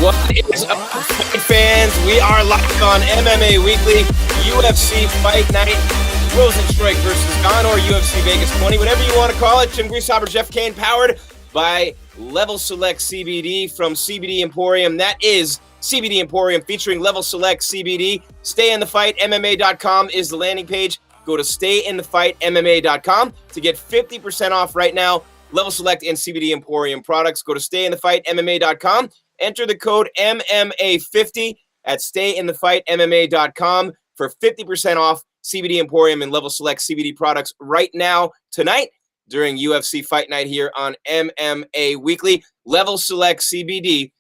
What is up, fight fans? We are live on MMA Weekly, UFC Fight Night, Rozenstruik versus Gane, or UFC Vegas 20, whatever you want to call it. Tim Greashopper, Jeff Kane, powered by Level Select CBD from CBD Emporium. That is CBD Emporium featuring Level Select CBD. Stay in the Fight, MMA.com is the landing page. Go to stayinthefightmma.com to get 50% off right now. Level Select and CBD Emporium products. Go to stayinthefightmma.com. Enter the code MMA50 at stayinthefightmma.com for 50% off CBD Emporium and Level Select CBD products right now, tonight, during UFC Fight Night here on MMA Weekly. Level Select CBD.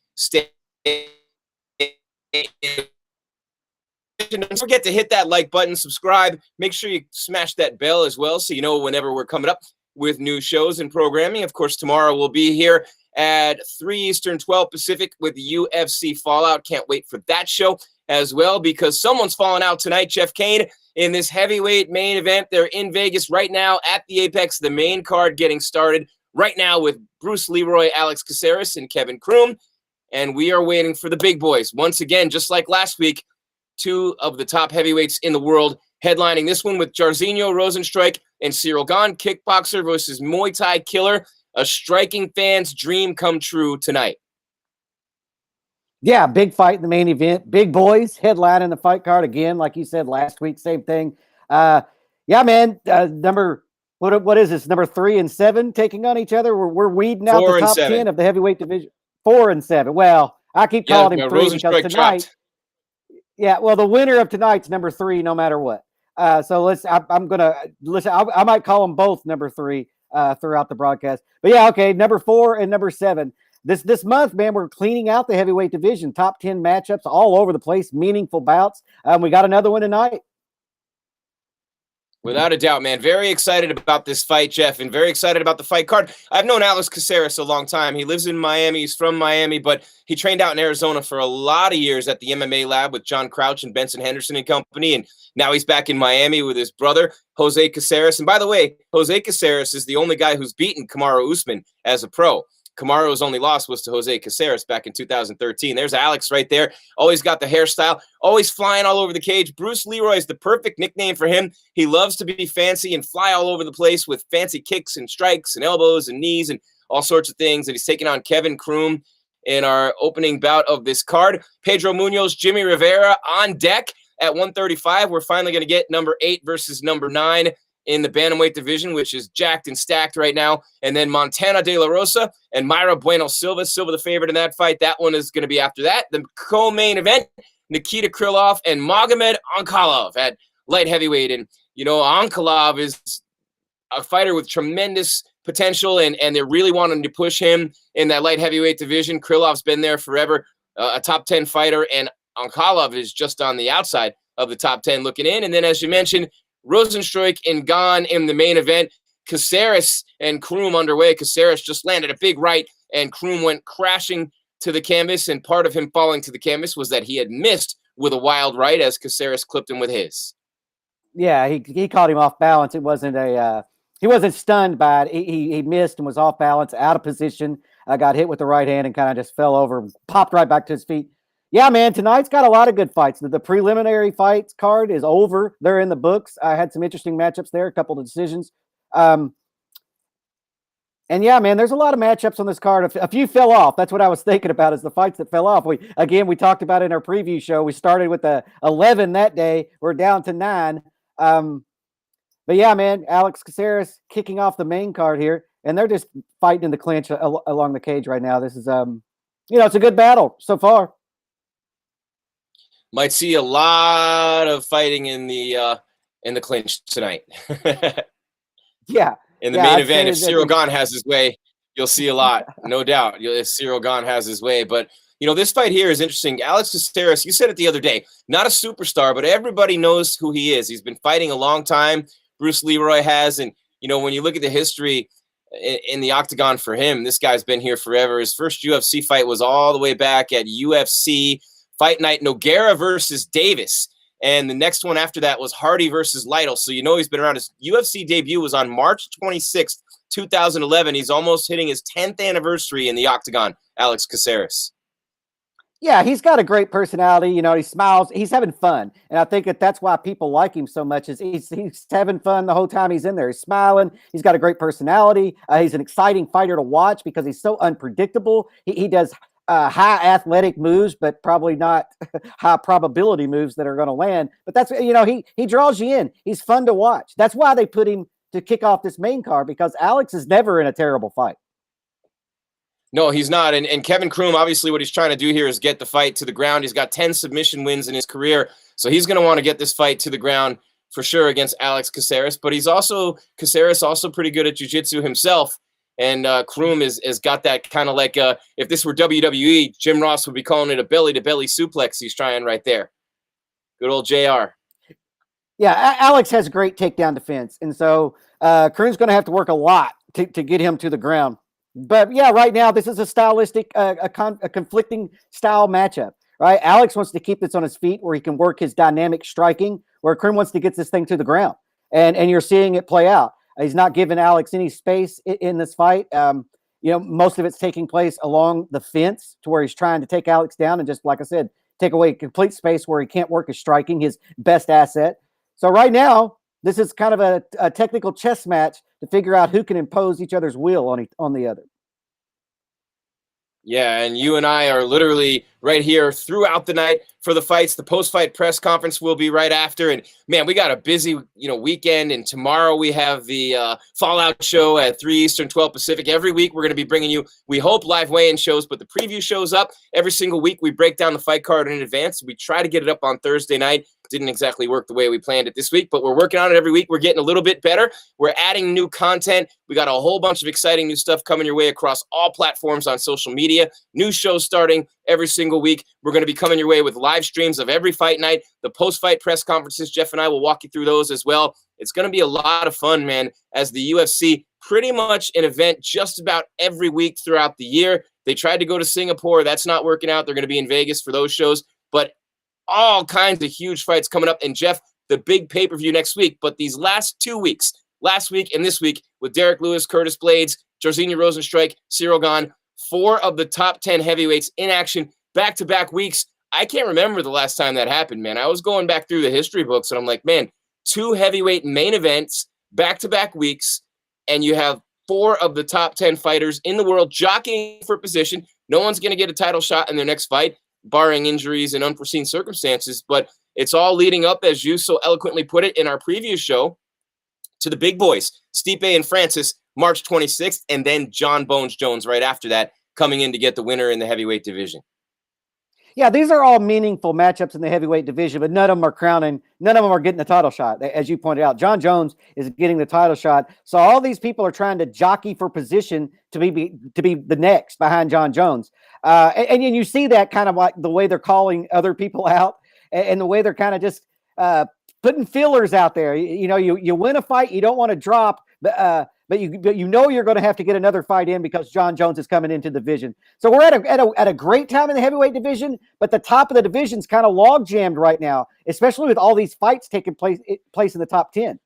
Don't forget to hit that like button, subscribe. Make sure you smash that bell as well so you know whenever we're coming up with new shows and programming. Of course, tomorrow we'll be here at 3 Eastern, 12 Pacific with UFC Fallout. Can't wait for that show as well because someone's falling out tonight, Jeff Kane, in this heavyweight main event. They're in Vegas right now at the Apex, the main card getting started right now with Bruce Leroy, Alex Caceres, and Kevin Kroom. And we are waiting for the big boys. Once again, just like last week, two of the top heavyweights in the world headlining this one with Jairzinho Rozenstruik and Cyril Gane, kickboxer versus Muay Thai killer. A striking fan's dream come true tonight. Yeah, big fight in the main event. Big boys headlining the fight card again, like you said last week. Same thing. Yeah, man. What is this? Number 3 and 7 taking on each other. We're weeding out the top 10 of the heavyweight division. 4 and 7. Well, I keep calling him 3 because tonight. Dropped. Yeah, well, the winner of tonight's number 3, no matter what. So I'm gonna listen. I might call them both number 3 throughout the broadcast. But yeah, okay, number 4 and number 7. This month, man, we're cleaning out the heavyweight division. Top 10 matchups all over the place, meaningful bouts. We got another one tonight. Without a doubt, man. Very excited about this fight, Jeff, and very excited about the fight card. I've known Alex Caceres a long time. He lives in Miami. He's from Miami, but he trained out in Arizona for a lot of years at the MMA lab with John Crouch and Benson Henderson and company, and now he's back in Miami with his brother, Jose Caceres. And by the way, Jose Caceres is the only guy who's beaten Kamaru Usman as a pro. Kamaru's only loss was to Jose Caceres back in 2013. There's Alex right there. Always got the hairstyle. Always flying all over the cage. Bruce Leroy is the perfect nickname for him. He loves to be fancy and fly all over the place with fancy kicks and strikes and elbows and knees and all sorts of things. And he's taking on Kevin Kroom in our opening bout of this card. Pedro Munoz, Jimmy Rivera on deck at 135. We're finally going to get number 8 versus number 9 in the bantamweight division, which is jacked and stacked right now. And then Montana De La Rosa and Mayra Bueno Silva. Silva the favorite in that fight. That one is going to be after that. The co-main event, Nikita Krylov and Magomed Ankalaev at light heavyweight. And, you know, Ankalaev is a fighter with tremendous potential, and they're really wanting to push him in that light heavyweight division. Krylov's been there forever, a top 10 fighter, and Ankalaev is just on the outside of the top 10 looking in. And then, as you mentioned, Rozenstruik and Gane in the main event. Caceres and Kroom underway. Caceres just landed a big right, and Kroom went crashing to the canvas, and part of him falling to the canvas was that he had missed with a wild right as Caceres clipped him with his. Yeah, he caught him off balance. It wasn't he wasn't stunned by it. He missed and was off balance, out of position. Got hit with the right hand and kind of just fell over, popped right back to his feet. Yeah, man, tonight's got a lot of good fights. The preliminary fights card is over. They're in the books. I had some interesting matchups there, a couple of decisions. And yeah, man, there's a lot of matchups on this card. A few fell off. That's what I was thinking about, is the fights that fell off. We talked about it in our preview show. We started with 11 that day. We're down to 9. But yeah, man, Alex Caceres kicking off the main card here, and they're just fighting in the clinch along the cage right now. This is, it's a good battle so far. Might see a lot of fighting in the clinch tonight. Yeah. In the main event, if Cyril Gane has his way, you'll see a lot, no doubt. If Cyril Gane has his way. But, this fight here is interesting. Alex Caceres, you said it the other day, not a superstar, but everybody knows who he is. He's been fighting a long time. Bruce Leroy has. And, when you look at the history in the octagon for him, this guy's been here forever. His first UFC fight was all the way back at UFC Fight Night Nogueira versus Davis. And the next one after that was Hardy versus Lytle. So he's been around. His UFC debut was on March 26th, 2011. He's almost hitting his 10th anniversary in the octagon, Alex Caceres. Yeah, he's got a great personality. He smiles. He's having fun. And I think that's why people like him so much, is he's having fun the whole time he's in there. He's smiling. He's got a great personality. He's an exciting fighter to watch because he's so unpredictable. He does high athletic moves, but probably not high probability moves that are going to land. But that's, he draws you in. He's fun to watch. That's why they put him to kick off this main card, because Alex is never in a terrible fight. No, he's not. And Kevin Kroom, obviously what he's trying to do here is get the fight to the ground. He's got 10 submission wins in his career. So he's going to want to get this fight to the ground for sure against Alex Caceres. But Caceres also pretty good at jiu-jitsu himself. And Kroom has got that kind of like, if this were WWE, Jim Ross would be calling it a belly-to-belly suplex he's trying right there. Good old JR. Yeah, Alex has great takedown defense. And so Kroom's going to have to work a lot to get him to the ground. But yeah, right now, this is a stylistic, a conflicting style matchup, right? Alex wants to keep this on his feet where he can work his dynamic striking, where Kroom wants to get this thing to the ground. And you're seeing it play out. He's not giving Alex any space in this fight. Most of it's taking place along the fence to where he's trying to take Alex down and just, like I said, take away complete space where he can't work his striking, his best asset. So right now, this is kind of a technical chess match to figure out who can impose each other's will on the other. Yeah, and you and I are literally right here throughout the night for the fights. The post-fight press conference will be right after. And, man, we got a busy, weekend. And tomorrow we have the Fallout show at 3 Eastern, 12 Pacific. Every week we're going to be bringing you, we hope, live weigh-in shows, but the preview shows up. Every single week we break down the fight card in advance. We try to get it up on Thursday night. Didn't exactly work the way we planned it this week, but we're working on it every week. We're getting a little bit better. We're adding new content. We got a whole bunch of exciting new stuff coming your way across all platforms on social media. New shows starting every single week. We're going to be coming your way with live streams of every fight night. The post-fight press conferences, Jeff and I will walk you through those as well. It's going to be a lot of fun, man, as the UFC, pretty much an event just about every week throughout the year. They tried to go to Singapore. That's not working out. They're going to be in Vegas for those shows. But all kinds of huge fights coming up. And Jeff, the big pay-per-view next week. But these last 2 weeks, last week and this week, with Derek Lewis, Curtis Blades, Jairzinho Rozenstruik, Cyril Gane, 4 of the top 10 heavyweights in action, back-to-back weeks. I can't remember the last time that happened, man. I was going back through the history books, and I'm like, man, 2 heavyweight main events, back-to-back weeks, and you have 4 of the top 10 fighters in the world jockeying for position. No one's going to get a title shot in their next fight, barring injuries and unforeseen circumstances. But it's all leading up, as you so eloquently put it in our preview show, to the big boys, Stipe and Francis, March 26th, and then John Bones Jones right after that, coming in to get the winner in the heavyweight division. Yeah, these are all meaningful matchups in the heavyweight division, but none of them are crowning. None of them are getting the title shot. As you pointed out, John Jones is getting the title shot. So all these people are trying to jockey for position to be the next behind John Jones. And you see that kind of like the way they're calling other people out and the way they're kind of just putting fillers out there. You win a fight, you don't want to drop, but you know you're going to have to get another fight in because John Jones is coming into the division. So we're at a great time in the heavyweight division, but the top of the division's kind of log jammed right now, especially with all these fights taking place in the top 10.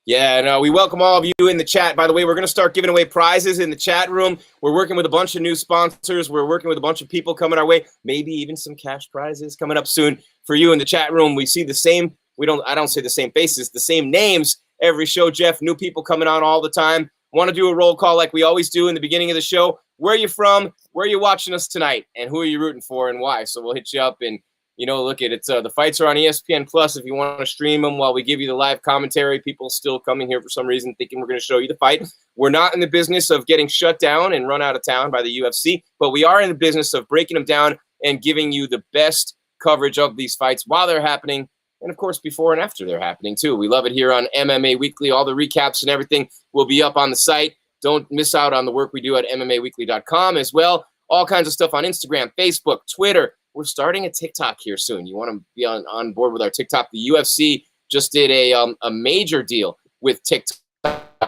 Yeah, no, we welcome all of you in the chat. By the way, we're going to start giving away prizes in the chat room. We're working with a bunch of new sponsors. We're working with a bunch of people coming our way. Maybe even some cash prizes coming up soon for you in the chat room. We see the same. I don't say the same faces, the same names every show, Jeff. New people coming on all the time. Want to do a roll call like we always do in the beginning of the show. Where are you from? Where are you watching us tonight? And who are you rooting for and why? So we'll hit you up and look at it. The fights are on ESPN Plus if you want to stream them while we give you the live commentary. People still coming here for some reason thinking we're going to show you the fight. We're not in the business of getting shut down and run out of town by the UFC, but we are in the business of breaking them down and giving you the best coverage of these fights while they're happening. And, of course, before and after they're happening, too. We love it here on MMA Weekly. All the recaps and everything will be up on the site. Don't miss out on the work we do at MMAWeekly.com as well. All kinds of stuff on Instagram, Facebook, Twitter. We're starting a TikTok here soon. You want to be on board with our TikTok. The UFC just did a major deal with TikTok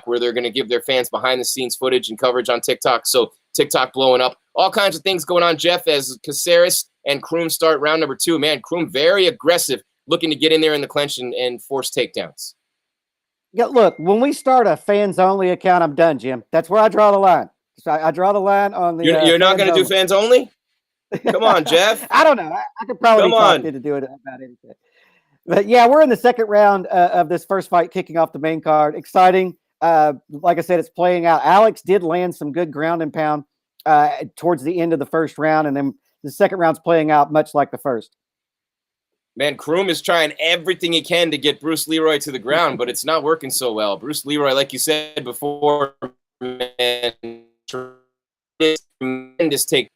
where they're going to give their fans behind-the-scenes footage and coverage on TikTok. So TikTok blowing up. All kinds of things going on, Jeff, as Caceres and Kroom start round number 2. Man, Kroom very aggressive, looking to get in there in the clinch and force takedowns. Yeah, look, when we start a fans-only account, I'm done, Jim. That's where I draw the line. So I draw the line on the You're not going to do fans only? Come on, Jeff. I don't know. I could probably talk to do it about anything. But, yeah, we're in the second round of this first fight kicking off the main card. Exciting. Like I said, it's playing out. Alex did land some good ground and pound towards the end of the first round, and then the second round's playing out much like the first. Man, Kroom is trying everything he can to get Bruce Leroy to the ground, but it's not working so well. Bruce Leroy, like you said before, man, tremendous take.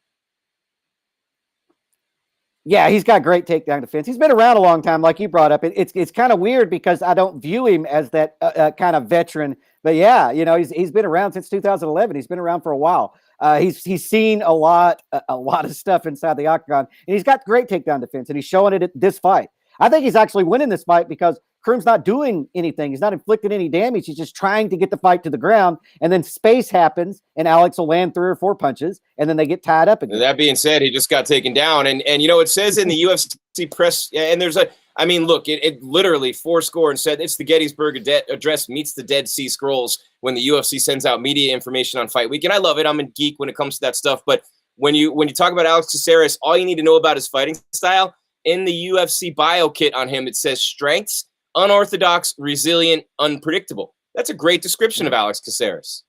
Yeah, he's got great takedown defense. He's been around a long time, like you brought up. It's kind of weird because I don't view him as that kind of veteran. But yeah, he's been around since 2011. He's been around for a while. He's seen a lot of stuff inside the octagon, and he's got great takedown defense, and he's showing it at this fight. I think he's actually winning this fight because Kroom's not doing anything. He's not inflicting any damage. He's just trying to get the fight to the ground, and then space happens, and Alex will land 3 or 4 punches, and then they get tied up again. That being said, he just got taken down, and it says in the UFC press, and there's look, it literally 4score and said it's the Gettysburg Address meets the Dead Sea Scrolls when the UFC sends out media information on fight week. And I love it. I'm a geek when it comes to that stuff. But when you talk about Alex Caceres, all you need to know about his fighting style, in the UFC bio kit on him, it says strengths, unorthodox, resilient, unpredictable. That's a great description of Alex Caceres.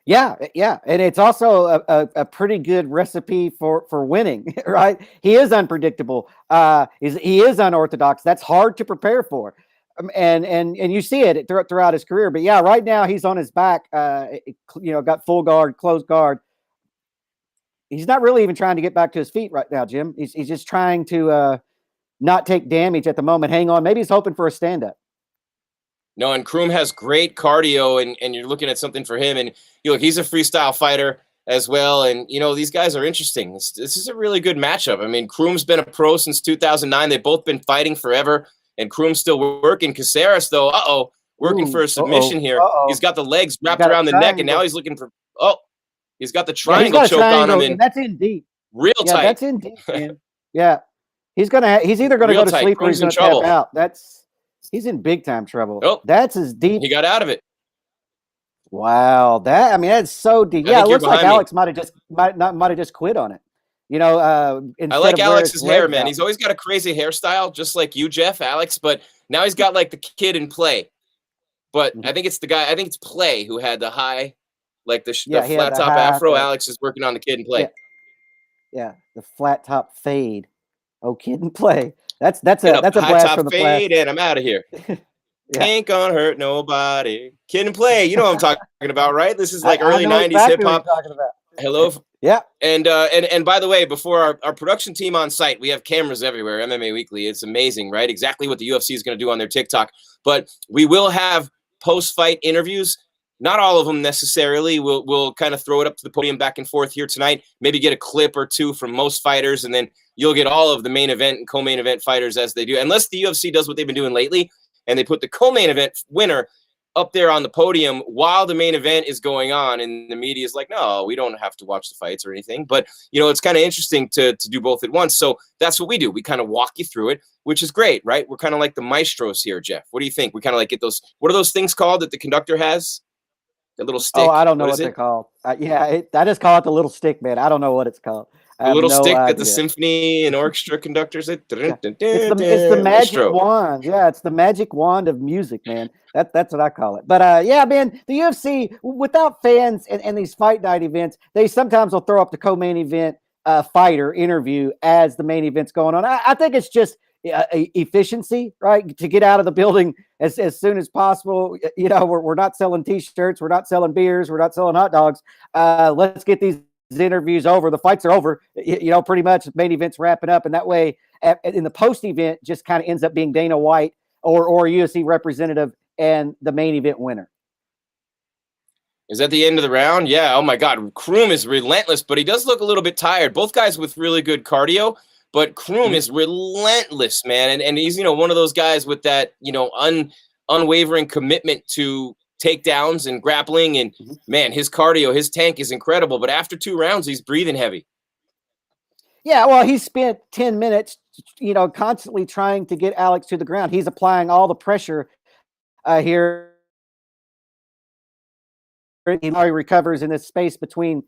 Yeah, and it's also a pretty good recipe for winning, right? He is unpredictable. He is unorthodox. That's hard to prepare for, and you see it throughout his career. But yeah, right now he's on his back. Got full guard, closed guard. He's not really even trying to get back to his feet right now, Jim. He's just trying to not take damage at the moment. Hang on, maybe he's hoping for a stand-up. No, and Kroom has great cardio, and you're looking at something for him. And he's a freestyle fighter as well. And, these guys are interesting. This is a really good matchup. I mean, Kroom's been a pro since 2009. They've both been fighting forever, and Kroom's still working. Caceres, though, working for a submission here. He's got the legs wrapped around the neck, and now he's looking for he's got the triangle choke on him. And that's in deep. Real tight. That's in deep, man. Yeah. He's either going to go to sleep or he's going to tap out. He's in big time trouble. Oh, that's as deep. He got out of it. Wow, that's so deep. Yeah, it looks like Alex might have just quit on it. I like Alex's hair, man. He's always got a crazy hairstyle, just like you, Jeff, Alex. But now he's got like the kid in Play. But I think it's the guy. I think it's Play who had the high, like the flat top afro. Alex is working on the kid in Play. Yeah, the flat top fade. Oh, kid in Play. That's a blast from the fade, and I'm out of here. Ain't gonna hurt nobody. Kid in Play. You know what I'm talking about, right? This is like early 90s hip hop. Hello. Yeah. And by the way, before our production team on site, we have cameras everywhere. MMA Weekly. It's amazing, right? Exactly what the UFC is going to do on their TikTok. But we will have post-fight interviews. Not all of them necessarily. We'll kind of throw it up to the podium back and forth here tonight. Maybe get a clip or two from most fighters, and then you'll get all of the main event and co-main event fighters as they do. Unless the UFC does what they've been doing lately, and they put the co-main event winner up there on the podium while the main event is going on, and the media is like, no, we don't have to watch the fights or anything. But, you know, it's kind of interesting to do both at once. So that's what we do. We kind of walk you through it, which is great, right? We're kind of like the maestros here, Jeff. What do you think? We kind of like get those, what are those things called that the conductor has? The little stick? Oh, I don't know what they're called. I just call it the little stick, man. I don't know what it's called. The little stick that the symphony and orchestra conductors. It's the magic wand. Yeah, it's the magic wand of music, man. That's what I call it. But yeah, man, the UFC without fans and these fight night events, they sometimes will throw up the co-main event fighter interview as the main event's going on. I think it's just efficiency, right? To get out of the building as soon as possible. You know, we're not selling t-shirts, we're not selling beers, we're not selling hot dogs. Let's get these interviews over. The fights are over, you know, pretty much. Main event's wrapping up, and that way in the post event just kind of ends up being Dana White or a UFC representative and the main event winner. Is that the end of the round? Yeah. Oh my God, Kroom is relentless, but he does look a little bit tired. Both guys with really good cardio, but Kroom is relentless, man, and he's, you know, one of those guys with that, you know, unwavering commitment to takedowns and grappling, and man, his cardio, his tank is incredible. But after 2 rounds, he's breathing heavy. Yeah, well, he spent 10 minutes, you know, constantly trying to get Alex to the ground. He's applying all the pressure here. He recovers in this space between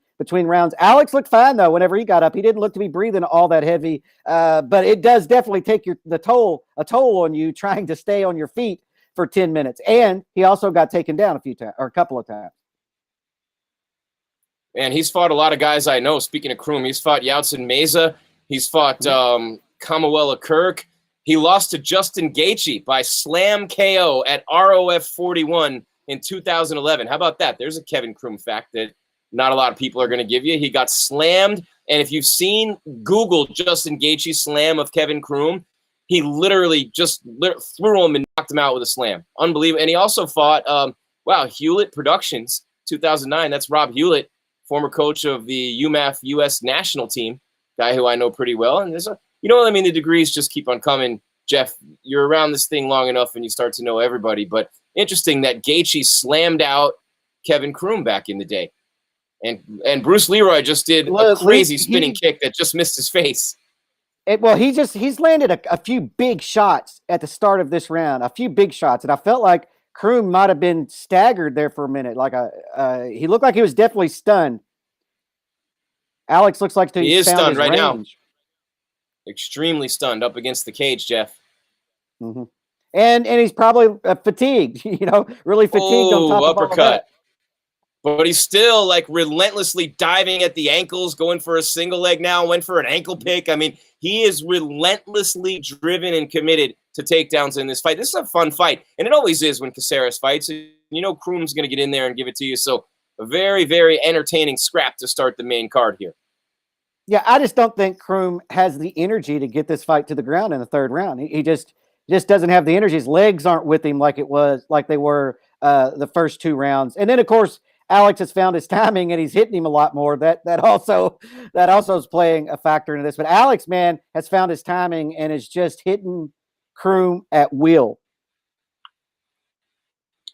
rounds. Alex looked fine though. Whenever he got up, he didn't look to be breathing all that heavy. But it does definitely take a toll on you trying to stay on your feet for 10 minutes. And he also got taken down a few times, or a couple of times. Man, he's fought a lot of guys I know. Speaking of Kroom, he's fought Yautsin Meza. He's fought Kamuela Kirk. He lost to Justin Gaethje by slam KO at ROF 41 in 2011. How about that? There's a Kevin Kroom fact that not a lot of people are going to give you. He got slammed, and if you've seen, Google Justin Gaethje slam of Kevin Kroom, he literally just threw him and knocked him out with a slam. Unbelievable. And he also fought, Hewlett Productions, 2009. That's Rob Hewlett, former coach of the UMAF U.S. national team, guy who I know pretty well. And the degrees just keep on coming. Jeff, you're around this thing long enough and you start to know everybody. But interesting that Gaethje slammed out Kevin Kroom back in the day. And Bruce Leroy just did a crazy spinning kick that just missed his face. He's landed a few big shots at the start of this round, a few big shots. And I felt like Kroom might have been staggered there for a minute. He looked like he was definitely stunned. Alex looks like he is stunned right range. now. Extremely stunned up against the cage, Jeff. Mm-hmm. And he's probably fatigued, really fatigued on top of all that. But he's still like relentlessly diving at the ankles, going for a single leg now, went for an ankle pick. I mean, he is relentlessly driven and committed to takedowns in this fight. This is a fun fight, and it always is when Caceres fights. Kroom's going to get in there and give it to you. So a very, very entertaining scrap to start the main card here. Yeah, I just don't think Kroom has the energy to get this fight to the ground in the third round. He just doesn't have the energy. His legs aren't with him like they were the first 2 rounds. And then, of course, Alex has found his timing and he's hitting him a lot more. That also is playing a factor into this. But Alex, man, has found his timing and is just hitting Kroom at will.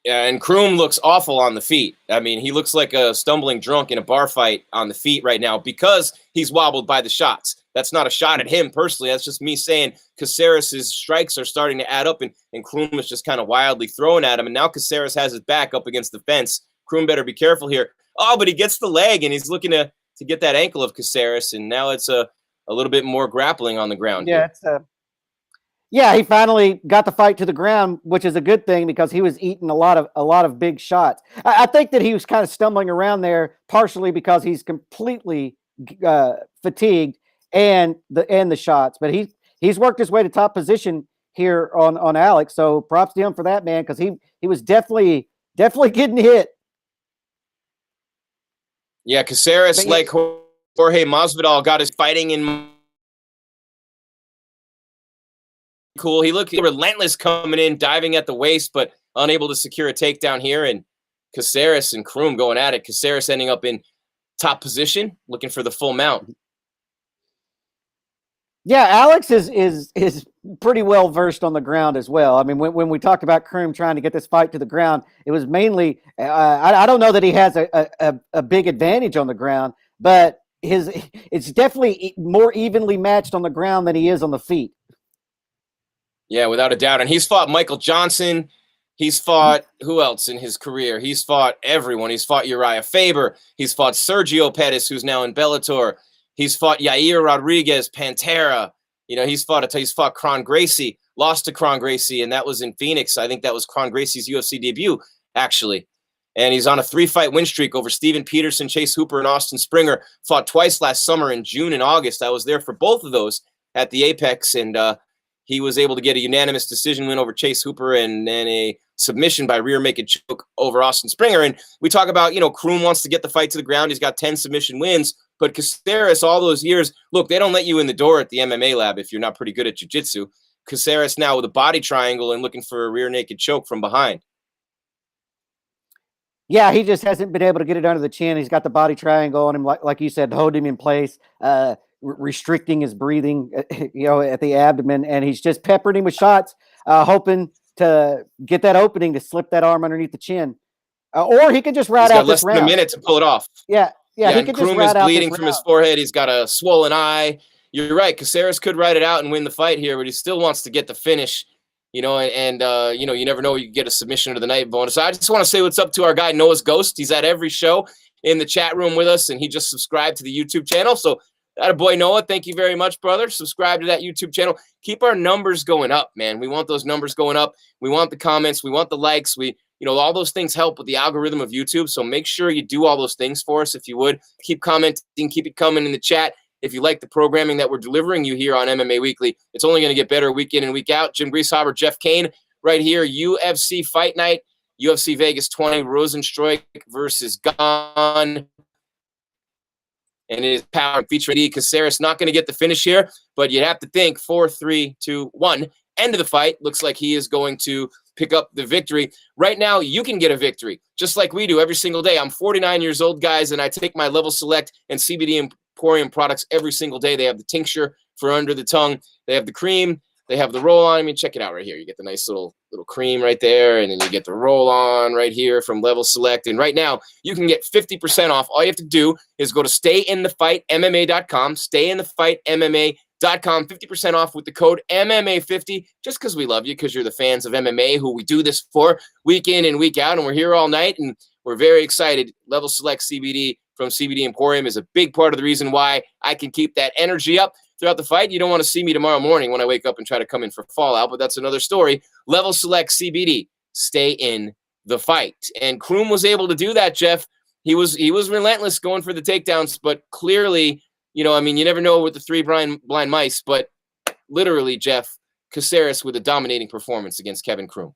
Yeah, and Kroom looks awful on the feet. I mean, he looks like a stumbling drunk in a bar fight on the feet right now because he's wobbled by the shots. That's not a shot at him personally. That's just me saying Caceres' strikes are starting to add up, and Kroom is just kind of wildly throwing at him. And now Caceres has his back up against the fence. Kroom better be careful here. Oh, but he gets the leg, and he's looking to get that ankle of Caceres, and now it's a little bit more grappling on the ground. Yeah, he finally got the fight to the ground, which is a good thing because he was eating a lot of big shots. I think that he was kind of stumbling around there partially because he's completely fatigued and the shots, but he's worked his way to top position here on Alex. So props to him for that, man, because he was definitely getting hit. Yeah, Caceres, like Jorge Masvidal, got his fighting in. Cool. He looked relentless coming in, diving at the waist, but unable to secure a takedown here. And Caceres and Kroom going at it. Caceres ending up in top position, looking for the full mount. Yeah, Alex is pretty well versed on the ground as well. I mean, when we talked about Kroom trying to get this fight to the ground, it was mainly I don't know that he has a big advantage on the ground, but it's definitely more evenly matched on the ground than he is on the feet. Yeah, without a doubt. And he's fought Michael Johnson. He's fought who else in his career? He's fought everyone. He's fought Uriah Faber. He's fought Sergio Pettis, who's now in Bellator. He's fought Yair Rodriguez, Pantera. You know, he's fought Kron Gracie, lost to Kron Gracie, and that was in Phoenix. I think that was Kron Gracie's UFC debut, actually. And he's on a 3-fight win streak over Steven Peterson, Chase Hooper, and Austin Springer. Fought twice last summer in June and August. I was there for both of those at the Apex, and he was able to get a unanimous decision win over Chase Hooper and then a submission by rear naked choke over Austin Springer. And we talk about, you know, Kroom wants to get the fight to the ground. He's got 10 submission wins. But Caceres, all those years, look, they don't let you in the door at the MMA lab if you're not pretty good at jiu-jitsu. Caceres now with a body triangle and looking for a rear naked choke from behind. Yeah, he just hasn't been able to get it under the chin. He's got the body triangle on him, like you said, hold him in place, restricting his breathing, you know, at the abdomen, and he's just peppering him with shots, hoping to get that opening to slip that arm underneath the chin, or he could just ride out this round. Less than a minute to pull it off. Yeah, he could just ride out. Kroom is bleeding from his forehead. He's got a swollen eye. You're right. Caceres could ride it out and win the fight here, but he still wants to get the finish. You know, and you know, you never know. You get a submission to the night bonus. I just want to say what's up to our guy Noah's Ghost. He's at every show in the chat room with us, and he just subscribed to the YouTube channel. So, boy Noah, thank you very much, brother. Subscribe to that YouTube channel. Keep our numbers going up, man. We want those numbers going up. We want the comments. We want the likes. You know, all those things help with the algorithm of YouTube. So make sure you do all those things for us if you would. Keep commenting. Keep it coming in the chat. If you like the programming that we're delivering you here on MMA Weekly, it's only going to get better week in and week out. Jim Grieshaber, Jeff Kane, right here. UFC Fight Night, UFC Vegas 20, Rozenstruik versus Gane. And it is power featuring D. Caceres. Not going to get the finish here, but you'd have to think 4, 3, 2, 1. End of the fight. Looks like he is going to pick up the victory. Right now, you can get a victory, just like we do every single day. I'm 49 years old, guys, and I take my Level Select and CBD Emporium products every single day. They have the tincture for under the tongue. They have the cream. They have the roll-on. I mean, check it out right here. You get the nice little cream right there, and then you get the roll-on right here from Level Select. And right now, you can get 50% off. All you have to do is go to stayinthefightmma.com, stayinthefightmma.com, 50% off with the code MMA50, just because we love you, because you're the fans of MMA who we do this for week in and week out, and we're here all night, and we're very excited. Level Select CBD from CBD Emporium is a big part of the reason why I can keep that energy up throughout the fight. You don't want to see me tomorrow morning when I wake up and try to come in for Fallout, but that's another story. Level Select CBD, stay in the fight. And Kroom was able to do that, Jeff. He was relentless going for the takedowns, but clearly, you know, I mean, you never know with the 3 blind mice, but literally, Jeff, Caceres with a dominating performance against Kevin Kroom.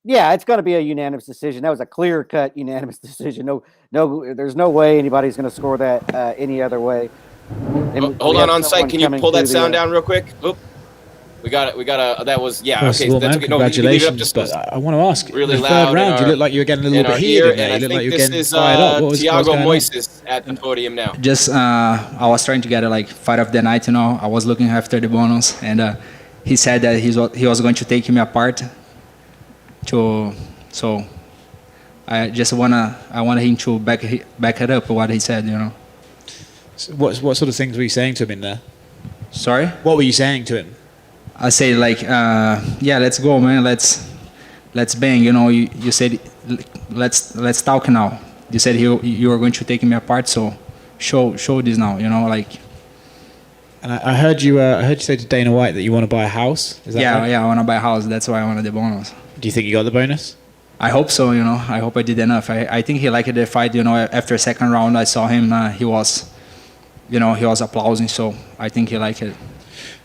Yeah, it's going to be a unanimous decision. That was a clear-cut unanimous decision. No, there's no way anybody's going to score that any other way. Hold on site. Can you pull that sound down real quick? Oop. We got it. That was, yeah. First okay, of all, that's man, okay. congratulations. No, but I want to ask, really the loud third round, you look like you were getting a little bit heated there. You look like you were getting fired up. What was Thiago going on? Moises at the podium now. Just, I was trying to get a fight of the night, you know. I was looking after the bonus, and he said that he was going to take me apart. So I just I want him to back it up what he said, you know. So what sort of things were you saying to him in there? Sorry? What were you saying to him? I say yeah, let's go, man. Let's bang. You know, you said let's talk now. You said you were going to take me apart, so show this now. You know, like. And I heard you say to Dana White that you want to buy a house. Is that right? Yeah, I want to buy a house. That's why I wanted the bonus. Do you think you got the bonus? I hope so. You know, I hope I did enough. I think he liked the fight. You know, after the second round, I saw him. He was applauding. So I think he liked it.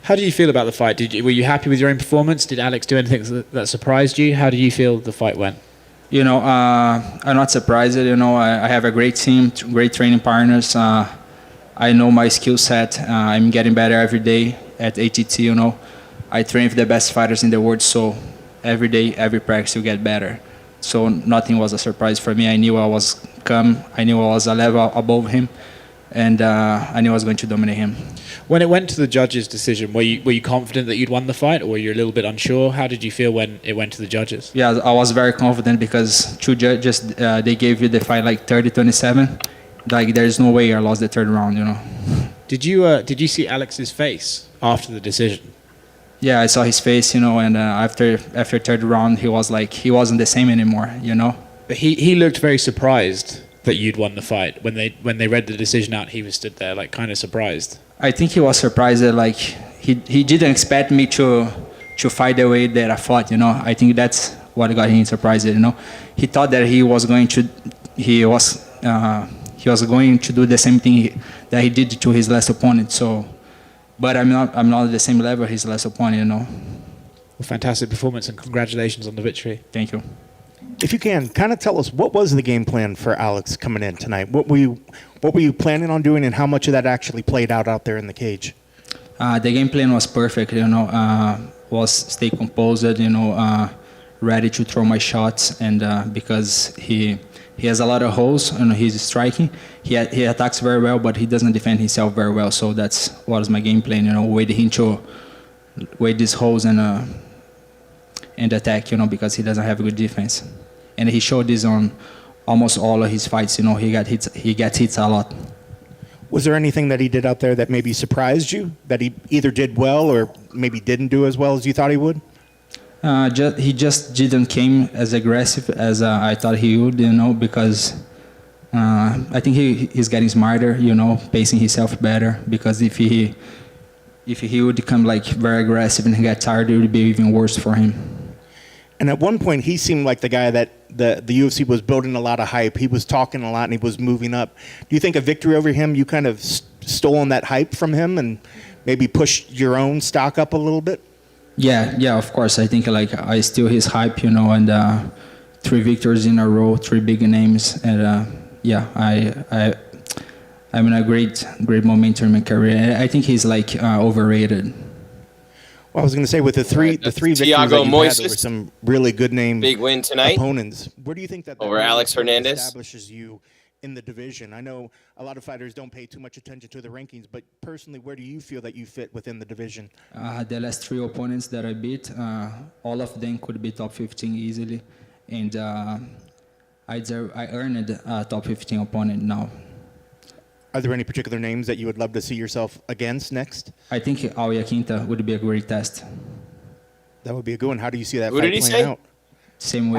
How do you feel about the fight? Were you happy with your own performance? Did Alex do anything that surprised you? How do you feel the fight went? You know, I'm not surprised. You know, I have a great team, great training partners. I know my skill set. I'm getting better every day at ATT. You know, I train with the best fighters in the world. So every day, every practice, you get better. So nothing was a surprise for me. I knew I was calm. I knew I was a level above him. and I knew I was going to dominate him. When it went to the judges' decision, were you confident that you'd won the fight, or were you a little bit unsure? How did you feel when it went to the judges? Yeah, I was very confident because two judges, they gave you the fight like 30-27. Like, there's no way I lost the third round, you know. Did you see Alex's face after the decision? Yeah, I saw his face, you know, and after third round, he wasn't the same anymore, you know. But he looked very surprised that you'd won the fight. When they read the decision out, he was stood there like kind of surprised. I think he was surprised that like he didn't expect me to fight the way that I fought, you know. I think that's what got him surprised, you know. He thought that he was going to do the same thing that he did to his last opponent. So, but I'm not at the same level as his last opponent, you know. Well, fantastic performance and congratulations on the victory. Thank you. If you can, kind of tell us, what was the game plan for Alex coming in tonight? What were you planning on doing, and how much of that actually played out there in the cage? The game plan was perfect, you know. Was stay composed, you know, ready to throw my shots, and because he has a lot of holes and he's striking. He attacks very well, but he doesn't defend himself very well. So that's what was my game plan, you know, wait him to wait these holes and attack, you know, because he doesn't have a good defense. And he showed this on almost all of his fights, you know. He gets hit a lot. Was there anything that he did out there that maybe surprised you, that he either did well or maybe didn't do as well as you thought he would? He just didn't came as aggressive as I thought he would, you know, because I think he's getting smarter, you know, pacing himself better. Because if he would become like very aggressive and get tired, it would be even worse for him. And at one point, he seemed like the guy that the UFC was building a lot of hype. He was talking a lot and he was moving up. Do you think a victory over him, you kind of stolen that hype from him and maybe pushed your own stock up a little bit? Yeah, of course. I think like I steal his hype, you know, and 3 victories in a row, 3 big names, and I'm in a great momentum in my career. I think he's like overrated. Well, I was going to say, with the three victories that you had, there were some really good name big win tonight opponents. Where do you think that over Alex Hernandez establishes you in the division? I know a lot of fighters don't pay too much attention to the rankings, but personally, where do you feel that you fit within the division? The last 3 opponents that I beat, all of them could be top 15 easily, and I earned a top 15 opponent now. Are there any particular names that you would love to see yourself against next? I think Aulia Quinta would be a great test. That would be a good one. How do you see that Who fight did he playing say? out? Same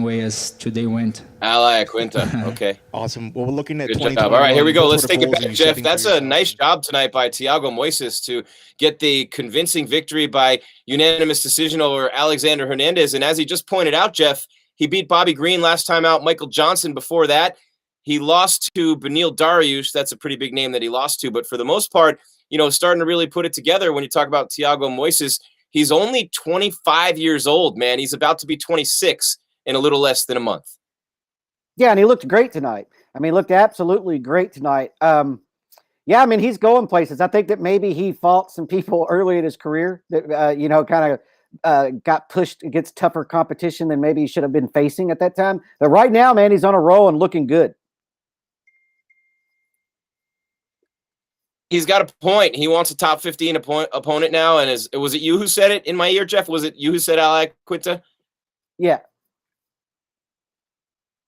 way as today went. Aulia Quinta. Okay. Awesome. Well, we're looking at Good 2021. job. All right, here we go. Let's take it goals back, and Jeff. setting for That's a yourself. nice job tonight by Thiago Moises to get the convincing victory by unanimous decision over Alexander Hernandez. And as he just pointed out, Jeff, he beat Bobby Green last time out, Michael Johnson before that. He lost to Benil Dariush. That's a pretty big name that he lost to. But for the most part, you know, starting to really put it together when you talk about Thiago Moises. He's only 25 years old, man. He's about to be 26 in a little less than a month. Yeah, and he looked great tonight. I mean, he looked absolutely great tonight. Yeah, I mean, he's going places. I think that maybe he fought some people early in his career that, you know, kind of got pushed against tougher competition than maybe he should have been facing at that time. But right now, man, he's on a roll and looking good. He's got a point. He wants a top 15 opponent now. And was it you who said it in my ear, Jeff? Was it you who said Aulia Quinta? Yeah.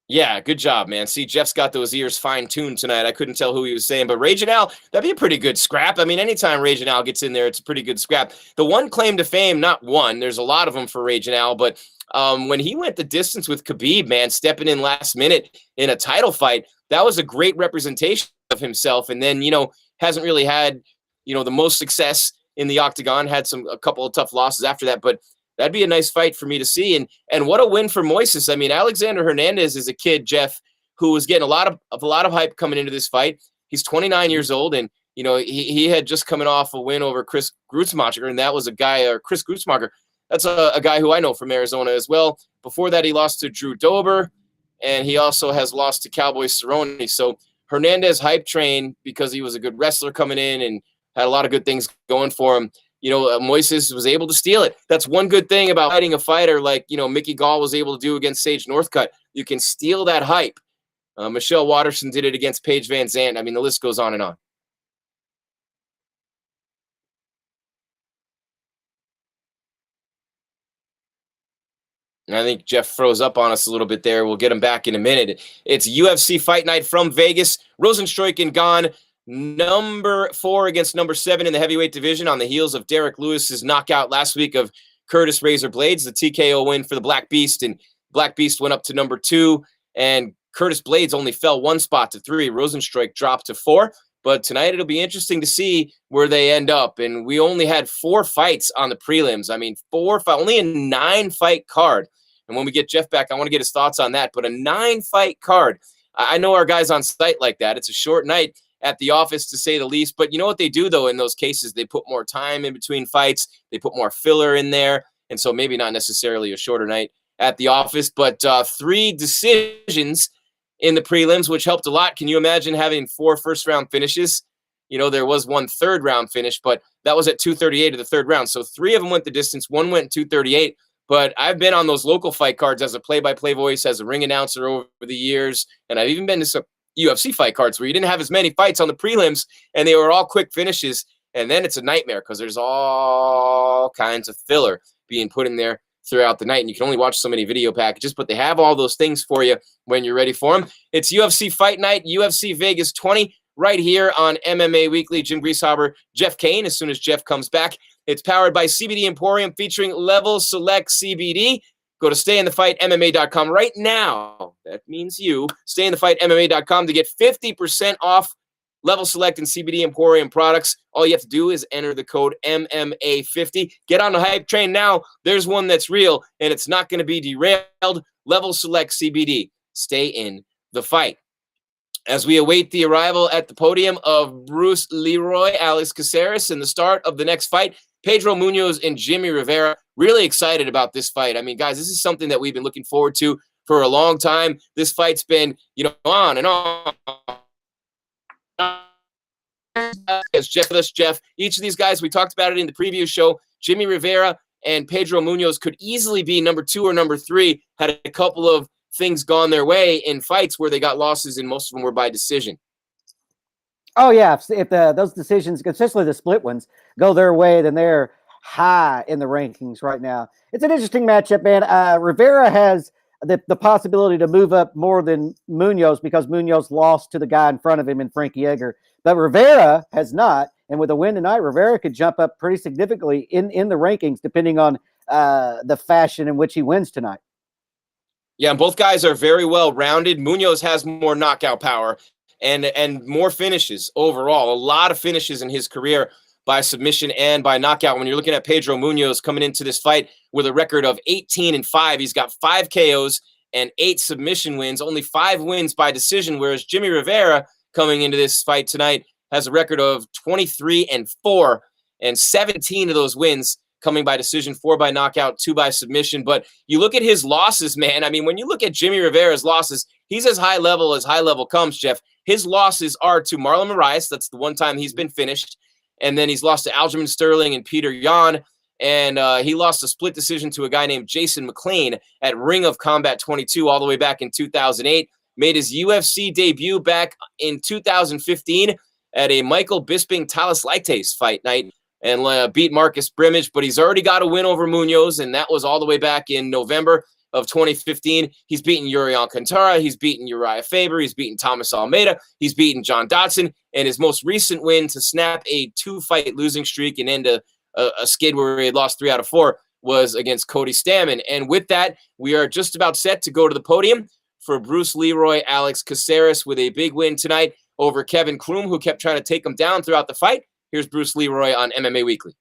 Yeah, good job, man. See, Jeff's got those ears fine-tuned tonight. I couldn't tell who he was saying, but Reginal, that'd be a pretty good scrap. I mean, anytime Reginal gets in there, it's a pretty good scrap. The one claim to fame, not one, there's a lot of them for Reginal, but when he went the distance with Khabib, man, stepping in last minute in a title fight, that was a great representation of himself. And then, you know, hasn't really had, you know, the most success in the octagon, had a couple of tough losses after that, but that'd be a nice fight for me to see. And what a win for Moises. I mean, Alexander Hernandez is a kid, Jeff, who was getting a lot of hype coming into this fight. He's 29 years old, and you know he had just coming off a win over Chris Grutzmacher, and that was a guy, or Chris Grutzmacher. That's a guy who I know from Arizona as well. Before that, he lost to Drew Dober, and he also has lost to Cowboy Cerrone. So Hernandez hype train because he was a good wrestler coming in and had a lot of good things going for him. You know, Moises was able to steal it. That's one good thing about fighting a fighter like, you know, Mickey Gall was able to do against Sage Northcutt. You can steal that hype. Michelle Waterson did it against Paige Van Zandt. I mean, the list goes on and on. And I think Jeff froze up on us a little bit there. We'll get him back in a minute. It's UFC Fight Night from Vegas. Rozenstruik and Gane, number 4 against number 7 in the heavyweight division on the heels of Derek Lewis's knockout last week of Curtis Razor Blades, the TKO win for the Black Beast. And Black Beast went up to number 2, and Curtis Blades only fell 1 spot to 3. Rozenstruik dropped to 4. But tonight it'll be interesting to see where they end up. And we only had 4 fights on the prelims. I mean, 4 fights, only a 9-fight card. And when we get Jeff back, I want to get his thoughts on that. But a 9-fight card. I know our guys on site like that. It's a short night at the office, to say the least. But you know what they do, though, in those cases? They put more time in between fights. They put more filler in there. And so maybe not necessarily a shorter night at the office. But 3 decisions in the prelims, which helped a lot. Can you imagine having 4 first-round finishes? You know, there was 1 third-round finish, but that was at 2:38 of the 3rd round. So 3 of them went the distance. 1 went 2:38. But I've been on those local fight cards as a play-by-play voice, as a ring announcer over the years, and I've even been to some UFC fight cards where you didn't have as many fights on the prelims, and they were all quick finishes, and then it's a nightmare because there's all kinds of filler being put in there throughout the night, and you can only watch so many video packages, but they have all those things for you when you're ready for them. It's UFC Fight Night, UFC Vegas 20, right here on MMA Weekly. Jim Grieshaber, Jeff Kane, as soon as Jeff comes back. It's powered by CBD Emporium, featuring Level Select CBD. Go to StayInTheFightMMA.com right now. That means you. StayInTheFightMMA.com to get 50% off Level Select and CBD Emporium products. All you have to do is enter the code MMA50. Get on the hype train now. There's one that's real, and it's not going to be derailed. Level Select CBD. Stay in the fight. As we await the arrival at the podium of Bruce Leroy, Alex Caceres, and the start of the next fight, Pedro Munoz and Jimmy Rivera. Really excited about this fight. I mean, guys, this is something that we've been looking forward to for a long time. This fight's been, on and on. As Jeff, each of these guys, we talked about it in the preview show. Jimmy Rivera and Pedro Munoz could easily be number 2 or number 3 had a couple of things gone their way in fights where they got losses, and most of them were by decision. Oh, yeah. If those decisions, especially the split ones, go their way, then they're high in the rankings right now. It's an interesting matchup, man. Rivera has the possibility to move up more than Munoz because Munoz lost to the guy in front of him in Frankie Edgar. But Rivera has not. And with a win tonight, Rivera could jump up pretty significantly in the rankings, depending on the fashion in which he wins tonight. Yeah, and both guys are very well rounded. Munoz has more knockout power and more finishes overall. A lot of finishes in his career by submission and by knockout. When you're looking at Pedro Munoz coming into this fight with a record of 18-5, he's got 5 KOs and 8 submission wins, only 5 wins by decision, whereas Jimmy Rivera coming into this fight tonight has a record of 23-4, and 17 of those wins coming by decision, 4 by knockout, 2 by submission. But you look at his losses, man. I mean, when you look at Jimmy Rivera's losses, he's as high level comes, Jeff. His losses are to Marlon Moraes. That's the one time he's been finished. And then he's lost to Aljamain Sterling and Peter Yan. And he lost a split decision to a guy named Jason McLean at Ring of Combat 22 all the way back in 2008. Made his UFC debut back in 2015 at a Michael Bisping-Talis Laites fight night and beat Marcus Brimage, but he's already got a win over Munoz, and that was all the way back in November of 2015. He's beaten Yuri Alcantara, he's beaten Uriah Faber, he's beaten Thomas Almeida, he's beaten John Dodson, and his most recent win to snap a 2-fight losing streak and end a skid where he had lost 3 out of 4 was against Cody Stamann. And with that, we are just about set to go to the podium for Bruce Leroy, Alex Caceres with a big win tonight over Kevin Kroom, who kept trying to take him down throughout the fight. Here's Bruce Leroy on MMA Weekly.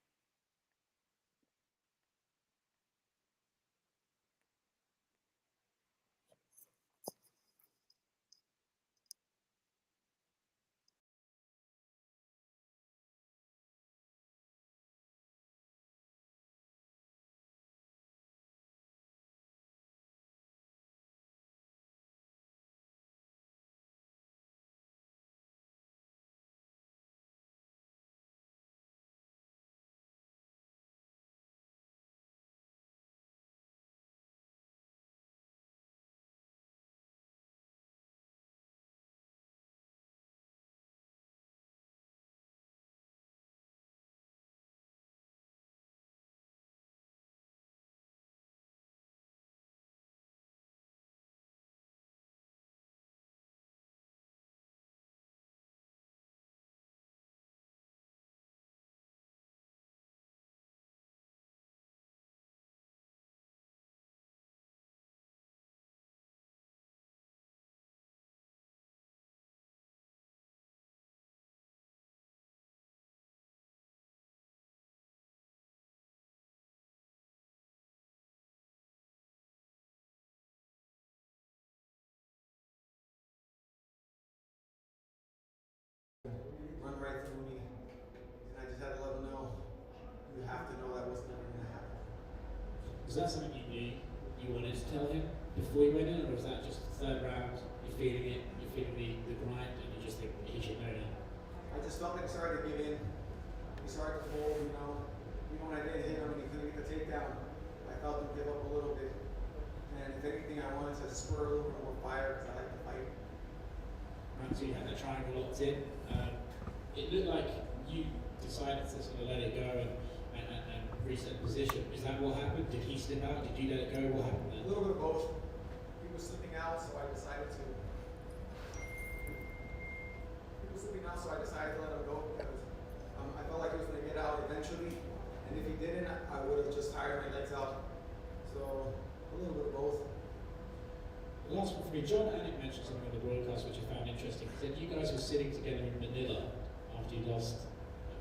Was that something you knew you wanted to tell him before you went in, or was that just the third round, you're feeling it, you're feeling the grind, and you just think he should know now? I just felt like he started to give in. He started to fold, you know. Even when I did hit him and he couldn't get the takedown, I felt him give up a little bit. And if anything, I wanted to spur a little bit more fire because I like to fight. Right, so you had that triangle locked in. It looked like you decided to sort of let it go and reset the position. Is that what happened? Did he slip out? Did you let it go? What happened there? A little bit of both. He was slipping out, so I decided to. He was slipping out, so I decided to let him go because I felt like he was going to get out eventually. And if he didn't, I would have just tired my legs out. So a little bit of both. The last one for me, John Anik mentioned something on the broadcast which I found interesting. He said you guys were sitting together in Manila after you lost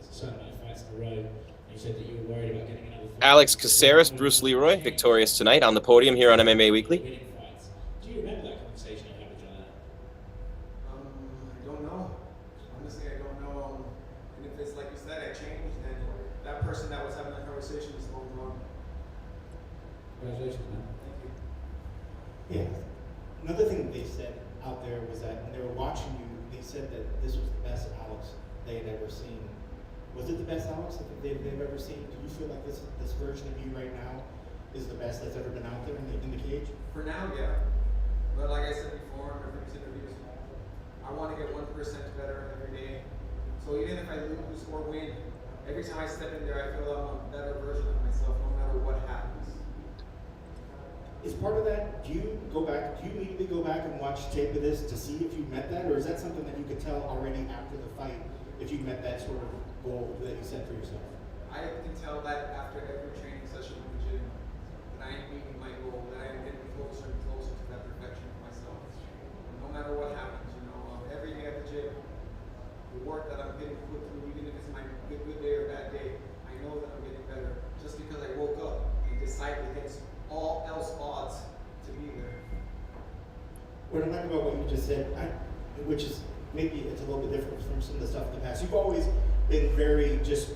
a certain amount of fights in a row. And you said that you were worried about getting another fight. Alex Caceres, Bruce Leroy, victorious tonight on the podium here on MMA Weekly. Winning fights. Do you remember that conversation you had with John Anik? I don't know. Honestly, I don't know. And if it's like you said, I changed, then that person that was having that conversation is long gone. Congratulations, man. Thank you. Yeah. Another thing they said out there was that when they were watching you, they said that this was the best Alex they had ever seen. Was it the best Alex that they've ever seen? Do you feel like this version of you right now is the best that's ever been out there in the cage? For now, yeah. But like I said before in previous interviews, I want to get 1% better every day. So even if I lose or win, every time I step in there, I feel I'm a better version of myself, no matter what happens. Is part of that, do you immediately go back and watch tape of this to see if you met that? Or is that something that you could tell already after the fight if you met that sort of goal that you set for yourself? I can tell that after every training session in the gym, that I am meeting my goal, that I am getting closer and closer to that perfection of myself. And no matter what happens, you know, every day at the gym, the work that I'm getting put through, even if it's my good day or bad day, I know that I'm getting better just because I woke up and decided against all else odds to be there. What I like about what you just said, which is maybe it's a little bit different from some of the stuff in the past. You've always been very just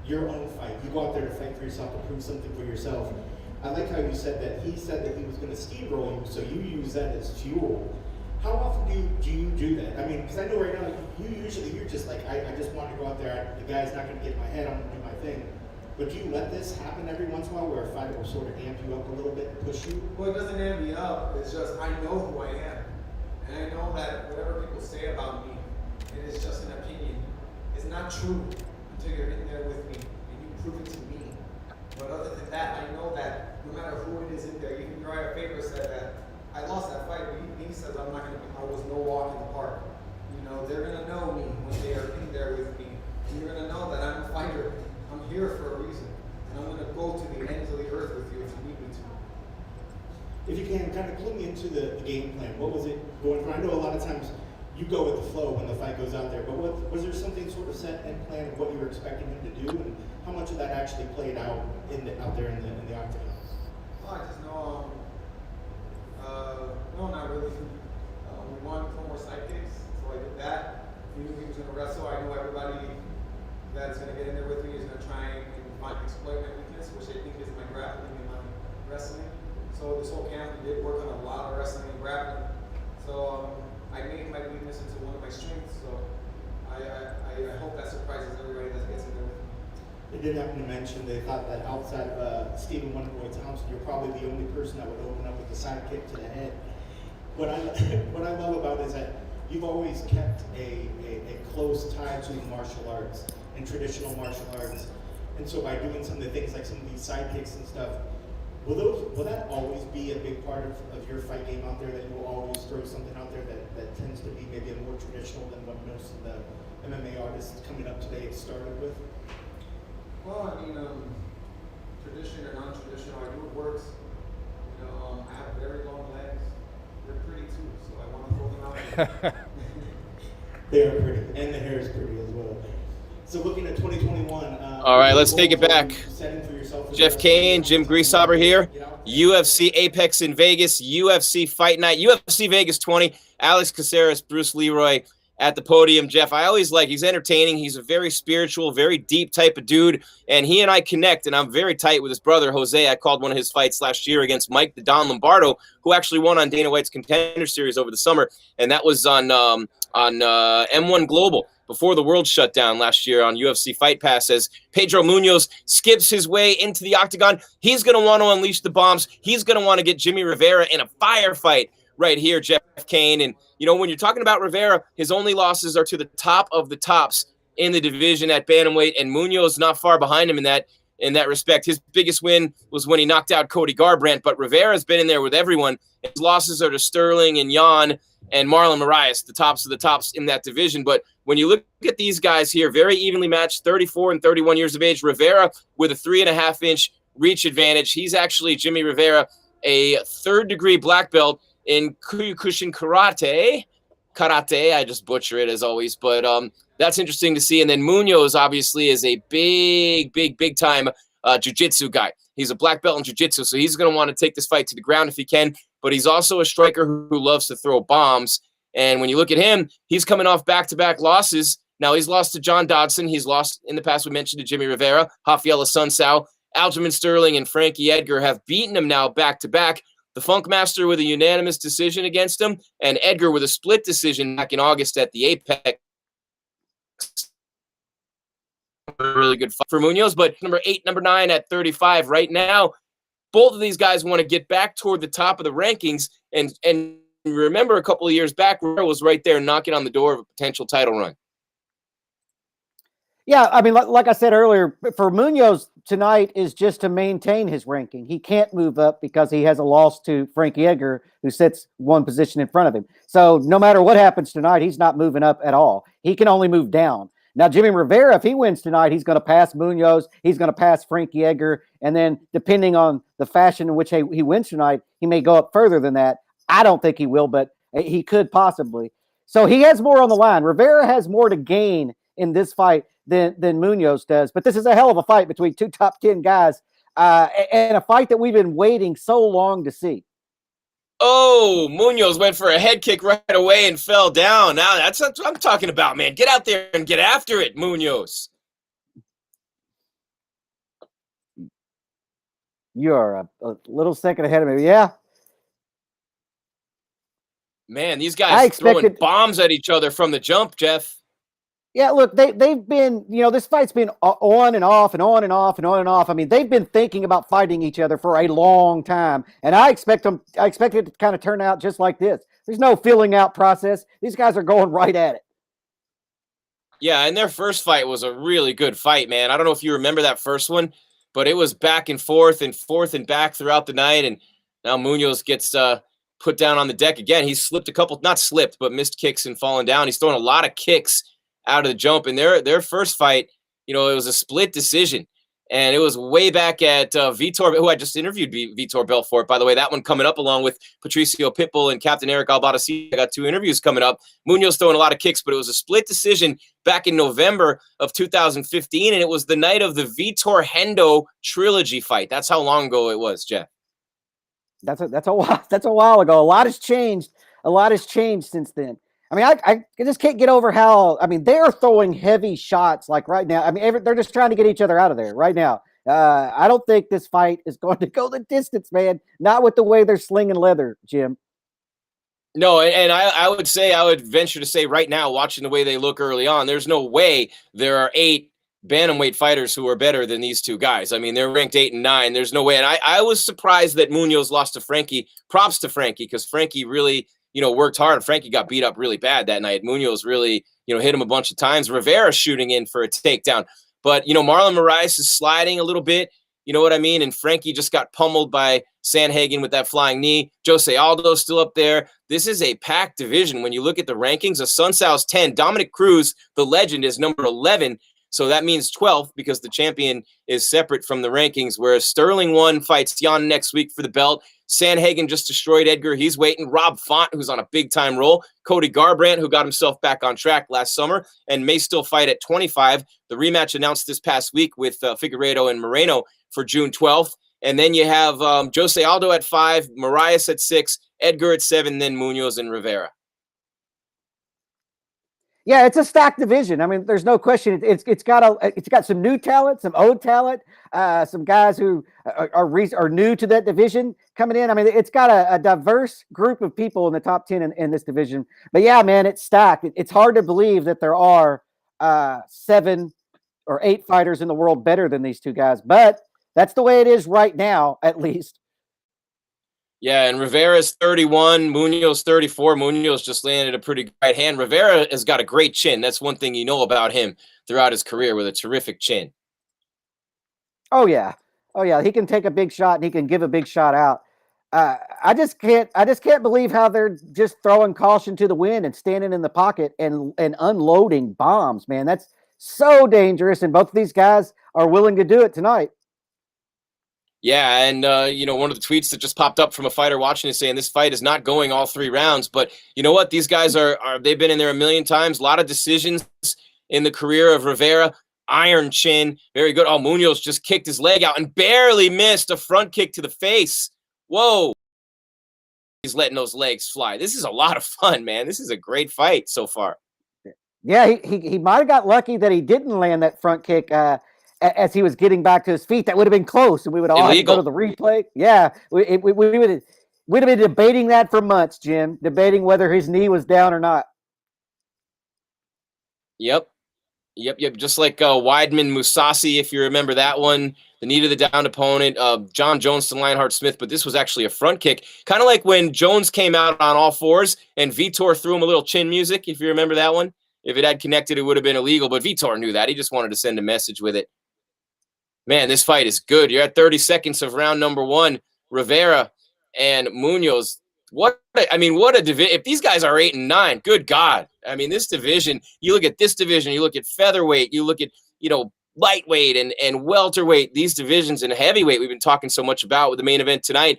your own fight. You go out there to fight for yourself, to prove something for yourself. I like how you said that he said that he was going to steamroll you, so you use that as fuel. How often do you do that? I mean, because I know right now you're just like I just want to go out there. The guy's not going to get in my head. I'm going to do my thing. But do you let this happen every once in a while where a fighter will sort of amp you up a little bit and push you? Well, it doesn't amp me up. It's just I know who I am. And I know that whatever people say about me, it is just an opinion. It's not true until you're in there with me and you prove it to me. But other than that, I know that no matter who it is in there, even Uriah Faber said that I lost that fight, but he says I was no walk in the park. You know, they're gonna know me when they are in there with me. And you're gonna know that I'm a fighter. I'm here for a reason, and I'm going to go to the ends of the earth with you if you need me to. If you can, kind of clue me into the game plan. What was it going for? I know a lot of times you go with the flow when the fight goes out there, but was there something sort of set and planned of what you were expecting him to do, and how much of that actually played out out there in the octagon? Well, I just know, no, not really. We won 4 more side kicks, so I did that. We knew he was going to wrestle. I know everybody that's going to get in there with me is going to try and exploit my weakness, which I think is my grappling and my wrestling. So this whole camp, we did work on a lot of wrestling and grappling. So I made my weakness into one of my strengths. So I hope that surprises everybody that gets in there with me. They did happen to mention they thought that outside of Stephen Wonderboy Thompson, you're probably the only person that would open up with a side kick to the head. What I love about it is that you've always kept a close tie to martial arts and traditional martial arts. And so by doing some of the things like some of these side kicks and stuff, will that always be a big part of your fight game out there, that you will always throw something out there that tends to be maybe a more traditional than what most of the MMA artists coming up today have started with? Well, I mean, tradition or non-traditional, I do what works. You know, I have very long legs. They're pretty too, so I want to throw them out there. They are pretty, and the hair is pretty as well. So looking at 2021. All right, let's take it back. Jeff Kane, Jim Greasehaber here. UFC Apex in Vegas, UFC Fight Night, UFC Vegas 20. Alex Caceres, Bruce Leroy. at the podium, Jeff. I always like, he's entertaining. He's a very spiritual, very deep type of dude. And he and I connect, and I'm very tight with his brother, Jose. I called one of his fights last year against Mike the Don Lombardo, who actually won on Dana White's Contender Series over the summer. And that was on M1 Global before the world shut down last year on UFC Fight Pass. As Pedro Munoz skips his way into the octagon, he's going to want to unleash the bombs. He's going to want to get Jimmy Rivera in a firefight right here, Jeff Kane. And, you know, when you're talking about Rivera, his only losses are to the top of the tops in the division at bantamweight, and Munoz not far behind him in that respect. His biggest win was when he knocked out Cody Garbrandt, but Rivera's been in there with everyone. His losses are to Sterling and Jan and Marlon Moraes, the tops of the tops in that division. But when you look at these guys here, very evenly matched, 34 and 31 years of age. Rivera with a 3.5-inch reach advantage. He's actually, Jimmy Rivera, a third-degree black belt in Kyokushin Karate. I just butcher it as always, but that's interesting to see. And then Munoz obviously is a big time jiu-jitsu guy. He's a black belt in jiu-jitsu, so he's going to want to take this fight to the ground if he can, but he's also a striker who loves to throw bombs. And when you look at him, he's coming off back-to-back losses. Now, he's lost to John Dodson. He's lost in the past, we mentioned, to Jimmy Rivera. Rafael Assunção, Aljamain Sterling, and Frankie Edgar have beaten him now back-to-back. The Funk Master with a unanimous decision against him, and Edgar with a split decision back in August at the Apex. Really good fight for Munoz, but number 8, number 9 at 35 right now. Both of these guys want to get back toward the top of the rankings, and remember a couple of years back, Rivera was right there knocking on the door of a potential title run. Yeah, I mean, like I said earlier, for Munoz tonight is just to maintain his ranking. He can't move up because he has a loss to Frankie Edgar, who sits one position in front of him. So no matter what happens tonight, he's not moving up at all. He can only move down. Now, Jimmy Rivera, if he wins tonight, he's going to pass Munoz. He's going to pass Frankie Edgar. And then depending on the fashion in which he wins tonight, he may go up further than that. I don't think he will, but he could possibly. So he has more on the line. Rivera has more to gain in this fight than Munoz does. But this is a hell of a fight between two top 10 guys and a fight that we've been waiting so long to see. Oh, Munoz went for a head kick right away and fell down. Now that's what I'm talking about, man. Get out there and get after it, Munoz. You are a little second ahead of me. Yeah. Man, these guys throwing bombs at each other from the jump, Jeff. Yeah, look, they've been, this fight's been on and off and on and off and on and off. I mean, they've been thinking about fighting each other for a long time, and I expect it to kind of turn out just like this. There's no feeling out process. These guys are going right at it. Yeah, and their first fight was a really good fight, man. I don't know if you remember that first one, but it was back and forth and back throughout the night, and now Munoz gets put down on the deck again. He's slipped a couple, not slipped, but missed kicks and fallen down. He's throwing a lot of kicks out of the jump. And their first fight, it was a split decision. And it was way back at Vitor, who I just interviewed Vitor Belfort, by the way. That one coming up along with Patricio Pitbull and Captain Eric Albarracin. I got 2 interviews coming up. Munoz throwing a lot of kicks, but it was a split decision back in November of 2015. And it was the night of the Vitor Hendo trilogy fight. That's how long ago it was, Jeff. That's a while ago. A lot has changed. A lot has changed since then. I mean, I just can't get over how, they're throwing heavy shots like right now. I mean, they're just trying to get each other out of there right now. I don't think this fight is going to go the distance, man. Not with the way they're slinging leather, Jim. No, and I would venture to say right now, watching the way they look early on, there's no way there are 8 bantamweight fighters who are better than these two guys. I mean, they're ranked 8 and 9. There's no way. And I was surprised that Munoz lost to Frankie. Props to Frankie, because Frankie really worked hard. Frankie got beat up really bad that night. Munoz really, hit him a bunch of times. Rivera shooting in for a takedown. But, Marlon Moraes is sliding a little bit. You know what I mean? And Frankie just got pummeled by Sandhagen with that flying knee. Jose Aldo's still up there. This is a packed division. When you look at the rankings, Assunção's 10. Dominic Cruz, the legend, is number 11. So that means 12th because the champion is separate from the rankings, whereas Sterling 1 fights Jan next week for the belt. Sandhagen just destroyed Edgar. He's waiting. Rob Font, who's on a big-time roll. Cody Garbrandt, who got himself back on track last summer and may still fight at 25. The rematch announced this past week with Figueiredo and Moreno for June 12th. And then you have Jose Aldo at 5, Moraes at 6, Edgar at 7, then Munoz and Rivera. Yeah, it's a stacked division. I mean, there's no question. It's got some new talent, some old talent, some guys who are new to that division coming in. I mean, it's got a diverse group of people in the top 10 in this division. But yeah, man, it's stacked. It's hard to believe that there are 7 or 8 fighters in the world better than these two guys. But that's the way it is right now, at least. Yeah, and Rivera's 31, Munoz 34. Munoz just landed a pretty right hand. Rivera has got a great chin. That's one thing you know about him throughout his career, with a terrific chin. Oh yeah, he can take a big shot and he can give a big shot out. I just can't believe how they're just throwing caution to the wind and standing in the pocket and unloading bombs, man. That's so dangerous, and both of these guys are willing to do it tonight. Yeah, and one of the tweets that just popped up from a fighter watching is saying this fight is not going all 3 rounds. But you know what? These guys they've been in there a million times. A lot of decisions in the career of Rivera. Iron chin, very good. Oh, Munoz just kicked his leg out and barely missed a front kick to the face. Whoa. He's letting those legs fly. This is a lot of fun, man. This is a great fight so far. Yeah, he might have got lucky that he didn't land that front kick as he was getting back to his feet. That would have been close, and we would all have to go to the replay. Yeah, we would have been debating that for months, Jim, debating whether his knee was down or not. Yep. Just like Weidman Musasi, if you remember that one, the knee to the downed opponent, John Jones to Lionheart Smith, but this was actually a front kick. Kind of like when Jones came out on all fours and Vitor threw him a little chin music, if you remember that one. If it had connected, it would have been illegal, but Vitor knew that. He just wanted to send a message with it. Man, this fight is good. You're at 30 seconds of round number 1. Rivera and Munoz. What a division. If these guys are 8 and 9, good God. I mean, this division, you look at this division, you look at featherweight, you look at, lightweight and welterweight, these divisions, and heavyweight we've been talking so much about with the main event tonight.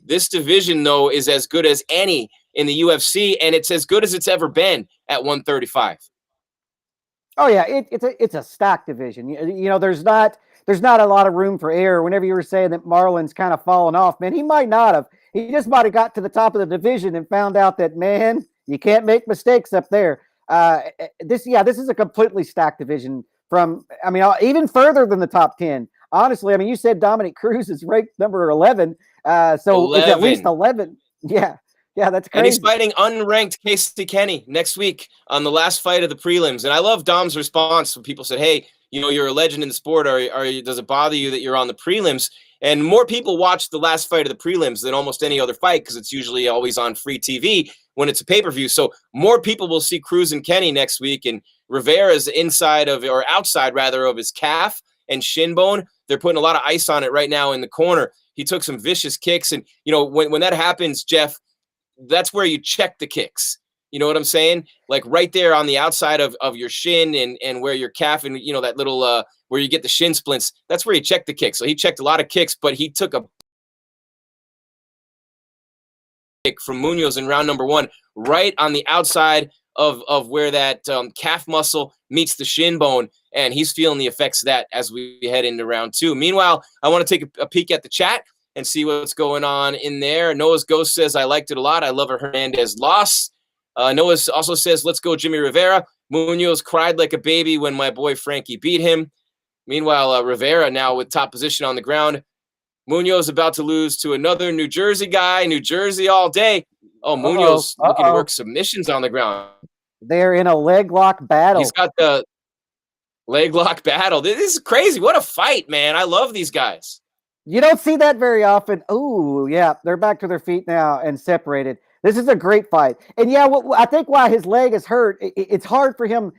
This division, though, is as good as any in the UFC, and it's as good as it's ever been at 135. Oh yeah, it's a stacked division. There's not a lot of room for error. Whenever you were saying that Marlon's kind of fallen off, man, he might not have. He just might have got to the top of the division and found out that, man, you can't make mistakes up there. This is a completely stacked division even further than the top 10. Honestly, you said Dominic Cruz is ranked number 11. So 11. It's at least 11. Yeah, that's crazy. And he's fighting unranked Casey Kenny next week on the last fight of the prelims. And I love Dom's response when people said, hey, you're a legend in the sport. Does it bother you that you're on the prelims? And more people watch the last fight of the prelims than almost any other fight because it's usually always on free TV when it's a pay-per-view. So more people will see Cruz and Kenny next week. And Rivera's outside of his calf and shin bone. They're putting a lot of ice on it right now in the corner. He took some vicious kicks. And, when that happens, Jeff, that's where you check the kicks. You know what I'm saying? Like right there on the outside of your shin and where your calf and, that little where you get the shin splints, that's where you check the kick. So he checked a lot of kicks, but he took a kick from Munoz in round number 1 right on the outside of where that calf muscle meets the shin bone, and he's feeling the effects of that as we head into round 2. Meanwhile, I want to take a peek at the chat and see what's going on in there. Noah's Ghost says, I liked it a lot. I love a Hernandez loss. Noah also says, let's go Jimmy Rivera. Munoz cried like a baby when my boy Frankie beat him. Meanwhile, Rivera now with top position on the ground. Munoz about to lose to another New Jersey guy. New Jersey all day. Oh, Munoz looking to work submissions on the ground. They're in a leg lock battle. He's got the leg lock battle. This is crazy. What a fight, man. I love these guys. You don't see that very often. Oh, yeah. They're back to their feet now and separated. This is a great fight. And yeah, I think why his leg is hurt, it's hard for him.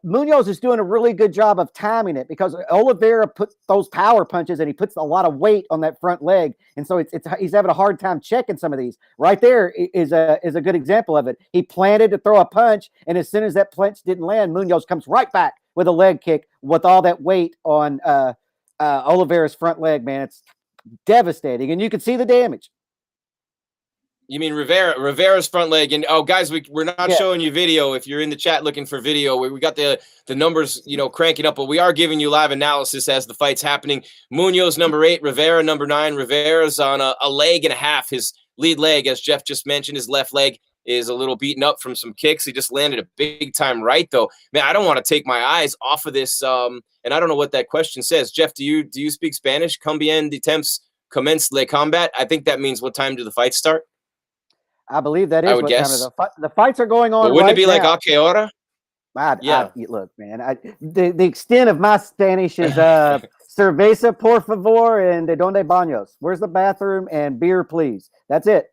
Munoz is doing a really good job of timing it because Oliveira puts those power punches and he puts a lot of weight on that front leg. And so he's having a hard time checking some of these. Right there is a good example of it. He planted to throw a punch, and as soon as that punch didn't land, Munoz comes right back with a leg kick with all that weight on Oliveira's front leg, man. It's devastating, and you can see the damage. You mean Rivera's front leg? And guys, we're not showing you video. If you're in the chat looking for video, we got the numbers, cranking up, but we are giving you live analysis as the fight's happening. Munoz number 8, Rivera number 9. Rivera's on a leg and a half. His lead leg, as Jeff just mentioned, his left leg is a little beaten up from some kicks. He just landed a big time right though. Man, I don't want to take my eyes off of this. And I don't know what that question says. Jeff, do you speak Spanish? Combien de temps commence le combat? I think that means what time do the fights start? I believe that is I would what guess. time of the fights are going on. But wouldn't right it be now. like a que hora? Yeah. Look, man, the extent of my Spanish is cerveza, por favor, and de donde baños. Where's the bathroom and beer, please? That's it.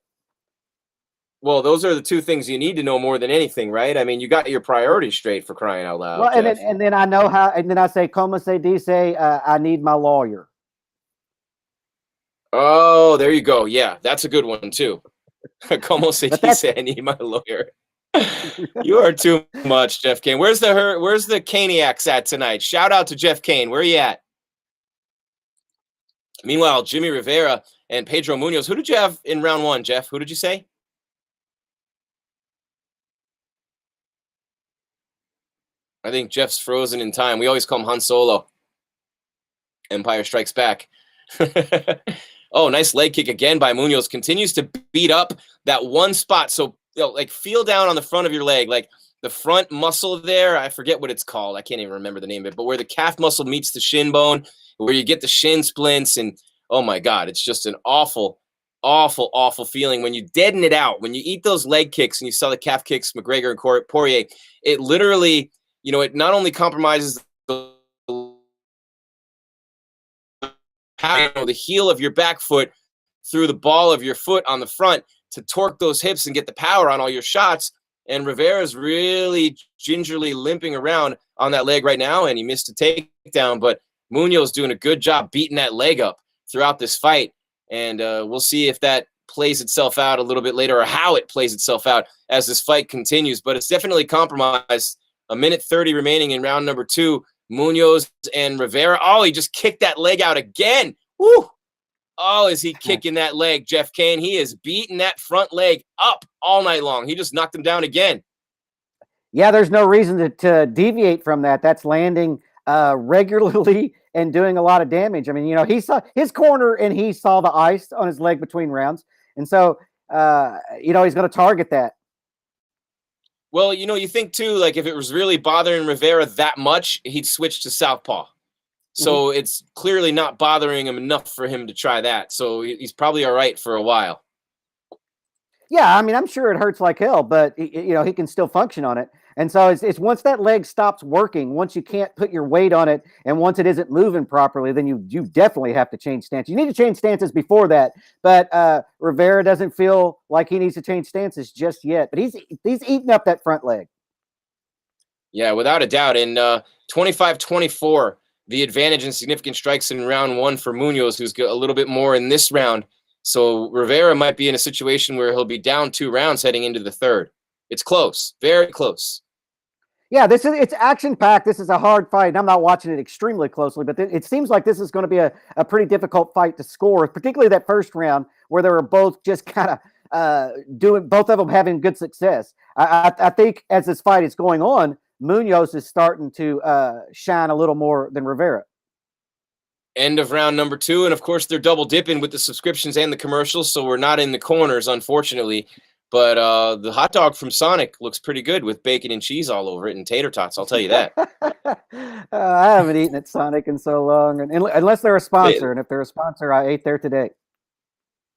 Well, those are the two things you need to know more than anything, right? I mean, you got your priorities straight, for crying out loud. Well, Jeff. and then I know how, and then I say, como se dice, I need my lawyer. Oh, there you go. Yeah, that's a good one too. Como se dice, I need my lawyer. You are too much, Jeff Kane. Where's the Caniacs at tonight? Shout out to Jeff Kane. Where are you at? Meanwhile, Jimmy Rivera and Pedro Munoz. Who did you have in round one, Jeff? Who did you say? I think Jeff's frozen in time. We always call him Han Solo. Empire Strikes Back. Oh, nice leg kick again by Munoz. Continues to beat up that one spot. So, like, feel down on the front of your leg, like the front muscle there. I forget what it's called. I can't even remember the name of it. But where the calf muscle meets the shin bone, where you get the shin splints, and oh my God, it's just an awful, awful, awful feeling when you deaden it out. When you eat those leg kicks, and you saw the calf kicks, McGregor and Poirier, it literally, it not only compromises the heel of your back foot through the ball of your foot on the front to torque those hips and get the power on all your shots. And Rivera's really gingerly limping around on that leg right now, and he missed a takedown. But Munoz doing a good job beating that leg up throughout this fight. And we'll see if that plays itself out a little bit later, or how it plays itself out as this fight continues. But it's definitely compromised. A minute 30 remaining in round number 2. Munoz and Rivera. Oh, he just kicked that leg out again. Woo! Oh, is he kicking that leg, Jeff Kane? He is beating that front leg up all night long. He just knocked him down again. Yeah, there's no reason to deviate from that. That's landing regularly and doing a lot of damage. I mean, he saw his corner and he saw the ice on his leg between rounds. And so, he's going to target that. Well, you think too, like if it was really bothering Rivera that much, he'd switch to southpaw. So it's clearly not bothering him enough for him to try that. So he's probably all right for a while. Yeah, I mean, I'm sure it hurts like hell, but he can still function on it. And so it's once that leg stops working, once you can't put your weight on it, and once it isn't moving properly, then you definitely have to change stance. You need to change stances before that, but Rivera doesn't feel like he needs to change stances just yet. But he's eating up that front leg. Yeah, without a doubt. And 25-24, the advantage in significant strikes in round 1 for Munoz, who's got a little bit more in this round. So Rivera might be in a situation where he'll be down 2 rounds heading into the third. It's close, very close. Yeah, it's action-packed. This is a hard fight, and I'm not watching it extremely closely, but it seems like this is going to be a pretty difficult fight to score, particularly that first round where they were both just kind of both of them having good success. I think as this fight is going on, Munoz is starting to shine a little more than Rivera. End of round number 2, and of course they're double dipping with the subscriptions and the commercials, so we're not in the corners, unfortunately. But the hot dog from Sonic looks pretty good with bacon and cheese all over it and tater tots. I'll tell you that. I haven't eaten at Sonic in so long, and unless they're a sponsor. And if they're a sponsor, I ate there today.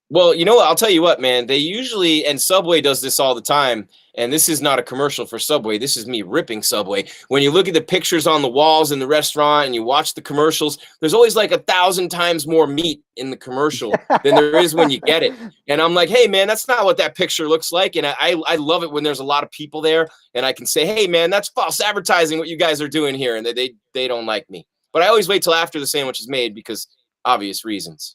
Well, you know what? I'll tell you what, man. They usually, and Subway does this all the time, and this is not a commercial for Subway. This is me ripping Subway. When you look at the pictures on the walls in the restaurant and you watch the commercials, there's always like 1,000 times more meat in the commercial than there is when you get it. And I'm like, hey, man, that's not what that picture looks like. And I love it when there's a lot of people there and I can say, hey, man, that's false advertising what you guys are doing here. And they don't like me. But I always wait till after the sandwich is made because obvious reasons,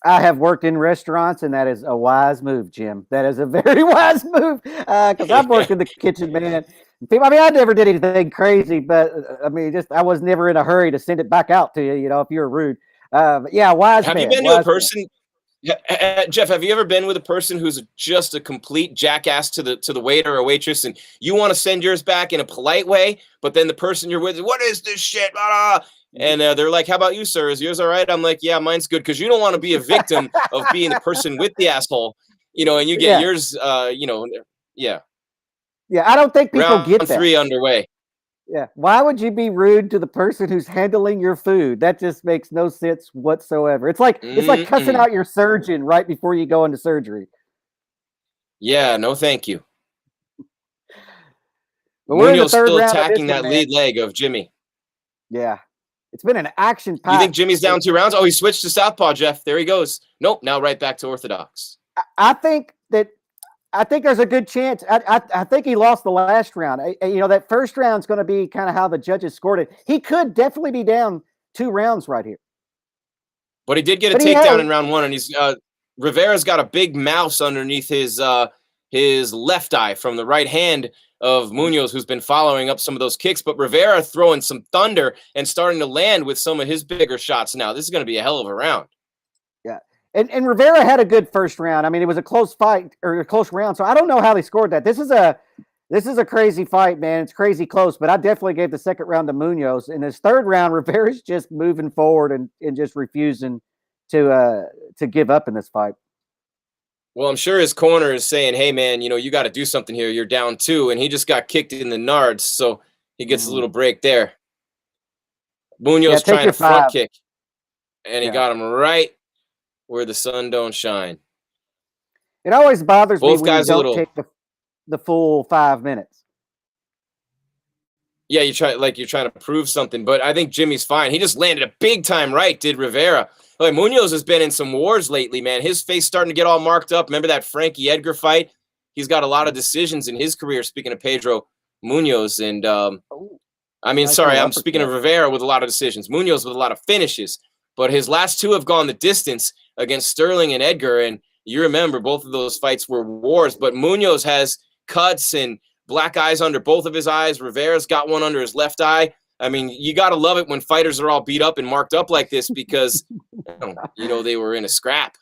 I have worked in restaurants, and that is a wise move, Jim. That is a very wise move because I've worked in the kitchen, man. I mean, I never did anything crazy, but I mean, I was never in a hurry to send it back out to you, if you're rude. But yeah, wise man. Have you been to a person, Jeff, have you ever been with a person who's just a complete jackass to the waiter or waitress, and you want to send yours back in a polite way, but then the person you're with, what is this shit? Blah, blah. And they're like, how about you, sir? Is yours all right? I'm like, yeah, mine's good. Because you don't want to be a victim of being the person with the asshole. and you get Yeah. yours, yeah. Yeah, I don't think people Round get that. 3 underway. Yeah. Why would you be rude to the person who's handling your food? That just makes no sense whatsoever. It's like cussing Mm-mm. out your surgeon right before you go into surgery. Yeah, no thank you. But we're in the Munoz third still round of this attacking one, that man. lead leg of Jimmy. Yeah. It's been an action pack. You think Jimmy's down 2 rounds? Oh, he switched to southpaw, Jeff. There he goes. Nope, now right back to orthodox. I think there's a good chance. I think he lost the last round. That first round's going to be kind of how the judges scored it. He could definitely be down 2 rounds right here. But he did get a takedown in round 1, and he's Rivera's got a big mouse underneath his left eye from the right hand of Munoz, who's been following up some of those kicks. But Rivera throwing some thunder and starting to land with some of his bigger shots now. This is going to be a hell of a round. Yeah. And Rivera had a good first round. I mean, it was a close fight or a close round. So I don't know how they scored that. This is a crazy fight, man. It's crazy close, but I definitely gave the second round to Munoz. In his third round, Rivera's just moving forward and just refusing to give up in this fight. Well, I'm sure his corner is saying, hey, man, you got to do something here. You're down 2, and he just got kicked in the nards, so he gets a little break there. Munoz trying to front kick, and he got him right where the sun don't shine. It always bothers me Both when you guys don't take the full 5 minutes. Yeah, you're trying to prove something, but I think Jimmy's fine. He just landed a big time right, did Rivera. Like, Munoz has been in some wars lately, man. His face starting to get all marked up. Remember that Frankie Edgar fight? He's got a lot of decisions in his career, speaking of Pedro Munoz. And, I'm speaking of Rivera with a lot of decisions. Munoz with a lot of finishes. But his last 2 have gone the distance against Sterling and Edgar. And you remember both of those fights were wars. But Munoz has cuts and black eyes under both of his eyes. Rivera's got one under his left eye. I mean, you got to love it when fighters are all beat up and marked up like this because, they were in a scrap.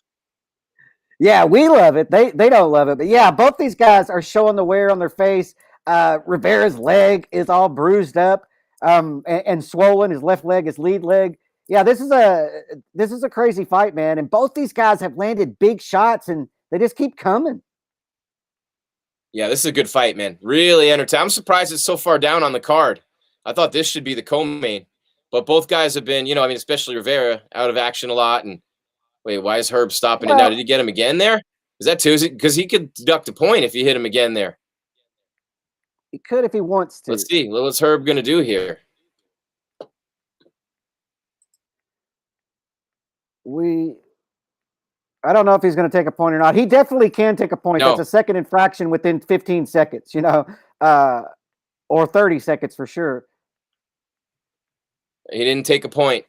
Yeah, we love it. They don't love it. But, yeah, both these guys are showing the wear on their face. Rivera's leg is all bruised up and swollen. His left leg, his lead leg. Yeah, this is a crazy fight, man. And both these guys have landed big shots, and they just keep coming. Yeah, this is a good fight, man. Really entertaining. I'm surprised it's so far down on the card. I thought this should be the co-main. But both guys have been, especially Rivera, out of action a lot. And wait, why is Herb stopping it now? Did he get him again there? Is that too? Because he could deduct a point if you hit him again there. He could if he wants to. Let's see. What's Herb going to do here? I don't know if he's going to take a point or not. He definitely can take a point. No. That's a second infraction within 15 seconds, or 30 seconds for sure. He didn't take a point.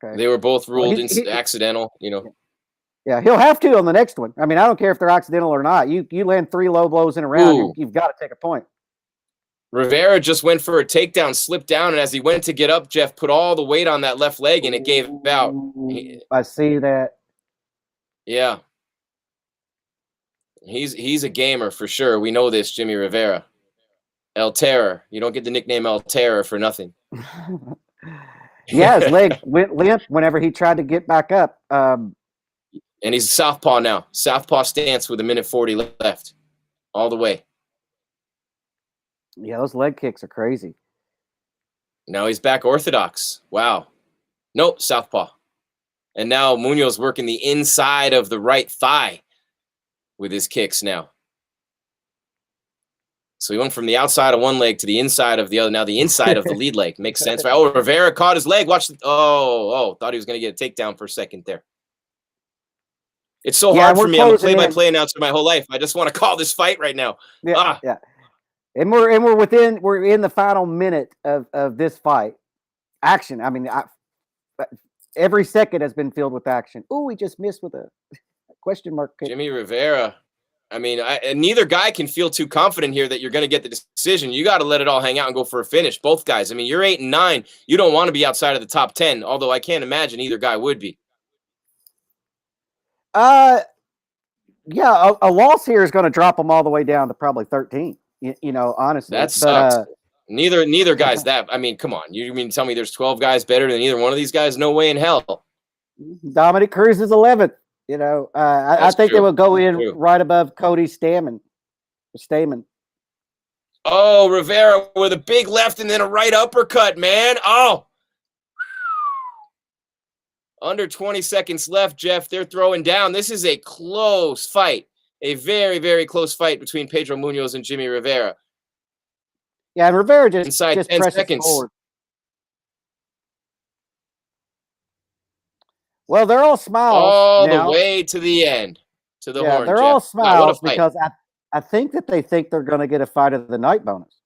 Okay. They were both ruled accidental, Yeah, he'll have to on the next one. I mean, I don't care if they're accidental or not. You land 3 low blows in a round, you've got to take a point. Rivera just went for a takedown, slipped down, and as he went to get up, Jeff put all the weight on that left leg, and it gave out. I see that. Yeah. He's a gamer for sure. We know this, Jimmy Rivera. El Terror. You don't get the nickname El Terror for nothing. Yeah, his leg went limp whenever he tried to get back up. And he's southpaw now. Southpaw stance with 1:40 left. All the way. Yeah, those leg kicks are crazy. Now he's back orthodox. Wow. Nope, southpaw. And now Munoz working the inside of the right thigh with his kicks now. So he went from the outside of one leg to the inside of the other. Now the inside of the lead leg. Makes sense, right? Oh, Rivera caught his leg. Watch. Thought he was going to get a takedown for a second there. It's so hard for me. I'm a play-by-play announcer my whole life. I just want to call this fight right now. Yeah, yeah. And we're in the final minute of this fight. Action. I mean, every second has been filled with action. Oh, we just missed with a question mark. Jimmy Rivera. I mean, neither guy can feel too confident here that you're going to get the decision. You got to let it all hang out and go for a finish. Both guys. I mean, you're 8-9. You don't want to be outside of the top 10, although I can't imagine either guy would be. Yeah, a loss here is going to drop them all the way down to probably 13. Honestly. That sucks. Neither guy's that. I mean, come on. You mean tell me there's 12 guys better than either one of these guys? No way in hell. Dominic Cruz is 11th. You know, I That's think they true. will go in True. right above Cody Stamen. Oh, Rivera with a big left and then a right uppercut, man. Oh. Under 20 seconds left, Jeff. They're throwing down. This is a close fight. A very, very close fight between Pedro Munoz and Jimmy Rivera. Yeah, and Rivera just Inside 10 presses seconds. forward. Well, they're all smiles All now. the way to the end. To the horn, they're Jeff. all Wow, smiles what a fight. because I think that they think they're going to get a fight of the night bonus.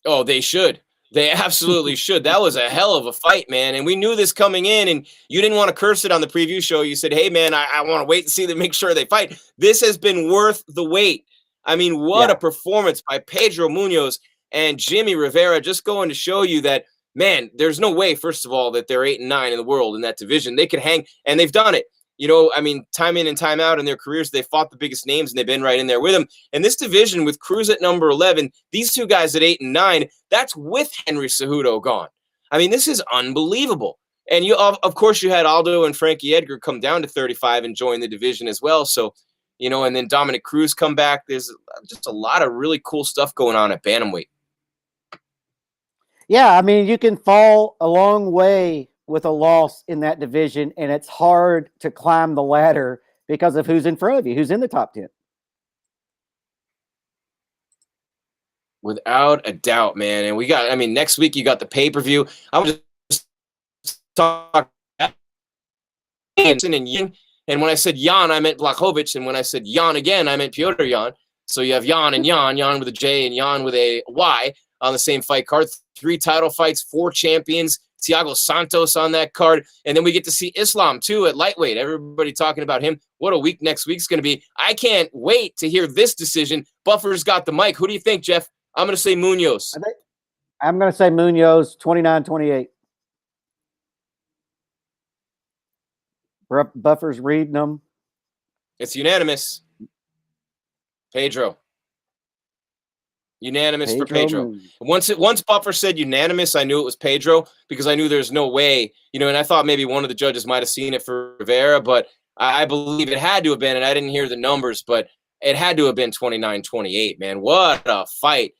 Oh, they should. They absolutely should. That was a hell of a fight, man. And we knew this coming in, and you didn't want to curse it on the preview show. You said, hey, man, I want to wait and see them, make sure they fight. This has been worth the wait. I mean, what a performance by Pedro Munoz and Jimmy Rivera, just going to show you that, man, there's no way, first of all, that they're 8-9 in the world in that division. They could hang, and they've done it. You know, I mean, time in and time out in their careers, they fought the biggest names, and they've been right in there with them. And this division with Cruz at number 11, these two guys at 8 and 9, that's with Henry Cejudo gone. I mean, this is unbelievable. And you, of course, you had Aldo and Frankie Edgar come down to 35 and join the division as well. So, you know, and then Dominic Cruz come back. There's just a lot of really cool stuff going on at bantamweight. Yeah, I mean, you can fall a long way with a loss in that division, and it's hard to climb the ladder because of who's in front of you, who's in the top 10. Without a doubt, man. And we got, I mean, next week you got the pay-per-view. I was just talking and Yin. And when I said Jan, I meant Blachowicz. And when I said Jan again, I meant Piotr Jan. So you have Jan and Jan with a J and Jan with a Y on the same fight card. 3 title fights, 4 champions. Thiago Santos on that card. And then we get to see Islam, too, at lightweight. Everybody talking about him. What a week next week's going to be. I can't wait to hear this decision. Buffer's got the mic. Who do you think, Jeff? I'm going to say Munoz. I'm going to say Munoz, 29-28. Buffer's reading them. It's unanimous. Pedro. Unanimous for Pedro. Once Buffer said unanimous, I knew it was Pedro because I knew there's no way, you know, and I thought maybe one of the judges might have seen it for Rivera, but I believe it had to have been, and I didn't hear the numbers, but it had to have been 29-28, man. What a fight,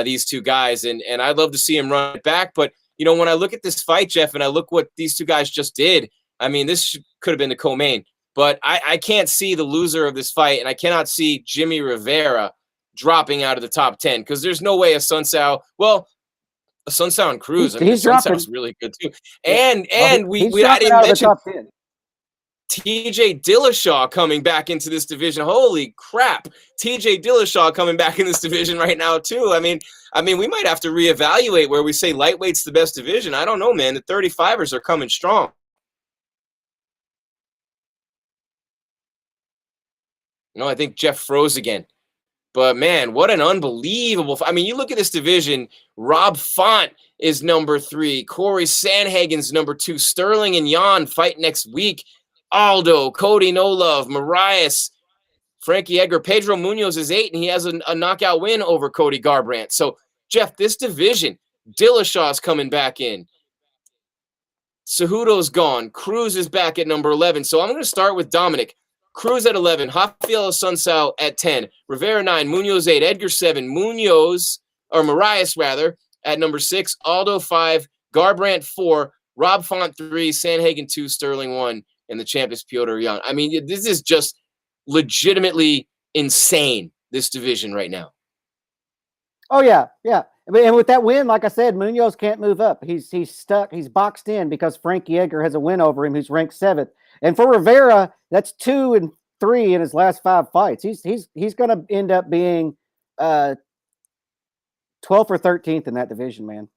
these two guys, and I'd love to see him run it back, but, you know, when I look at this fight, Jeff, and I look what these two guys just did, I mean, this could have been the co-main, but I can't see the loser of this fight, and I cannot see Jimmy Rivera dropping out of the top 10 because there's no way a Sunsao and Cruz. I mean, Sunsao's really good too. And we I didn't mention TJ Dillashaw coming back into this division. Holy crap. TJ Dillashaw coming back in this division right now too. I mean, we might have to reevaluate where we say lightweight's the best division. I don't know, man. The 35ers are coming strong. No, I think Jeff froze again. But, man, what an unbelievable – I mean, you look at this division, Rob Font is number 3. Corey Sandhagen's number 2. Sterling and Jan fight next week. Aldo, Cody No Love, Marias, Frankie Edgar. Pedro Munoz is 8, and he has a knockout win over Cody Garbrandt. So, Jeff, this division, Dillashaw's coming back in. Cejudo's gone. Cruz is back at number 11. So, I'm going to start with Dominic. Cruz at 11, Rafael Sunsao at 10, Rivera 9, Munoz 8, Edgar 7, Marias at number 6, Aldo 5, Garbrandt 4, Rob Font 3, Sandhagen 2, Sterling 1, and the champ is Piotr Jan. I mean, this is just legitimately insane, this division right now. Oh, yeah. I mean, and with that win, like I said, Munoz can't move up. He's stuck. He's boxed in because Frankie Edgar has a win over him who's ranked 7th. And for Rivera, that's 2 and 3 in his last 5 fights. He's going to end up being 12th or 13th in that division, man.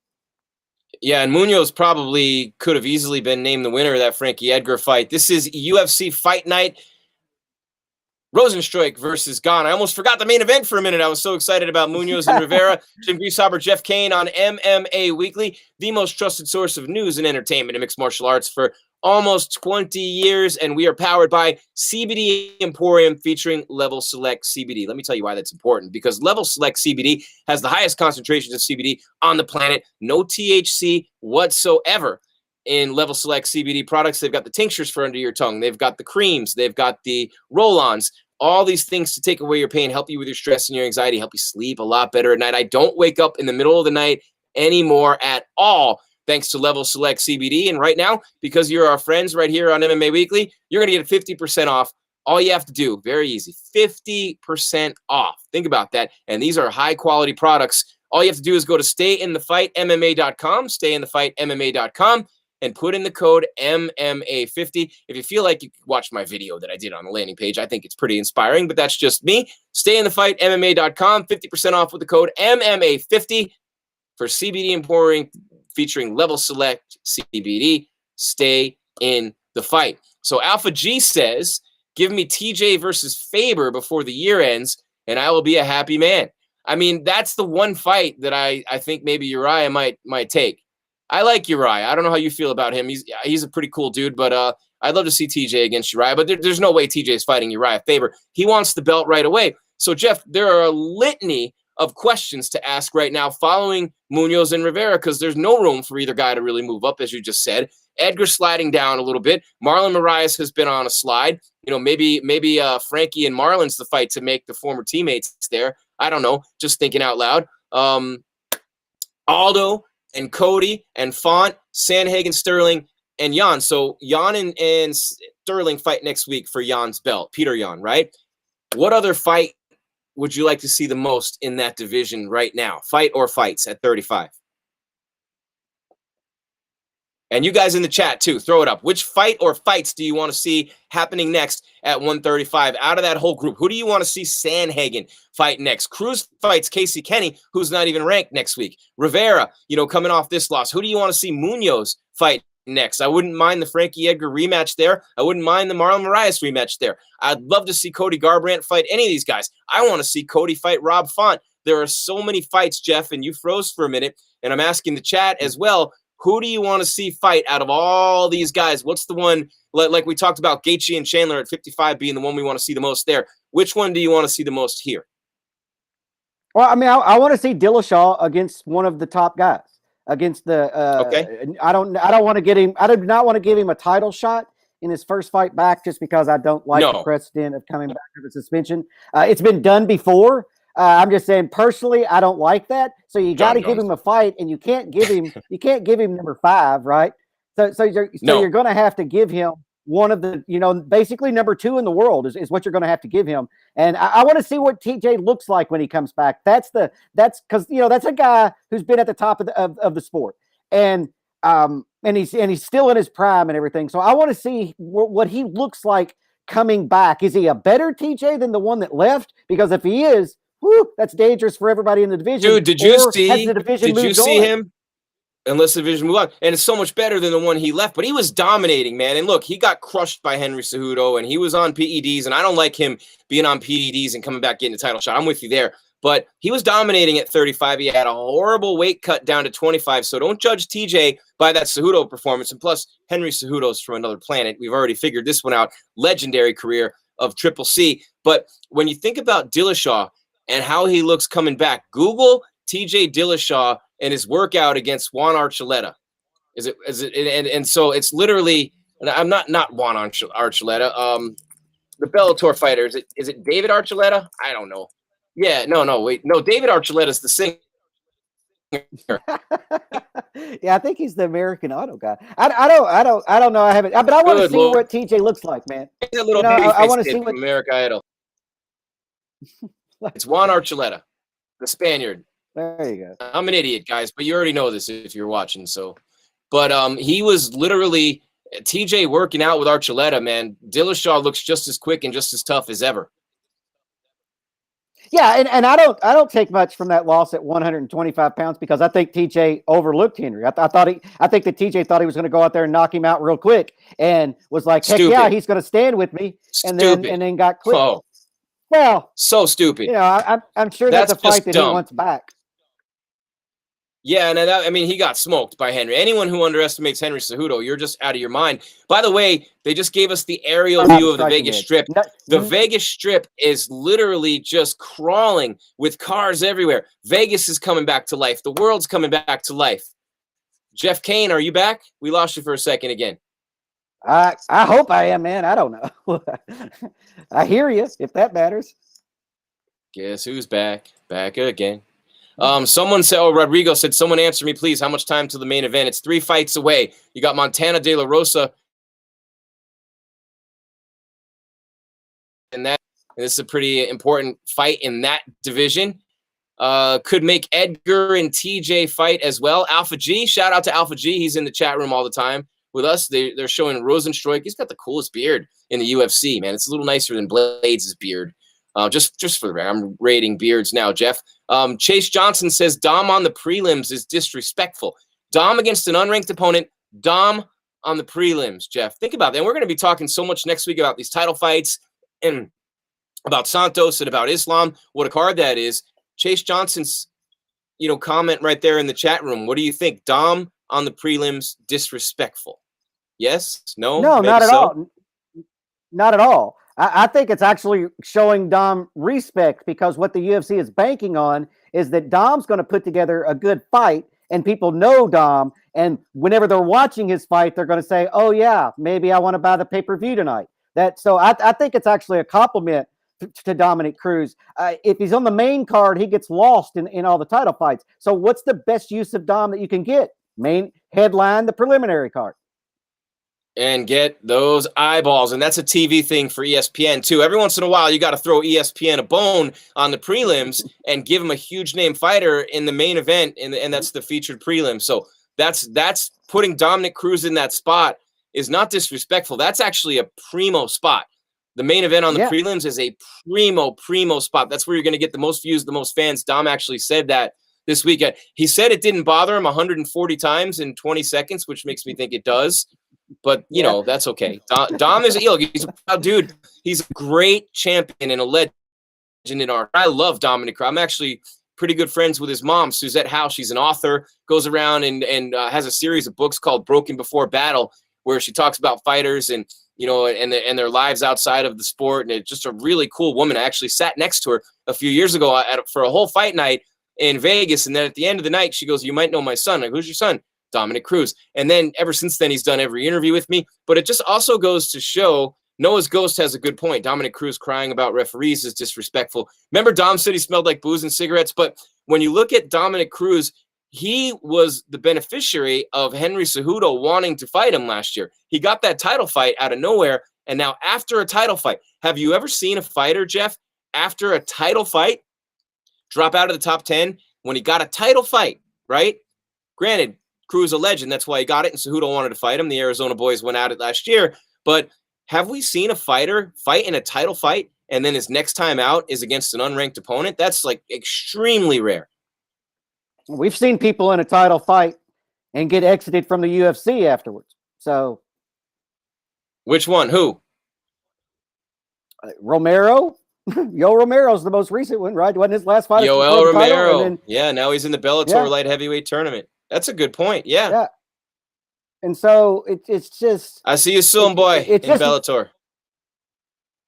Yeah, and Munoz probably could have easily been named the winner of that Frankie Edgar fight. This is UFC Fight Night. Rozenstruik versus Gane. I almost forgot the main event for a minute. I was so excited about Munoz and Rivera. Jim Grieshaber, Jeff Kane on MMA Weekly, the most trusted source of news and entertainment in mixed martial arts for almost 20 years. And we are powered by CBD Emporium featuring Level Select CBD. Let me tell you why that's important. Because Level Select CBD has the highest concentrations of CBD on the planet. No THC whatsoever. in Level Select CBD products. They've got the tinctures for under your tongue. They've got the creams. They've got the roll-ons. All these things to take away your pain, help you with your stress and your anxiety, help you sleep a lot better at night. I don't wake up in the middle of the night anymore at all, thanks to Level Select CBD. And right now, because you're our friends right here on MMA Weekly, you're going to get 50% off. All you have to do, very easy, 50% off. Think about that. And these are high-quality products. All you have to do is go to stayinthefightmma.com, stayinthefightmma.com, and put in the code MMA50. If you feel like you could watch my video that I did on the landing page, I think it's pretty inspiring, but that's just me. Stayinthefightmma.com, 50% off with the code MMA50 for CBD and pouring featuring Level Select CBD. Stay in the fight. So Alpha G says, give me TJ versus Faber before the year ends, and I will be a happy man. I mean, that's the one fight that I think maybe Uriah might take. I like Uriah. I don't know how you feel about him. He's a pretty cool dude, but I'd love to see TJ against Uriah. But there's no way TJ is fighting Uriah Faber. He wants the belt right away. So, Jeff, there are a litany of questions to ask right now following Munoz and Rivera because there's no room for either guy to really move up, as you just said. Edgar sliding down a little bit. Marlon Moraes has been on a slide. You know, maybe Frankie and Marlon's the fight to make the former teammates there. I don't know. Just thinking out loud. Aldo and Cody and Font, Sandhagen, Sterling, and Jan. So Jan and Sterling fight next week for Jan's belt. Peter Yan, right? What other fight would you like to see the most in that division right now? Fight or fights at 35? And you guys in the chat, too, throw it up. Which fight or fights do you want to see happening next at 135? Out of that whole group, who do you want to see Sandhagen fight next? Cruz fights Casey Kenny, who's not even ranked next week. Rivera, coming off this loss. Who do you want to see Munoz fight next? I wouldn't mind the Frankie Edgar rematch there. I wouldn't mind the Marlon Moraes rematch there. I'd love to see Cody Garbrandt fight any of these guys. I want to see Cody fight Rob Font. There are so many fights, Jeff, and you froze for a minute, and I'm asking the chat as well. Who do you want to see fight out of all these guys? What's the one, like we talked about Gaethje and Chandler at 55 being the one we want to see the most there. Which one do you want to see the most here? Well, I mean, I want to see Dillashaw against one of the top guys. Against the okay. I don't want to get him. I do not want to give him a title shot in his first fight back just because I don't like the precedent of coming back from a suspension. It's been done before. I'm just saying personally, I don't like that. So you got to give him a fight, and you can't give him number 5, right? So you're going to have to give him one of the, basically number 2 in the world is what you're going to have to give him. And I want to see what TJ looks like when he comes back. That's because that's a guy who's been at the top of the sport, and he's still in his prime and everything. So I want to see what he looks like coming back. Is he a better TJ than the one that left? Because if he is, that's dangerous for everybody in the division. Dude, did you see him? Unless the division move on. And it's so much better than the one he left. But he was dominating, man. And look, he got crushed by Henry Cejudo, and he was on PEDs. And I don't like him being on PEDs and coming back getting a title shot. I'm with you there. But he was dominating at 35. He had a horrible weight cut down to 25. So don't judge TJ by that Cejudo performance. And plus, Henry Cejudo's from another planet. We've already figured this one out. Legendary career of Triple C. But when you think about Dillashaw and how he looks coming back, Google TJ Dillashaw and his workout against Juan Archuleta. And so it's literally, I'm not Juan Archuleta. The Bellator fighter, is it David Archuleta? I don't know. Yeah, wait. No, David Archuleta's the singer. Yeah, I think he's the American Auto guy. I don't know. I haven't, but I want to see what TJ looks like, man. He's a little I want to see what America Idol. It's Juan Archuleta, the Spaniard. There you go. I'm an idiot, guys, but you already know this if you're watching. So, but he was literally TJ working out with Archuleta, man. Dillashaw looks just as quick and just as tough as ever. Yeah, and I don't take much from that loss at 125 pounds because I think TJ overlooked Henry. I think that TJ thought he was going to go out there and knock him out real quick, and was like, heck yeah, he's going to stand with me, and then got clipped. Oh. Well, so stupid. I'm sure that's a fight that he wants back. Yeah, and he got smoked by Henry. Anyone who underestimates Henry Cejudo, you're just out of your mind. By the way, they just gave us the aerial view of the Vegas Strip. The Vegas Strip is literally just crawling with cars everywhere. Vegas is coming back to life. The world's coming back to life. Jeff Kane, are you back? We lost you for a second again. I hope I am, man. I don't know. I hear you, if that matters. Guess who's back? Back again. Someone said, Rodrigo said, someone answer me, please. How much time to the main event? It's 3 fights away. You got Montana De La Rosa. And this is a pretty important fight in that division. Could make Edgar and TJ fight as well. Alpha G, shout out to Alpha G. He's in the chat room all the time with us. They're showing Rozenstruik. He's got the coolest beard in the UFC, man. It's a little nicer than Blades' beard. Just for the I'm rating beards now, Jeff. Chase Johnson says Dom on the prelims is disrespectful. Dom against an unranked opponent. Dom on the prelims, Jeff. Think about that. And we're going to be talking so much next week about these title fights and about Santos and about Islam. What a card that is. Chase Johnson's, comment right there in the chat room. What do you think? Dom on the prelims, disrespectful? Yes? No? No, Maybe not at so? all. Not at all. I think it's actually showing Dom respect, because what the UFC is banking on is that Dom's going to put together a good fight, and people know Dom, and whenever they're watching his fight, they're going to say, oh yeah, maybe I want to buy the pay-per-view tonight. So I think it's actually a compliment to Dominic Cruz. If he's on the main card, he gets lost in all the title fights. So what's the best use of Dom that you can get? Main headline, the preliminary card. And get those eyeballs. And that's a TV thing for ESPN too. Every once in a while, you got to throw ESPN a bone on the prelims and give them a huge name fighter in the main event. And that's the featured prelim. So that's putting Dominic Cruz in that spot is not disrespectful. That's actually a primo spot. The main event on the prelims is a primo spot. That's where you're going to get the most views, the most fans. Dom actually said that this weekend. He said it didn't bother him 140 times in 20 seconds, which makes me think it does. But, that's okay. Dom is he's a proud dude. He's a great champion and a legend in art. I love Dominic Cruz. I'm actually pretty good friends with his mom, Suzette Howe. She's an author, goes around and has a series of books called Broken Before Battle, where she talks about fighters and their lives outside of the sport. And it's just a really cool woman. I actually sat next to her a few years ago for a whole fight night in Vegas. And then at the end of the night, she goes, you might know my son. Like, who's your son? Dominic Cruz. And then ever since then, he's done every interview with me. But it just also goes to show Noah's Ghost has a good point. Dominic Cruz crying about referees is disrespectful. Remember, Dom said he smelled like booze and cigarettes. But when you look at Dominic Cruz, he was the beneficiary of Henry Cejudo wanting to fight him last year. He got that title fight out of nowhere. And now after a title fight, have you ever seen a fighter, Jeff, after a title fight, drop out of the top 10 when he got a title fight, right? Granted, Cruz a legend. That's why he got it. And Cejudo wanted to fight him. The Arizona boys went at it last year. But have we seen a fighter fight in a title fight and then his next time out is against an unranked opponent? That's like extremely rare. We've seen people in a title fight and get exited from the UFC afterwards. So, which one? Who? Romero. Yo Romero's the most recent one, right? Wasn't his last fight? Yoel Romero. Yeah, now he's in the Bellator light heavyweight tournament. That's a good point. Yeah. And so it's just. I see you soon, boy, in Bellator.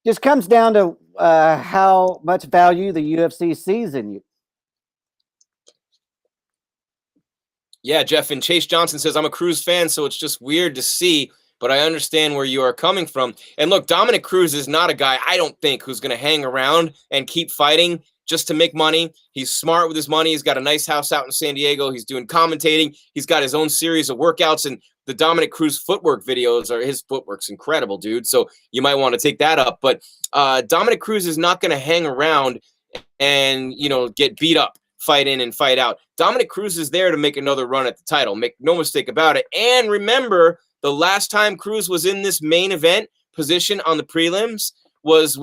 Just comes down to how much value the UFC sees in you. Yeah, Jeff, and Chase Johnson says, I'm a Cruz fan, so it's just weird to see, but I understand where you are coming from. And look, Dominic Cruz is not a guy, I don't think, who's going to hang around and keep fighting just to make money. He's smart with his money. He's got a nice house out in San Diego. He's doing commentating. He's got his own series of workouts, and the Dominic Cruz footwork videos his footwork's incredible, dude. So you might want to take that up. But Dominic Cruz is not going to hang around and, get beat up, fight in and fight out. Dominic Cruz is there to make another run at the title. Make no mistake about it. And remember, the last time Cruz was in this main event position on the prelims was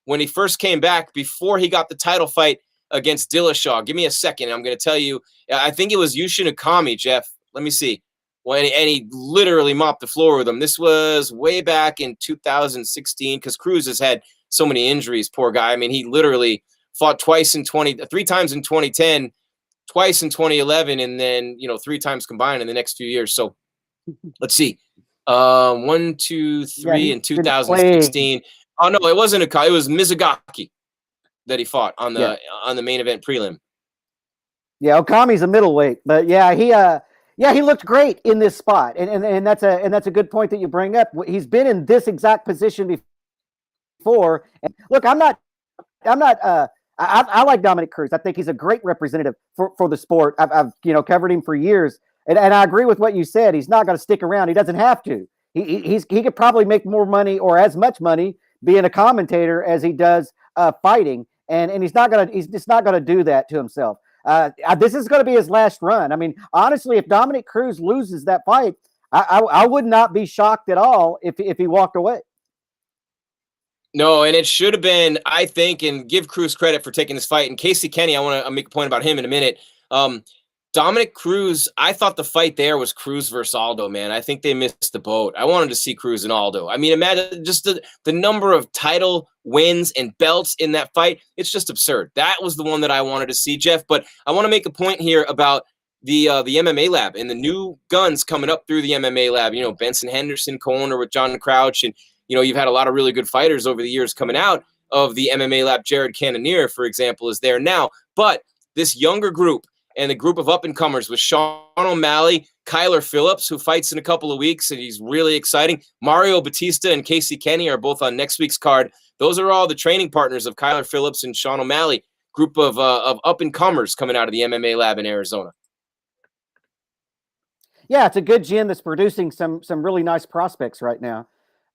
when he first came back before he got the title fight against Dillashaw. Give me a second. I'm going to tell you. I think it was Yushin Okami, Jeff. Let me see. Well, and he literally mopped the floor with him. This was way back in 2016 because Cruz has had so many injuries, poor guy. I mean, he literally fought three times in 2010, twice in 2011, and then, 3 times combined in the next few years. So let's see. 1, 2, 3 in 2016. Oh no, it wasn't it was Mizugaki that he fought on the main event prelim. Yeah, Okami's a middleweight, but yeah, Yeah, he looked great in this spot, and that's a good point that you bring up. He's been in this exact position before. And look, I'm not. I like Dominic Cruz. I think he's a great representative for the sport. I've covered him for years, and I agree with what you said. He's not going to stick around. He doesn't have to. He could probably make more money or as much money being a commentator as he does fighting, and he's just not gonna do that to himself. This is going to be his last run. I mean, honestly, if Dominic Cruz loses that fight, I would not be shocked at all if he walked away. No, and it should have been, I think, and give Cruz credit for taking this fight. And Casey Kenny, I want to make a point about him in a minute. Dominic Cruz, I thought the fight there was Cruz versus Aldo, man. I think they missed the boat. I wanted to see Cruz and Aldo. I mean, imagine just the number of title wins and belts in that fight. It's just absurd. That was the one that I wanted to see, Jeff. But I want to make a point here about the MMA lab and the new guns coming up through the MMA lab. You know, Benson Henderson, co-owner with John Crouch, and you've had a lot of really good fighters over the years coming out of the MMA lab. Jared Cannonier, for example, is there now. But this younger group and the group of up-and-comers with Sean O'Malley, Kyler Phillips, who fights in a couple of weeks, and he's really exciting. Mario Batista and Casey Kenny are both on next week's card. Those are all the training partners of Kyler Phillips and Sean O'Malley, group of up-and-comers coming out of the MMA lab in Arizona. Yeah, it's a good gym that's producing some really nice prospects right now.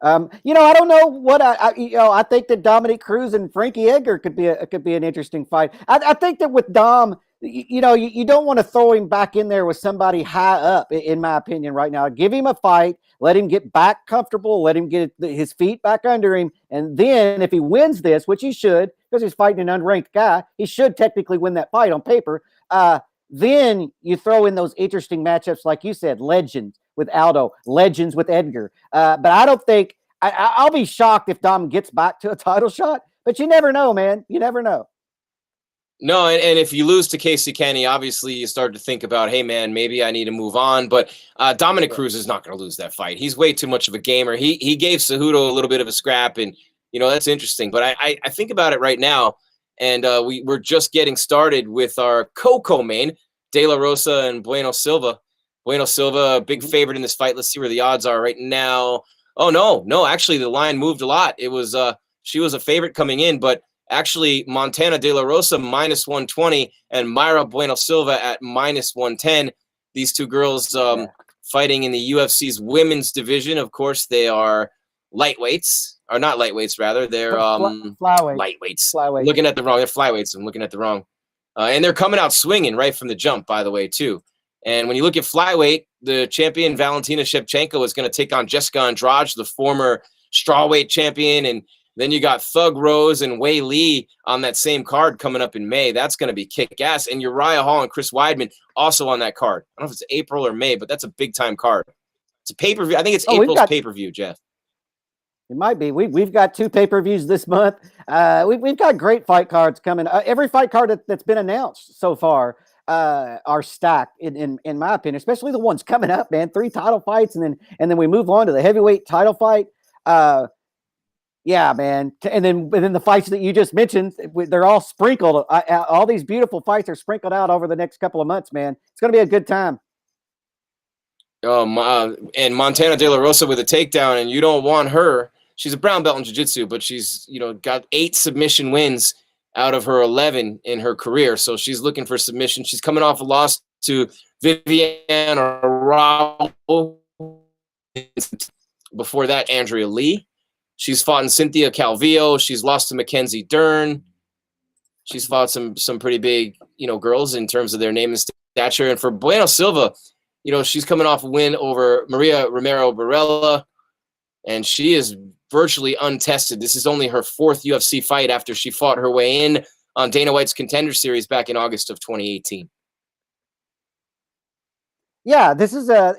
I don't know what I think that Dominic Cruz and Frankie Edgar could be an interesting fight. I think that with Dom, you don't want to throw him back in there with somebody high up, in my opinion, right now. Give him a fight, let him get back comfortable, let him get his feet back under him, and then if he wins this, which he should, because he's fighting an unranked guy, he should technically win that fight on paper. Then you throw in those interesting matchups, like you said, legends with Aldo, legends with Edgar. But I don't think I'll be shocked if Dom gets back to a title shot. But you never know, man. You never know. No, and if you lose to Casey Kenny, obviously you start to think about, hey, man, maybe I need to move on. But Dominic Cruz is not going to lose that fight. He's way too much of a gamer. He gave Cejudo a little bit of a scrap, and, that's interesting. But I think about it right now, and we're just getting started with our co-main, De La Rosa and Bueno Silva. Bueno Silva, a big favorite in this fight. Let's see where the odds are right now. Oh, no, actually the line moved a lot. It was she was a favorite coming in, but actually Montana De La Rosa minus 120 and Mayra Bueno Silva at minus 110. These two girls fighting in the UFC's women's division. Of course, they are lightweights, or not lightweights, rather. They're flyweights. Lightweights. Flyweight. Looking at the wrong. They're flyweights. I'm looking at the wrong. And they're coming out swinging right from the jump, by the way, too. And when you look at flyweight, the champion Valentina Shevchenko is going to take on Jessica Andrade, the former strawweight champion. And then you got Thug Rose and Wei Lee on that same card coming up in May. That's going to be kick-ass. And Uriah Hall and Chris Weidman also on that card. I don't know if it's April or May, but that's a big-time card. It's a pay-per-view. I think it's April's pay-per-view, Jeff. It might be. We've got 2 pay-per-views this month. We've got great fight cards coming. Every fight card that's been announced so far are stacked in my opinion, especially the ones coming up, man. 3 title fights, and then we move on to the heavyweight title fight. Yeah, man. And then the fights that you just mentioned, they're all sprinkled. All these beautiful fights are sprinkled out over the next couple of months, man. It's going to be a good time. And Montana De La Rosa with a takedown, and you don't want her. She's a brown belt in jiu-jitsu, but she's, got 8 submission wins out of her 11 in her career. So she's looking for submission. She's coming off a loss to Viviane Araújo. Before that, Andrea Lee. She's fought in Cynthia Calvillo. She's lost to Mackenzie Dern. She's fought some pretty big, girls in terms of their name and stature. And for Bueno Silva, she's coming off a win over Maria Romero Barella, and she is virtually untested. This is only her 4th UFC fight after she fought her way in on Dana White's Contender Series back in August of 2018. Yeah, this is a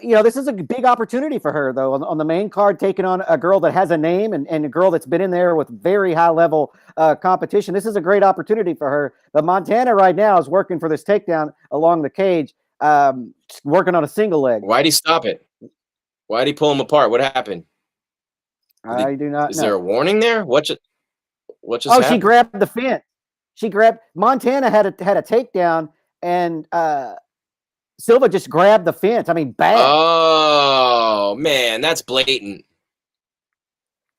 big opportunity for her, though, on the main card, taking on a girl that has a name and a girl that's been in there with very high level competition. This is a great opportunity for her. But Montana right now is working for this takedown along the cage, working on a single leg. Why'd he stop it? Why'd he pull him apart? What happened? I do not know. Is there a warning there? What just happened? She grabbed the fence. Montana had a takedown, and Silva just grabbed the fence. I mean, bad. Oh man, that's blatant.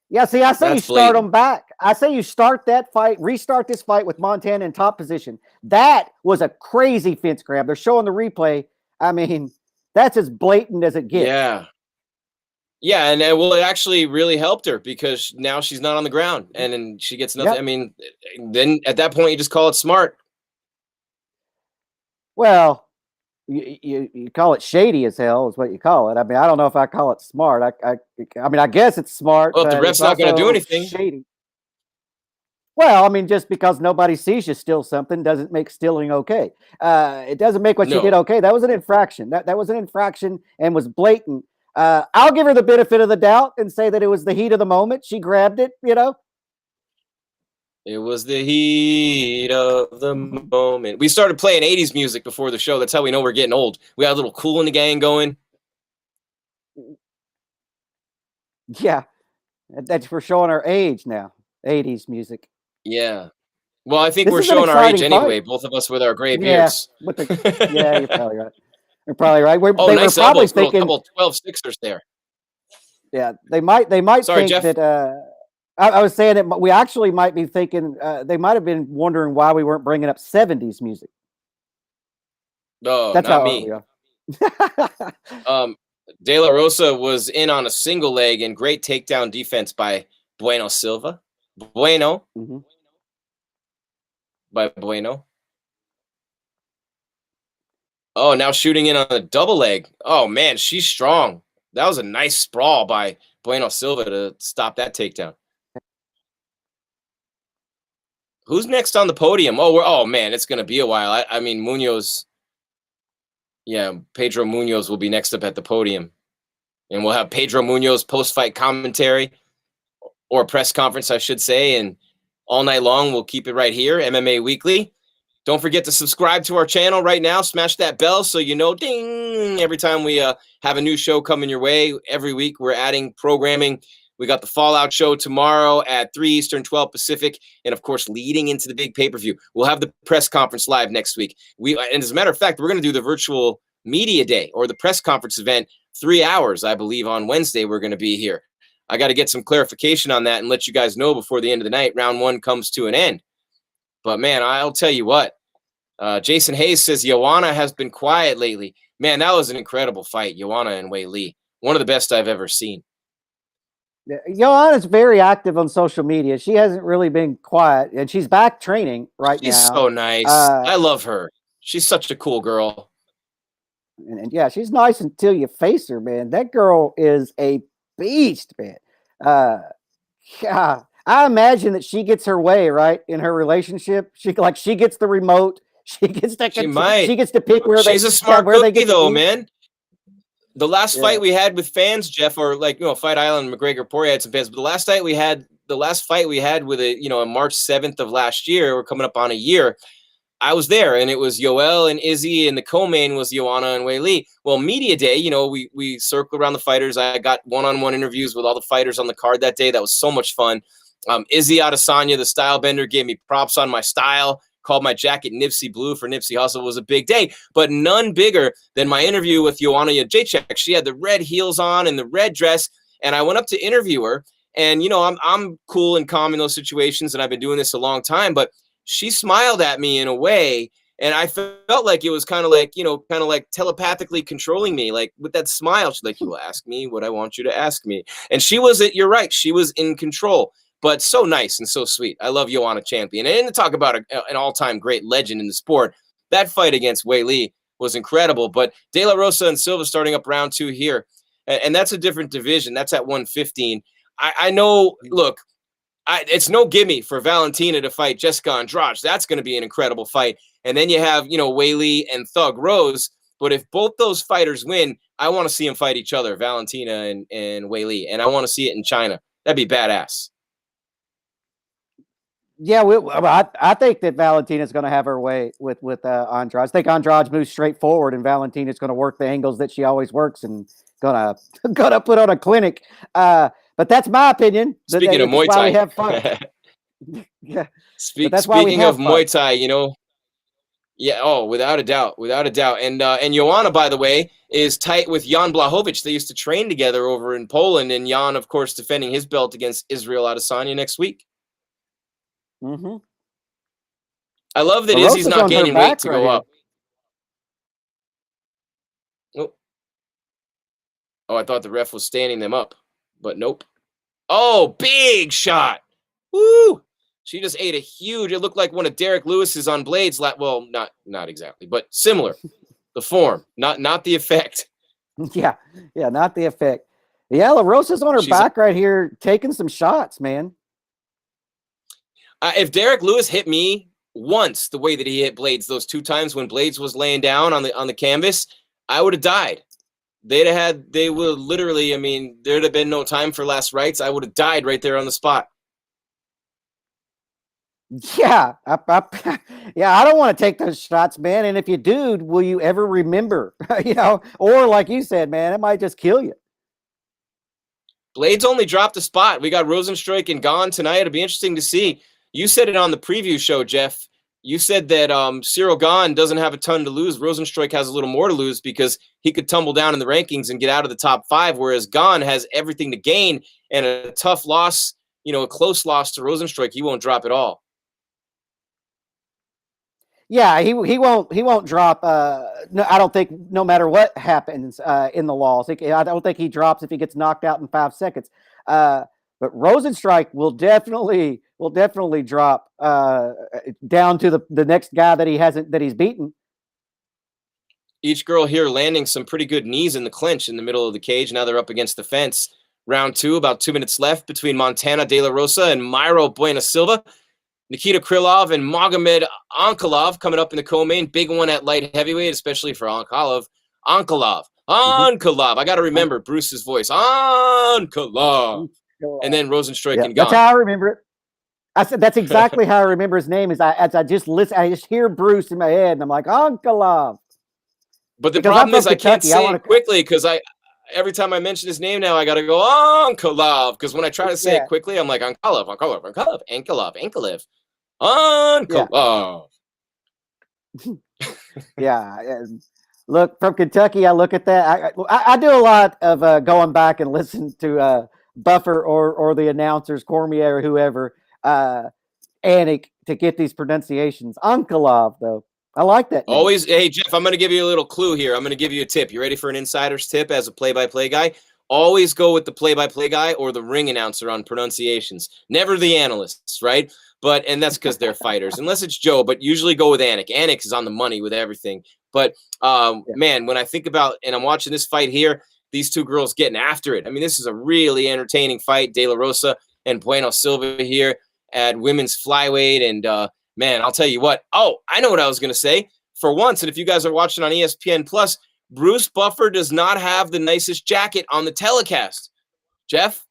Yeah, see, I say That's you start blatant. them back. I say you start that fight, restart this fight with Montana in top position. That was a crazy fence grab. They're showing the replay. I mean, that's as blatant as it gets. Yeah. Yeah, and well, it actually really helped her because now she's not on the ground, and then she gets nothing. Yep. I mean, then at that point, you just call it smart. Well, you call it shady as hell is what you call it. I mean, I don't know if I call it smart. I mean, I guess it's smart, Well, if but the ref's it's not going to do also anything, shady. Well, I mean, just because nobody sees you steal something doesn't make stealing okay. It doesn't make what you did no. okay. That was an infraction. That was an infraction and was blatant. I'll give her the benefit of the doubt and say that it was the heat of the moment. She grabbed it, you know. It was the heat of the moment. We started playing 80s music before the show. That's how we know we're getting old. We got a little Cool in the Gang going. Yeah, that's for showing our age now. 80s music. Yeah. Well, I think This we're is an showing our age exciting anyway, fight. both of us with our gray Yeah, beards. yeah, you're probably right. You're probably right. Oh, They were nice probably elbows. Little thinking, couple 12 sixers there. yeah, they might Sorry, think Jeff. that. I was saying that we actually might be thinking they might have been wondering why we weren't bringing up 70s music. No, That's not how me. old we are. De La Rosa was in on a single leg and great takedown defense by Bueno Silva. Bueno. Mm-hmm. By Bueno. Oh, now shooting in on a double leg. Oh, man, she's strong. That was a nice sprawl by Bueno Silva to stop that takedown. Who's next on the podium? Oh, man, it's going to be a while. I mean, Munoz. Yeah, Pedro Munoz will be next up at the podium. And we'll have Pedro Munoz post-fight commentary or press conference, I should say. And all night long, we'll keep it right here, MMA Weekly. Don't forget to subscribe to our channel right now. Smash that bell so you know, ding, every time we have a new show coming your way. Every week, we're adding programming. We got the Fallout show tomorrow at 3 Eastern, 12 Pacific. And, of course, leading into the big pay-per-view. We'll have the press conference live next week. And as a matter of fact, we're going to do the virtual media day or the press conference event 3 hours, I believe, on Wednesday. We're going to be here. I got to get some clarification on that and let you guys know before the end of the night. Round 1 comes to an end. But, man, I'll tell you what. Jason Hayes says Joanna has been quiet lately. Man, that was an incredible fight, Joanna and Wei Li. One of the best I've ever seen. Joanna's very active on social media. She hasn't really been quiet, and she's back training right now. She's so nice. I love her. She's such a cool girl. And yeah, she's nice until you face her, man. That girl is a beast, man. Yeah, I imagine that she gets her way right in her relationship. She gets the remote. She gets to she gets to pick where she's they. a smart where cookie, they get though, man. The last fight we had with fans, Jeff, or Fight Island, McGregor, Poirier had some fans. But the last fight we had with on March 7th of last year, we're coming up on a year. I was there, and it was Yoel and Izzy, and the co-main was Joanna and Wei Li. Well, media day, we circled around the fighters. I got one-on-one interviews with all the fighters on the card that day. That was so much fun. Izzy Adesanya, the style bender, gave me props on my style. Called my jacket Nipsey Blue for Nipsey Hussle. It was a big day, but none bigger than my interview with Joanna Jacek. She had the red heels on and the red dress, and I went up to interview her. And I'm cool and calm in those situations, and I've been doing this a long time. But she smiled at me in a way, and I felt like it was kind of like telepathically controlling me, like with that smile. She's like, "You will ask me what I want you to ask me," and she was. You're right. She was in control. But so nice and so sweet. I love Joanna Champion. And to talk about an all-time great legend in the sport, that fight against Wei Li was incredible. But De La Rosa and Silva starting up round 2 here. And that's a different division. That's at 115. I know, look, it's no gimme for Valentina to fight Jessica Andrade. That's going to be an incredible fight. And then you have, Wei Li and Thug Rose. But if both those fighters win, I want to see them fight each other, Valentina and Wei Li. And I want to see it in China. That'd be badass. Yeah, I think that Valentina's going to have her way with Andrade. I think Andrade moves straight forward, and Valentina's going to work the angles that she always works, and gonna put on a clinic. But that's my opinion. Speaking of Muay Thai, we have fun. Yeah. Speaking of Muay Thai, Yeah, oh, without a doubt, without a doubt. And Joanna, by the way, is tight with Jan Blachowicz. They used to train together over in Poland, and Jan, of course, defending his belt against Israel Adesanya next week. Mm-hmm. I love that Izzy's not gaining weight to go up. Oh, I thought the ref was standing them up, but nope. Oh, big shot. Woo! She just ate a huge, it looked like one of Derek Lewis's on Blades. Well, not exactly, but similar. The form, not the effect. Yeah, not the effect. Yeah, La Rosa's on her back right here, taking some shots, man. If Derek Lewis hit me once the way that he hit Blades those 2 times when Blades was laying down on the canvas, I would have died. They would literally, I mean, there'd have been no time for last rites. I would have died right there on the spot. Yeah, yeah, I don't want to take those shots, man. And if you do, will you ever remember? Or like you said, man, it might just kill you. Blades only dropped a spot. We got Rozenstruik and Gane tonight. It'll be interesting to see. You said it on the preview show, Jeff. You said that Cyril Gane doesn't have a ton to lose. Rozenstruik has a little more to lose because he could tumble down in the rankings and get out of the top 5, whereas Gane has everything to gain, and a tough loss, a close loss to Rozenstruik, he won't drop at all. Yeah, he won't drop. No, I don't think, no matter what happens in the loss. I don't think he drops if he gets knocked out in 5 seconds. But Rozenstruik will definitely drop down to the next guy that he's beaten. Each girl here landing some pretty good knees in the clinch in the middle of the cage. Now they're up against the fence. Round 2, about 2 minutes left between Montana De La Rosa and Myro Buena Silva. Nikita Krylov and Magomed Ankalaev coming up in the co-main. Big one at light heavyweight, especially for Ankalaev. Ankalaev. I got to remember Bruce's voice. Ankalaev. And then Rozenstruik and Gane. That's how I remember it. I said that's exactly how I remember his name. As I just listen, I just hear Bruce in my head, and I'm like, Ankalaev. But the problem is I can't say it quickly because every time I mention his name now, I got to go Ankalaev, because when I try to say it quickly, I'm like Ankalaev. Yeah. Look, from Kentucky, I look at that. I do a lot of going back and listen to Buffer or the announcers, Cormier or whoever, Anik, to get these pronunciations. Ankalaev, though. I like that name. Always, hey, Jeff, I'm going to give you a little clue here. I'm going to give you a tip. You ready for an insider's tip as a play-by-play guy? Always go with the play-by-play guy or the ring announcer on pronunciations. Never the analysts, right? And that's because they're fighters, unless it's Joe, but usually go with Anik. Anik is on the money with everything. But, man, when I think about, and I'm watching this fight here, these 2 girls getting after it. I mean, this is a really entertaining fight. De La Rosa and Bueno Silva here at women's flyweight, and man, I'll tell you what. Oh, I know what I was going to say. For once, and if you guys are watching on ESPN Plus, Bruce Buffer does not have the nicest jacket on the telecast. Jeff,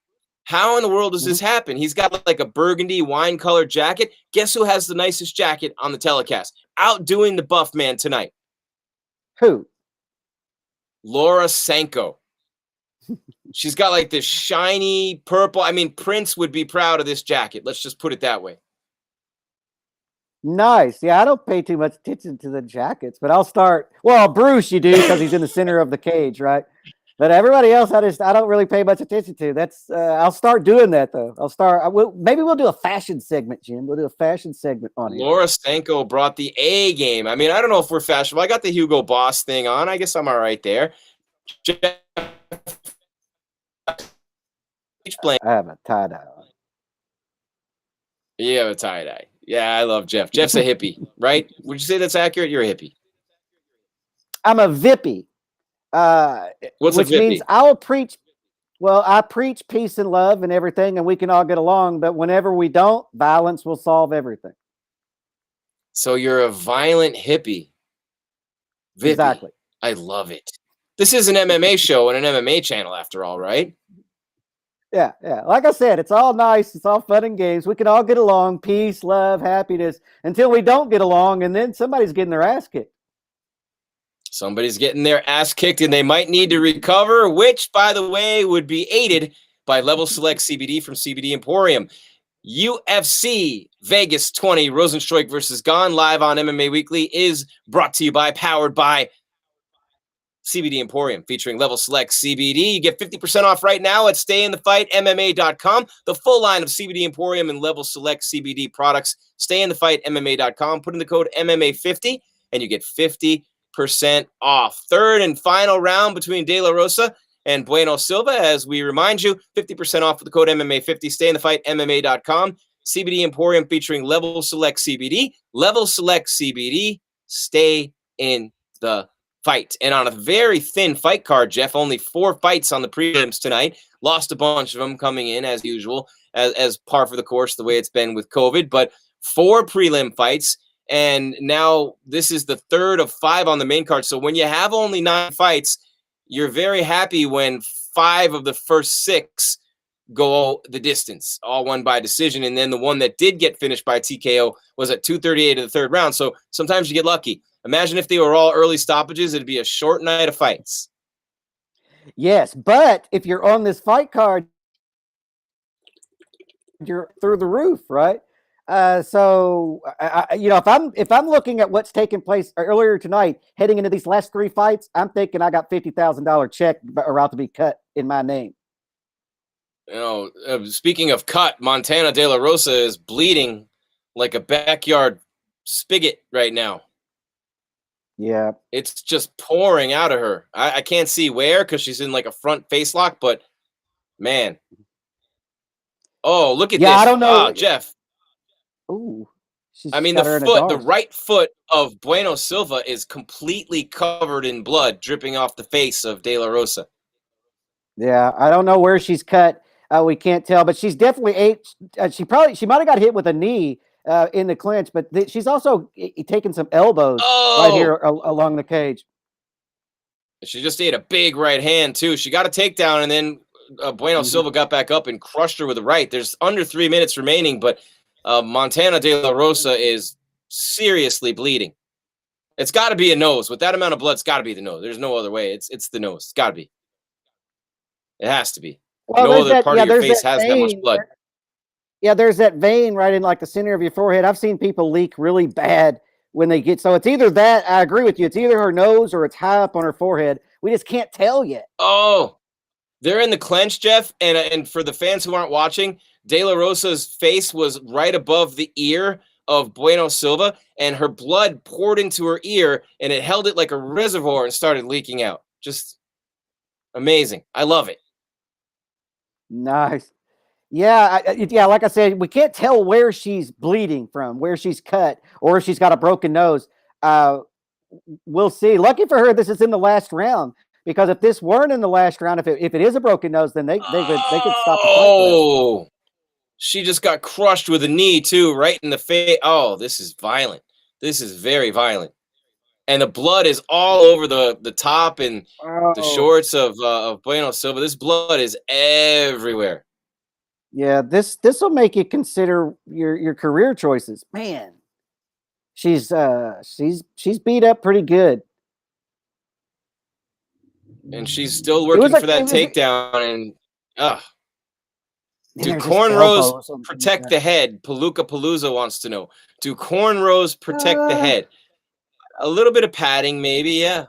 how in the world does this happen? He's got like a burgundy wine-colored jacket. Guess who has the nicest jacket on the telecast? Outdoing the buff man tonight. Who? Laura Sanko. She's got like this shiny purple. I mean, Prince would be proud of this jacket. Let's just put it that way. Nice. Yeah, I don't pay too much attention to the jackets, but I'll start. Well, Bruce, you do, because he's in the center of the cage, right? But everybody else, I don't really pay much attention to. That's I'll start doing that though. Maybe we'll do a fashion segment, Jim. We'll do a fashion segment on it. Laura Sanko brought the A game. I mean, I don't know if we're fashionable. I got the Hugo Boss thing on. I guess I'm all right there. I have a tie-dye on. You have a tie-dye. Yeah, I love Jeff. Jeff's a hippie, right? Would you say that's accurate? You're a hippie. I'm a vippy. What's which a vippy? Means I'll preach. Well, I preach peace and love and everything, and we can all get along. But whenever we don't, violence will solve everything. So you're a violent hippie. Vippy. Exactly. I love it. This is an MMA show and an MMA channel, after all, right? Yeah. Like I said, it's all nice. It's all fun and games. We can all get along. Peace, love, happiness. Until we don't get along, and then somebody's getting their ass kicked. Somebody's getting their ass kicked, and they might need to recover, which, by the way, would be aided by Level Select CBD from CBD Emporium. UFC Vegas 20, Rozenstruik versus Gane, live on MMA Weekly, is brought to you by, powered by CBD Emporium, featuring Level Select CBD. You get 50% off right now at stayinthefightmma.com. The full line of CBD Emporium and Level Select CBD products. Stayinthefightmma.com. Put in the code MMA50 and you get 50% off. Third and final round between De La Rosa and Bueno Silva. As we remind you, 50% off with the code MMA50. Stayinthefightmma.com. CBD Emporium featuring Level Select CBD. Level Select CBD. Stay in the fight. And on a very thin fight card, Jeff, only 4 fights on the prelims tonight. Lost a bunch of them coming in as usual, as par for the course, the way it's been with COVID. But 4 prelim fights, and now this is the third of 5 on the main card. So when you have only 9 fights, you're very happy when 5 of the first 6 go the distance, all won by decision. And then the one that did get finished by TKO was at 2:38 of the third round. So sometimes you get lucky. Imagine if they were all early stoppages, it'd be a short night of fights. Yes, but if you're on this fight card, you're through the roof, right? So if I'm looking at what's taking place earlier tonight, heading into these last 3 fights, I'm thinking I got $50,000 check about to be cut in my name. Speaking of cut, Montana De La Rosa is bleeding like a backyard spigot right now. Yeah. It's just pouring out of her. I can't see where because she's in like a front face lock, but man. Oh, look at this. I don't know. Jeff. Ooh. I mean, the right foot of Bueno Silva is completely covered in blood dripping off the face of De La Rosa. Yeah, I don't know where she's cut. We can't tell, but she's definitely she might have got hit with a knee in the clinch, but she's also taken some elbows right here along the cage. She just ate a big right hand too. She got a takedown, and then Bueno Silva got back up and crushed her with a right. There's under 3 minutes remaining, but Montana De La Rosa is seriously bleeding. It's got to be a nose. With that amount of blood, it's got to be the nose. There's no other way. It's the nose. It's got to be. It has to be. Well, no other part of your face has that much blood. Yeah, there's that vein right in like the center of your forehead. I've seen people leak really bad when they get, so it's either that, I agree with you, it's either her nose or it's high up on her forehead. We just can't tell yet. Oh, they're in the clench, Jeff. And for the fans who aren't watching, De La Rosa's face was right above the ear of Bueno Silva, and her blood poured into her ear, and it held it like a reservoir and started leaking out. Just amazing. I love it. Nice. Yeah, like I said, we can't tell where she's bleeding from, where she's cut, or if she's got a broken nose. We'll see. Lucky for her, this is in the last round, because if this weren't in the last round, if it is a broken nose, then they could stop the fight. Oh, she just got crushed with a knee too, right in the face. Oh, this is violent. This is very violent. And the blood is all over the top and the shorts of Bueno Silva. This blood is everywhere. Yeah, this will make you consider your career choices. Man, she's beat up pretty good, and she's still working for that takedown. And do cornrows protect the head? Palooka Palooza wants to know. Do cornrows protect the head? A little bit of padding, maybe. Yeah,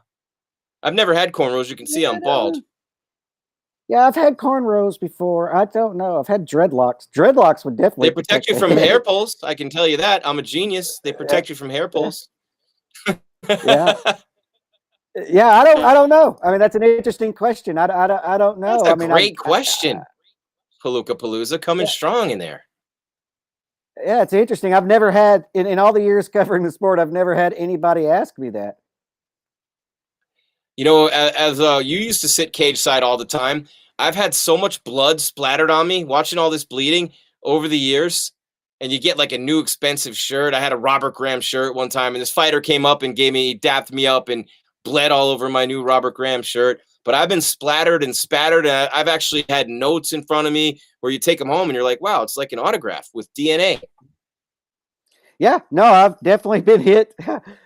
I've never had cornrows. You can see I'm bald. Yeah, I've had cornrows before. I don't know. I've had dreadlocks. Dreadlocks would definitely protect you from hair pulls. I can tell you that. I'm a genius. They protect you from hair pulls. Yeah. Yeah, I don't know. I mean, that's an interesting question. I don't know. That's a great question. Palooka Palooza coming strong in there. Yeah, it's interesting. I've never had in all the years covering the sport, I've never had anybody ask me that. You know, as you used to sit cage side all the time, I've had so much blood splattered on me watching all this bleeding over the years. And you get like a new expensive shirt. I had a Robert Graham shirt one time, and this fighter came up and dapped me up and bled all over my new Robert Graham shirt. But I've been splattered and spattered, and I've actually had notes in front of me where you take them home and you're like, wow, it's like an autograph with DNA. Yeah, no, I've definitely been hit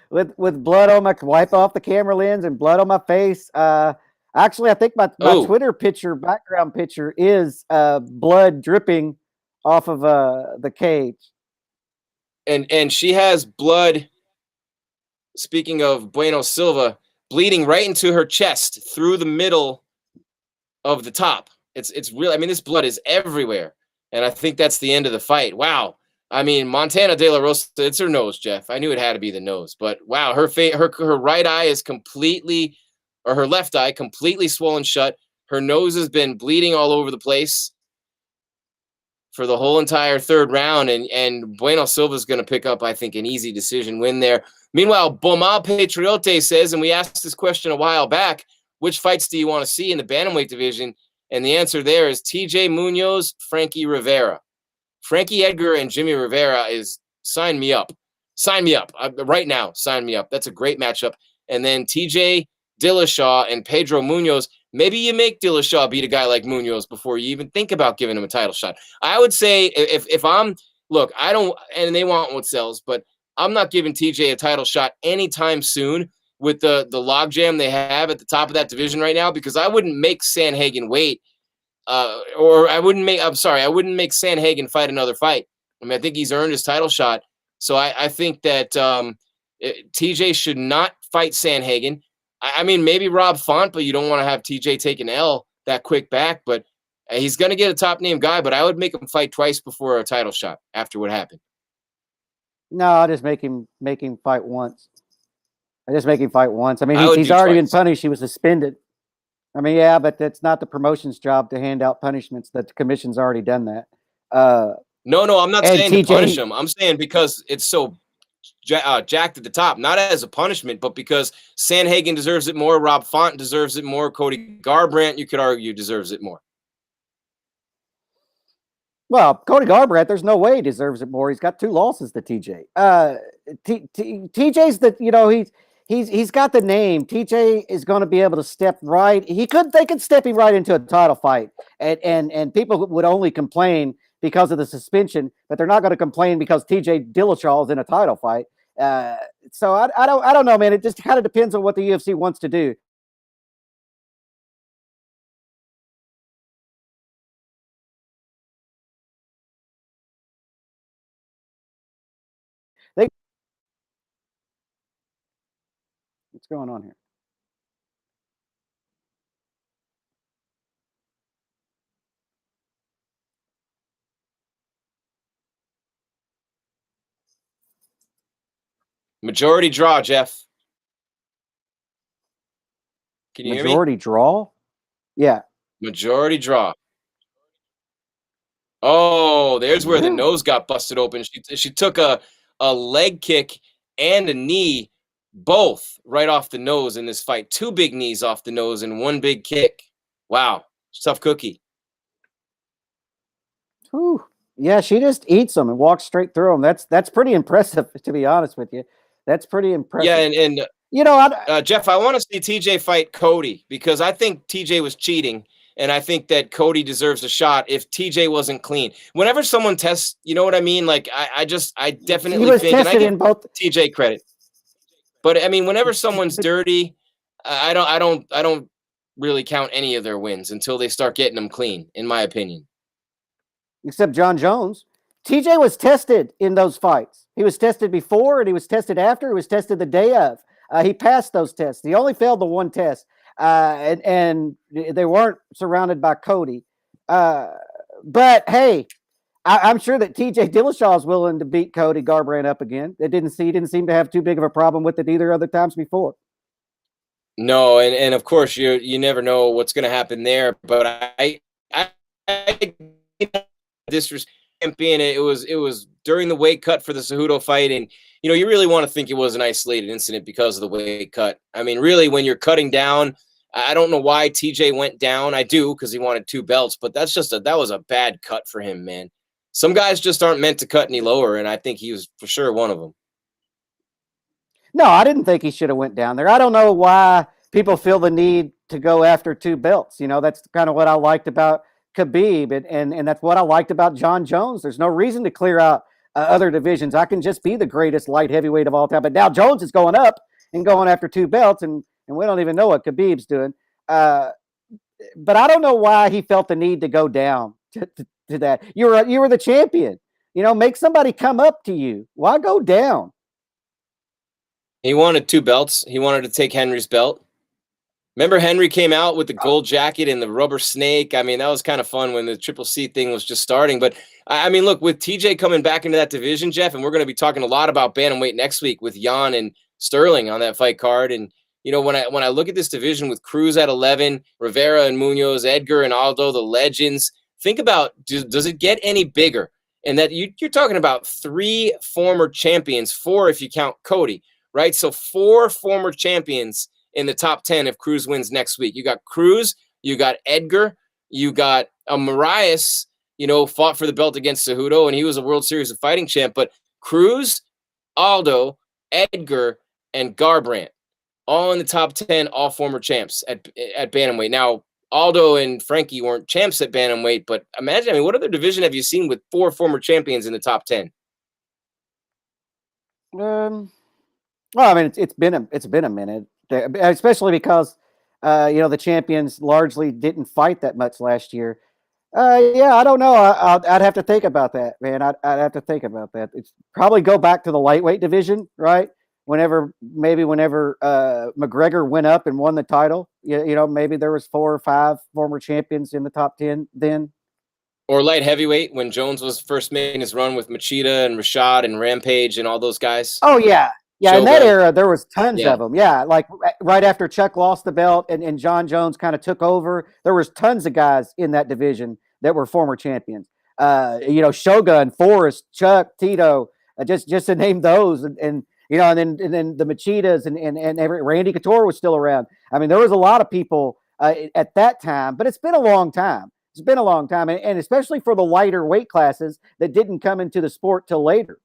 with blood on my, wipe off the camera lens and blood on my face. Actually, I think my Twitter background picture is blood dripping off of the cage. And she has blood. Speaking of Bueno Silva, bleeding right into her chest through the middle of the top. It's real. I mean, this blood is everywhere, and I think that's the end of the fight. Wow. I mean, Montana De La Rosa, it's her nose, Jeff. I knew it had to be the nose, but wow, her right eye is completely, or her left eye completely swollen shut. Her nose has been bleeding all over the place for the whole entire third round, and Bueno Silva is going to pick up, I think, an easy decision win there. Meanwhile, Boma Patriote says, and we asked this question a while back, which fights do you want to see in the bantamweight division? And the answer there is TJ Munoz, Frankie Rivera. Frankie Edgar and Jimmy Rivera is sign me up. Sign me up. Right now, sign me up. That's a great matchup. And then TJ Dillashaw and Pedro Munoz. Maybe you make Dillashaw beat a guy like Munoz before you even think about giving him a title shot. I would say if I'm, look, I don't, and they want what sells, but I'm not giving TJ a title shot anytime soon with the logjam they have at the top of that division right now, because I wouldn't make Sanhagen wait. I wouldn't make Sanhagen fight another fight. I mean, I think he's earned his title shot. So I think that TJ should not fight Sanhagen. I mean, maybe Rob Font, but you don't want to have TJ take an L that quick back. But he's going to get a top name guy, but I would make him fight twice before a title shot after what happened. No, I'll just make him fight once. I just make him fight once. I mean, he's already been punished. He was suspended. I mean, yeah, but that's not the promotion's job to hand out punishments. The commission's already done that. No, I'm not saying to punish him. I'm saying because it's so jacked at the top, not as a punishment, but because Sanhagen deserves it more, Rob Font deserves it more, Cody Garbrandt, you could argue, deserves it more. Well, Cody Garbrandt, there's no way he deserves it more. He's got 2 losses to TJ. TJ's he's got the name. TJ is going to be able to step right. They could step him right into a title fight, and people would only complain because of the suspension, but they're not going to complain because TJ Dillashaw is in a title fight. So I don't know, man. It just kind of depends on what the UFC wants to do. What's going on here? Majority draw, Jeff. Can you hear me? Majority draw? Yeah. Majority draw. Oh, there's where the nose got busted open. She took a leg kick and a knee, both right off the nose in this fight. 2 big knees off the nose and 1 big kick. Wow. Tough cookie. Whew. Yeah, she just eats them and walks straight through them. That's pretty impressive, to be honest with you. That's pretty impressive. Yeah, and you know, Jeff, I want to see TJ fight Cody because I think TJ was cheating, and I think that Cody deserves a shot if TJ wasn't clean. Whenever someone tests, you know what I mean? Like I definitely think, and I give both TJ credit, but I mean, whenever someone's dirty, I don't really count any of their wins until they start getting them clean, in my opinion. Except John Jones. TJ was tested in those fights. He was tested before and he was tested after. He was tested the day of. He passed those tests. He only failed the 1 test. And they weren't surrounded by Cody. But hey, I'm sure that TJ Dillashaw is willing to beat Cody Garbrandt up again. He didn't seem to have too big of a problem with it either other times before. No, and of course you never know what's going to happen there. But I disrespect champion. It was during the weight cut for the Cejudo fight, and you really want to think it was an isolated incident because of the weight cut. I mean, really, when you're cutting down, I don't know why TJ went down. I do because he wanted 2 belts, but that was a bad cut for him, man. Some guys just aren't meant to cut any lower, and I think he was for sure one of them. No, I didn't think he should have went down there. I don't know why people feel the need to go after 2 belts. That's kind of what I liked about Khabib, and that's what I liked about John Jones. There's no reason to clear out other divisions. I can just be the greatest light heavyweight of all time. But now Jones is going up and going after 2 belts, and we don't even know what Khabib's doing. But I don't know why he felt the need to go down to that. You were the champion. Make somebody come up to you. Why go down? He wanted 2 belts. He wanted to take Henry's belt. Remember Henry came out with the gold jacket and the rubber snake? I mean, that was kind of fun when the Triple C thing was just starting. But, I mean, look, with TJ coming back into that division, Jeff, and we're going to be talking a lot about bantamweight next week with Jan and Sterling on that fight card. And, when I look at this division with Cruz at 11, Rivera and Munoz, Edgar and Aldo, the legends, think about, does it get any bigger? And that you're talking about 3 former champions, 4 if you count Cody, right? So 4 former champions in the top 10 if Cruz wins next week. You got Cruz, you got Edgar, you got Marias, fought for the belt against Cejudo, and he was a World Series of Fighting champ. But Cruz, Aldo, Edgar, and Garbrandt, all in the top 10, all former champs at bantamweight. Now, Aldo and Frankie weren't champs at bantamweight, but imagine, what other division have you seen with 4 former champions in the top 10? Well, I mean, it's been a minute, especially because the champions largely didn't fight that much last year. Yeah, I don't know. I'd have to think about that, man. I'd have to think about that. It's probably go back to the lightweight division, right? Whenever McGregor went up and won the title, maybe there was 4 or 5 former champions in the top 10 then. Or light heavyweight when Jones was first making his run with Machida and Rashad and Rampage and all those guys. Oh yeah. Yeah, Shogun. in that era, there was tons of them. Yeah, like right after Chuck lost the belt and John Jones kind of took over, there was tons of guys in that division that were former champions. Shogun, Forrest, Chuck, Tito, just to name those, and then the Machitas and Randy Couture was still around. I mean, there was a lot of people at that time, but it's been a long time. It's been a long time, and especially for the lighter weight classes that didn't come into the sport till later.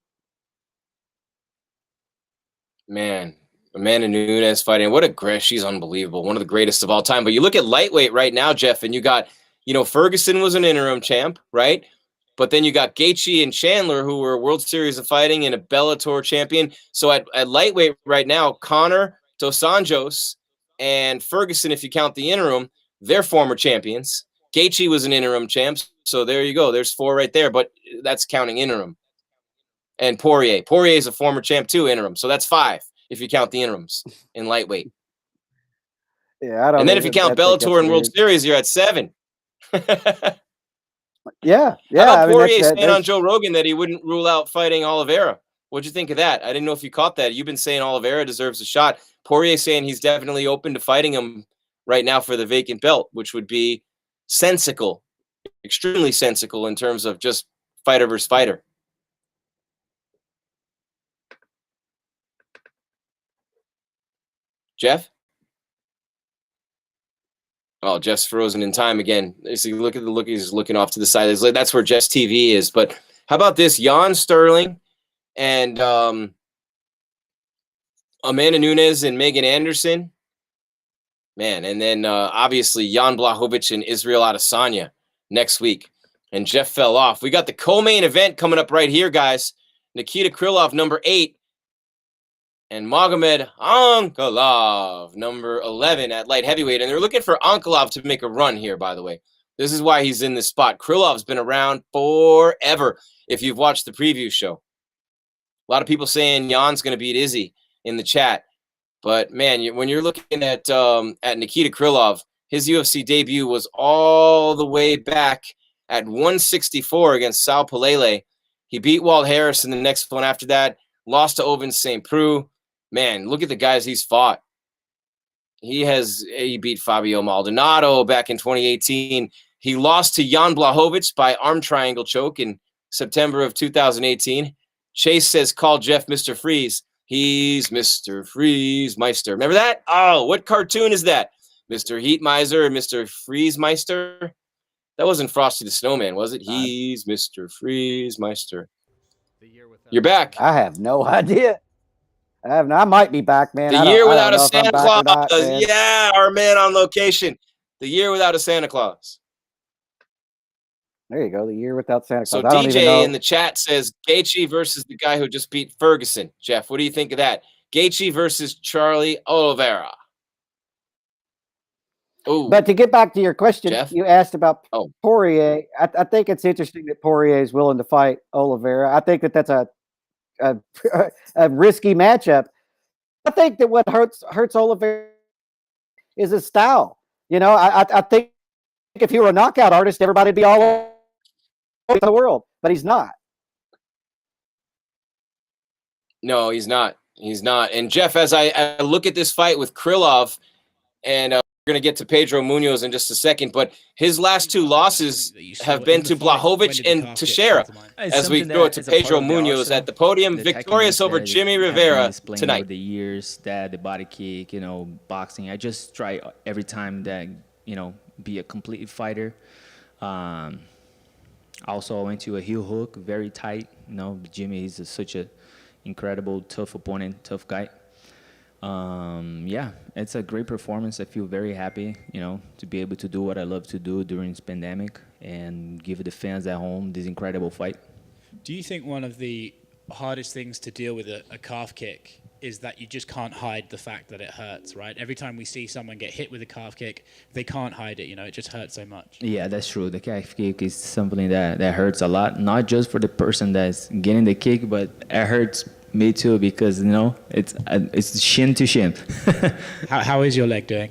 Man, Amanda Nunes fighting. What she's unbelievable. One of the greatest of all time. But you look at lightweight right now, Jeff, and you got, Ferguson was an interim champ, right? But then you got Gaethje and Chandler, who were World Series of Fighting and a Bellator champion. So at lightweight right now, Conor, Dos Anjos, and Ferguson, if you count the interim, they're former champions. Gaethje was an interim champ. So there you go. There's 4 right there, but that's counting interim. And Poirier is a former champ too, interim. So that's 5 if you count the interims in lightweight. Yeah, I don't. And then if you count Bellator and World Series, you're at 7. Yeah. How about Poirier saying on Joe Rogan that he wouldn't rule out fighting Oliveira? What'd you think of that? I didn't know if you caught that. You've been saying Oliveira deserves a shot. Poirier saying he's definitely open to fighting him right now for the vacant belt, which would be sensical, extremely sensical in terms of just fighter versus fighter. Jeff? Oh, Jeff's frozen in time again. See, look at the look. He's looking off to the side. That's where Jeff's TV is. But how about this? Jan Sterling and Amanda Nunes and Megan Anderson. Man, and then obviously Jan Blachowicz and Israel Adesanya next week. And Jeff fell off. We got the co-main event coming up right here, guys. Nikita Krylov, number 8. And Magomed Ankalaev, number 11 at light heavyweight. And they're looking for Ankalaev to make a run here, by the way. This is why he's in this spot. Krylov's been around forever, if you've watched the preview show. A lot of people saying Jan's going to beat Izzy in the chat. But, man, when you're looking at Nikita Krylov, his UFC debut was all the way back at 164 against Sal Palele. He beat Walt Harris in the next one after that, lost to Ovince St. Preux. Man, look at the guys he's fought. He beat Fabio Maldonado back in 2018. He lost to Jan Blachowicz by arm triangle choke in September of 2018. Chase says, call Jeff Mr. Freeze. He's Mr. Freeze Meister. Remember that? Oh, what cartoon is that? Mr. Heatmeister or Mr. Freeze Meister? That wasn't Frosty the Snowman, was it? He's Mr. Freeze Meister. You're back. I have no idea. I might be back, man. The year without a Santa Claus. Yeah, our man on location. The year without a Santa Claus. There you go. The year without Santa Claus. So DJ in the chat says Gaethje versus the guy who just beat Ferguson. Jeff, what do you think of that? Gaethje versus Charlie Oliveira. Oh, But to get back to your question, Jeff? you asked about Oh. Poirier. I think it's interesting that Poirier is willing to fight Oliveira. I think that's a a risky matchup. I think that what hurts Oliveira is his style. I think if he were a knockout artist, everybody'd be all over the world, but he's not. No, he's not. He's not. And Jeff, as I look at this fight with Krylov, and we're going to get to Pedro Munoz in just a second, but his last two losses have been to Blachowicz and Teixeira. As we go to Pedro Munoz at the podium, victorious over Jimmy Rivera tonight. Over the years, that the body kick, boxing, I just try every time that, be a complete fighter. Also, I went to a heel hook, very tight. Jimmy is such a incredible, tough opponent, tough guy. Yeah, it's a great performance. I feel very happy, to be able to do what I love to do during this pandemic and give the fans at home this incredible fight. Do you think one of the hardest things to deal with a calf kick is that you just can't hide the fact that it hurts, right? Every time we see someone get hit with a calf kick, they can't hide it, it just hurts so much. Yeah, that's true. The calf kick is something that hurts a lot, not just for the person that's getting the kick, but it hurts me too because, it's shin to shin. How is your leg doing?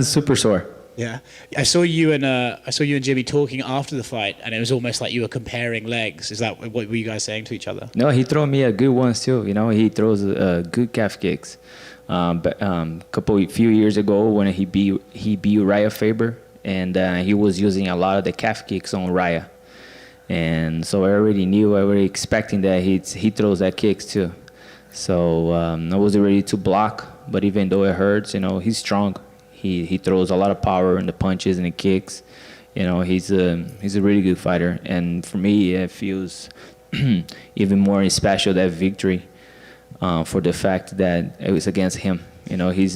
Super sore. Yeah, I saw you and Jimmy talking after the fight, and it was almost like you were comparing legs. Is that what were you guys saying to each other? No, he threw me a good ones too. He throws good calf kicks. But few years ago when he beat Raya Faber, and he was using a lot of the calf kicks on Raya, and so I already expecting that he throws that kicks too. So I was ready to block, but even though it hurts, he's strong. He throws a lot of power in the punches and the kicks. He's a really good fighter. And for me, it feels even more special, that victory, for the fact that it was against him. He's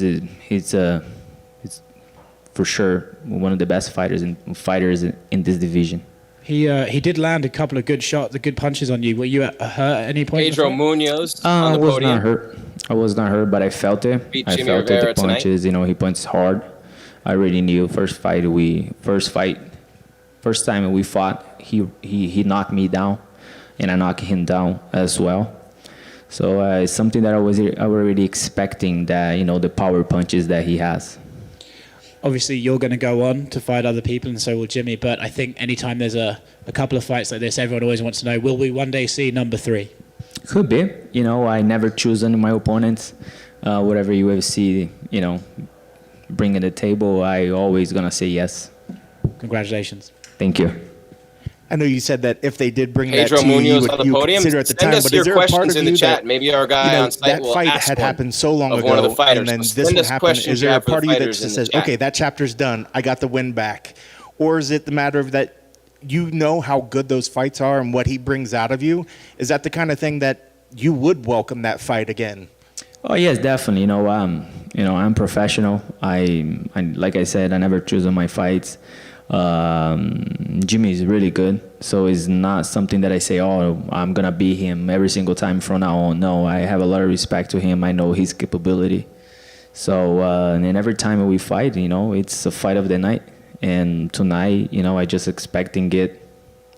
for sure one of the best fighters in this division. He did land a couple of good punches on you. Were you hurt at any point? Pedro Munoz on the podium. I was not hurt, but I felt it. Beat I Jimmy felt Rivera it, the punches. tonight. He punches hard. I already knew first time we fought, he knocked me down, and I knocked him down as well. So it's something that I was already expecting, that the power punches that he has. Obviously, you're going to go on to fight other people, and so will Jimmy. But I think anytime there's a couple of fights like this, everyone always wants to know, will we one day see number 3? Could be. I never choose any of my opponents. Whatever UFC, bring to the table, I always going to say yes. Congratulations. Thank you. I know you said that if they did bring Pedro that to you, Munoz on the you would podium. consider at the Send time. us But your is there a part questions of in the you chat. that, Maybe our guy on site that will fight ask had one happened so long of ago, one of the fighters. and then So this send one us happened? questions Is there you a have for the part of you that fighters just in the says, chat. okay, that chapter's done, I got the win back? Or is it the matter of that you know how good those fights are and what he brings out of you? Is that the kind of thing that you would welcome that fight again? Oh yes, definitely. I'm professional. I like I said, I never choose on my fights. Jimmy is really good, so it's not something that I say, oh, I'm gonna beat him every single time from now on. No, I have a lot of respect to him. I know his capability. So and every time we fight, it's a fight of the night. And tonight, I just expect and get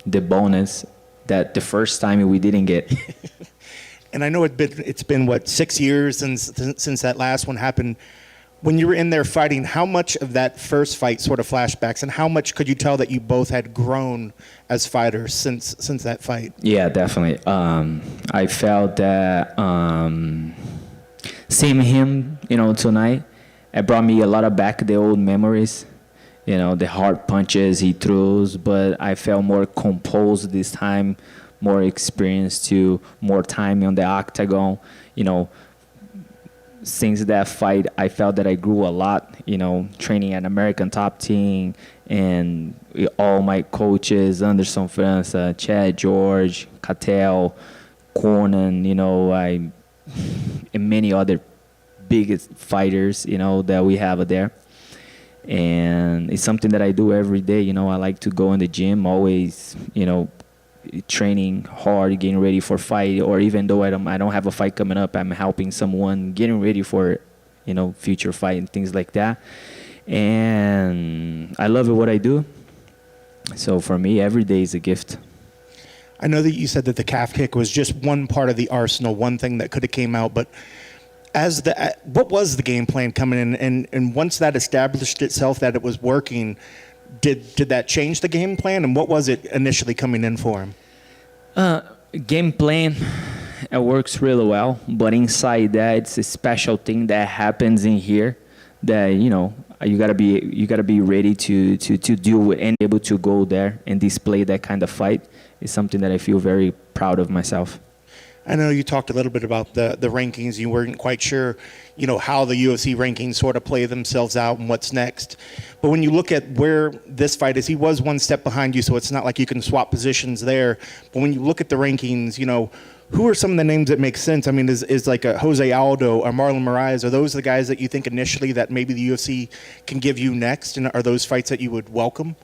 the bonus that the first time we didn't get. And I know it's been what, 6 years since that last one happened. When you were in there fighting, how much of that first fight sort of flashbacks, and how much could you tell that you both had grown as fighters since that fight? Yeah, definitely. I felt that seeing him, tonight, it brought me a lot of back the old memories. The hard punches he throws, but I felt more composed this time, more experience to more time on the octagon. Since that fight, I felt that I grew a lot, training at American Top Team, and all my coaches, Anderson França, Chad George, Cattell, Conan, and many other biggest fighters, that we have there. And it's something that I do every day. I like to go in the gym, always, training hard, getting ready for fight, or even though I don't have a fight coming up, I'm helping someone getting ready for, future fight and things like that. and I love what I do. So for me, every day is a gift. I know that you said that the calf kick was just one part of the arsenal, one thing that could have came out, but what was the game plan coming in? And once that established itself that it was working, did that change the game plan? And what was it initially coming in for him? Game plan, it works really well, but inside that, it's a special thing that happens in here that you gotta be ready to deal with and able to go there and display that kind of fight. Is something that I feel very proud of myself. I know you talked a little bit about the rankings. You weren't quite sure, how the UFC rankings sort of play themselves out and what's next. But when you look at where this fight is, he was one step behind you, so it's not like you can swap positions there. But when you look at the rankings, who are some of the names that make sense? I mean, is like a Jose Aldo or Marlon Moraes, are those the guys that you think initially that maybe the UFC can give you next? And are those fights that you would welcome?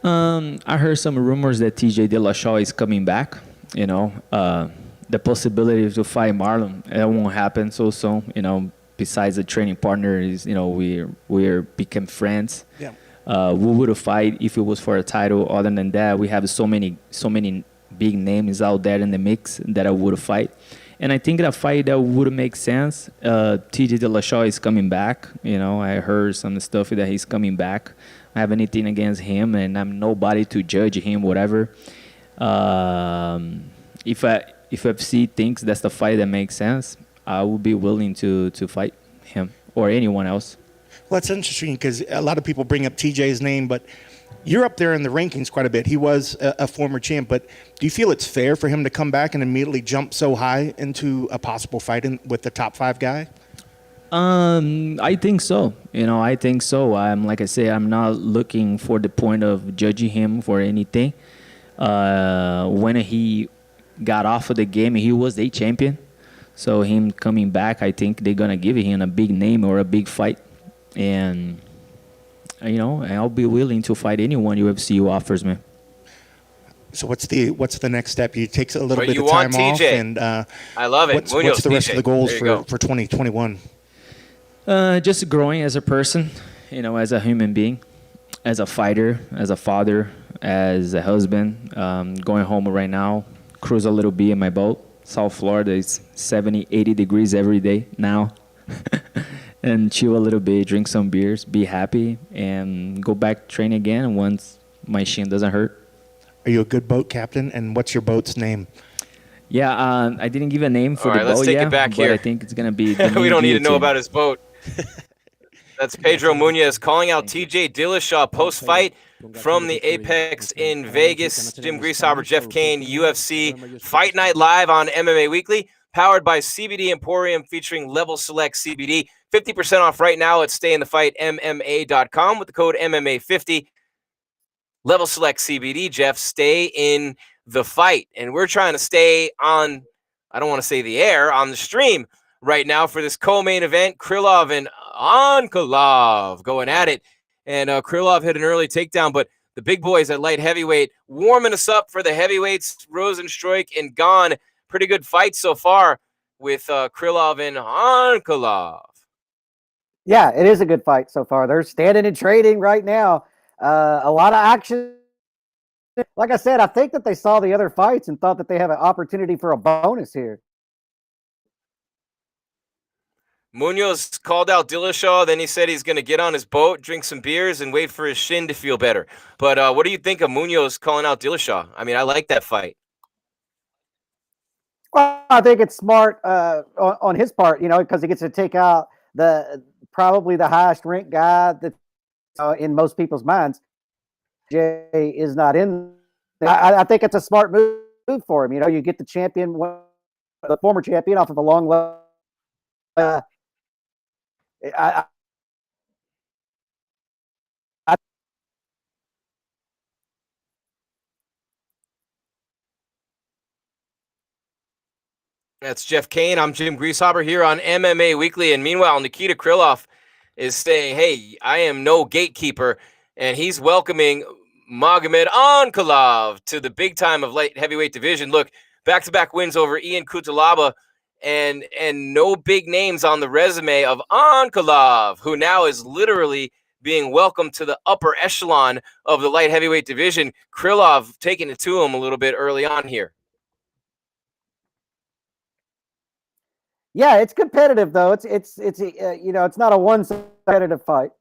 I heard some rumors that TJ Dillashaw is coming back. The possibility to fight Marlon, it won't happen so soon. Besides the training partner is, we're become friends. Yeah. We would fight if it was for a title. Other than that, we have so many big names out there in the mix that I would fight. And I think that fight that would make sense. TJ Dillashaw is coming back. I heard some stuff that he's coming back. I have anything against him, and I'm nobody to judge him, whatever. If UFC thinks that's the fight that makes sense, I will be willing to fight him or anyone else. Well, that's interesting because a lot of people bring up TJ's name, but you're up there in the rankings quite a bit. He was a former champ, but do you feel it's fair for him to come back and immediately jump so high into a possible fight with the top 5 guy? I think so. I think so. Like I say, I'm not looking for the point of judging him for anything. When he got off of the game, he was a champion. So him coming back, I think they're gonna give him a big name or a big fight, and I'll be willing to fight anyone UFC offers me. So what's the next step? You take a little But bit you of time want off, TJ. and I love it. What's the rest TJ. of the goals There you for 2021? Just growing as a person, as a human being, as a fighter, as a father, as a husband. Going home right now, cruise a little bit in my boat. South Florida is 70, 80 degrees every day now. And chill a little bit, drink some beers, be happy, and go back train again once my shin doesn't hurt. Are you a good boat captain? And what's your boat's name? Yeah, I didn't give a name for All the right, let's boat take yet, it back but here. I think it's going to be We don't need to know about his boat. That's Pedro Munoz calling out TJ Dillashaw post-fight from the Apex in Vegas. Jim Greasehaber, Jeff Kane, UFC Fight Night Live on MMA Weekly, powered by CBD Emporium featuring Level Select CBD. 50% off right now at stayinthefightmma.com with the code MMA50. Level Select CBD, Jeff, stay in the fight. And we're trying to stay on, I don't want to say the air, on the stream right now for this co-main event. Krylov and Ankalaev going at it. And Krylov hit an early takedown, but the big boys at light heavyweight warming us up for the heavyweights. Rozenstruik and Gane. Pretty good fight so far with Krylov and Ankalaev. Yeah, it is a good fight so far. They're standing and trading right now. A lot of action. Like I said, I think that they saw the other fights and thought that they have an opportunity for a bonus here. Munoz called out Dillashaw. Then he said he's going to get on his boat, drink some beers, and wait for his shin to feel better. But what do you think of Munoz calling out Dillashaw? I mean, I like that fight. Well, I think it's smart on his part, because he gets to take out probably the highest ranked guy that in most people's minds. Jay is not in. I think it's a smart move for him. You get the champion, the former champion, off of a long. That's Jeff Kane. I'm Jim Greasehaber here on MMA Weekly. And meanwhile, Nikita Krylov is saying, hey, I am no gatekeeper. And he's welcoming Magomed Ankalaev to the big time of light heavyweight division. Look, back-to-back wins over Ian Cutelaba and no big names on the resume of Ankalaev, who now is literally being welcomed to the upper echelon of the light heavyweight division. Krylov taking it to him a little bit early on here. Yeah, it's competitive though. It's it's not a one-sided fight.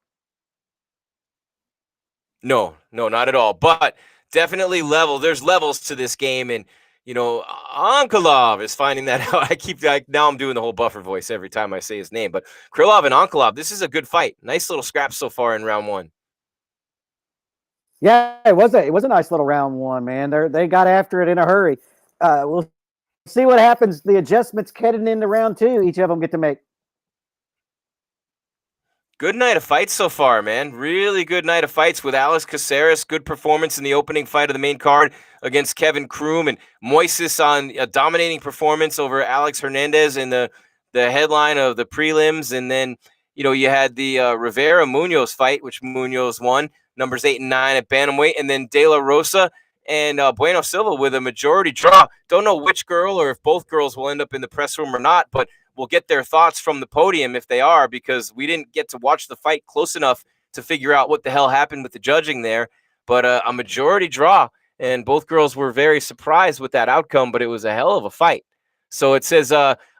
No, not at all. But definitely level. There's levels to this game, and Ankalov is finding that out. Now I'm doing the whole Buffer voice every time I say his name. But Krylov and Ankalov, this is a good fight. Nice little scrap so far in round one. Yeah, it was a nice little round one, man. They got after it in a hurry. We'll see what happens. The adjustments heading into round two, each of them get to make. Good night of fights so far, man. Really good night of fights with Alex Caceres. Good performance in the opening fight of the main card against Kevin Kroom, and Moises on a dominating performance over Alex Hernandez in the headline of the prelims. And then, you had the Rivera-Munoz fight, which Munoz won, numbers 8 and 9 at bantamweight. And then De La Rosa and Bueno Silva with a majority draw. Don't know which girl or if both girls will end up in the press room or not, but we'll get their thoughts from the podium if they are, because we didn't get to watch the fight close enough to figure out what the hell happened with the judging there. But a majority draw, and both girls were very surprised with that outcome, but it was a hell of a fight. So it says,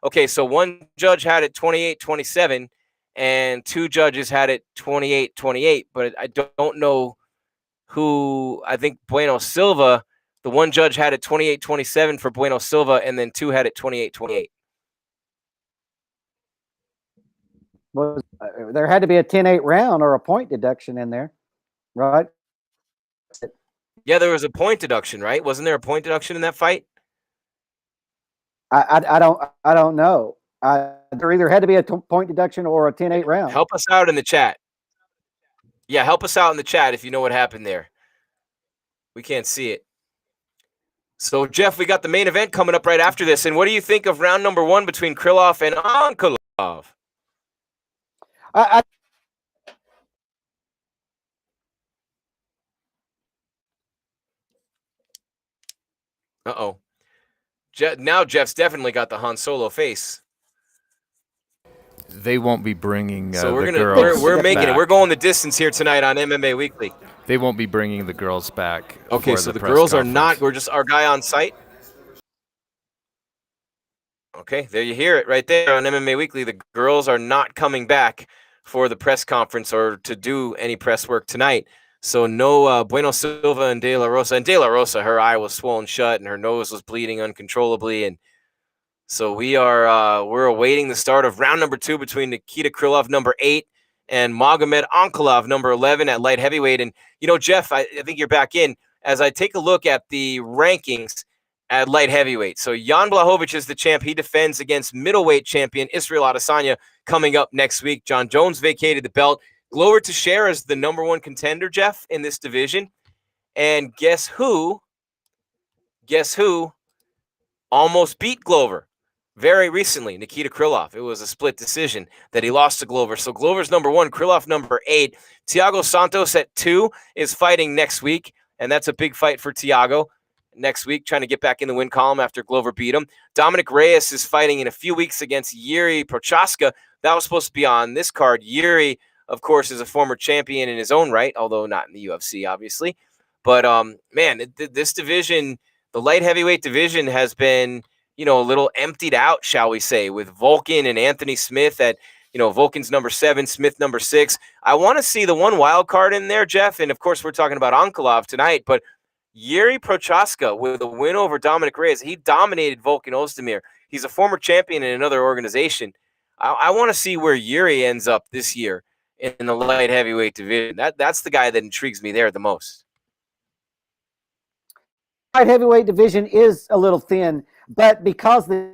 okay, so one judge had it 28-27, and two judges had it 28-28, but I don't know who. I think Bueno Silva, the one judge had it 28-27 for Bueno Silva, and then two had it 28-28. There had to be a 10-8 round or a point deduction in there, right? Yeah, there was a point deduction, right? Wasn't there a point deduction in that fight? I don't know. There either had to be a point deduction or a 10-8 round. Help us out in the chat. Yeah, help us out in the chat if you know what happened there. We can't see it. So, Jeff, we got the main event coming up right after this. And what do you think of round number one between Krylov and Ankalov? Uh-oh. Now Jeff's definitely got the Han Solo face. They won't be bringing so the girls we're making back. it. We're going the distance here tonight on MMA Weekly. They won't be bringing the girls back. Okay, for so the press girls are conference. not. We're just our guy on site. Okay, there you hear it right there on MMA Weekly. The girls are not coming back for the press conference or to do any press work tonight. So no Bueno Silva and De La Rosa. And De La Rosa, her eye was swollen shut and her nose was bleeding uncontrollably. And so we're awaiting the start of round number two between Nikita Krylov, number 8, and Magomed Ankalov, number 11 at light heavyweight. And, Jeff, I think you're back in. As I take a look at the rankings at light heavyweight. So Jan Blachowicz is the champ. He defends against middleweight champion Israel Adesanya coming up next week. John Jones vacated the belt. Glover Teixeira is the number one contender, Jeff, in this division. And guess who? Almost beat Glover very recently, Nikita Krylov. It was a split decision that he lost to Glover. So Glover's number 1, Krylov number 8. Thiago Santos at 2 is fighting next week, and that's a big fight for Thiago next week, trying to get back in the win column after Glover beat him. Dominic Reyes is fighting in a few weeks against Yuri Prochaska. That was supposed to be on this card. Yuri, of course, is a former champion in his own right, although not in the UFC, obviously. But, man, this division, the light heavyweight division, has been, a little emptied out, shall we say, with Volkan and Anthony Smith at, Volkan's number 7, Smith number 6. I want to see the one wild card in there, Jeff, and, of course, we're talking about Ankalov tonight, but Yuri Prochaska with a win over Dominic Reyes. He dominated Volkan Ozdemir. He's a former champion in another organization. I want to see where Yuri ends up this year in the light heavyweight division. That's the guy that intrigues me there the most. Light heavyweight division is a little thin, but because the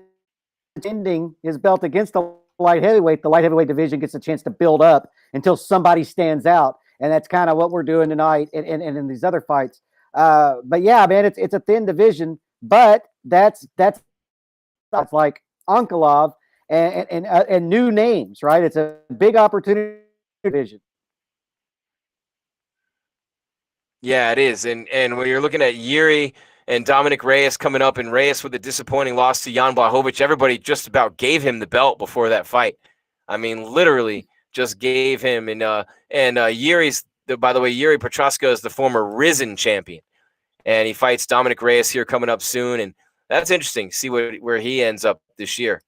ending his belt against the light heavyweight division gets a chance to build up until somebody stands out, and that's kind of what we're doing tonight and in these other fights. But yeah, man, it's a thin division, but that's like Ankalov and new names, right? It's a big opportunity division. Yeah, it is. And when you're looking at Yuri and Dominic Reyes coming up, and Reyes with a disappointing loss to Jan Blachowicz, everybody just about gave him the belt before that fight. I mean, literally just gave him. And Yuri's, by the way, Yuri Petroska is the former Risen champion, and he fights Dominic Reyes here coming up soon, and that's interesting. See where he ends up this year.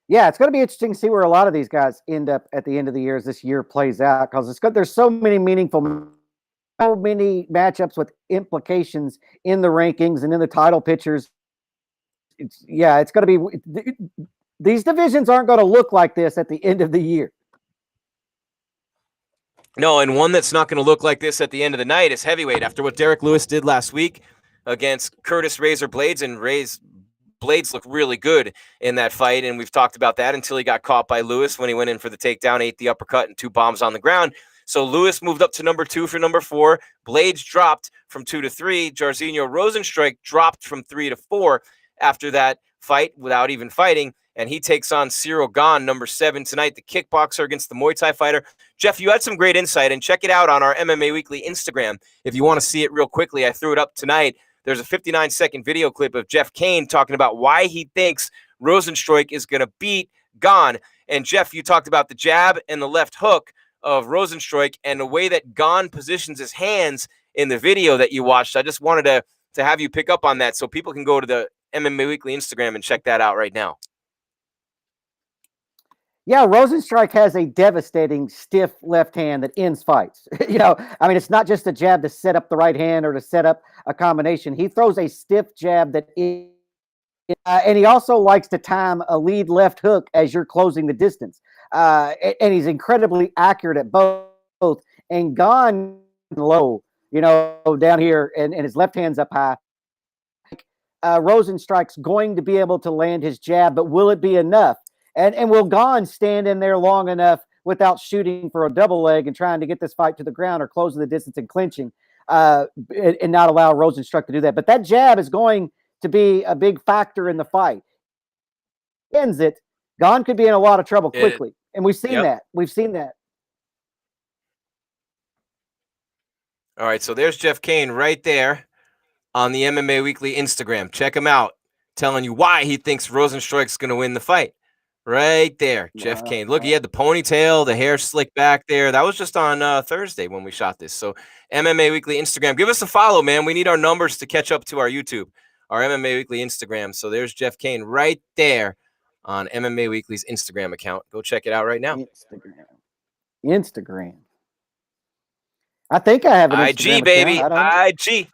Yeah, it's going to be interesting to see where a lot of these guys end up at the end of the year as this year plays out, because there's so many matchups with implications in the rankings and in the title pictures. It's going to be, these divisions aren't going to look like this at the end of the year. No, and one that's not going to look like this at the end of the night is heavyweight. After what Derek Lewis did last week against Curtis Razor Blades, and Blades looked really good in that fight, and we've talked about that until he got caught by Lewis when he went in for the takedown, ate the uppercut, and 2 bombs on the ground. So Lewis moved up to number 2 for number 4. Blades dropped from 2 to 3. Jairzinho Rozenstruik dropped from 3 to 4 after that fight without even fighting, and he takes on Cyril Gane, number 7 tonight, the kickboxer against the Muay Thai fighter. Jeff, you had some great insight, and check it out on our MMA Weekly Instagram if you want to see it real quickly. I threw it up tonight. There's a 59-second video clip of Jeff Kane talking about why he thinks Rozenstruik is going to beat Gane. And Jeff, you talked about the jab and the left hook of Rozenstruik and the way that Gane positions his hands in the video that you watched. I just wanted to have you pick up on that so people can go to the MMA Weekly Instagram and check that out right now. Yeah, Rozenstruik has a devastating stiff left hand that ends fights. It's not just a jab to set up the right hand or to set up a combination. He throws a stiff jab and he also likes to time a lead left hook as you're closing the distance. And he's incredibly accurate at both. And Gane low, down here, and his left hand's up high. Rozenstruik's going to be able to land his jab, but will it be enough? And will Gane stand in there long enough without shooting for a double leg and trying to get this fight to the ground or closing the distance and clinching and not allow Rozenstruik to do that? But that jab is going to be a big factor in the fight. Ends it, Gane could be in a lot of trouble quickly. And we've seen that. We've seen that. All right, so there's Jeff Kane right there on the MMA Weekly Instagram. Check him out, telling you why he thinks Rozenstruik's going to win the fight. Right there, Jeff Kane. Look, he had the ponytail, the hair slicked back there. That was just on Thursday when we shot this. So MMA Weekly Instagram. Give us a follow, man. We need our numbers to catch up to our YouTube, our MMA Weekly Instagram. So there's Jeff Kane right there on MMA Weekly's Instagram account. Go check it out right now. Instagram. I think I have an Instagram IG, baby. account. IG.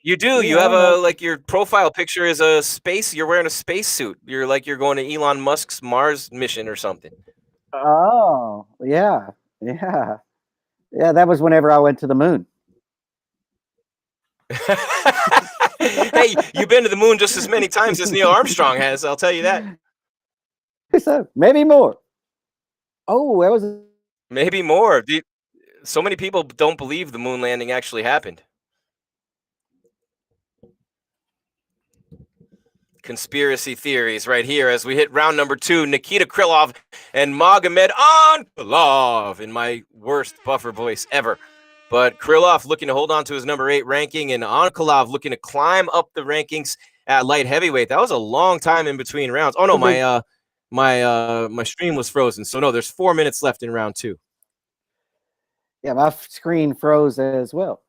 You do. You have your profile picture is a space. You're wearing a space suit. You're going to Elon Musk's Mars mission or something. Oh, yeah. Yeah. Yeah, that was whenever I went to the moon. Hey, you've been to the moon just as many times as Neil Armstrong has. I'll tell you that. So, maybe more. Oh, that was maybe more. So many people don't believe the moon landing actually happened. Conspiracy theories right here as we hit round number 2. Nikita Krylov and Magomed Ankalaev in my worst buffer voice ever. But Krylov looking to hold on to his number 8 ranking, and Ankalaev looking to climb up the rankings at light heavyweight. That was a long time in between rounds. Oh no, my stream was frozen. So no, there's 4 minutes left in round 2. Yeah, my screen froze as well.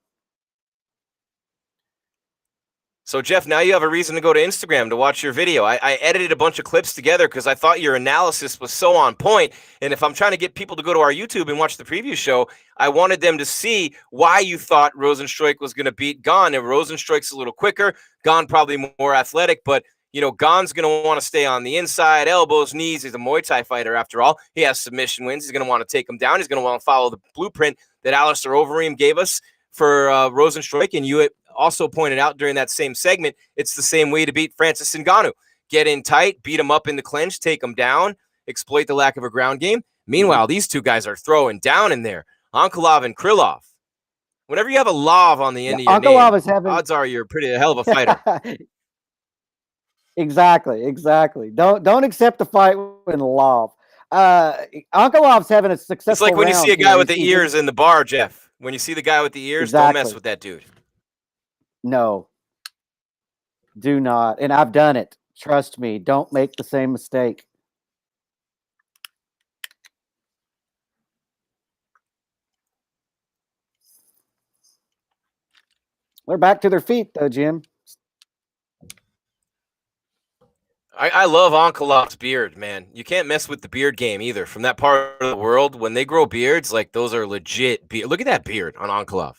So, Jeff, now you have a reason to go to Instagram to watch your video. I edited a bunch of clips together because I thought your analysis was so on point. And if I'm trying to get people to go to our YouTube and watch the preview show, I wanted them to see why you thought Rozenstruik was going to beat Gane. And Rozenstruik's a little quicker, Gane probably more athletic, but Gane's going to want to stay on the inside, elbows, knees. He's a Muay Thai fighter after all. He has submission wins. He's going to want to take him down. He's going to want to follow the blueprint that Alistair Overeem gave us for Rozenstruik, and you also pointed out during that same segment, it's the same way to beat Francis Ngannou. Get in tight, beat him up in the clinch, take him down, exploit the lack of a ground game. Meanwhile, these two guys are throwing down in there. Ankalaev and Krylov. Whenever you have a lav on the end of your name, odds are you're a hell of a fighter. Exactly. Don't accept the fight with lav. Ankalaev's having a successful It's like when you round, see a guy with the ears in the bar, Jeff. When you see the guy with the ears, don't mess with that dude. No, do not. And I've done it. Trust me. Don't make the same mistake. They're back to their feet, though, Jim. I love Ankalov's beard, man. You can't mess with the beard game either. From that part of the world, when they grow beards, like those are legit beard. Look at that beard on Ankalov.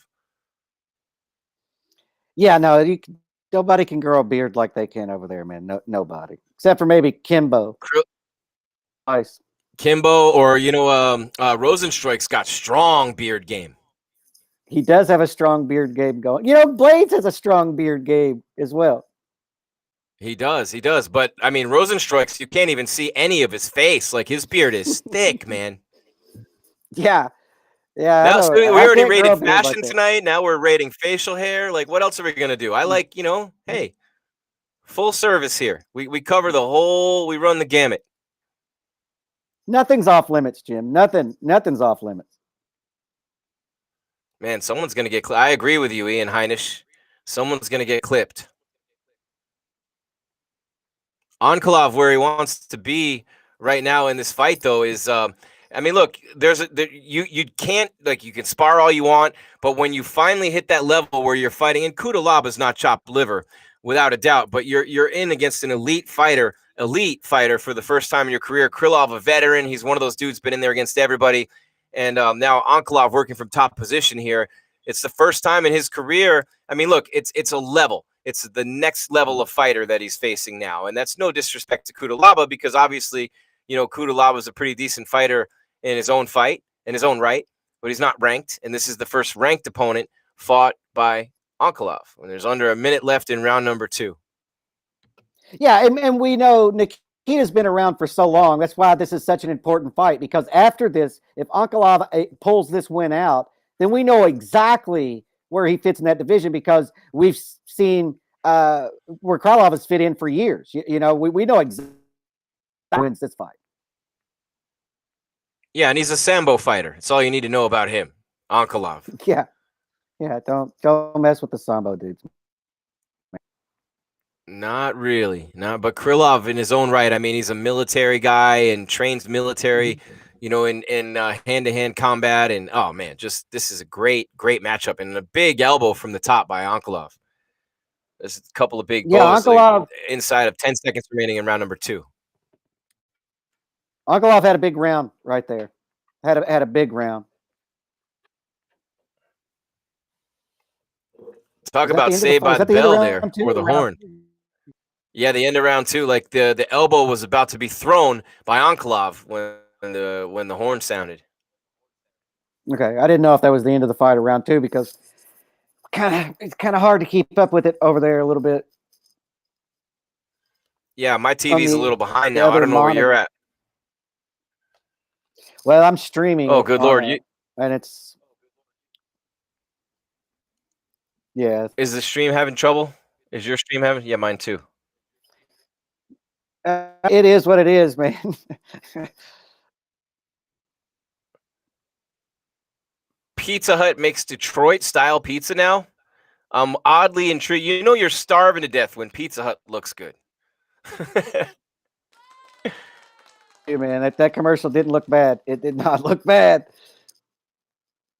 Yeah, no, nobody can grow a beard like they can over there, man. No, nobody except for maybe Kimbo. Nice. Kimbo, or Rozenstruik's got strong beard game. He does have a strong beard game going. Blades has a strong beard game as well. He does. But I mean, Rozenstruik's, you can't even see any of his face. Like his beard is thick, man. Yeah. Now, so we already rated fashion like tonight. Now we're rating facial hair. Like, what else are we gonna do? I like, hey, full service here. We cover the whole. We run the gamut. Nothing's off limits, Jim. Nothing's off limits. Man, someone's gonna get. I agree with you, Ian Heinisch. Someone's gonna get clipped. Ankalov, where he wants to be right now in this fight, though, is I mean, look, you can't, like, you can spar all you want, but when you finally hit that level where you're fighting, and Kudalaba not chopped liver, without a doubt, but you're in against an elite fighter for the first time in your career. Krylov, a veteran, he's one of those dudes been in there against everybody, and now Ankalov working from top position here. It's the first time in his career. I mean, look, it's a level. It's the next level of fighter that he's facing now. And that's no disrespect to Kudalaba, because obviously, Kudalaba is a pretty decent fighter in his own fight, in his own right, but he's not ranked. And this is the first ranked opponent fought by Ankalov when there's under a minute left in round number 2. Yeah, and we know Nikita's been around for so long. That's why this is such an important fight, because after this, if Ankalov pulls this win out, then we know exactly where he fits in that division, because we've seen where Krylov has fit in for years. We know exactly who wins this fight. Yeah, and he's a Sambo fighter. That's all you need to know about him, Ankalov. Yeah. Don't mess with the Sambo dudes. Not really. But Krylov in his own right, I mean, he's a military guy and trains military, in hand-to-hand combat. And, oh, man, just this is a great matchup. And a big elbow from the top by Ankalov. There's a couple of big blows inside of 10 seconds remaining in round number 2. Ankalov had a big round right there. Had a big round. Talk about saved by the bell there, or the horn. Yeah, the end of round 2, like the elbow was about to be thrown by Ankalov when the horn sounded. Okay, I didn't know if that was the end of the fight of round 2, because it's kind of hard to keep up with it over there a little bit. Yeah, my TV's a little behind now. I don't know where you're at. Well, I'm streaming. Oh, good Lord. And it's... Yeah. Is the stream having trouble? Is your stream having? Yeah, mine too. It is what it is, man. Pizza Hut makes Detroit-style pizza now. I'm oddly intrigued. You're starving to death when Pizza Hut looks good. Hey, man, that commercial didn't look bad. It did not look bad.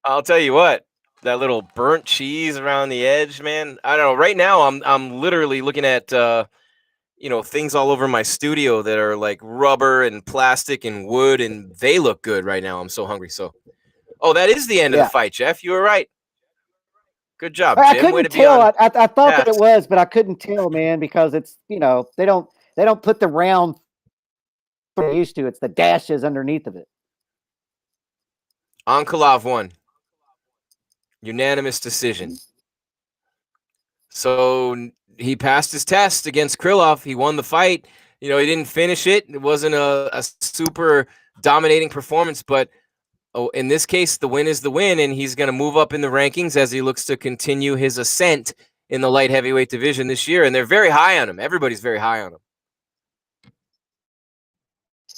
I'll tell you what. That little burnt cheese around the edge, man. I don't know. Right now, I'm literally looking at things all over my studio that are like rubber and plastic and wood, and they look good right now. I'm so hungry. So, that is the end of the fight, Jeff. You were right. Good job, Jim. I couldn't tell. I thought that it was, but I couldn't tell, man, because it's they don't put the round they're used to. It's the dashes underneath of it. Ankalov won. Unanimous decision. So he passed his test against Krylov. He won the fight. He didn't finish it. It wasn't a super dominating performance, but in this case, the win is the win, and he's going to move up in the rankings as he looks to continue his ascent in the light heavyweight division this year. And they're very high on him. Everybody's very high on him.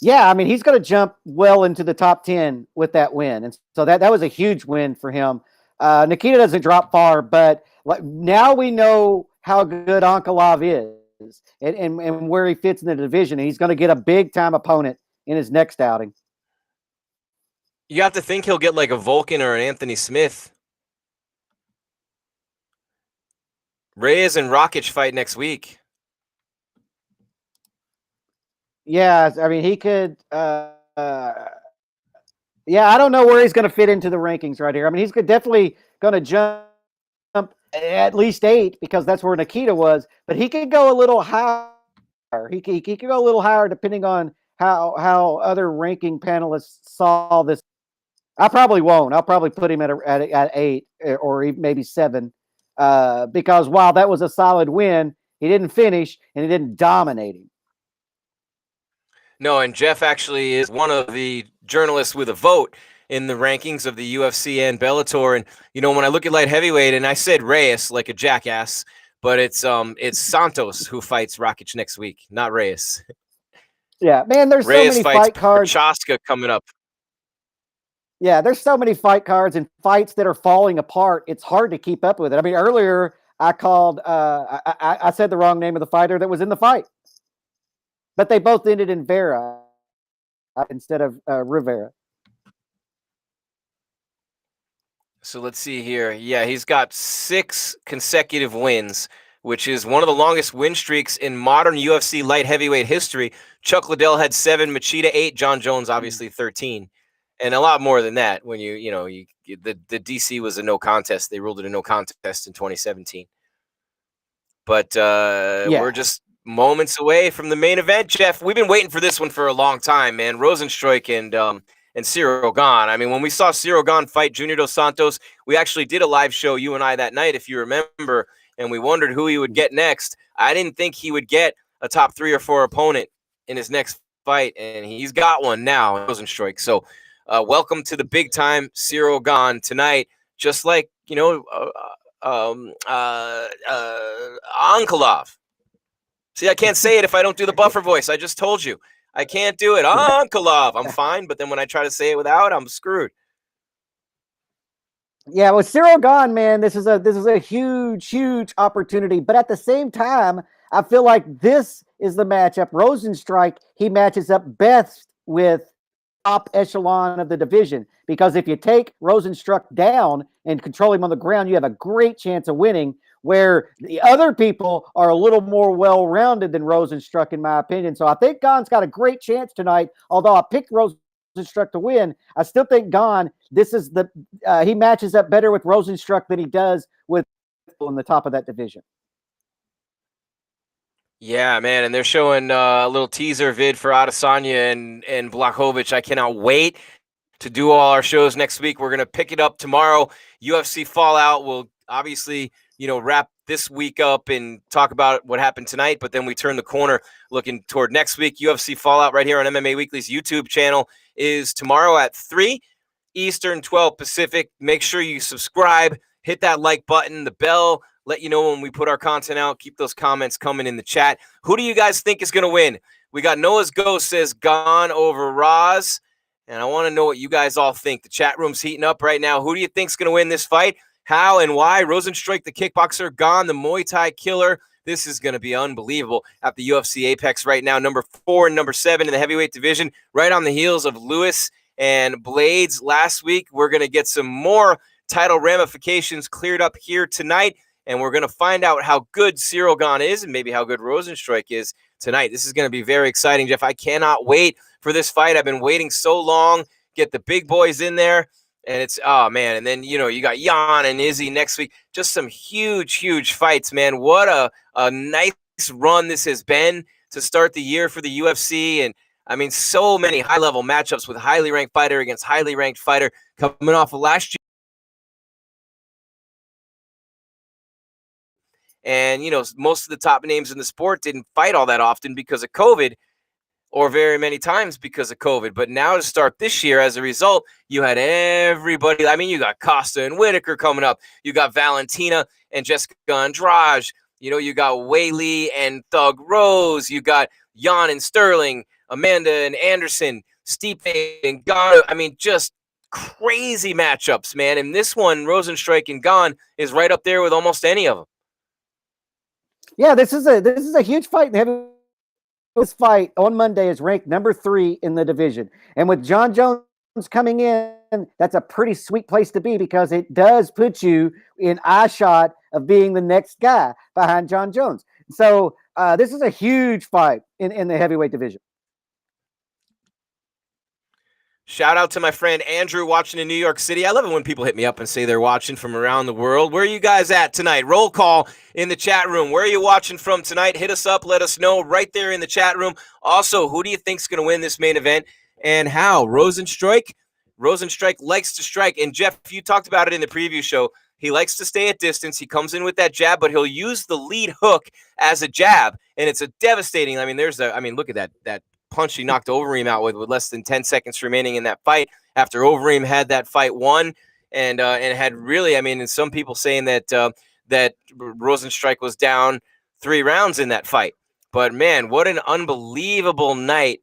Yeah, I mean, he's going to jump well into the top 10 with that win. And so that was a huge win for him. Nikita doesn't drop far, but now we know how good Ankalov is and where he fits in the division. And he's going to get a big-time opponent in his next outing. You have to think he'll get like a Vulcan or an Anthony Smith. Reyes and Rakic fight next week. Yeah, I mean, he could. Yeah, I don't know where he's going to fit into the rankings right here. I mean, he's definitely going to jump at least 8 because that's where Nikita was, but he could go a little higher. He could go a little higher depending on how other ranking panelists saw this. I probably won't. I'll probably put him at 8 or even maybe 7 because while that was a solid win, he didn't finish and he didn't dominate him. No, and Jeff actually is one of the journalists with a vote in the rankings of the UFC and Bellator. And when I look at light heavyweight, and I said Reyes like a jackass, but it's Santos who fights Rakic next week, not Reyes. Yeah, man, there's Reyes so many fights fight cards. Prochaska coming up. Yeah, there's so many fight cards and fights that are falling apart. It's hard to keep up with it. I mean, earlier I called, I said the wrong name of the fighter that was in the fight, but they both ended in Vera instead of Rivera. So let's see here. Yeah, he's got 6 consecutive wins, which is one of the longest win streaks in modern UFC light heavyweight history. Chuck Liddell had 7, Machida 8, John Jones obviously 13. And a lot more than that when the DC was a no contest. They ruled it a no contest in 2017. But we're just moments away from the main event, Jeff. We've been waiting for this one for a long time, man. Rozenstruik and Cyril Gane. I mean, when we saw Cyril Gane fight Junior Dos Santos, we actually did a live show, you and I, that night, if you remember, and we wondered who he would get next. I didn't think he would get a top 3 or 4 opponent in his next fight, and he's got one now, Rozenstruik. So welcome to the big time Cyril Gane tonight, just like, Ankalaev. See, I can't say it if I don't do the buffer voice. I just told you. I can't do it. Ankalaev. I'm fine, but then when I try to say it without, I'm screwed. Yeah, with Cyril Gane, man, this is a huge opportunity. But at the same time, I feel like this is the matchup. Rozenstruik, he matches up best with top echelon of the division, because if you take Rozenstruik down and control him on the ground, you have a great chance of winning, where the other people are a little more well-rounded than Rozenstruik, in my opinion. So I think Gane's got a great chance tonight. Although I picked Rozenstruik to win, I still think Gane, he matches up better with Rozenstruik than he does with in the top of that division. Yeah, man, and they're showing a little teaser vid for Adesanya and Blachowicz. I cannot wait to do all our shows next week. We're going to pick it up tomorrow. UFC Fallout will obviously, wrap this week up and talk about what happened tonight, but then we turn the corner looking toward next week. UFC Fallout right here on MMA Weekly's YouTube channel is tomorrow at 3 Eastern, 12 Pacific. Make sure you subscribe, hit that like button, the bell, let you know when we put our content out. Keep those comments coming in the chat. Who do you guys think is going to win? We got Noah's Ghost says Gane over Roz, and I want to know what you guys all think. The chat room's heating up right now. Who do you think is going to win this fight? How and why? Rozenstruik, the kickboxer, Gane, the Muay Thai killer. This is going to be unbelievable at the UFC Apex right now. Number 4 and number 7 in the heavyweight division, right on the heels of Lewis and Blades last week. We're going to get some more title ramifications cleared up here tonight, and we're going to find out how good Cyril Gane is and maybe how good Rozenstruik is tonight. This is going to be very exciting, Jeff. I cannot wait for this fight. I've been waiting so long. Get the big boys in there. And it's, oh, man. And then, you got Jan and Izzy next week. Just some huge fights, man. What a nice run this has been to start the year for the UFC. And, I mean, so many high-level matchups with highly ranked fighter against highly ranked fighter coming off of last year. And, most of the top names in the sport didn't fight all that often because of COVID, or very many times because of COVID. But now to start this year, as a result, you had everybody. I mean, you got Costa and Whitaker coming up. You got Valentina and Jessica Andrade. You got Weili and Thug Rose. You got Jan and Sterling, Amanda and Anderson, Stipe and Gane. I mean, just crazy matchups, man. And this one, Rozenstruik and Gane, is right up there with almost any of them. Yeah, this is a huge fight. This fight on Monday is ranked number 3 in the division. And with John Jones coming in that's a pretty sweet place to be because it does put you in eye shot of being the next guy behind John Jones. So this is a huge fight in the heavyweight division. Shout out to my friend Andrew watching in New York City. I love it when people hit me up and say they're watching from around the world. Where are you guys at tonight? Roll call in the chat room. Where are you watching from tonight? Hit us up. Let us know right there in the chat room. Also, who do you think's going to win this main event and how? Rozenstruik? Rozenstruik likes to strike. And Jeff, you talked about it in the preview show. He likes to stay at distance. He comes in with that jab, but he'll use the lead hook as a jab. And it's a devastating. I mean, look at that punch he knocked Overeem out with less than 10 seconds remaining in that fight after Overeem had that fight won and had really, and some people saying that that Rozenstruik was down 3 rounds in that fight. But man, what an unbelievable night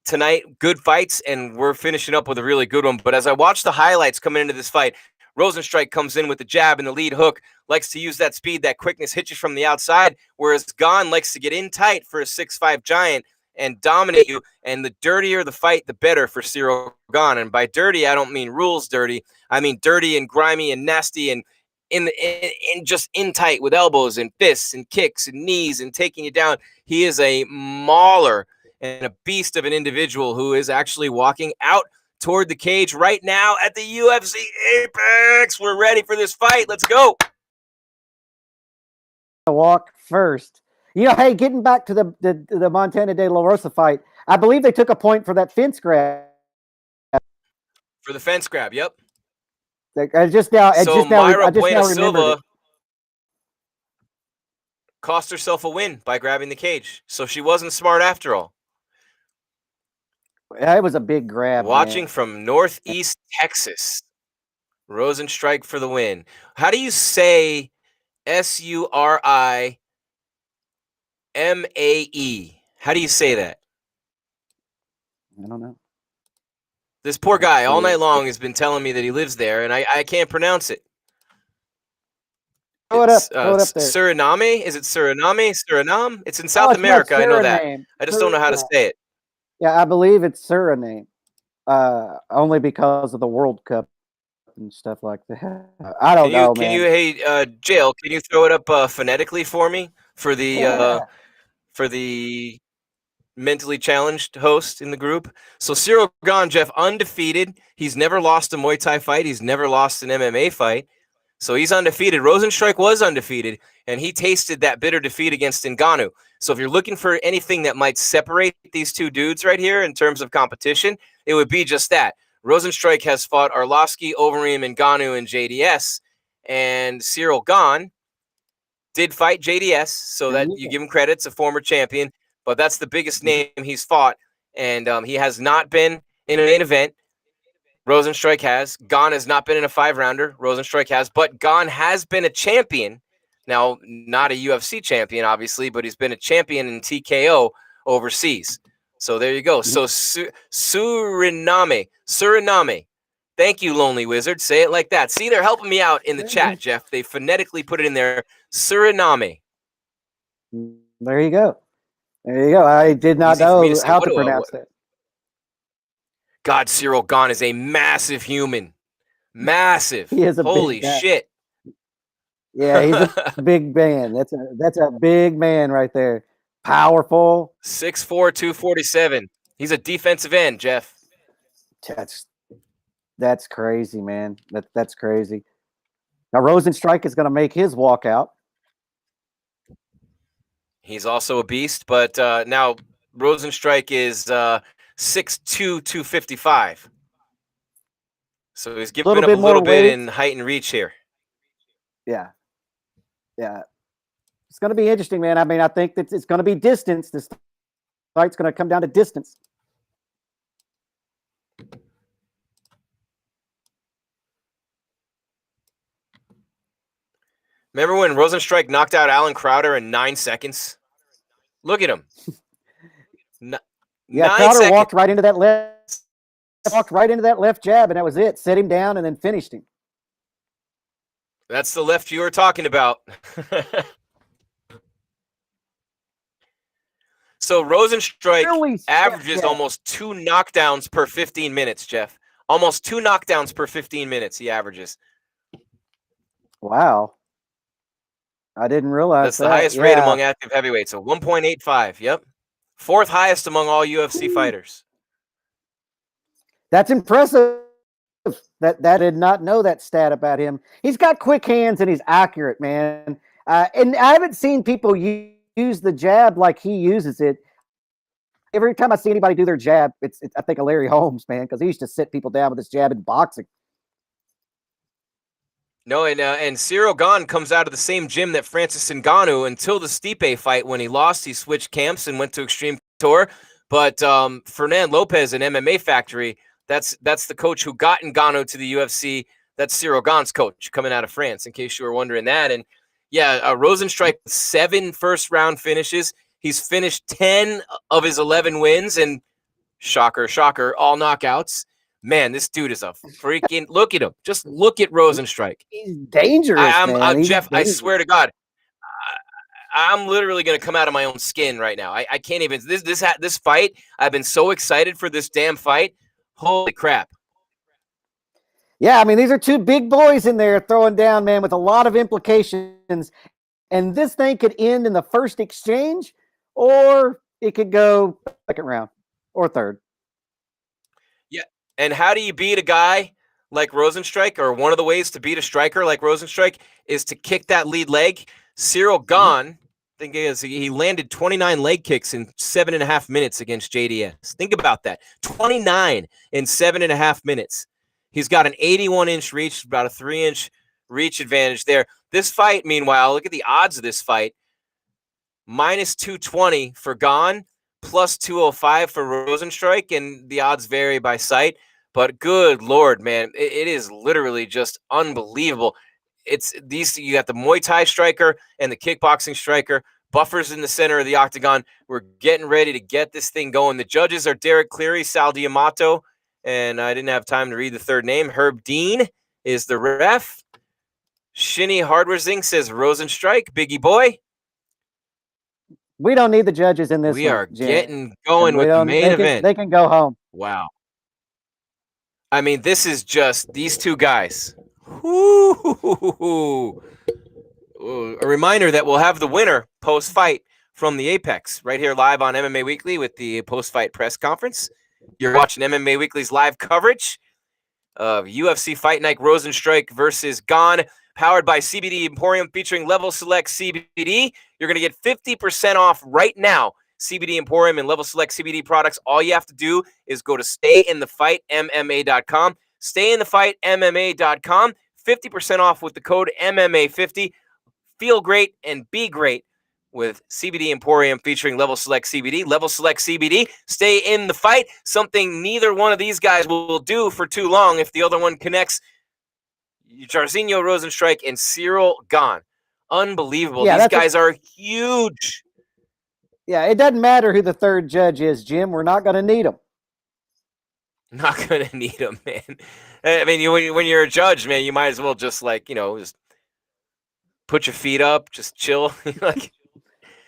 tonight. Good fights, and we're finishing up with a really good one. But as I watch the highlights coming into this fight, Rozenstruik comes in with the jab and the lead hook, likes to use that speed, that quickness, hit you from the outside, whereas Gane likes to get in tight for a 6'5" giant and dominate you, and the dirtier the fight, the better for Ciryl Gane. And by dirty, I don't mean rules dirty. I mean dirty and grimy and nasty and in just in tight with elbows and fists and kicks and knees and taking you down. He is a mauler and a beast of an individual who is actually walking out toward the cage right now at the UFC Apex. We're ready for this fight. Let's go. Walk first. Hey, getting back to the Montana De La Rosa fight, I believe they took a point for that fence grab. For the fence grab, yep. I just now remembered Silva it. Cost herself a win by grabbing the cage, so she wasn't smart after all. It was a big grab. Watching from Northeast Texas, Rozenstruik for the win. How do you say Surime? How do you say that? I don't know. This poor guy all night long has been telling me that he lives there, and I can't pronounce it. Throw it up there. Suriname? Is it Suriname? Suriname? It's in South America. I know that. I just don't know how to say it. Yeah, I believe it's Suriname. Only because of the World Cup and stuff like that. I don't know, man. Jail, can you throw it up phonetically for me for the mentally challenged host in the group? So Ciryl Gane, Jeff, undefeated. He's never lost a Muay Thai fight. He's never lost an MMA fight. So he's undefeated. Rozenstruik was undefeated, and he tasted that bitter defeat against Ngannou. So if you're looking for anything that might separate these two dudes right here in terms of competition, it would be just that. Rozenstruik has fought Arlovski, Overeem, and Ngannou in JDS, and Ciryl Gane did fight JDS, so that you give him credit. It's a former champion, but that's the biggest name he's fought, and he has not been in a main event. Rozenstruik has. Gane has not been in a 5-rounder. Rozenstruik has, but Gane has been a champion. Now, not a UFC champion, obviously, but he's been a champion in TKO overseas. So there you go. So Suriname. Thank you, Lonely Wizard. Say it like that. See, they're helping me out in the chat, Jeff. They phonetically put it in there. Suriname. There you go. I did not know how to pronounce that. God, Ciryl Gane is a massive human. Massive. He is a holy shit. Yeah, he's a big man. That's a big man right there. Powerful. 6'4", 247. He's a defensive end, Jeff. That's crazy, man. That's crazy. Now Rozenstruik is going to make his walkout. He's also a beast, but now Rozenstruik is 6'2", 255. So he's giving up a little bit in height and reach here. Yeah. It's going to be interesting, man. I think that it's going to be distance. This fight's going to come down to distance. Remember when Rozenstruik knocked out Alan Crowder in 9 seconds? Look at him. Crowder walked right into that left jab, and that was it. Set him down and then finished him. That's the left you were talking about. So Rozenstruik averages almost 2 knockdowns per 15 minutes, Jeff. Almost 2 knockdowns per 15 minutes he averages. Wow. I didn't realize That's the that. highest rate among active heavyweights. So 1.85. Yep. 4th highest among all UFC fighters. That's impressive. That did not know that stat about him. He's got quick hands and he's accurate, man. And I haven't seen people use the jab like he uses it. Every time I see anybody do their jab, it's I think of Larry Holmes, man, because he used to sit people down with his jab in boxing. No, and Cyril Gane comes out of the same gym that Francis Ngannou until the Stipe fight. When he lost, he switched camps and went to Extreme Couture. But Fernand Lopez and MMA Factory, that's the coach who got Ngannou to the UFC. That's Cyril Gane's coach coming out of France, in case you were wondering that. And yeah, Rozenstruik, 7 first-round finishes. He's finished 10 of his 11 wins, and shocker, all knockouts. Man, this dude is a freaking look at him. Just look at Rozenstruik. He's dangerous, man. Jeff, I swear to God, I'm literally going to come out of my own skin right now. I can't even. This fight, I've been so excited for this damn fight. Holy crap. Yeah, I mean, these are 2 big boys in there throwing down, man, with a lot of implications. And this thing could end in the first exchange, or it could go 2nd round or 3rd. Yeah. And how do you beat a guy like Rozenstruik, or one of the ways to beat a striker like Rozenstruik is to kick that lead leg? Cyril Gane, I think he landed 29 leg kicks in 7.5 minutes against JDS. Think about that. 29 in 7.5 minutes. He's got an 81-inch reach, about a 3-inch reach advantage there. This fight, meanwhile, look at the odds of this fight. Minus 220 for Gane, plus 205 for Rozenstruik, and the odds vary by site. But good Lord, man, it is literally just unbelievable. It's these. You got the Muay Thai striker and the kickboxing striker. Buffers in the center of the octagon. We're getting ready to get this thing going. The judges are Derek Cleary, Sal Diamato, and I didn't have time to read the 3rd name. Herb Dean is the ref. Shinny Hardwarzing says Rozenstruik, Biggie boy. We don't need the judges in this. We are getting going with the main event. They can go home. Wow. I mean, this is just these 2 guys. Ooh. A reminder that we'll have the winner post-fight from the Apex right here live on MMA Weekly with the post-fight press conference. You're watching MMA Weekly's live coverage of UFC Fight Night Rozenstruik versus Gane, powered by CBD Emporium, featuring Level Select CBD. You're going to get 50% off right now. CBD Emporium and Level Select CBD products. All you have to do is go to stayinthefightmma.com. Stayinthefightmma.com. 50% off with the code MMA50. Feel great and be great with CBD Emporium featuring Level Select CBD. Level Select CBD, stay in the fight. Something neither one of these guys will do for too long if the other one connects. Jairzinho Rozenstruik and Cyril Gane. Unbelievable. Yeah, these guys are huge. Yeah, it doesn't matter who the 3rd judge is, Jim. We're not going to need them. Not going to need them, man. I mean, when you're a judge, man, you might as well just just put your feet up, just chill.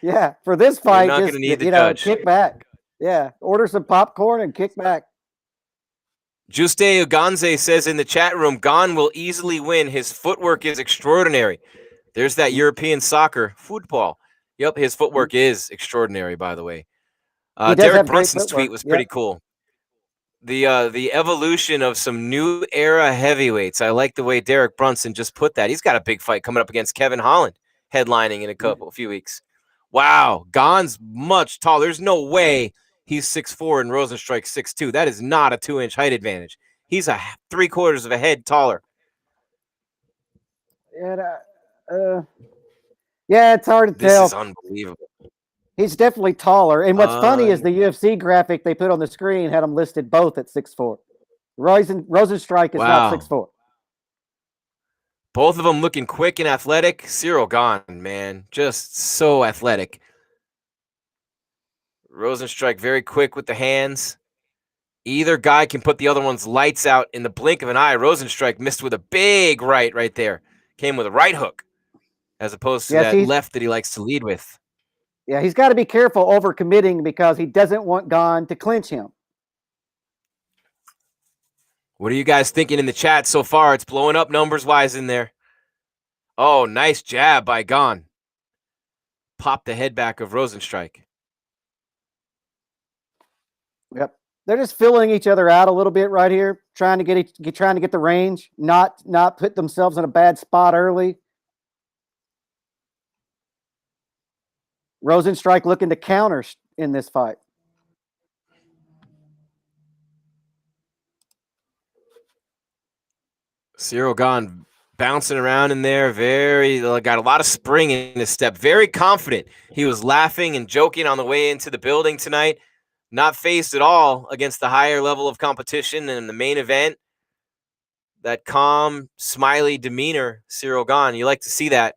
Yeah, for this fight, not just gonna need the judge. kick back. Yeah, order some popcorn and kick back. Juste Uganze says in the chat room, Gane will easily win. His footwork is extraordinary. There's that European soccer football. Yep, his footwork is extraordinary, by the way. Derek Brunson's tweet was pretty cool. The evolution of some new era heavyweights. I like the way Derek Brunson just put that. He's got a big fight coming up against Kevin Holland, headlining in a few weeks. Wow, Gane's much taller. There's no way he's 6'4" and Rozenstruik 6'2". That is not a 2-inch height advantage. He's a 3/4 of a head taller. Yeah, it's hard to tell. This is unbelievable. He's definitely taller. And what's funny is the UFC graphic they put on the screen had him listed both at 6'4". Rozenstruik is not 6'4". Both of them looking quick and athletic. Cyril Gane, man, just so athletic. Rozenstruik very quick with the hands. Either guy can put the other one's lights out in the blink of an eye. Rozenstruik missed with a big right there. Came with a right hook as opposed to that left that he likes to lead with. Yeah, he's got to be careful overcommitting because he doesn't want Gane to clinch him. What are you guys thinking in the chat so far? It's blowing up numbers-wise in there. Oh, nice jab by Gane. Popped the head back of Rozenstruik. Yep. They're just filling each other out a little bit right here, trying to get the range, not put themselves in a bad spot early. Rozenstruik looking to counter in this fight. Ciryl Gane bouncing around in there, got a lot of spring in his step, very confident. He was laughing and joking on the way into the building tonight, not phased at all against the higher level of competition in the main event. That calm, smiley demeanor, Ciryl Gane, you like to see that.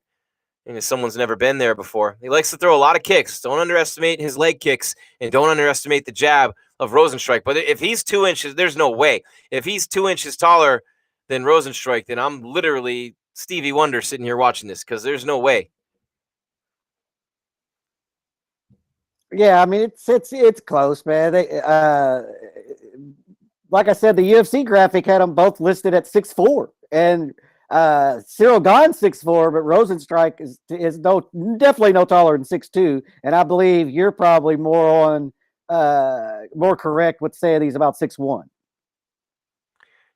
And if someone's never been there before, he likes to throw a lot of kicks. Don't underestimate his leg kicks, and don't underestimate the jab of Rozenstruik. But if he's 2 inches, there's no way. If he's 2 inches taller than Rozenstruik, then I'm literally Stevie Wonder sitting here watching this, because there's no way. Yeah, I mean it's close, man. They like I said, the UFC graphic had them both listed at 6'4", and Ciryl Gane 6'4", but Rozenstruik is definitely no taller than 6'2", and I believe you're probably more correct with saying he's about 6'1".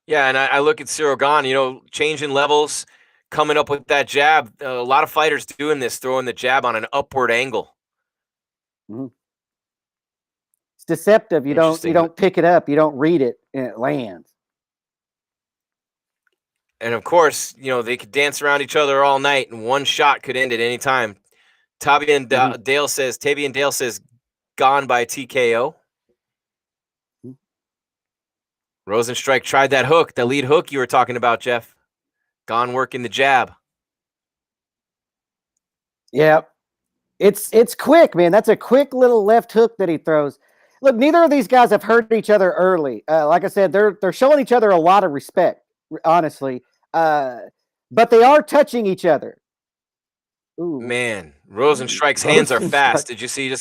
Yeah, and I look at Ciryl Gane, changing levels, coming up with that jab. A lot of fighters doing this, throwing the jab on an upward angle. Mm-hmm. It's deceptive. You don't pick it up, you don't read it, and it lands. And of course, they could dance around each other all night, and one shot could end at any time. Tavian Dale says, Gone by TKO. Rozenstruik tried that hook, the lead hook you were talking about, Jeff. Gane working the jab. Yeah, it's quick, man. That's a quick little left hook that he throws. Look, neither of these guys have hurt each other early. Like I said, they're showing each other a lot of respect, honestly. But they are touching each other. Ooh. Man, Rozenstruik's hands are fast. Did you see?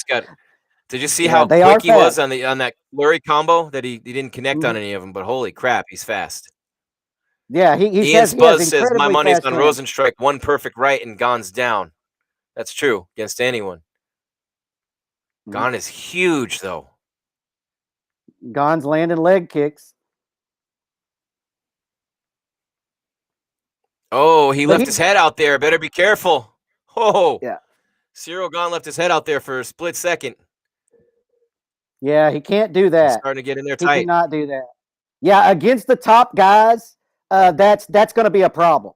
Did you see how they quick he was fast. on that flurry combo that he didn't connect on any of them? But holy crap, he's fast. Yeah, he has says my money's on hands. Rozenstruik. One perfect right and Gane's down. That's true against anyone. Gane is huge, though. Gane's landing leg kicks. Oh, he left his head out there. Better be careful. Oh, yeah. Ciryl Gane left his head out there for a split second. Yeah, he can't do that. He's starting to get in there tight. He cannot do that. Yeah, against the top guys, that's going to be a problem.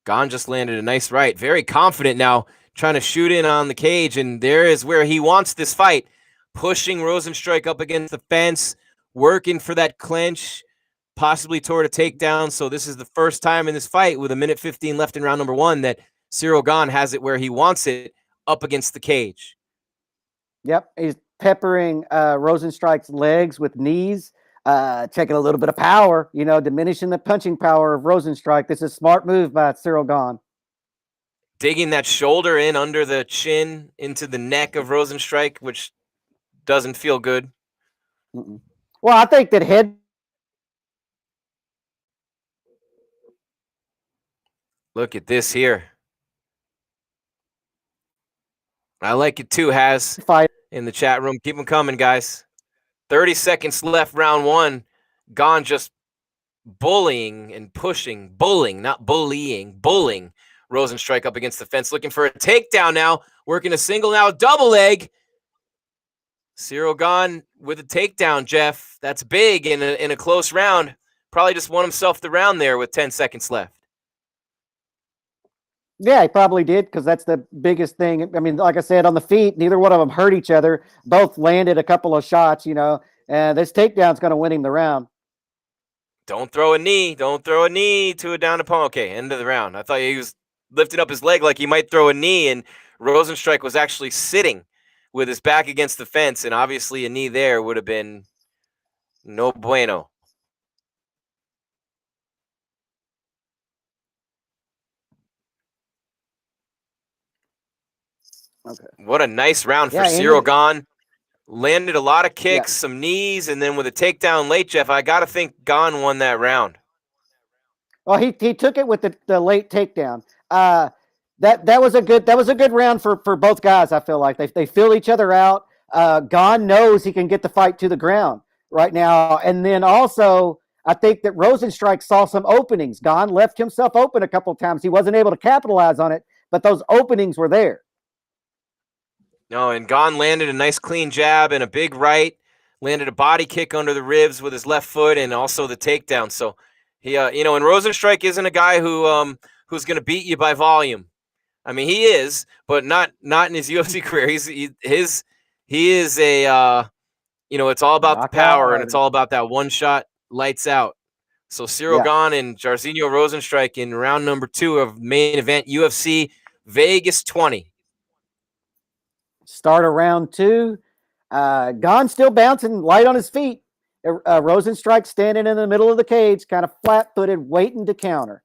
Gane just landed a nice right. Very confident now, trying to shoot in on the cage, and there is where he wants this fight. Pushing Rozenstruik up against the fence, working for that clinch, possibly toward a takedown. So this is the first time in this fight with 1:15 left in round number 1 that Ciryl Gane has it where he wants it, up against the cage. Yep, he's peppering Rozenstruik's legs with knees, taking a little bit of power, diminishing the punching power of Rozenstruik. This is a smart move by Ciryl Gane. Digging that shoulder in under the chin into the neck of Rozenstruik, which doesn't feel good. Well, I think that head. Look at this here. I like it too, Has. Fight in the chat room. Keep them coming, guys. 30 seconds left, round 1. Gane just bullying and pushing. Bullying, not bullying. Bullying Rozenstruik up against the fence, looking for a takedown now. Working a single now, a double leg. Ciryl Gane with a takedown, Jeff. That's big in a close round. Probably just won himself the round there with 10 seconds left. Yeah, he probably did, because that's the biggest thing. I mean, like I said, on the feet, neither one of them hurt each other. Both landed a couple of shots, and this takedown's going to win him the round. Don't throw a knee. Don't throw a knee to a down opponent. Okay, end of the round. I thought he was lifting up his leg like he might throw a knee, and Rozenstruik was actually sitting with his back against the fence, and obviously a knee there would have been no bueno. Okay. What a nice round for Ciryl Gane. Landed a lot of Yeah. kicks, some knees, and then with a takedown late, Jeff, I got to think Gane won that round. Well, he took it with the late takedown. That was a good round for both guys. I feel like they fill each other out. Gane knows he can get the fight to the ground right now, and then also I think that Rozenstruik saw some openings. Gane left himself open a couple of times. He wasn't able to capitalize on it, but those openings were there. No, and Gane landed a nice clean jab and a big right, landed a body kick under the ribs with his left foot, and also the takedown. So he, and Rozenstruik isn't a guy who's going to beat you by volume. I mean, he is, but not in his UFC career. He is a it's all about the power, and it's all about that one shot, lights out. So Cyril Gane and Jairzinho Rozenstruik in round number 2 of main event UFC Vegas 20. Start of round 2. Gane still bouncing, light on his feet. Rozenstruik standing in the middle of the cage, kind of flat-footed, waiting to counter.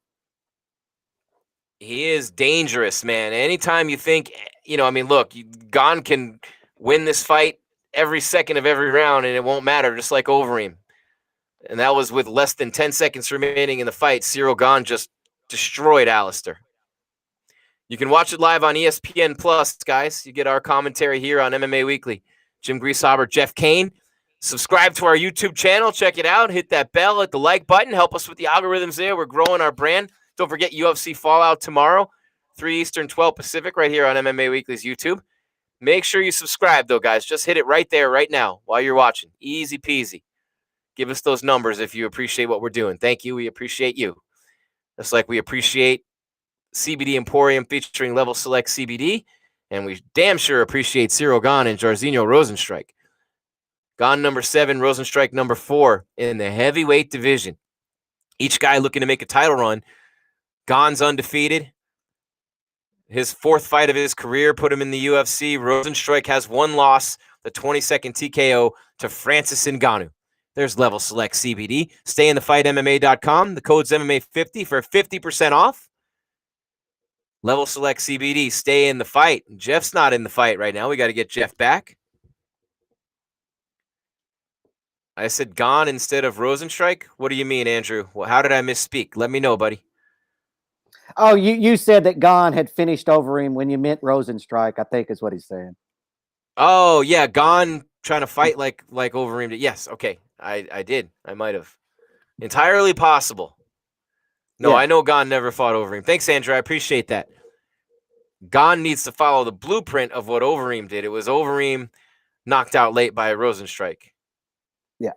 He is dangerous, man. Anytime you think, look, Gane can win this fight every second of every round, and it won't matter, just like Overeem. And that was with less than 10 seconds remaining in the fight. Cyril Gane just destroyed Alistair. You can watch it live on ESPN Plus, guys. You get our commentary here on MMA Weekly. Jim Grieshaber, Jeff Kane. Subscribe to our YouTube channel. Check it out. Hit that bell. Hit the like button. Help us with the algorithms there. We're growing our brand. Don't forget UFC Fallout tomorrow, 3 Eastern, 12 Pacific, right here on MMA Weekly's YouTube. Make sure you subscribe, though, guys. Just hit it right there, right now, while you're watching. Easy peasy. Give us those numbers if you appreciate what we're doing. Thank you. We appreciate you. Just like we appreciate CBD Emporium featuring Level Select CBD, and we damn sure appreciate Cyril Gane and Jairzinho Rozenstruik. Gane number 7, Rozenstruik number 4 in the heavyweight division. Each guy looking to make a title run. Gane's undefeated. His 4th fight of his career put him in the UFC. Rozenstruik has 1 loss, the 22nd TKO to Francis Ngannou. There's Level Select CBD. Stay in the fight, MMA.com. The code's MMA50 for 50% off. Level Select CBD. Stay in the fight. Jeff's not in the fight right now. We got to get Jeff back. I said Gane instead of Rozenstruik. What do you mean, Andrew? Well, how did I misspeak? Let me know, buddy. Oh, you said that Gane had finished Overeem when you meant Rozenstruik, I think is what he's saying. Oh, yeah, Gane trying to fight like Overeem did. Yes, okay. I did. I might have. Entirely possible. No, yeah. I know Gane never fought Overeem. Thanks, Andrew. I appreciate that. Gane needs to follow the blueprint of what Overeem did. It was Overeem knocked out late by Rozenstruik. Yeah.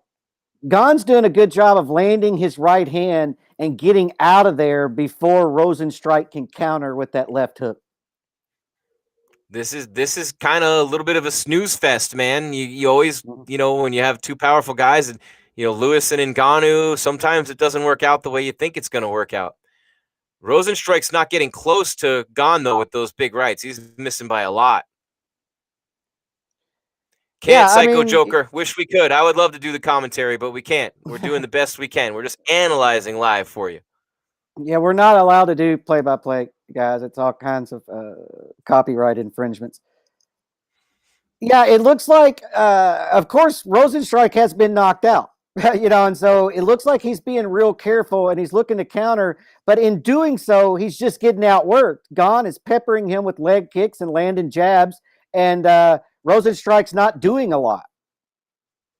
Gane's doing a good job of landing his right hand and getting out of there before Rozenstruik can counter with that left hook. This is kind of a little bit of a snooze fest, man. You always, when you have 2 powerful guys, and Lewis and Ngannou, sometimes it doesn't work out the way you think it's going to work out. Rozenstruik's not getting close to Gane, though, with those big rights. He's missing by a lot. Can't, Psycho Joker. Wish we could. I would love to do the commentary, but we can't. We're doing the best we can. We're just analyzing live for you. Yeah, we're not allowed to do play-by-play, guys. It's all kinds of copyright infringements. Yeah, it looks like, of course, Rozenstruik has been knocked out, and so it looks like he's being real careful and he's looking to counter, but in doing so, he's just getting outworked. Gane is peppering him with leg kicks and landing jabs, and Rozenstruik's not doing a lot.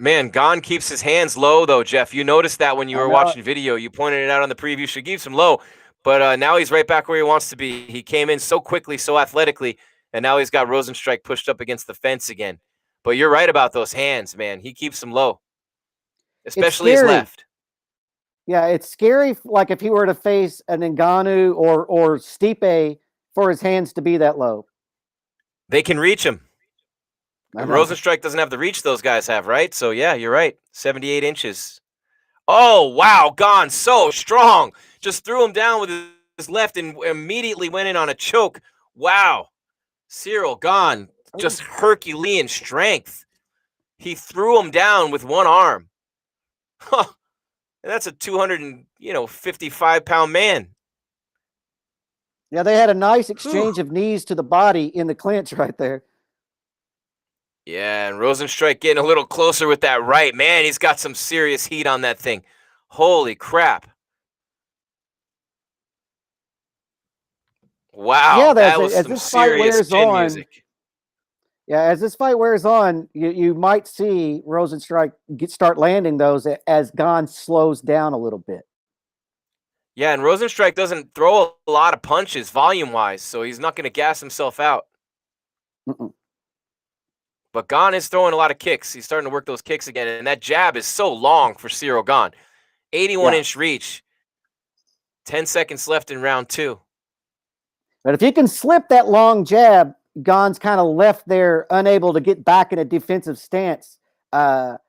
Man, Gane keeps his hands low, though, Jeff. You noticed that when you were watching video. You pointed it out on the preview. Should keep him low, but now he's right back where he wants to be. He came in so quickly, so athletically, and now he's got Rozenstruik pushed up against the fence again. But you're right about those hands, man. He keeps them low, especially his left. Yeah, it's scary, like if he were to face an Ngannou or Stipe, for his hands to be that low. They can reach him. Rozenstruik doesn't have the reach those guys have, right? So, yeah, you're right. 78 inches. Oh, wow. Gane so strong. Just threw him down with his left and immediately went in on a choke. Wow. Cyril Gane, just Herculean strength. He threw him down with one arm. Huh. And that's a 255-pound man. Yeah, they had a nice exchange of knees to the body in the clinch right there. Yeah, and Rozenstruik getting a little closer with that right. Man, he's got some serious heat on that thing. Holy crap. Yeah, Wow, that was as some this fight serious wears chin on, music. yeah, as this fight wears on, you might see Rozenstruik start landing those as Gane slows down a little bit. Yeah, and Rozenstruik doesn't throw a lot of punches volume-wise, so he's not going to gas himself out. Mm-mm. But Gane is throwing a lot of kicks. He's starting to work those kicks again, and that jab is so long for Cyril Gane. 81-inch reach. 10 seconds left in round 2. But if you can slip that long jab, Gane's kind of left there unable to get back in a defensive stance. So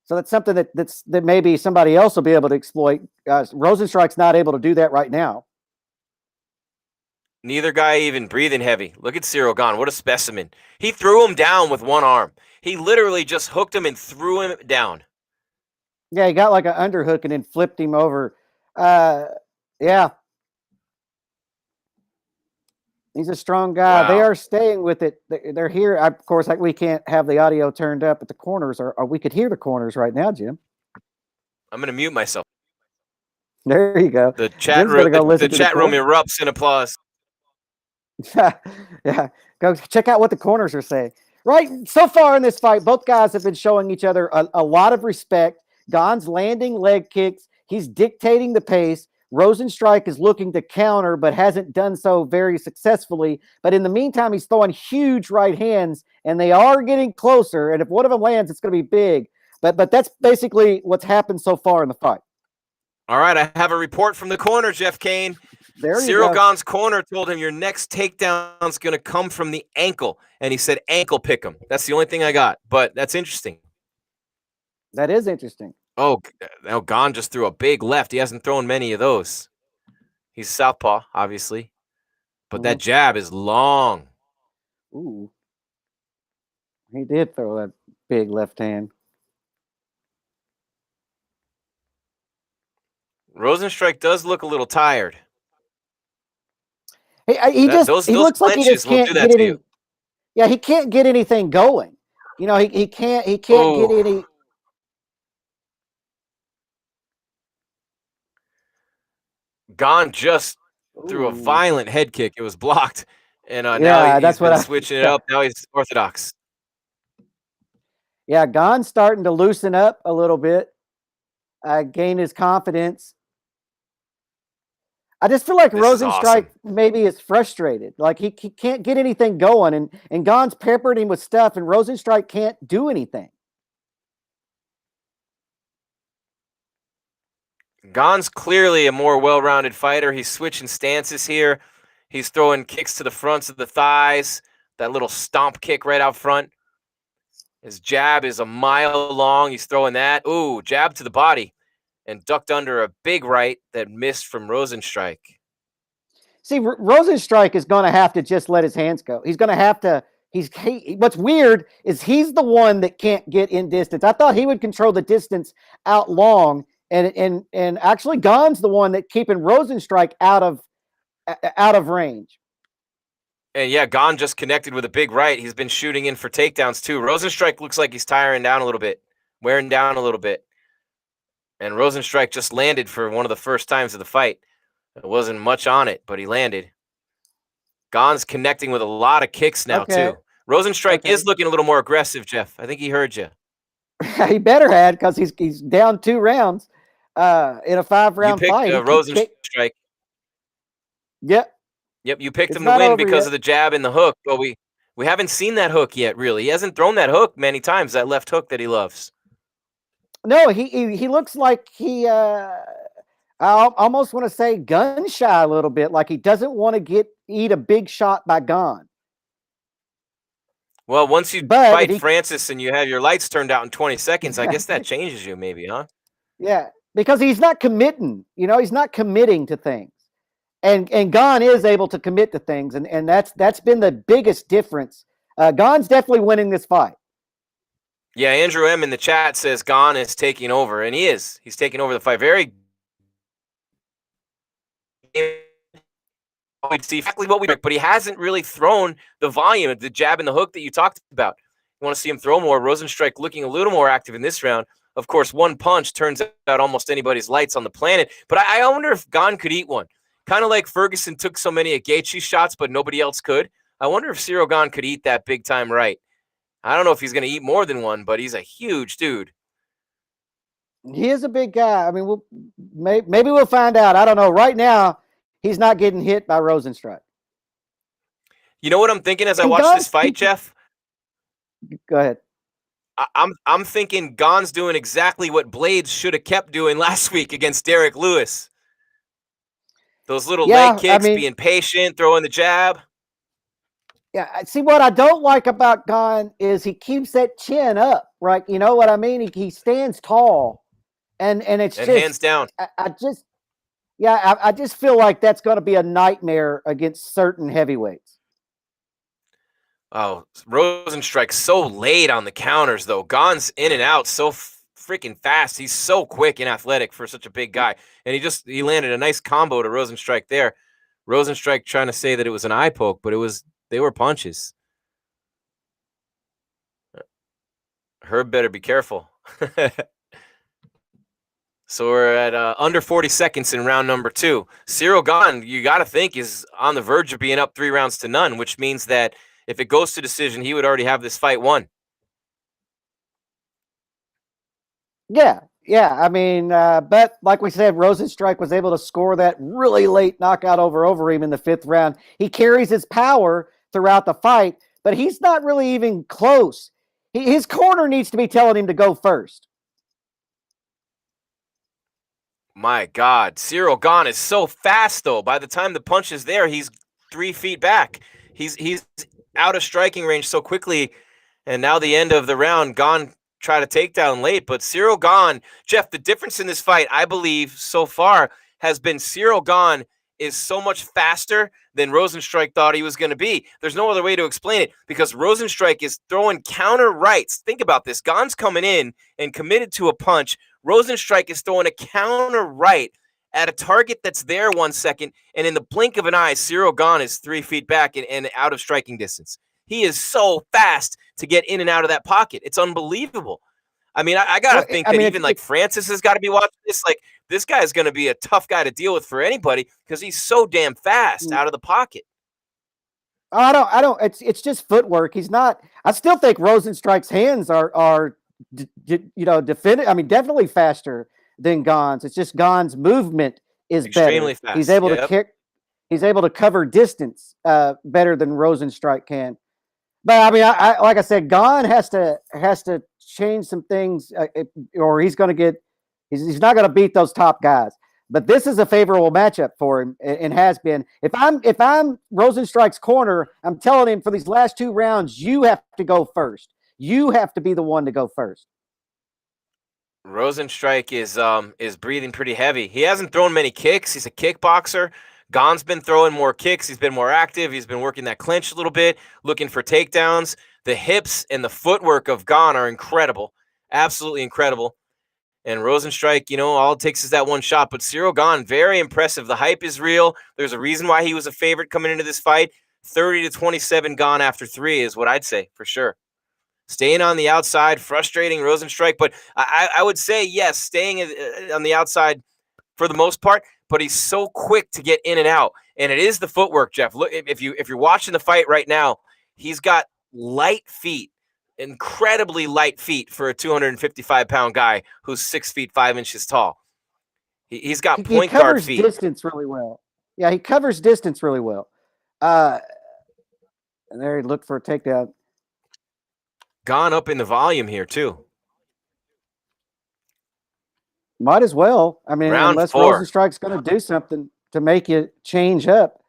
that's something that maybe somebody else will be able to exploit. Rozenstruik's not able to do that right now. Neither guy even breathing heavy. Look at Cyril Gane. What a specimen. He threw him down with one arm. He literally just hooked him and threw him down. Yeah, he got like an underhook and then flipped him over. Yeah. He's a strong guy. Wow. They are staying with it. They're here. Of course, we can't have the audio turned up at the corners, or we could hear the corners right now, Jim. I'm going to mute myself. There you go. The chat Jim's room, gonna go listen to the chat room corners. erupts in applause. Yeah, go check out what the corners are saying. Right, so far in this fight, both guys have been showing each other a lot of respect. Gane's landing leg kicks. He's dictating the pace. Rozenstruik is looking to counter, but hasn't done so very successfully. But in the meantime, he's throwing huge right hands, and they are getting closer. And if one of them lands, it's going to be big. But that's basically what's happened so far in the fight. All right, I have a report from the corner, Jeff Kane. There you Cyril go. Gane's corner told him your next takedown's going to come from the ankle. And he said ankle pick him. That's the only thing I got. But that's interesting. That is interesting. Oh, Gane just threw a big left. He hasn't thrown many of those. He's southpaw, obviously. But that jab is long. Ooh. He did throw that big left hand. Rozenstruik does look a little tired. He looks like he just can't get any. Yeah, he can't get anything going. You know, he can't get any. Gane just threw a violent head kick. It was blocked, and Yeah, now he's been switching it up. Now he's orthodox. Yeah, Gane's starting to loosen up a little bit, gain his confidence. I just feel like Rozenstruik maybe is frustrated. Like he can't get anything going, and Gane's peppered him with stuff, and Rozenstruik can't do anything. Gane's clearly a more well-rounded fighter. He's switching stances here. He's throwing kicks to the fronts of the thighs, that little stomp kick right out front. His jab is a mile long. He's throwing that. Ooh, jab to the body and ducked under a big right that missed from Rozenstruik. See, Rozenstruik is going to have to just let his hands go. He's going to have to. What's weird is he's the one that can't get in distance. I thought he would control the distance out long, and actually Gane's the one that keeping Rozenstruik out of range. And yeah, Gane just connected with a big right. He's been shooting in for takedowns too. Rozenstruik looks like he's tiring down a little bit, wearing down a little bit. And Rozenstruik just landed for one of the first times of the fight. It wasn't much on it, but he landed. Gane's connecting with a lot of kicks now too. Rozenstruik is looking a little more aggressive, Jeff. I think he heard you. He better had, because he's down 2 rounds in a 5-round fight. Rozenstruik. Yep. Yep, you picked him to win because of the jab and the hook, but we haven't seen that hook yet, really. He hasn't thrown that hook many times, that left hook that he loves. No, he looks like I almost want to say gun shy a little bit, like he doesn't want to eat a big shot by Gane. Well, once you fight Francis and you have your lights turned out in 20 seconds, I guess that changes you maybe, huh? Yeah, because he's not committing. You know, he's not committing to things. And Gane is able to commit to things, and that's been the biggest difference. Gane's definitely winning this fight. Yeah, Andrew M in the chat says Gane is taking over, and he is. He's taking over the fight. Very see exactly what we, but he hasn't really thrown the volume of the jab and the hook that you talked about. You want to see him throw more. Rozenstruik looking a little more active in this round. Of course, one punch turns out almost anybody's lights on the planet. But I wonder if Gane could eat one. Kind of like Ferguson took so many Gaethje shots, but nobody else could. I wonder if Ciryl Gane could eat that big time right. I don't know if he's going to eat more than one, but he's a huge dude. He is a big guy. I mean, maybe we'll find out. I don't know. Right now, he's not getting hit by Rozenstruik. You know what I'm thinking as I watch this fight, Jeff? Go ahead. I'm thinking Gane's doing exactly what Blades should have kept doing last week against Derek Lewis. Those little leg kicks, being patient, throwing the jab. Yeah, see, what I don't like about Gane is he keeps that chin up, right? You know what I mean? He stands tall, and it's just hands down. I just feel like that's going to be a nightmare against certain heavyweights. Oh, Rozenstruik's so late on the counters, though. Gane's in and out so freaking fast. He's so quick and athletic for such a big guy. And he landed a nice combo to Rozenstruik there. Rozenstruik trying to say that it was an eye poke, but they were punches. Herb better be careful. So we're at under 40 seconds in round number 2. Ciryl Gane, you got to think, is on the verge of being up 3-0, which means that if it goes to decision, he would already have this fight won. Yeah. I mean, but like we said, Rozenstruik was able to score that really late knockout over him in the 5th round. He carries his power throughout the fight, but he's not really even close. His corner needs to be telling him to go first. My God, Ciryl Gane is so fast, though. By the time the punch is there, he's 3 feet back. He's out of striking range so quickly, and now the end of the round, Gane tried to take down late, but Ciryl Gane, Jeff, the difference in this fight, I believe, so far has been Ciryl Gane is so much faster than Rozenstruik thought he was going to be. There's no other way to explain it because Rozenstruik is throwing counter rights. Think about this. Gane's coming in and committed to a punch. Rozenstruik is throwing a counter right at a target that's there 1 second, and in the blink of an eye, Ciryl Gane is 3 feet back and out of striking distance. He is so fast to get in and out of that pocket. It's unbelievable. I mean, I got to think that even like Francis has got to be watching this. Like, this guy is going to be a tough guy to deal with for anybody because he's so damn fast out of the pocket. I don't. It's just footwork. He's not. I still think Rozenstruik's hands are definitely faster than Gane's. It's just Gane's movement is extremely better. Fast. He's able to kick. He's able to cover distance better than Rozenstruik can. But I mean, I like I said, Gane has to change some things, or he's going to get. He's not going to beat those top guys. But this is a favorable matchup for him, and has been. If I'm Rozenstruik's corner, I'm telling him for these last 2 rounds, you have to go first. You have to be the one to go first. Rozenstruik is breathing pretty heavy. He hasn't thrown many kicks. He's a kickboxer. Gane's been throwing more kicks. He's been more active. He's been working that clinch a little bit, looking for takedowns. The hips and the footwork of Gane are incredible, absolutely incredible. And Rozenstruik, all it takes is that one shot. But Ciryl Gane, very impressive. The hype is real. There's a reason why he was a favorite coming into this fight. 30-27 Gane after 3 is what I'd say for sure. Staying on the outside, frustrating Rozenstruik. But I would say, yes, staying on the outside for the most part. But he's so quick to get in and out. And it is the footwork, Jeff. Look, if you're watching the fight right now, he's got light feet. Incredibly light feet for a 255-pound guy who's 6 feet 5 inches tall. He's got point guard feet. He covers distance really well. Yeah, he covers distance really well. And there he looked for a takedown. Gone up in the volume here too. Might as well. I mean, Round unless 4. Rozenstruik's going to do something to make you change up.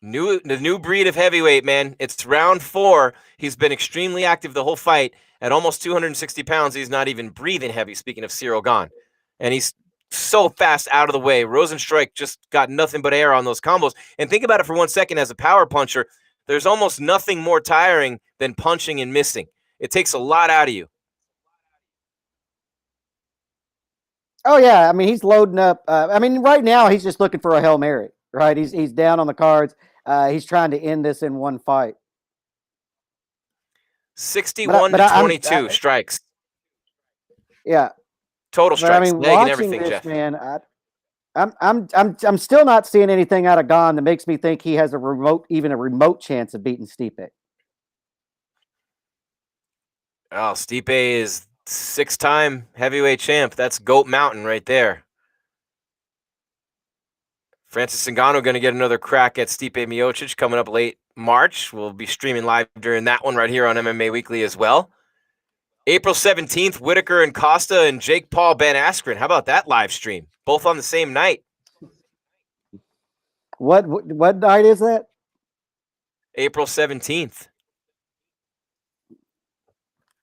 The new breed of heavyweight, man. It's round 4. He's been extremely active the whole fight. At almost 260 pounds, he's not even breathing heavy, speaking of Ciryl Gane. And he's so fast out of the way. Rozenstruik just got nothing but air on those combos. And think about it for 1 second as a power puncher. There's almost nothing more tiring than punching and missing. It takes a lot out of you. Oh, yeah. I mean, he's loading up. Right now, he's just looking for a Hail Mary, right? He's down on the cards. He's trying to end this in one fight. 61 but to I'm 22 strikes. yeah. Total But I strikes, mean, leg and watching everything, this, Jeff. man, I'm still not seeing anything out of Gane that makes me think he has even a remote chance of beating Stipe. Oh, Stipe is 6-time heavyweight champ. That's Goat Mountain right there. Francis Ngannou going to get another crack at Stipe Miocic coming up late March. We'll be streaming live during that one right here on MMA Weekly as well. April 17th, Whitaker and Costa and Jake Paul, Ben Askren. How about that live stream? Both on the same night. What night is that? April 17th.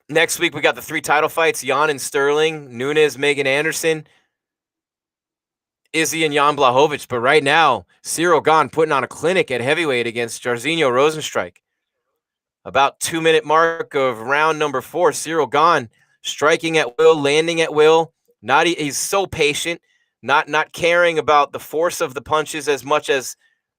Next week, we got the 3 title fights, Jan and Sterling, Nunes, Megan Anderson, Izzy and Jan Blachowicz. But right now, Cyril Gane putting on a clinic at heavyweight against Jairzinho Rozenstruik. About 2-minute mark of round number 4, Cyril Gane striking at will, landing at will. He's so patient, not caring about the force of the punches as much as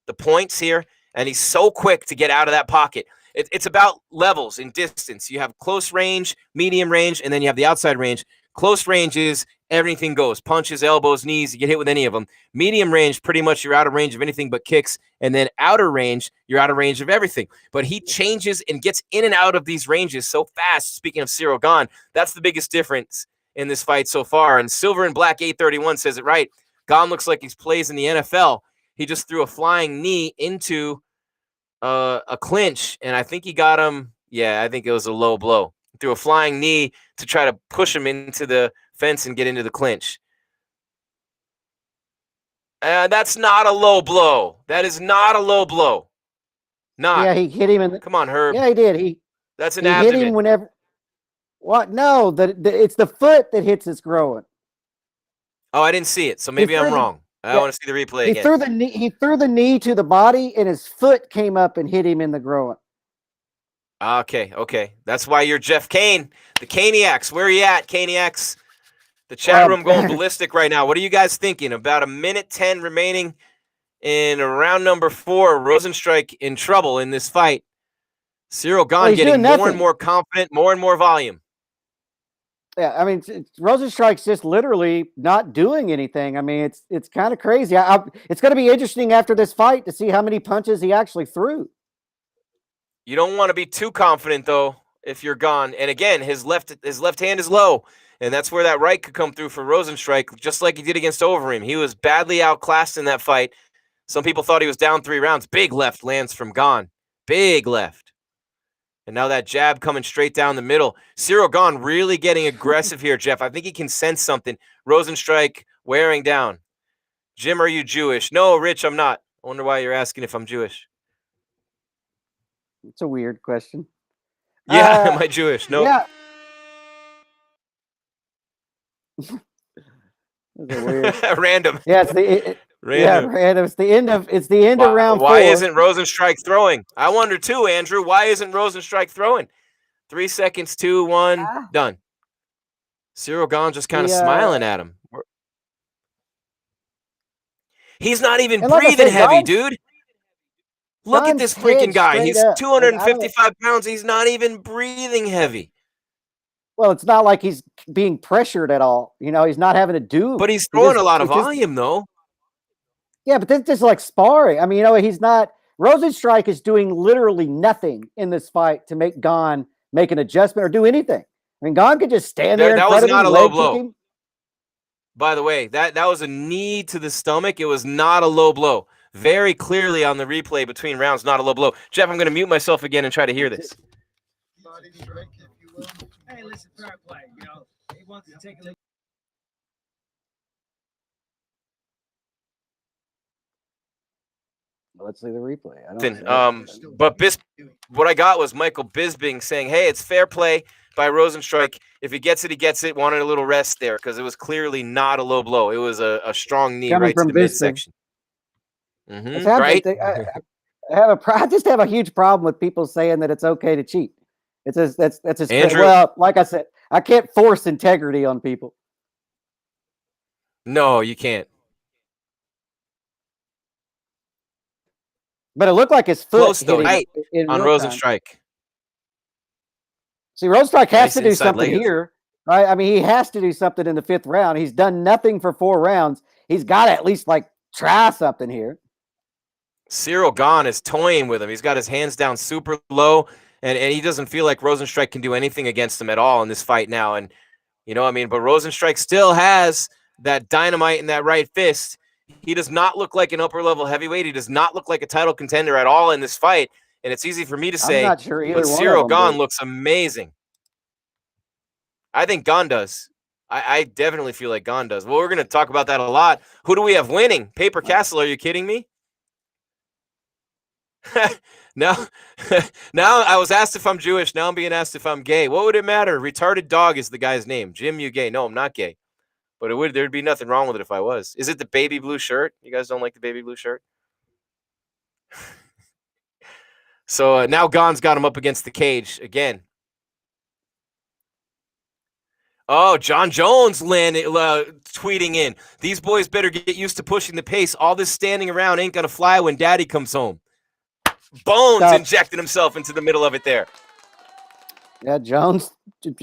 the points here. And he's so quick to get out of that pocket. It's about levels in distance. You have close range, medium range, and then you have the outside range. Close range is everything goes. Punches, elbows, knees, you get hit with any of them. Medium range, pretty much you're out of range of anything but kicks. And then outer range, you're out of range of everything. But he changes and gets in and out of these ranges so fast. Speaking of Cyril Gane, that's the biggest difference in this fight so far. And Silver and Black 831 says it right. Gane looks like he plays in the NFL. He just threw a flying knee into a clinch, and I think he got him. Yeah, I think it was a low blow. Threw a flying knee to try to push him into the fence and get into the clinch. That's not a low blow. That is not a low blow. Not. Yeah, he hit him in the. Come on, Herb. Yeah, he did. That's an he abdomen. hit him whenever. What? No, it's the foot that hits his groin. Oh, I didn't see it, so maybe I'm wrong. I want to see the replay again. He threw the knee to the body, and his foot came up and hit him in the groin. Okay. That's why you're Jeff Kane. The Caniacs. Where are you at, Caniacs? The chat room going ballistic right now. What are you guys thinking? About 1:10 remaining in round number 4. Rozenstruik in trouble in this fight. Cyril Gane getting more and more confident, more and more volume. Yeah, I mean, Rozenstruik's just literally not doing anything. I mean, it's kind of crazy. It's going to be interesting after this fight to see how many punches he actually threw. You don't want to be too confident, though, if you're Gane. And again, his left hand is low, and that's where that right could come through for Rozenstruik, just like he did against Overeem. He was badly outclassed in that fight. Some people thought he was down 3 rounds. Big left lands from Gane. Big left. And now that jab coming straight down the middle. Cyril Gane really getting aggressive here, Jeff. I think he can sense something. Rozenstruik wearing down. Jim, are you Jewish? No, Rich, I'm not. I wonder why you're asking if I'm Jewish. It's a weird question. Yeah, am I Jewish? No. Yeah. Weird. Random. Yeah, random. Random. Yeah, random. It's the end of round 4. Why isn't Rozenstruik throwing? I wonder too, Andrew. Why isn't Rozenstruik throwing? 3 seconds, 2, 1, done. Cyril Gane just kind of smiling at him. He's not even breathing heavy, dude. Look at this freaking guy. He's 255 pounds. He's not even breathing heavy. Well, it's not like he's being pressured at all. You know, he's not having to do. But he's throwing a lot of volume, though. Yeah, but this is like sparring. I mean, you know, he's not. Rozenstruik is doing literally nothing in this fight to make Gane make an adjustment or do anything. I mean, Gane could just stand there. That was not a low blow. By the way, that was a knee to the stomach. It was not a low blow. Very clearly on the replay between rounds, not a low blow. Jeff, I'm going to mute myself again and try to hear this. Hey, listen, fair play. You know, he wants to take a look. Let's see the replay. But what I got was Michael Bisping saying, "Hey, it's fair play by Rozenstruik. If he gets it, he gets it." Wanted a little rest there because it was clearly not a low blow. It was a strong knee right to the midsection. Right? I just have a huge problem with people saying that it's okay to cheat. That's Andrew, well, like I said, I can't force integrity on people. No, you can't. But it looked like his foot close though, hit him on Rozenstruik. See, Rozenstruik has Nice to do inside something leg. here, right? I mean, he has to do something in the 5th round. He's done nothing for 4 rounds. He's got to at least like try something here. Cyril Gane is toying with him. He's got his hands down super low, and he doesn't feel like Rozenstruik can do anything against him at all in this fight now. And, you know, I mean, but Rozenstruik still has that dynamite in that right fist. He does not look like an upper-level heavyweight. He does not look like a title contender at all in this fight. And it's easy for me to say, I'm not sure either but one Cyril of them Gane do. looks amazing. I think Gane does. I definitely feel like Gane does. Well, we're going to talk about that a lot. Who do we have winning? Paper Castle, are you kidding me? now I was asked if I'm Jewish. Now I'm being asked if I'm gay. What would it matter? Retarded Dog is the guy's name. Jim, you gay? No, I'm not gay. But there'd be nothing wrong with it if I was. Is it the baby blue shirt? You guys don't like the baby blue shirt? So now Gane's got him up against the cage again. Oh, John Jones tweeting in. These boys better get used to pushing the pace. All this standing around ain't gonna fly when Daddy comes home. Bones injected himself into the middle of it there. Yeah, Jones.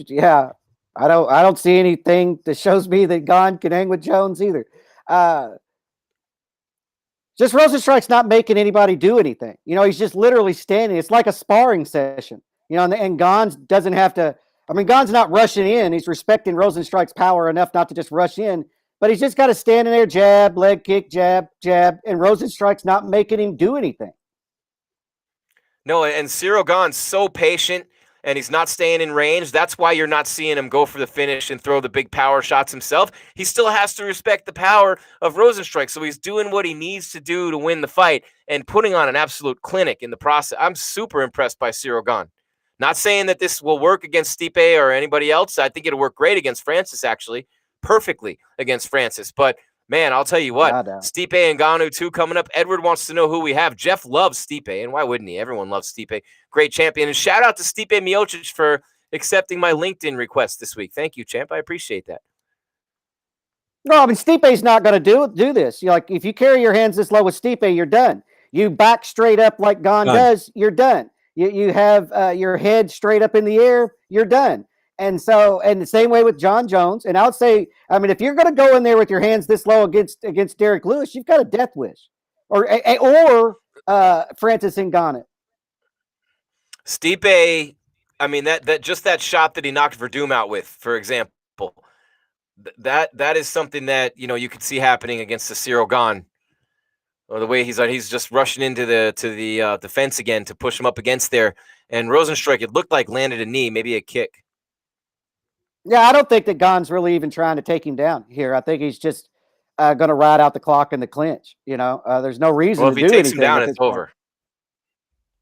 Yeah, I don't see anything that shows me that Gane can hang with Jones either. Just Rozenstruik's not making anybody do anything. You know, he's just literally standing. It's like a sparring session. You know, and Gane doesn't have to. I mean, Gane's not rushing in. He's respecting Rozenstruik's power enough not to just rush in. But he's just got to stand in there, jab, leg kick, jab, jab, and Rozenstruik's not making him do anything. No, and Cyril Gane's so patient, and he's not staying in range. That's why you're not seeing him go for the finish and throw the big power shots himself. He still has to respect the power of Rozenstruik, so he's doing what he needs to do to win the fight and putting on an absolute clinic in the process. I'm super impressed by Cyril Gane. Not saying that this will work against Stipe or anybody else. I think it'll work great against Francis, actually. Perfectly against Francis. But, man, I'll tell you what. Stipe and Gane, too, coming up. Edward wants to know who we have. Jeff loves Stipe, and why wouldn't he? Everyone loves Stipe. Great champion. And shout out to Stipe Miocic for accepting my LinkedIn request this week. Thank you, champ. I appreciate that. No, I mean, Stipe's not going to do this. You're like, if you carry your hands this low with Stipe, you're done. You back straight up like Gane does, you're done. You have your head straight up in the air, you're done. And so, and the same way with John Jones. And I would say, I mean, if you're going to go in there with your hands this low against Derek Lewis, you've got a death wish, or Francis Ngannou. Stipe, I mean, that shot that he knocked Verdum out with, for example, that is something that, you know, you could see happening against the Cyril Gane. Or the way he's just rushing into the fence again to push him up against there. And Rozenstruik, it looked like landed a knee, maybe a kick. Yeah, I don't think that Gane's really even trying to take him down here. I think he's just going to ride out the clock in the clinch. You know, there's no reason to do anything. Well, if he takes him down, it's over.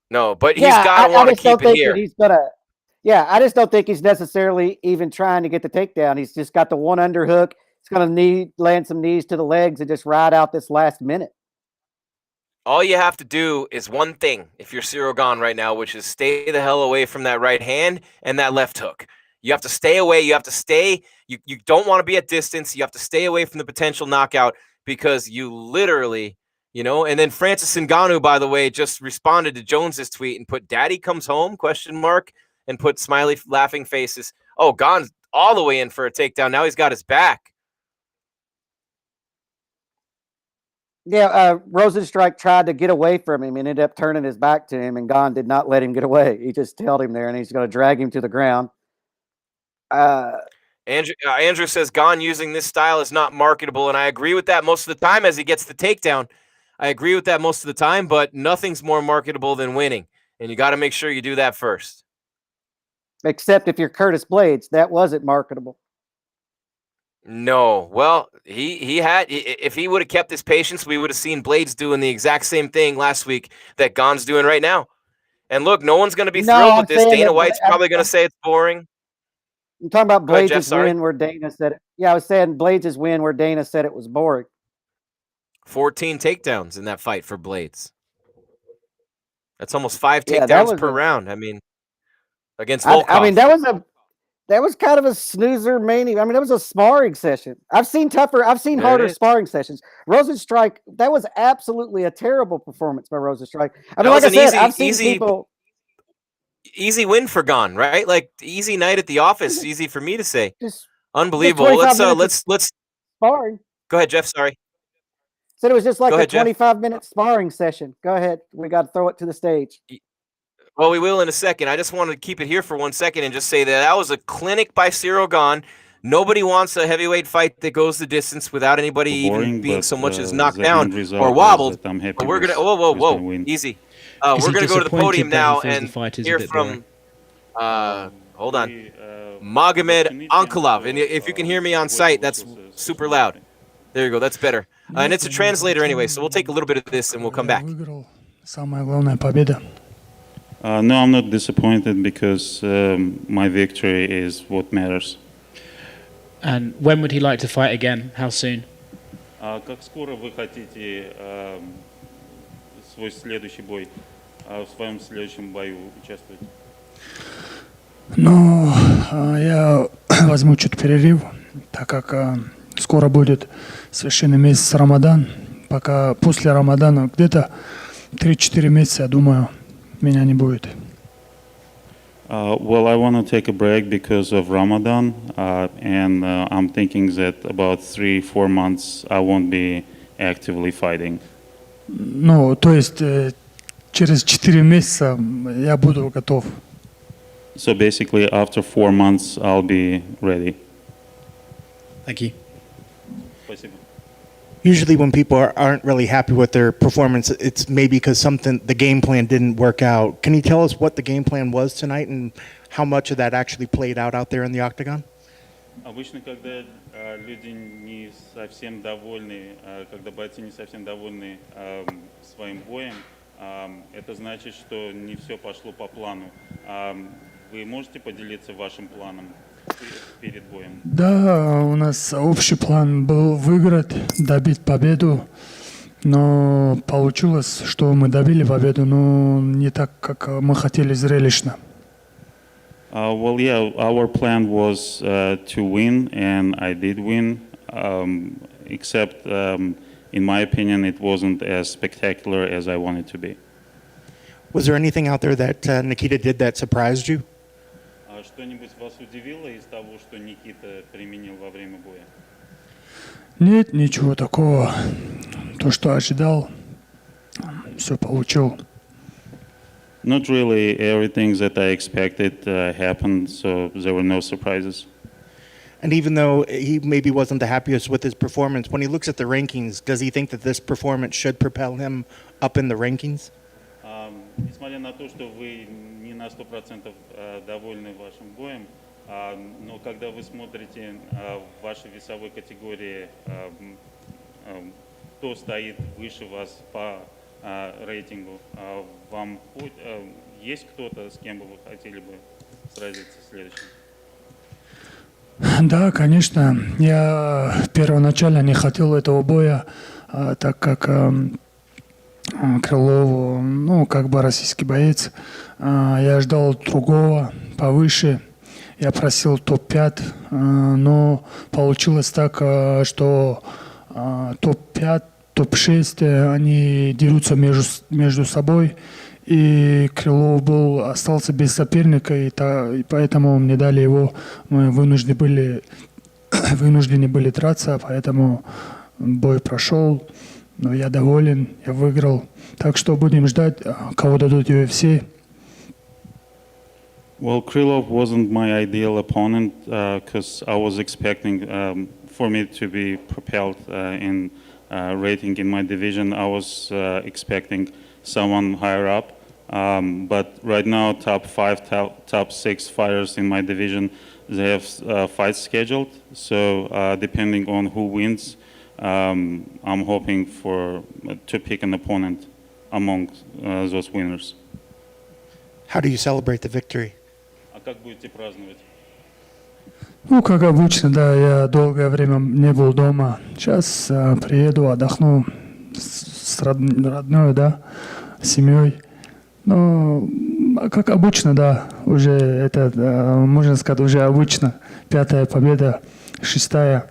No, but he's got to want to keep it here. Yeah, I just don't think he's necessarily even trying to get the takedown. He's just got the one underhook. He's going to land some knees to the legs and just ride out this last minute. All you have to do is one thing if you're Cyril Gane right now, which is stay the hell away from that right hand and that left hook. You have to stay away. You have to stay. You don't want to be at distance. You have to stay away from the potential knockout because you literally, you know, and then Francis Ngannou, by the way, just responded to Jones's tweet and put "Daddy comes home?" ? And put smiley laughing faces. Oh, Gane's all the way in for a takedown. Now he's got his back. Yeah, Rozenstruik tried to get away from him and ended up turning his back to him, and Gane did not let him get away. He just held him there, and he's going to drag him to the ground. Andrew says Gane using this style is not marketable, and I agree with that most of the time as he gets the takedown. I agree with that most of the time, but nothing's more marketable than winning, and you got to make sure you do that first. Except if you're Curtis Blades, that wasn't marketable. No. Well, he had, if he would have kept his patience, we would have seen Blades doing the exact same thing last week that Gane's doing right now. And look, no one's going to be thrilled with this. Dana White's probably going to say it's boring. I'm talking about Blades' win where Dana said it. Yeah, I was saying Blades' win where Dana said it was boring. 14 takedowns in that fight for Blades. That's almost 5 takedowns per round. I mean, against Volkov. I mean, that was kind of a snoozer mania. I mean, that was a sparring session. I've seen harder sparring sessions. Rozenstruik, that was absolutely a terrible performance by Rozenstruik. I mean, like I said, I've seen people. easy win for Gane, right? Like easy night at the office. Easy for me to say. Just Unbelievable. 25 minutes of Let's sparring. go ahead, Jeff. Sorry. Said it was just like Go a ahead, Jeff. 25-minute sparring session. Go ahead. We got to throw it to the stage. Well, we will in a second. I just wanted to keep it here for 1 second and just say that was a clinic by Cyril Gane. Nobody wants a heavyweight fight that goes the distance without anybody even being so much as knocked down or wobbled. But we're gonna whoa, easy. We're gonna go to the podium now and hear from hold on, Magomed Ankalaev. And if you can hear me on site, that's super loud. There you go. That's better. And it's a translator anyway, so we'll take a little bit of this and we'll come back. Самая главная победа. No, I'm not disappointed because my victory is what matters. And when would he like to fight again? How soon? Как скоро вы хотите свой следующий бой, в своем следующем бою участвовать? Ну, я возьму чуть перерыв, так как скоро будет священный месяц Рамадан. Пока после Рамадана где-то 3-4 месяца, я думаю, меня не будет. Well, I want to take a break because of Ramadan, and I'm thinking that about 3-4 months I won't be actively fighting. Ну, то есть через 4 месяца я буду готов. So basically, after 4 months, I'll be ready. Thank you. Спасибо. Usually when people aren't really happy with their performance, it's maybe because the game plan didn't work out. Can you tell us what the game plan was tonight and how much of that actually played out there in the octagon? Обычно, когда люди не совсем довольны, когда бойцы не совсем довольны своим боем, это значит, что не все пошло по плану. Вы можете поделиться вашим планом перед боем? Да, у нас общий план был выиграть, добить победу, но получилось, что мы добили победу, но не так, как мы хотели зрелищно. Well, yeah, our plan was to win, and I did win, except in my opinion, it wasn't as spectacular as I wanted to be. Was there anything out there that Nikita did that surprised you? Что-нибудь вас удивило из того, что Никита применил во время боя? Нет, ничего такого. То, что ожидал, все получил. Not really. Everything that I expected happened, so there were no surprises. And even though he maybe wasn't the happiest with his performance, when he looks at the rankings, does he think that this performance should propel him up in the rankings? Несмотря на то, что вы не на 100% довольны вашим боем, но когда вы смотрите в вашей весовой категории, кто стоит выше вас по рейтингу, вам есть кто-то, с кем бы вы хотели бы сразиться в следующем? Да, конечно. Я первоначально не хотел этого боя, так как Крылову, ну, как бы российский боец. Я ждал другого, повыше. Я просил топ-5, но получилось так, что топ-5, топ-6, они дерутся между собой. И Крылов остался без соперника, и поэтому мне дали его. Мы вынуждены были драться, поэтому бой прошел. Но я доволен, я выиграл. Так что будем ждать, кого дадут UFC. Well, Krylov wasn't my ideal opponent because I was expecting for me to be propelled in rating in my division. I was expecting someone higher up. But right now, top 5, top 6 fighters in my division, they have fights scheduled. So depending on who wins, I'm hoping to pick an opponent among those winners. How do you celebrate the victory? А как будете праздновать? Ну, как обычно, да, я долгое время не был дома. Сейчас приеду, отдохну с родной, да, с семьей. Ну, как обычно, да, уже это, можно сказать, уже обычно. 5-я победа, 6-я.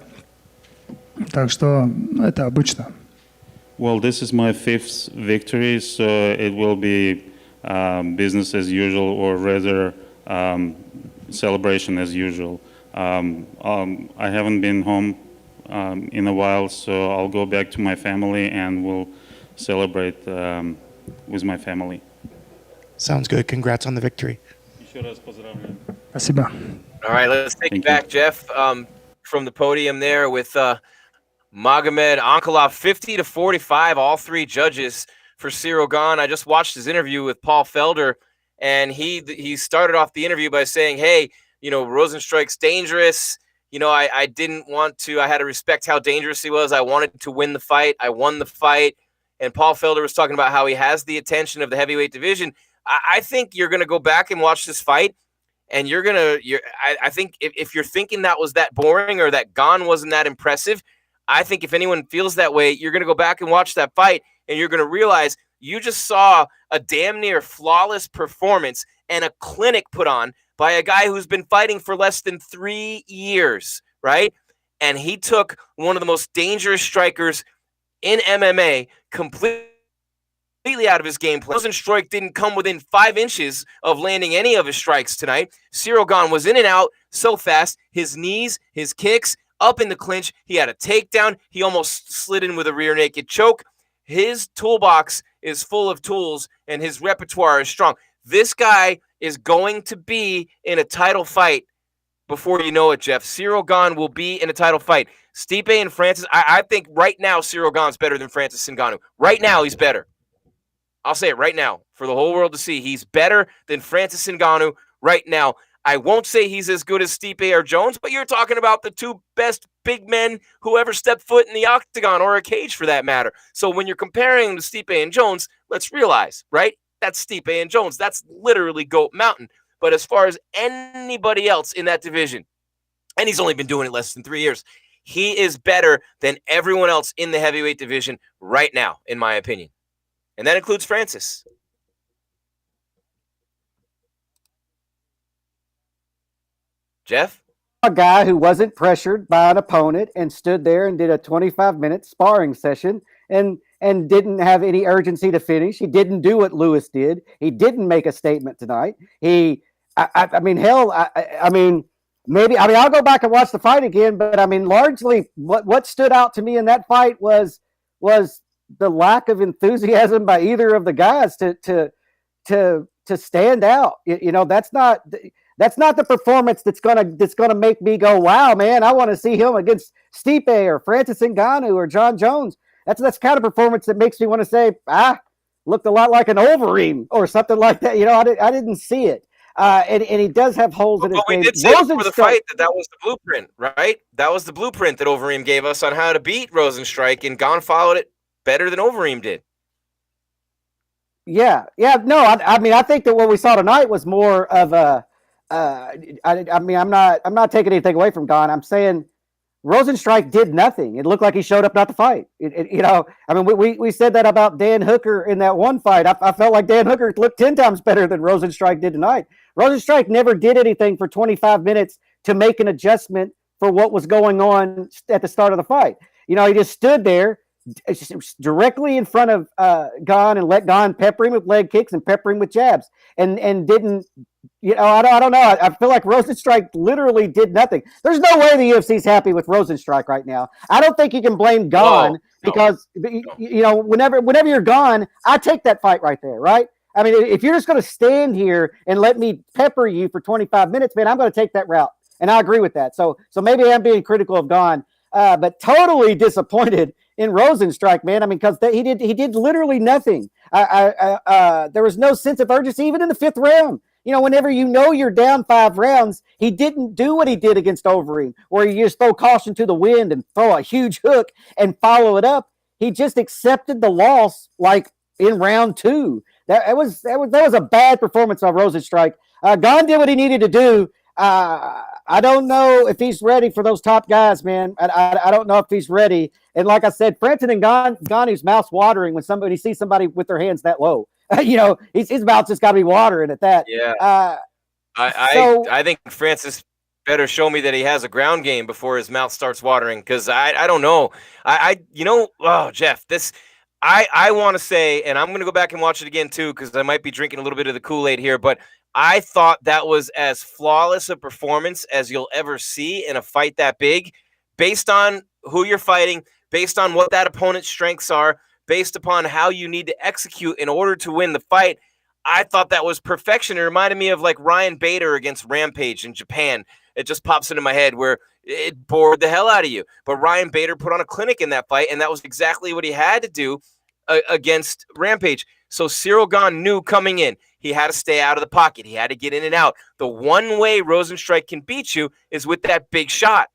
Так что это обычно. Well, this is my 5th victory, so it will be business as usual or rather celebration as usual. I haven't been home in a while, so I'll go back to my family and we'll celebrate with my family. Sounds good. Congrats on the victory. Спасибо. All right, let's take it back, Jeff, from the podium there with Magomed Ankalaev, 50-45, all three judges for Cyril Gane. I just watched his interview with Paul Felder, and he started off the interview by saying, hey, Rozenstruik's dangerous. I didn't want to. I had to respect how dangerous he was. I wanted to win the fight. I won the fight. And Paul Felder was talking about how he has the attention of the heavyweight division. I think you're going to go back and watch this fight, and I think if you're thinking that was that boring or that Gane wasn't that impressive, I think if anyone feels that way, you're going to go back and watch that fight, and you're going to realize you just saw a damn near flawless performance and a clinic put on by a guy who's been fighting for less than 3 years, right? And he took one of the most dangerous strikers in MMA completely out of his game plan. Rozenstruik didn't come within 5 inches of landing any of his strikes tonight. Cyril Gane was in and out so fast. His knees, his kicks, up in the clinch. He had a takedown. He almost slid in with a rear naked choke. His toolbox is full of tools, and his repertoire is strong. This guy is going to be in a title fight before you know it, Jeff. Cyril Gane will be in a title fight. Stipe and Francis, I think right now Cyril Gane's better than Francis Ngannou. Right now, he's better. I'll say it right now for the whole world to see. He's better than Francis Ngannou right now. I won't say he's as good as Stipe or Jones, but you're talking about the two best big men who ever stepped foot in the octagon or a cage for that matter. So when you're comparing them to Stipe and Jones, let's realize, right? That's Stipe and Jones. That's literally GOAT Mountain. But as far as anybody else in that division, and he's only been doing it less than 3 years, he is better than everyone else in the heavyweight division right now, in my opinion. And that includes Francis. Jeff? A guy who wasn't pressured by an opponent and stood there and did a 25-minute sparring session and didn't have any urgency to finish. He didn't do what Lewis did. He didn't make a statement tonight. Maybe I'll go back and watch the fight again, but I mean, largely what stood out to me in that fight was the lack of enthusiasm by either of the guys to stand out. That's not the performance that's gonna make me go, wow, man, I want to see him against Stipe or Francis Ngannou or John Jones. That's kind of performance that makes me want to say, looked a lot like an Overeem or something like that. I didn't see it. And he does have holes in his game. We did say before the fight that was the blueprint, right? That was the blueprint that Overeem gave us on how to beat Rozenstruik, and Gane followed it better than Overeem did. Yeah. No, I think that what we saw tonight was more of a. I'm not taking anything away from Gane. I'm saying Rozenstruik did nothing. It looked like he showed up not to fight. We said that about Dan Hooker in that one fight. I felt like Dan Hooker looked 10 times better than Rozenstruik did tonight. Rozenstruik never did anything for 25 minutes to make an adjustment for what was going on at the start of the fight. He just stood there directly in front of Gane and let Gane pepper him with leg kicks and pepper him with jabs and didn't. I don't know. I feel like Rozenstruik literally did nothing. There's no way the UFC's happy with Rozenstruik right now. I don't think you can blame Gane because whenever you're Gane, I take that fight right there, right? I mean, if you're just going to stand here and let me pepper you for 25 minutes, man, I'm going to take that route, and I agree with that. So maybe I'm being critical of Gane, but totally disappointed in Rozenstruik, man. I mean, because he did literally nothing. There was no sense of urgency even in the 5th round. Whenever you're down 5 rounds, he didn't do what he did against Overeem, where you just throw caution to the wind and throw a huge hook and follow it up. He just accepted the loss like in round 2. That was a bad performance by Rozenstruik. Gane did what he needed to do. I don't know if he's ready for those top guys, man. I don't know if he's ready. And like I said, Francis Ngannou's mouth's watering when somebody sees somebody with their hands that low. His mouth's just got to be watering at that. Yeah. I think Francis better show me that he has a ground game before his mouth starts watering, because I don't know. Jeff, I want to say, and I'm going to go back and watch it again too, because I might be drinking a little bit of the Kool-Aid here, but I thought that was as flawless a performance as you'll ever see in a fight that big, based on who you're fighting, based on what that opponent's strengths are, based upon how you need to execute in order to win the fight. I thought that was perfection. It reminded me of like Ryan Bader against Rampage in Japan. It just pops into my head where it bored the hell out of you. But Ryan Bader put on a clinic in that fight, and that was exactly what he had to do against Rampage. So Cyril Gane knew coming in, he had to stay out of the pocket. He had to get in and out. The one way Rozenstruik can beat you is with that big shot.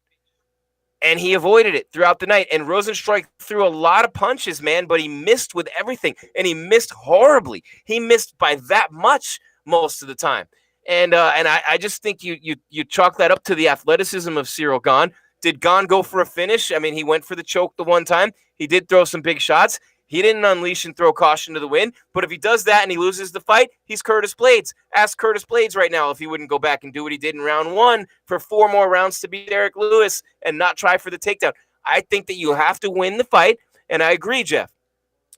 And he avoided it throughout the night. And Rozenstruik threw a lot of punches, man, but he missed with everything. And he missed horribly. He missed by that much most of the time. And I just think you chalk that up to the athleticism of Cyril Gane. Did Gane go for a finish? I mean, he went for the choke the one time. He did throw some big shots. He didn't unleash and throw caution to the wind. But if he does that and he loses the fight, he's Curtis Blaydes. Ask Curtis Blaydes right now if he wouldn't go back and do what he did in round 1 for 4 more rounds to beat Derek Lewis and not try for the takedown. I think that you have to win the fight. And I agree, Jeff.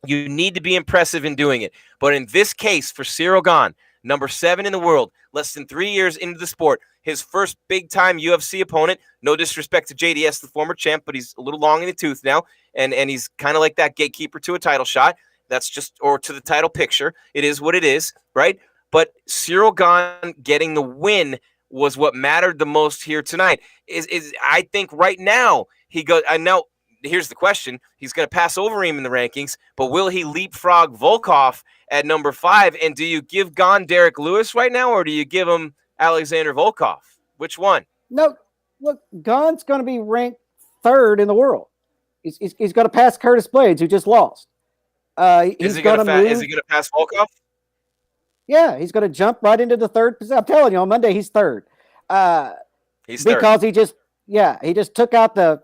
You need to be impressive in doing it. But in this case, for Cyril Gane, number 7 in the world, less than 3 years into the sport, his first big-time UFC opponent. No disrespect to JDS, the former champ, but he's a little long in the tooth now, and he's kind of like that gatekeeper to a title shot. That's just, or to the title picture. It is what it is, right? But Cyril Gane getting the win was what mattered the most here tonight. Is I think right now he goes. I know. Here's the question: he's going to pass Overeem in the rankings, but will he leapfrog Volkov at number 5? And do you give Gane Derek Lewis right now, or do you give him Alexander Volkov? Which one? No, look, Gane's going to be ranked 3rd in the world. He's going to pass Curtis Blaydes, who just lost. Is he going to pass Volkov? Yeah, he's going to jump right into the 3rd position. I'm telling you, on Monday he's 3rd. He's 3rd. Because he just took out the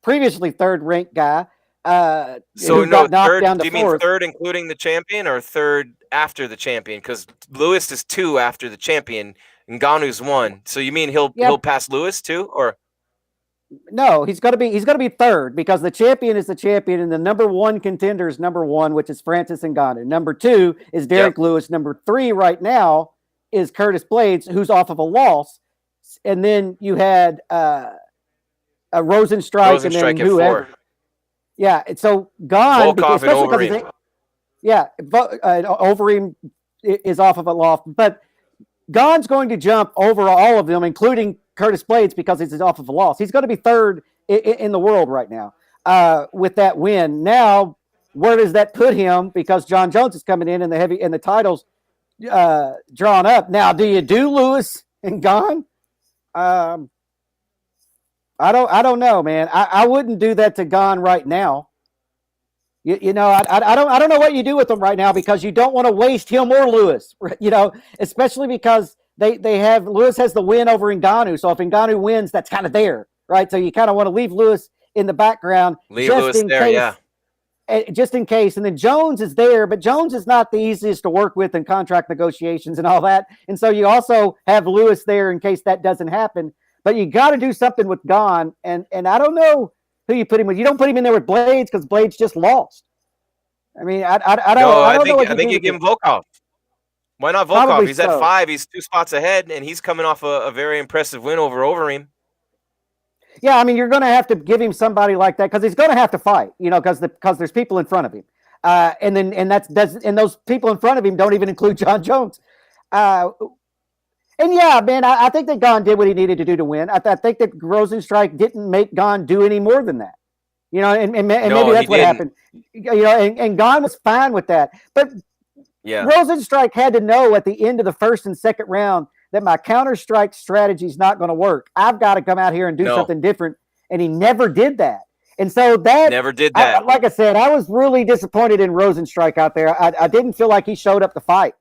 previously 3rd ranked guy. So no, 3rd. Do you mean 4th. 3rd including the champion, or 3rd after the champion? Because Lewis is 2 after the champion, and Ganu's 1. So you mean he'll pass Lewis too, or? No, he's going to be 3rd, because the champion is the champion, and the number 1 contender is number 1, which is Francis Ngannou. Number 2 is Derek Lewis. Number 3 right now is Curtis Blaydes, who's off of a loss, and then you had a Rozenstruik and then whoever. 4. Yeah, so Gane, Volkov and Overeem. Overeem is off of a loss, but Gane's going to jump over all of them, including Curtis Blaydes, because he's off of a loss. He's going to be 3rd in the world right now with that win. Now, where does that put him? Because John Jones is coming in and the titles drawn up. Now, do you do Lewis and Gane? I don't know, man. I wouldn't do that to Gane right now. You know, I don't know what you do with them right now, because you don't want to waste him or Lewis. You know, especially because they have Lewis has the win over Ngannou. So if Ngannou wins, that's kind of there, right? So you kind of want to leave Lewis in the background, just in case. And then Jones is there, but Jones is not the easiest to work with in contract negotiations and all that. And so you also have Lewis there in case that doesn't happen. But you got to do something with Gane, and I don't know who you put him with. You don't put him in there with Blaydes, because Blaydes just lost. I mean, I think you give him Volkov. Why not Volkov? Probably He's at 5. He's 2 spots ahead, and he's coming off a very impressive win over Overeem. Yeah, I mean, you're going to have to give him somebody like that, because he's going to have to fight. You know, because there's people in front of him, and those people in front of him don't even include John Jones. And yeah, man, I think that Gane did what he needed to do to win. I think that Rozenstruik didn't make Gane do any more than that. You know, and maybe that's what happened. You know, and Gane was fine with that. But Rozenstruik had to know at the end of the 1st and 2nd round that my counter-strike strategy is not going to work. I've got to come out here and do something different. And he never did that. And so that never did that. Like I said, I was really disappointed in Rozenstruik out there. I didn't feel like he showed up to fight.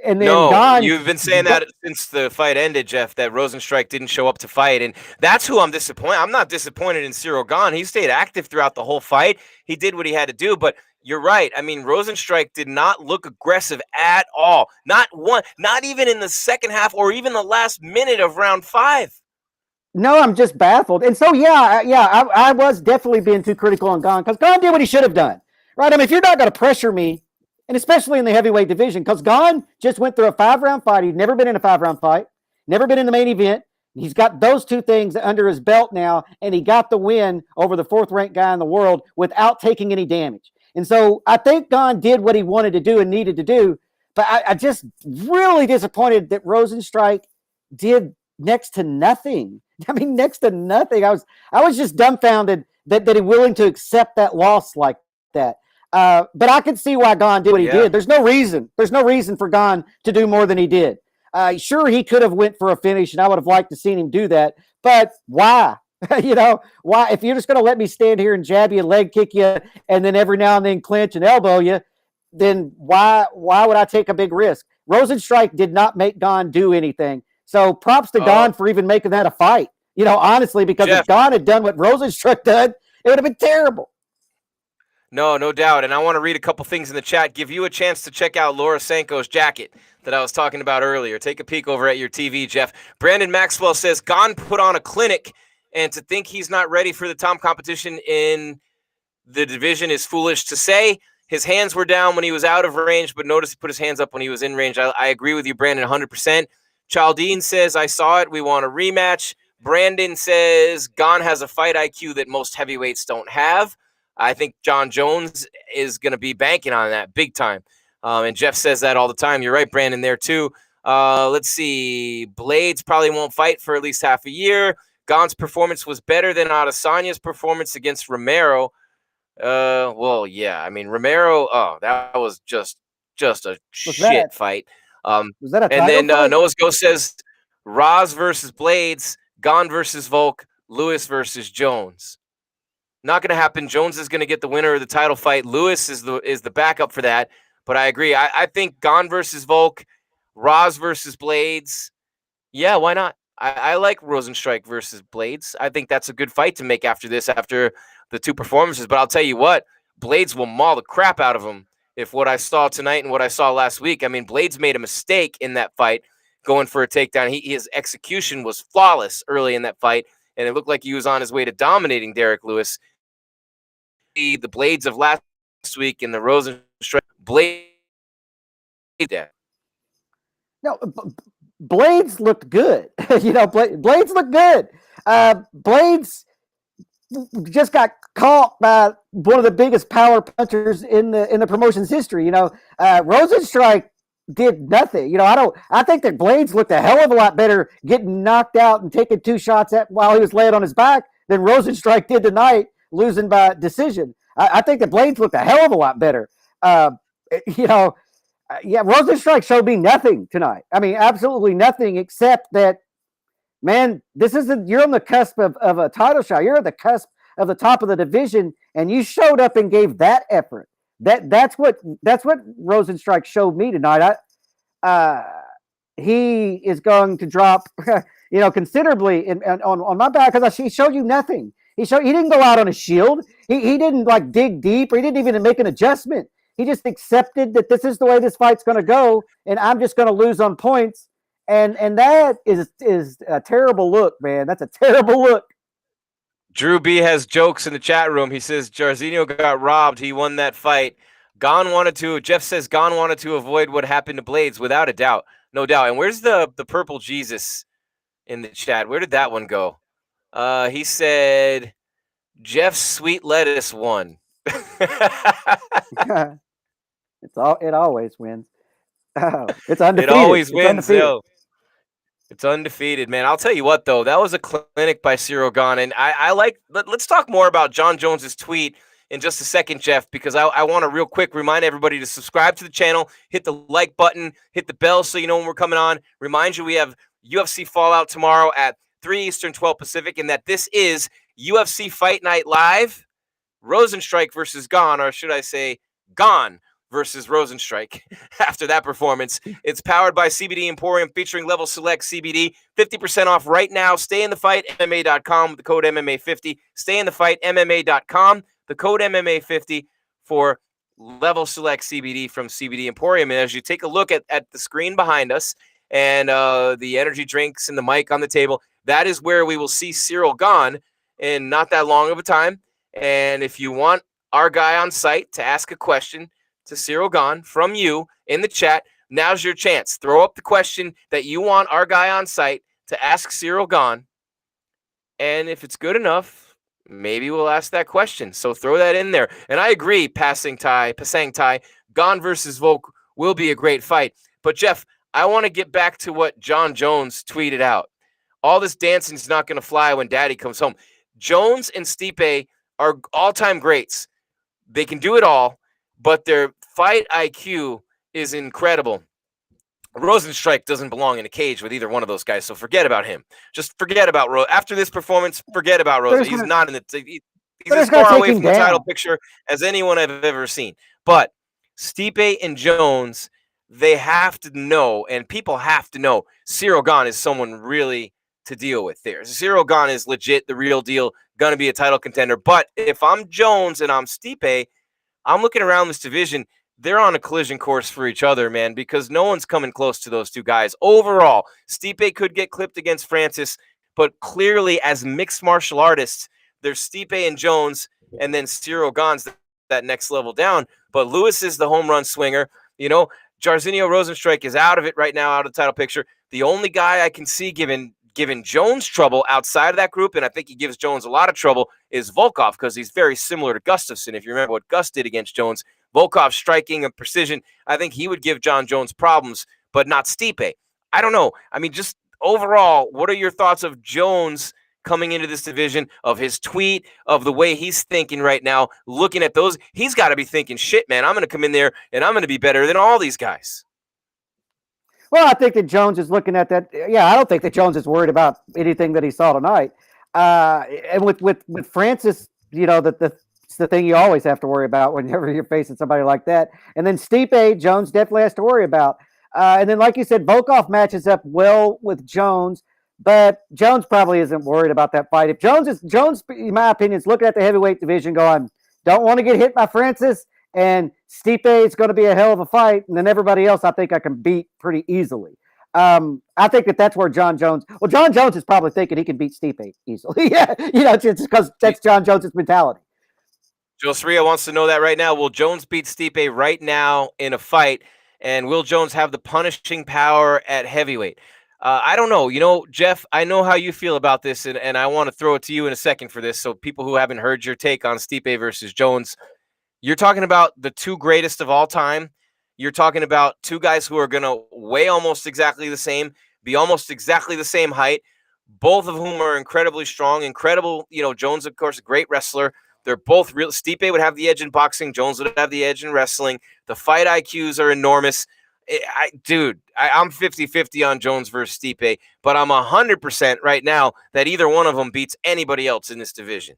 And then Gane, you've been saying that since the fight ended, Jeff, that Rozenstruik didn't show up to fight. And that's who I'm disappointed. I'm not disappointed in Cyril Gane. He stayed active throughout the whole fight. He did what he had to do. But you're right. I mean, Rozenstruik did not look aggressive at all. Not even in the second half or even the last minute of round 5. No, I'm just baffled. And so, I was definitely being too critical on Gane, because Gane did what he should have done. right? I mean, if you're not going to pressure me, and especially in the heavyweight division, because Gane just went through a 5-round fight. He'd never been in a 5-round fight, never been in the main event. He's got those two things under his belt now, and he got the win over the 4th-ranked guy in the world without taking any damage. And so I think Gane did what he wanted to do and needed to do, but I just really disappointed that Rozenstruik did next to nothing. I mean, next to nothing. I was just dumbfounded that he's willing to accept that loss like that. But I could see why Gane did what he did. There's no reason for Gane to do more than he did. Sure, he could have went for a finish, and I would have liked to seen him do that. But why? Why? If you're just going to let me stand here and jab you, leg kick you, and then every now and then clinch and elbow you, then why would I take a big risk? Rozenstruik did not make Gane do anything. So props to Gane for even making that a fight. Honestly, because if Gane had done what Rozenstruik did, it would have been terrible. No doubt. And I want to read a couple things in the chat. Give you a chance to check out Laura Sanko's jacket that I was talking about earlier. Take a peek over at your TV, Jeff. Brandon Maxwell says, Gane put on a clinic, and to think he's not ready for the top competition in the division is foolish to say. His hands were down when he was out of range, but notice he put his hands up when he was in range. I agree with you, Brandon, 100%. Chaldine says, I saw it. We want a rematch. Brandon says, Gane has a fight IQ that most heavyweights don't have. I think John Jones is going to be banking on that big time. And Jeff says that all the time. You're right, Brandon, there too. Let's see. Blades probably won't fight for at least half a year. Gane's performance was better than Adesanya's performance against Romero. Well, yeah. I mean, Romero, that was just a shit fight. Was that a title and then fight? Noah's Ghost says, Roz versus Blades, Gane versus Volk, Lewis versus Jones. Not going to happen. Jones is going to get the winner of the title fight. Lewis is the backup for that. But I agree. I think Gane versus Volk, Roz versus Blades. Yeah, why not? I like Rozenstruik versus Blades. I think that's a good fight to make after the two performances. But I'll tell you what, Blades will maul the crap out of him if what I saw tonight and what I saw last week. I mean, Blades made a mistake in that fight going for a takedown. His execution was flawless early in that fight, and it looked like he was on his way to dominating Derek Lewis. The Blades of last week and the Rozenstruik Blade. No, Blades looked good. Blades looked good. Blades just got caught by one of the biggest power punchers in the promotion's history. Rozenstruik did nothing. I think that Blades looked a hell of a lot better getting knocked out and taking 2 shots while he was laying on his back than Rozenstruik did tonight, losing by decision. I think that Blades looked a hell of a lot better. Rozenstruik showed me nothing tonight. I mean, absolutely nothing except that, man, you're on the cusp of a title shot. You're at the cusp of the top of the division, and you showed up and gave that effort. That's what Rozenstruik showed me tonight. He is going to drop, considerably on my back because he showed you nothing. He didn't go out on a shield. He didn't dig deep, or he didn't even make an adjustment. He just accepted that this is the way this fight's going to go, and I'm just going to lose on points. And that is a terrible look, man. That's a terrible look. Drew B has jokes in the chat room. He says Jairzinho got robbed. He won that fight. Jeff says Gane wanted to avoid what happened to Blades, without a doubt. No doubt. And where's the purple Jesus in the chat? Where did that one go? He said Jeff's sweet lettuce won. It always wins. It's undefeated. It always wins. Undefeated. It's undefeated, man. I'll tell you what, though, that was a clinic by Cyril Gane, and let's talk more about John Jones's tweet in just a second, Jeff, because I want to real quick remind everybody to subscribe to the channel, hit the like button, hit the bell so you know when we're coming on. Remind you we have UFC Fallout tomorrow at 3 Eastern, 12 Pacific, and that this is UFC Fight Night Live, Rozenstruik versus Gane, or should I say Gane versus Rozenstruik. After that performance, it's powered by CBD Emporium featuring Level Select CBD. 50% off right now. Stay in the fight, MMA.com with the code MMA50. Stay in the fight, MMA.com. The code MMA50 for Level Select CBD from CBD Emporium. And as you take a look at the screen behind us and the energy drinks and the mic on the table, that is where we will see Cyril Gane in not that long of a time. And if you want our guy on site to ask a question to Cyril Gane from you in the chat. Now's your chance. Throw up the question that you want our guy on site to ask Cyril Gane. And if it's good enough, maybe we'll ask that question. So throw that in there. And I agree, Pasang Tai, Gane versus Volk will be a great fight. But Jeff, I want to get back to what John Jones tweeted out. All this dancing's not going to fly when daddy comes home. Jones and Stipe are all-time greats. They can do it all, but their fight IQ is incredible. Rozenstruik doesn't belong in a cage with either one of those guys, so forget about him. Just forget about Rose. After this performance, forget about Rose. He's not in the he's as far away from the title picture as anyone I've ever seen. But Stipe and Jones, they have to know, and people have to know, Cyril Gane is someone really to deal with there. Cyril Gane is legit, the real deal, going to be a title contender. But if I'm Jones and I'm Stipe, I'm looking around this division. They're on a collision course for each other, man, because no one's coming close to those two guys. Overall, Stipe could get clipped against Francis, but clearly as mixed martial artists, there's Stipe and Jones, and then Cyril Gane's that next level down. But Lewis is the home run swinger. You know, Jairzinho Rozenstruik is out of it right now, out of the title picture. The only guy I can see giving Jones trouble outside of that group, and I think he gives Jones a lot of trouble, is Volkov, because he's very similar to Gustafsson. If you remember what Gus did against Jones, Volkov striking and precision, I think he would give John Jones problems, but not Stipe. I don't know. I mean, just overall, what are your thoughts of Jones coming into this division, of his tweet, of the way he's thinking right now, looking at those? He's got to be thinking, shit, man, I'm going to come in there and I'm going to be better than all these guys. Well, I think that Jones is looking at that. Yeah, I don't think that Jones is worried about anything that he saw tonight. And with Francis, you know, it's the thing you always have to worry about whenever you're facing somebody like that. And then Stipe, Jones definitely has to worry about. And then, like you said, Volkov matches up well with Jones, but Jones probably isn't worried about that fight. If Jones, in my opinion, is looking at the heavyweight division going, don't want to get hit by Francis, and Stipe is going to be a hell of a fight, and then everybody else I think I can beat pretty easily. I think that's where John Jones is probably thinking he can beat Stipe easily. Yeah, you know, just because that's John Jones's mentality. Joe Soria wants to know that right now. Will Jones beat Stipe right now in a fight? And will Jones have the punishing power at heavyweight? I don't know. You know, Jeff, I know how you feel about this, and I want to throw it to you in a second for this. So people who haven't heard your take on Stipe versus Jones, you're talking about the two greatest of all time. You're talking about two guys who are going to weigh almost exactly the same, be almost exactly the same height, both of whom are incredibly strong, incredible. You know, Jones, of course, a great wrestler. They're both real. Stipe would have the edge in boxing. Jones would have the edge in wrestling. The fight IQs are enormous. I'm 50-50 on Jones versus Stipe, but I'm 100% right now that either one of them beats anybody else in this division.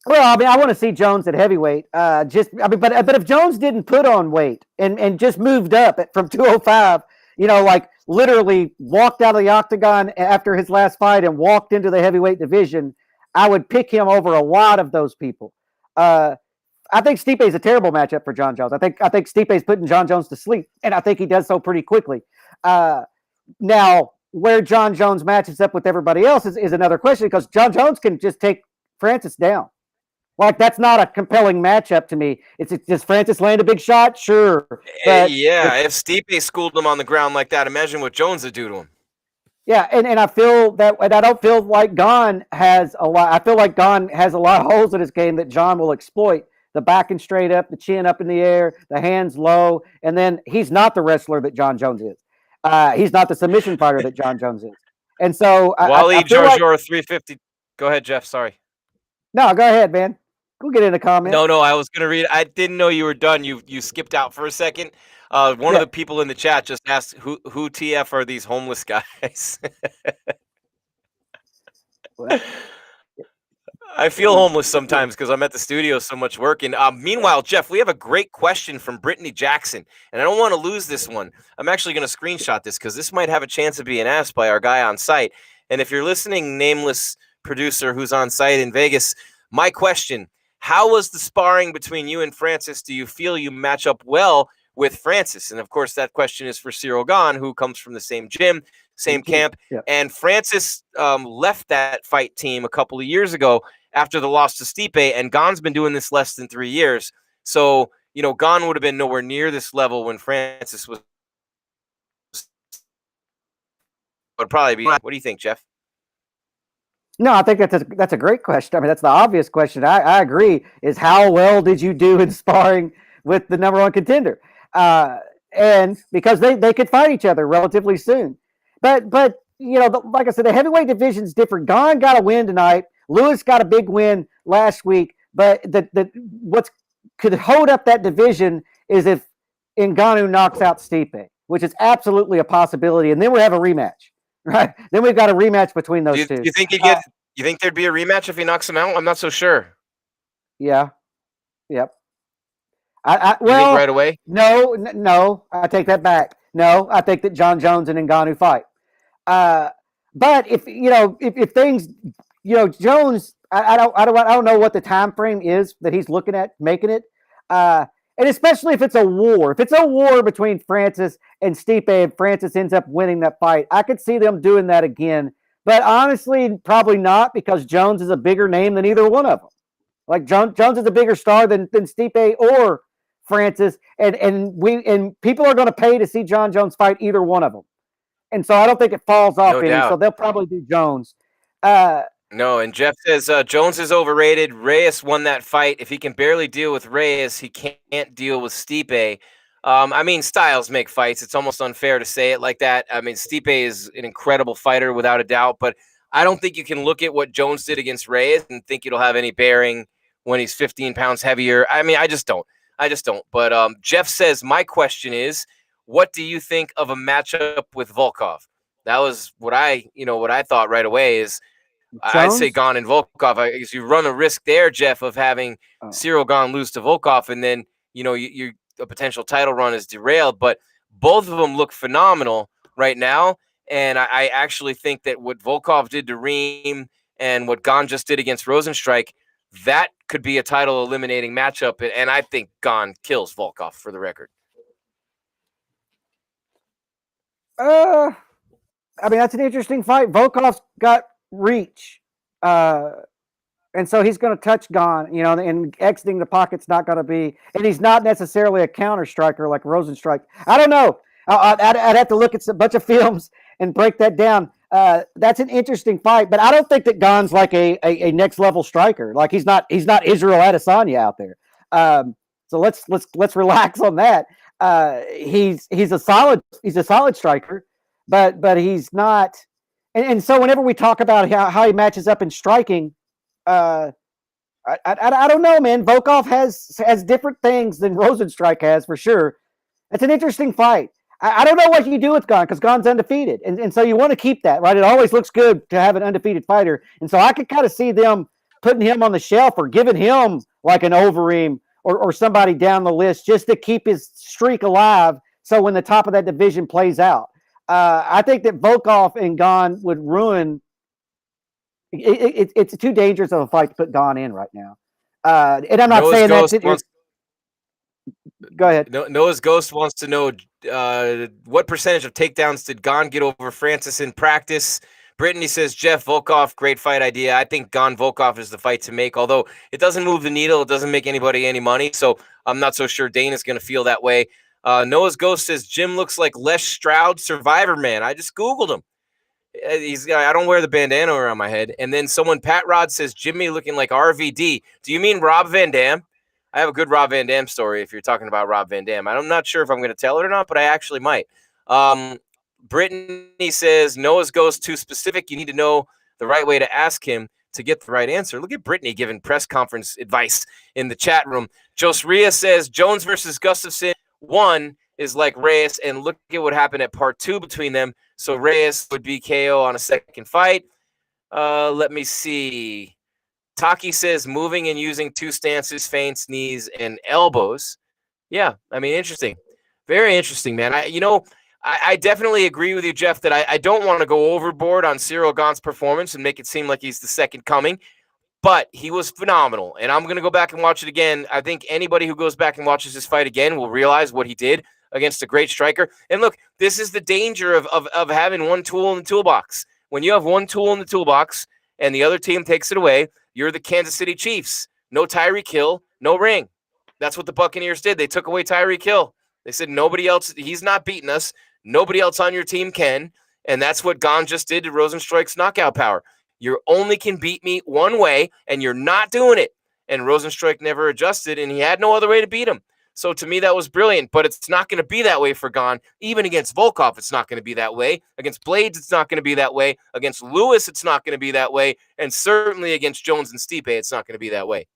Well, I mean, I want to see Jones at heavyweight. But if Jones didn't put on weight and just moved up from 205, you know, like literally walked out of the octagon after his last fight and walked into the heavyweight division, I would pick him over a lot of those people. I think Stipe is a terrible matchup for John Jones. I think Stipe is putting John Jones to sleep, and I think he does so pretty quickly. Now, where John Jones matches up with everybody else is another question, because John Jones can just take Francis down. Like, that's not a compelling matchup to me. Does Francis land a big shot? Sure. But if Stipe schooled him on the ground like that, imagine what Jones would do to him. Yeah, and I feel that, and I don't feel like Gane has a lot. I feel like Gane has a lot of holes in his game that John will exploit. The back and straight up, the chin up in the air, the hands low, and then he's not the wrestler that John Jones is. He's not the submission fighter that John Jones is. And so Wally Georgiou 350. Go ahead, Jeff. Sorry. No, go ahead, man. Go get in the comments. No, I was gonna read. I didn't know you were done. You skipped out for a second. One of the people in the chat just asked, who TF are these homeless guys? I feel homeless sometimes because I'm at the studio so much working. Meanwhile, Jeff, we have a great question from Brittany Jackson, and I don't want to lose this one. I'm actually going to screenshot this because this might have a chance of being asked by our guy on site. And if you're listening, nameless producer who's on site in Vegas, my question: how was the sparring between you and Francis? Do you feel you match up well with Francis? And of course, that question is for Cyril Gane, who comes from the same gym. same camp. Yep. And Francis left that fight team a couple of years ago after the loss to Stipe, and Gane's been doing this less than 3 years. So, Gane would have been nowhere near this level when Francis was. Would probably be. What do you think, Jeff? No, I think that's a great question. I mean, that's the obvious question. I agree. Is how well did you do in sparring with the number one contender? And because they could fight each other relatively soon. But like I said, the heavyweight division is different. Gane got a win tonight. Lewis got a big win last week. But what could hold up that division is if Ngannou knocks out Stipe, which is absolutely a possibility. And then we have a rematch. Right. Then we've got a rematch between those two. Do you think you think there'd be a rematch if he knocks him out? I'm not so sure. Yeah. Yep. You think right away? No. I take that back. No, I think that John Jones and Ngannou fight. But if things, Jones, I don't know what the time frame is that he's looking at making it. And especially if it's a war. If it's a war between Francis and Stipe and Francis ends up winning that fight, I could see them doing that again. But honestly, probably not, because Jones is a bigger name than either one of them. Like Jones is a bigger star than Stipe or Francis. And people are going to pay to see John Jones fight either one of them. And so I don't think it falls off any. So they'll probably do Jones. No, and Jeff says Jones is overrated. Reyes won that fight. If he can barely deal with Reyes, he can't deal with Stipe. I mean, styles make fights. It's almost unfair to say it like that. I mean, Stipe is an incredible fighter without a doubt, but I don't think you can look at what Jones did against Reyes and think it'll have any bearing when he's 15 pounds heavier. I mean, I just don't. But Jeff says, my question is, what do you think of a matchup with Volkov? That was what I thought right away is, I'd say Gane and Volkov. I guess you run a risk there, Jeff, of having Cyril Gane lose to Volkov, and then a potential title run is derailed. But both of them look phenomenal right now, and I actually think that what Volkov did to Reem and what Gane just did against Rozenstruik, that could be a title eliminating matchup, and I think Gane kills Volkov, for the record. I mean, that's an interesting fight. Volkov's got reach. And so he's going to touch Gane, and exiting the pocket's not going to be, and he's not necessarily a counter striker like Rozenstruik. I don't know. I'd have to look at a bunch of films and break that down. That's an interesting fight, but I don't think that Gane's like a next level striker. Like he's not Israel Adesanya out there. So let's relax on that. He's a solid striker, but he's not. And so whenever we talk about how he matches up in striking, I don't know, man. Volkov has different things than Rozenstruik has, for sure. It's an interesting fight. I don't know what you do with Gane, because Gane's undefeated. And so you want to keep that, right? It always looks good to have an undefeated fighter. And so I could kind of see them putting him on the shelf or giving him like an Overeem or somebody down the list just to keep his streak alive. So when the top of that division plays out, I think that Volkov and Gane would ruin. It's too dangerous of a fight to put Gane in right now. And I'm not saying that. Go ahead. Noah's Ghost wants to know what percentage of takedowns did Gane get over Francis in practice? Brittany says, Jeff, Volkov, great fight idea. I think Gane Volkov is the fight to make, although it doesn't move the needle. It doesn't make anybody any money. So I'm not so sure Dana's going to feel that way. Noah's Ghost says, Jim looks like Les Stroud, Survivor Man. I just Googled him. I don't wear the bandana around my head. And then Pat Rod says, Jimmy looking like RVD. Do you mean Rob Van Dam? I have a good Rob Van Dam story if you're talking about Rob Van Dam. I'm not sure if I'm going to tell it or not, but I actually might. Brittany says, Noah's Ghost too specific. You need to know the right way to ask him to get the right answer. Look at Brittany giving press conference advice in the chat room. Josria says, Jones versus Gustafsson. One is like Reyes, and look at what happened at part 2 between them. So Reyes would be KO on a second fight. Let me see. Taki says moving and using 2 stances, feints, knees, and elbows. Yeah, I mean, interesting. Very interesting, man. I definitely agree with you, Jeff, that I don't want to go overboard on Cyril Gane's performance and make it seem like he's the second coming. But he was phenomenal, and I'm going to go back and watch it again. I think anybody who goes back and watches this fight again will realize what he did against a great striker. And look, this is the danger of having one tool in the toolbox. When you have one tool in the toolbox and the other team takes it away, you're the Kansas City Chiefs. No Tyreek Hill, no ring. That's what the Buccaneers did. They took away Tyreek Hill. They said nobody else, he's not beating us. Nobody else on your team can. And that's what Gane just did to Rozenstruik's knockout power. You only can beat me one way, and you're not doing it. And Rozenstruik never adjusted, and he had no other way to beat him. So to me, that was brilliant, but it's not going to be that way for Gane. Even against Volkov, it's not going to be that way. Against Blades, it's not going to be that way. Against Lewis, it's not going to be that way. And certainly against Jones and Stipe, it's not going to be that way.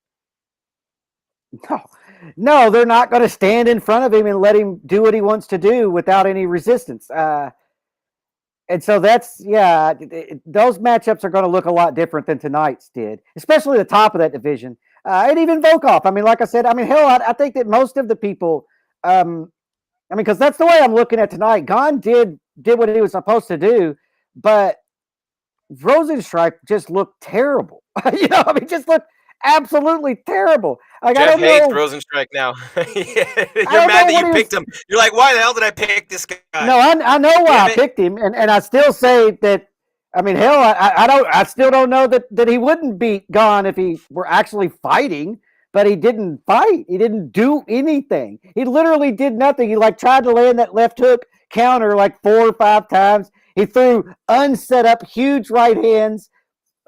No, they're not going to stand in front of him and let him do what he wants to do without any resistance. And so that's, those matchups are going to look a lot different than tonight's did, especially the top of that division. And even Volkov. I mean, like I said, hell, I think that most of the people, because that's the way I'm looking at tonight. Gane did what he was supposed to do, but Rozenstruik just looked terrible. Just looked absolutely terrible. Like, Jeff hates Rozenstruik now. You're mad that you picked him. You're like, why the hell did I pick this guy? No, I know why I picked him, and I still say that. Hell, I still don't know that he wouldn't beat Gane if he were actually fighting, but he didn't fight. He didn't do anything. He literally did nothing. He tried to land that left hook counter 4 or 5 times. He threw unset up huge right hands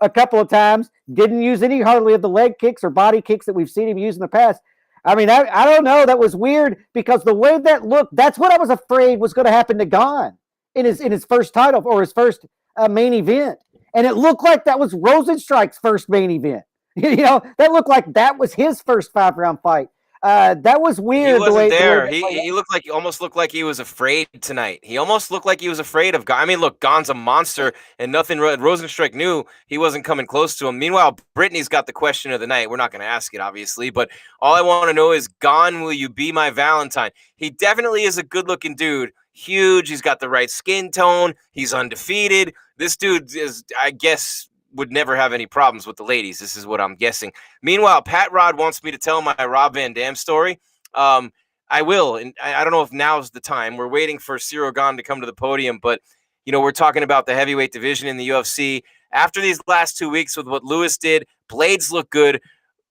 a couple of times. Didn't use hardly of the leg kicks or body kicks that we've seen him use in the past. I don't know. That was weird because the way that looked, that's what I was afraid was going to happen to Gane in his first title or his first main event. And it looked like that was Rozenstruik's first main event. That looked like that was his first 5-round fight. That was weird. He wasn't there. He almost looked like he was afraid tonight. He almost looked like he was afraid of Gane. Look, Gane's a monster, and nothing. Rozenstruik knew he wasn't coming close to him. Meanwhile, Brittany's got the question of the night. We're not going to ask it, obviously, but all I want to know is, Gane, will you be my Valentine? He definitely is a good-looking dude. Huge. He's got the right skin tone. He's undefeated. This dude is, I guess, would never have any problems with the ladies. This is what I'm guessing. Meanwhile, Pat Rod wants me to tell my Rob Van Dam story. I will, and I don't know if now's the time. We're waiting for Cyril Gane to come to the podium, but we're talking about the heavyweight division in the UFC. After these last 2 weeks with what Lewis did, Blades look good.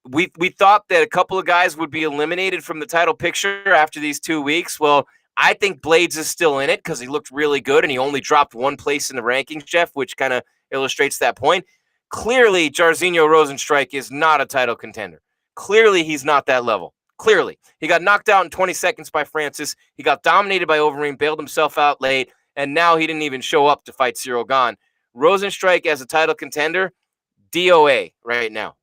We thought that a couple of guys would be eliminated from the title picture after these 2 weeks. Well, I think Blades is still in it because he looked really good, and he only dropped one place in the rankings, Jeff, which kind of illustrates that point. Clearly, Jairzinho Rozenstruik is not a title contender. Clearly, he's not that level. Clearly. He got knocked out in 20 seconds by Francis. He got dominated by Overeem, bailed himself out late, and now he didn't even show up to fight Cyril Gane. Rozenstruik as a title contender, DOA right now.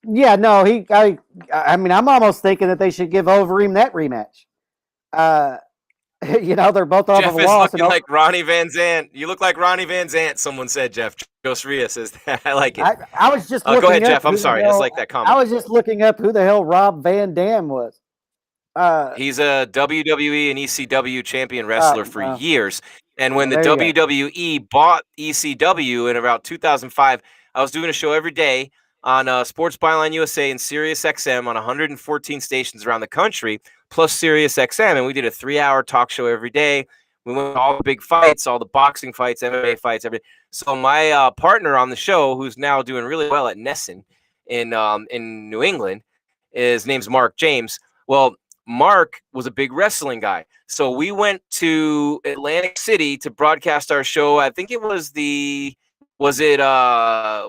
Yeah, no, I'm almost thinking that they should give Overeem that rematch. They're both off Jeff of a is loss. looking like Ronnie Van Zant. You look like Ronnie Van Zant, someone said, Jeff. Josria says that. I like it. I was just looking go ahead, up Jeff. I'm sorry. It's like that comment. I was just looking up who the hell Rob Van Dam was. He's a WWE and ECW champion wrestler for years. And when the WWE bought ECW in about 2005, I was doing a show every day on Sports Byline USA and Sirius XM on 114 stations around the country, plus Sirius XM. And we did a 3-hour talk show every day. We went to all the big fights, all the boxing fights, MMA fights, everything. So my partner on the show, who's now doing really well at Nesson in New England, his name's Mark James. Well, Mark was a big wrestling guy. So we went to Atlantic City to broadcast our show. I think it was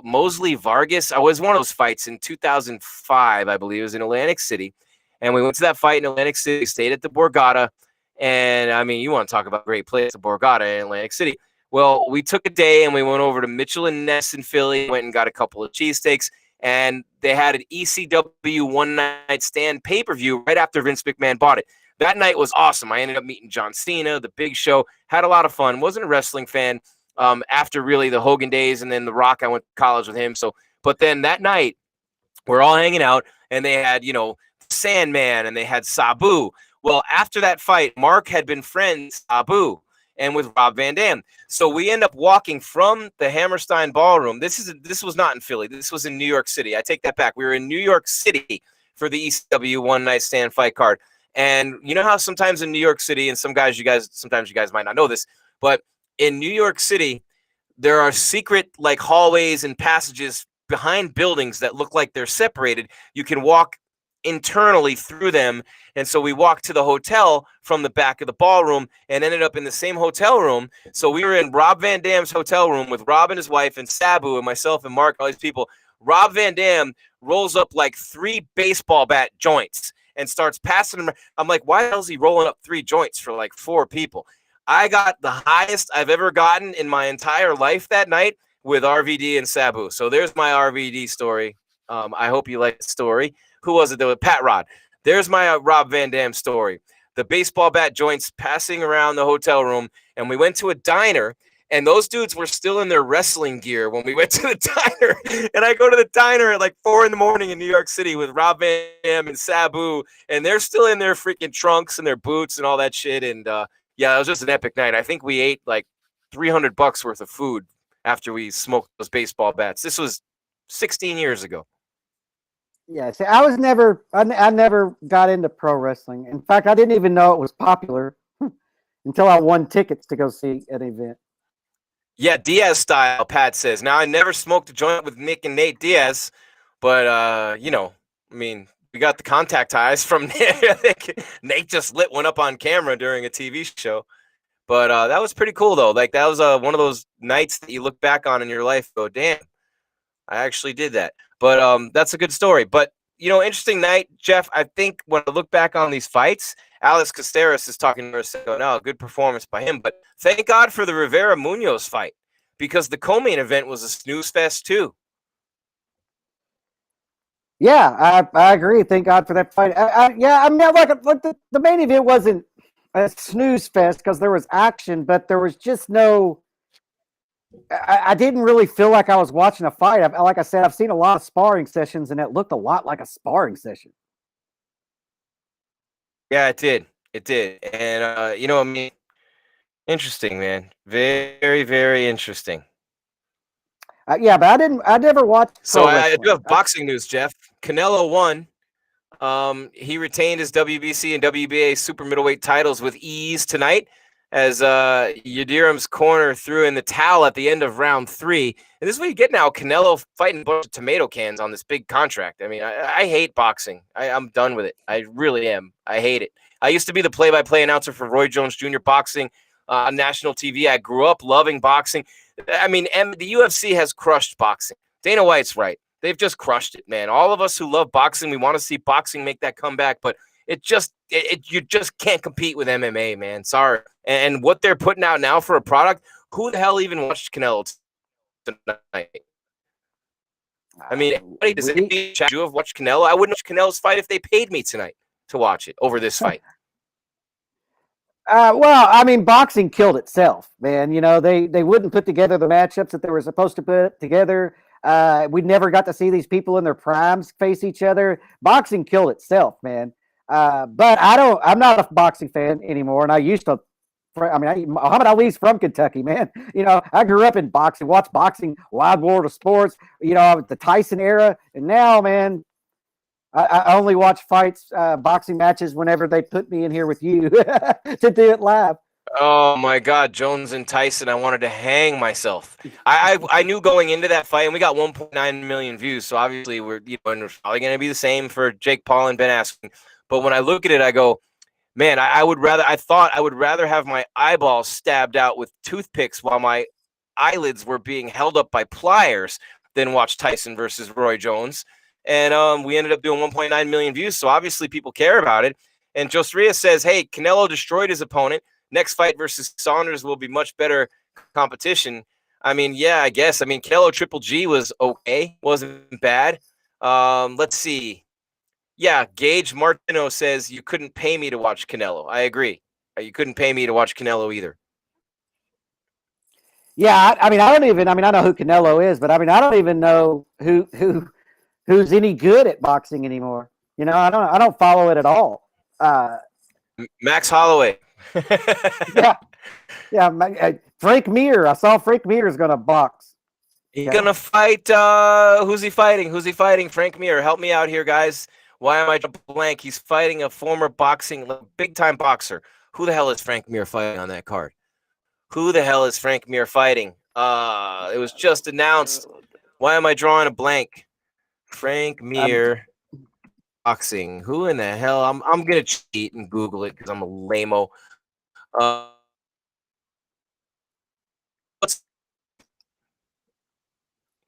Mosley Vargas? I was one of those fights in 2005, I believe. It was in Atlantic City. And we went to that fight in Atlantic City, stayed at the Borgata. And, you want to talk about a great place, the Borgata in Atlantic City. Well, we took a day and we went over to Mitchell and Ness in Philly, went and got a couple of cheesesteaks. And they had an ECW one-night stand pay-per-view right after Vince McMahon bought it. That night was awesome. I ended up meeting John Cena, The Big Show, had a lot of fun. Wasn't a wrestling fan after really the Hogan days, and then The Rock, I went to college with him. But then that night, we're all hanging out, and they had, Sandman, and they had Sabu. Well, after that fight, Mark had been friends with Sabu and with Rob Van Dam. So we end up walking from the Hammerstein Ballroom. This was not in Philly. This was in New York City. I take that back. We were in New York City for the ECW one-night stand fight card. And you know how sometimes in New York City, and sometimes you guys might not know this, but in New York City, there are secret like hallways and passages behind buildings that look like they're separated. You can walk internally through them. And so we walked to the hotel from the back of the ballroom and ended up in the same hotel room. So we were in Rob Van Dam's hotel room with Rob and his wife and Sabu and myself and Mark and all these people. Rob Van Dam rolls up like 3 baseball bat joints and starts passing them. I'm like, why the hell is he rolling up 3 joints for like 4 people? I got the highest I've ever gotten in my entire life that night with RVD and Sabu. So there's my RVD story. I hope you like the story. Who was it? There was Pat Rod. There's my Rob Van Dam story. The baseball bat joints passing around the hotel room. And we went to a diner, and those dudes were still in their wrestling gear when we went to the diner. And I go to the diner at like 4 in the morning in New York City with Rob Van Dam and Sabu, and they're still in their freaking trunks and their boots and all that shit. And yeah, it was just an epic night. I think we ate like $300 worth of food after we smoked those baseball bats. This was 16 years ago. Yeah, see, I never got into pro wrestling. In fact, I didn't even know it was popular until I won tickets to go see an event. Yeah, Diaz style, Pat says. Now, I never smoked a joint with Nick and Nate Diaz, but, you know, I mean, we got the contact ties from there. I think Nate just lit one up on camera during a TV show. But that was pretty cool, though. Like, that was one of those nights that you look back on in your life and go, damn, I actually did that. But that's a good story. But, you know, interesting night, Jeff. I think when I look back on these fights, Alex Caceres is talking to us, going, "Oh, good performance by him." But thank God for the Rivera Munoz fight, because the co-main event was a snooze fest too. Yeah, I agree. Thank God for that fight. Yeah, I mean, like the main event wasn't a snooze fest because there was action, but there was just no. I didn't really feel like I was watching a fight. Like I said, I've seen a lot of sparring sessions, and it looked a lot like a sparring session. Yeah, it did. It did. And, you know, I mean, interesting, man. Very, very interesting. Yeah, but I never watched. So I do have boxing news, Jeff. Canelo won. He retained his WBC and WBA super middleweight titles with ease tonight, as Yildirim's corner threw in the towel at the end of round 3. And this is what you get now: Canelo fighting a bunch of tomato cans on this big contract. I mean, I hate boxing. I'm done with it. I really am. I hate it. I used to be the play-by-play announcer for Roy Jones Jr. Boxing on national TV. I grew up loving boxing. I mean, the UFC has crushed boxing. Dana White's right. They've just crushed it, man. All of us who love boxing, we want to see boxing make that comeback, but you just can't compete with MMA, man. Sorry. And what they're putting out now for a product, who the hell even watched Canelo tonight? I mean, does anybody have watched Canelo? I wouldn't watch Canelo's fight if they paid me tonight to watch it over this fight. Well, I mean, boxing killed itself, man. You know, they wouldn't put together the matchups that they were supposed to put together. We never got to see these people in their primes face each other. Boxing killed itself, man. But I'm not a boxing fan anymore. And I used to, Muhammad Ali's from Kentucky, man. You know, I grew up in boxing, watched boxing, Wild World of Sports, you know, the Tyson era. And now, man, I only watch fights, boxing matches whenever they put me in here with you to do it live. Oh my God, Jones and Tyson! I wanted to hang myself. I knew going into that fight, and we got 1.9 million views. So obviously, and it's probably going to be the same for Jake Paul and Ben Askren. But when I look at it, I go, man, I thought I would rather have my eyeballs stabbed out with toothpicks while my eyelids were being held up by pliers than watch Tyson versus Roy Jones. And we ended up doing 1.9 million views. So obviously, people care about it. And Josria says, hey, Canelo destroyed his opponent. Next fight versus Saunders will be much better competition. I mean, yeah, I guess. I mean, Canelo Triple G was okay. Wasn't bad. Let's see. Yeah, Gage Martino says you couldn't pay me to watch Canelo. I agree. You couldn't pay me to watch Canelo either. Yeah, I know who Canelo is, but I don't even know who's any good at boxing anymore. You know, I don't follow it at all. Max Holloway. yeah. Frank Mir. I saw Frank Mir is going to box. He's going to fight. Who's he fighting? Frank Mir. Help me out here, guys. Why am I drawing a blank? He's fighting a former big-time boxer. Who the hell is Frank Mir fighting on that card? Who the hell is Frank Mir fighting? It was just announced. Why am I drawing a blank? Frank Mir boxing. Who in the hell? I'm gonna cheat and Google it because I'm a lame-o.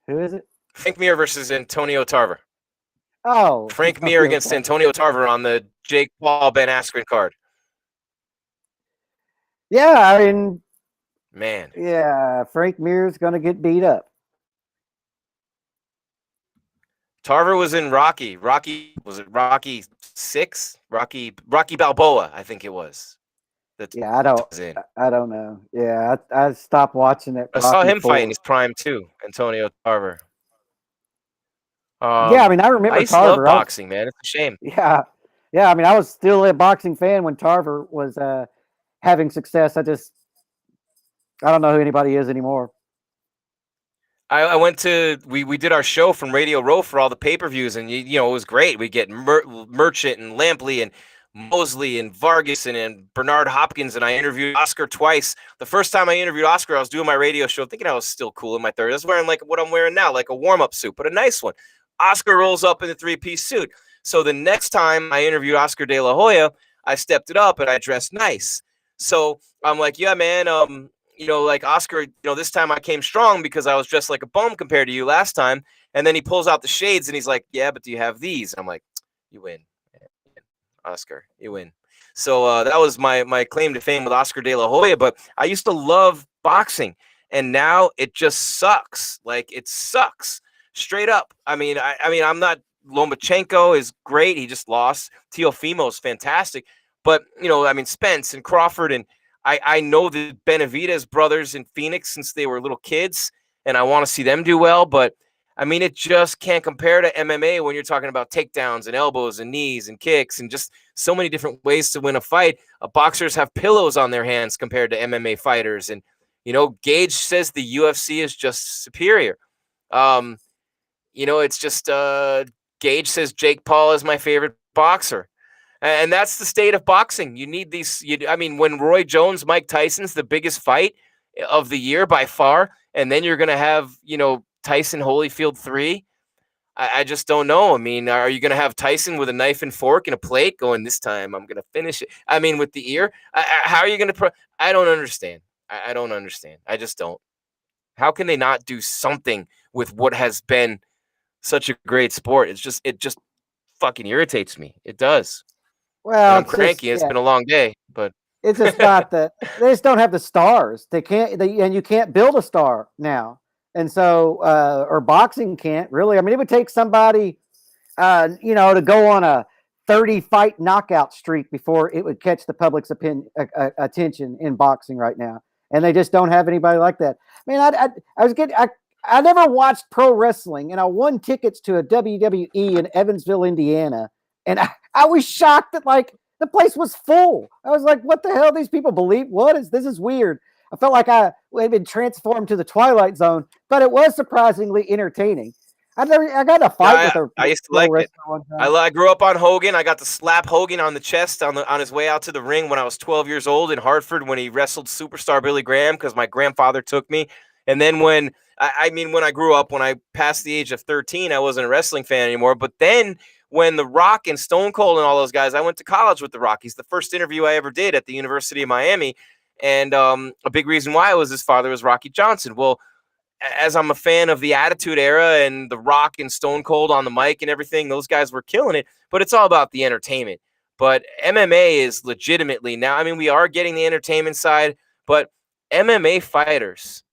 Who is it? Frank Mir versus Antonio Tarver. Oh, Frank Mir against Antonio Tarver on the Jake Paul Ben Askren card. Yeah, I mean, man. Yeah, Frank Mir's gonna get beat up. Tarver was in Rocky. Was it Rocky 6? Rocky Balboa, I think it was. Yeah, I don't know. Yeah, I stopped watching it. I saw him fight in his prime too, Antonio Tarver. Yeah, I mean, I remember I used Tarver. to love boxing, man. It's a shame. Yeah, I mean, I was still a boxing fan when Tarver was having success. I don't know who anybody is anymore. I went to we did our show from Radio Row for all the pay-per-views, and you know it was great. We get Merchant and Lampley and Mosley and Vargas and Bernard Hopkins, and I interviewed Oscar twice. The first time I interviewed Oscar, I was doing my radio show, thinking I was still cool in my 30s. I was wearing like what I'm wearing now, like a warm-up suit, but a nice one. Oscar rolls up in a 3-piece suit. So the next time I interviewed Oscar De La Hoya, I stepped it up and I dressed nice. So I'm like, yeah, man, you know, like Oscar, you know, this time I came strong because I was dressed like a bum compared to you last time. And then he pulls out the shades and he's like, yeah, but do you have these? And I'm like, you win, Oscar, you win. So that was my claim to fame with Oscar De La Hoya. But I used to love boxing, and now it just sucks. Like, it sucks straight up. I mean, I'm not. Lomachenko is great. He just lost. Teofimo is fantastic. But, you know, I mean, Spence and Crawford, and I know the Benavidez brothers in Phoenix since they were little kids, and I want to see them do well. But, I mean, it just can't compare to MMA when you're talking about takedowns and elbows and knees and kicks and just so many different ways to win a fight. Boxers have pillows on their hands compared to MMA fighters. And, you know, Gage says the UFC is just superior. You know, it's just Gage says Jake Paul is my favorite boxer. And that's the state of boxing. You need these. I mean, when Roy Jones, Mike Tyson's the biggest fight of the year by far, and then you're going to have, you know, Tyson Holyfield 3. I just don't know. I mean, are you going to have Tyson with a knife and fork and a plate going, this time I'm going to finish it? I mean, with the ear? How are you going to I don't understand. I don't understand. I just don't. How can they not do something with what has been such a great sport? It just fucking irritates me. It does. Well, and I'm cranky. It's been a long day, but it's just not that they just don't have the stars. They can't, and you can't build a star now. And so, or boxing can't really. I mean, it would take somebody, you know, to go on a 30-fight knockout streak before it would catch the public's attention in boxing right now. And they just don't have anybody like that. I mean, I never watched pro wrestling, and I won tickets to a WWE in Evansville, Indiana. And I was shocked that, like, the place was full. I was like, what the hell? These people believe? This is weird. I felt like I had been transformed to the Twilight Zone, but it was surprisingly entertaining. I got in a fight with a I used to like it. I grew up on Hogan. I got to slap Hogan on the chest on his way out to the ring when I was 12 years old in Hartford when he wrestled superstar Billy Graham because my grandfather took me. And then when I grew up, when I passed the age of 13, I wasn't a wrestling fan anymore. But then when The Rock and Stone Cold and all those guys, I went to college with The Rock. He's the first interview I ever did at the University of Miami. And a big reason why was his father was Rocky Johnson. Well, as I'm a fan of the Attitude Era and The Rock and Stone Cold on the mic and everything, those guys were killing it. But it's all about the entertainment. But MMA is legitimately now, I mean, we are getting the entertainment side, but MMA fighters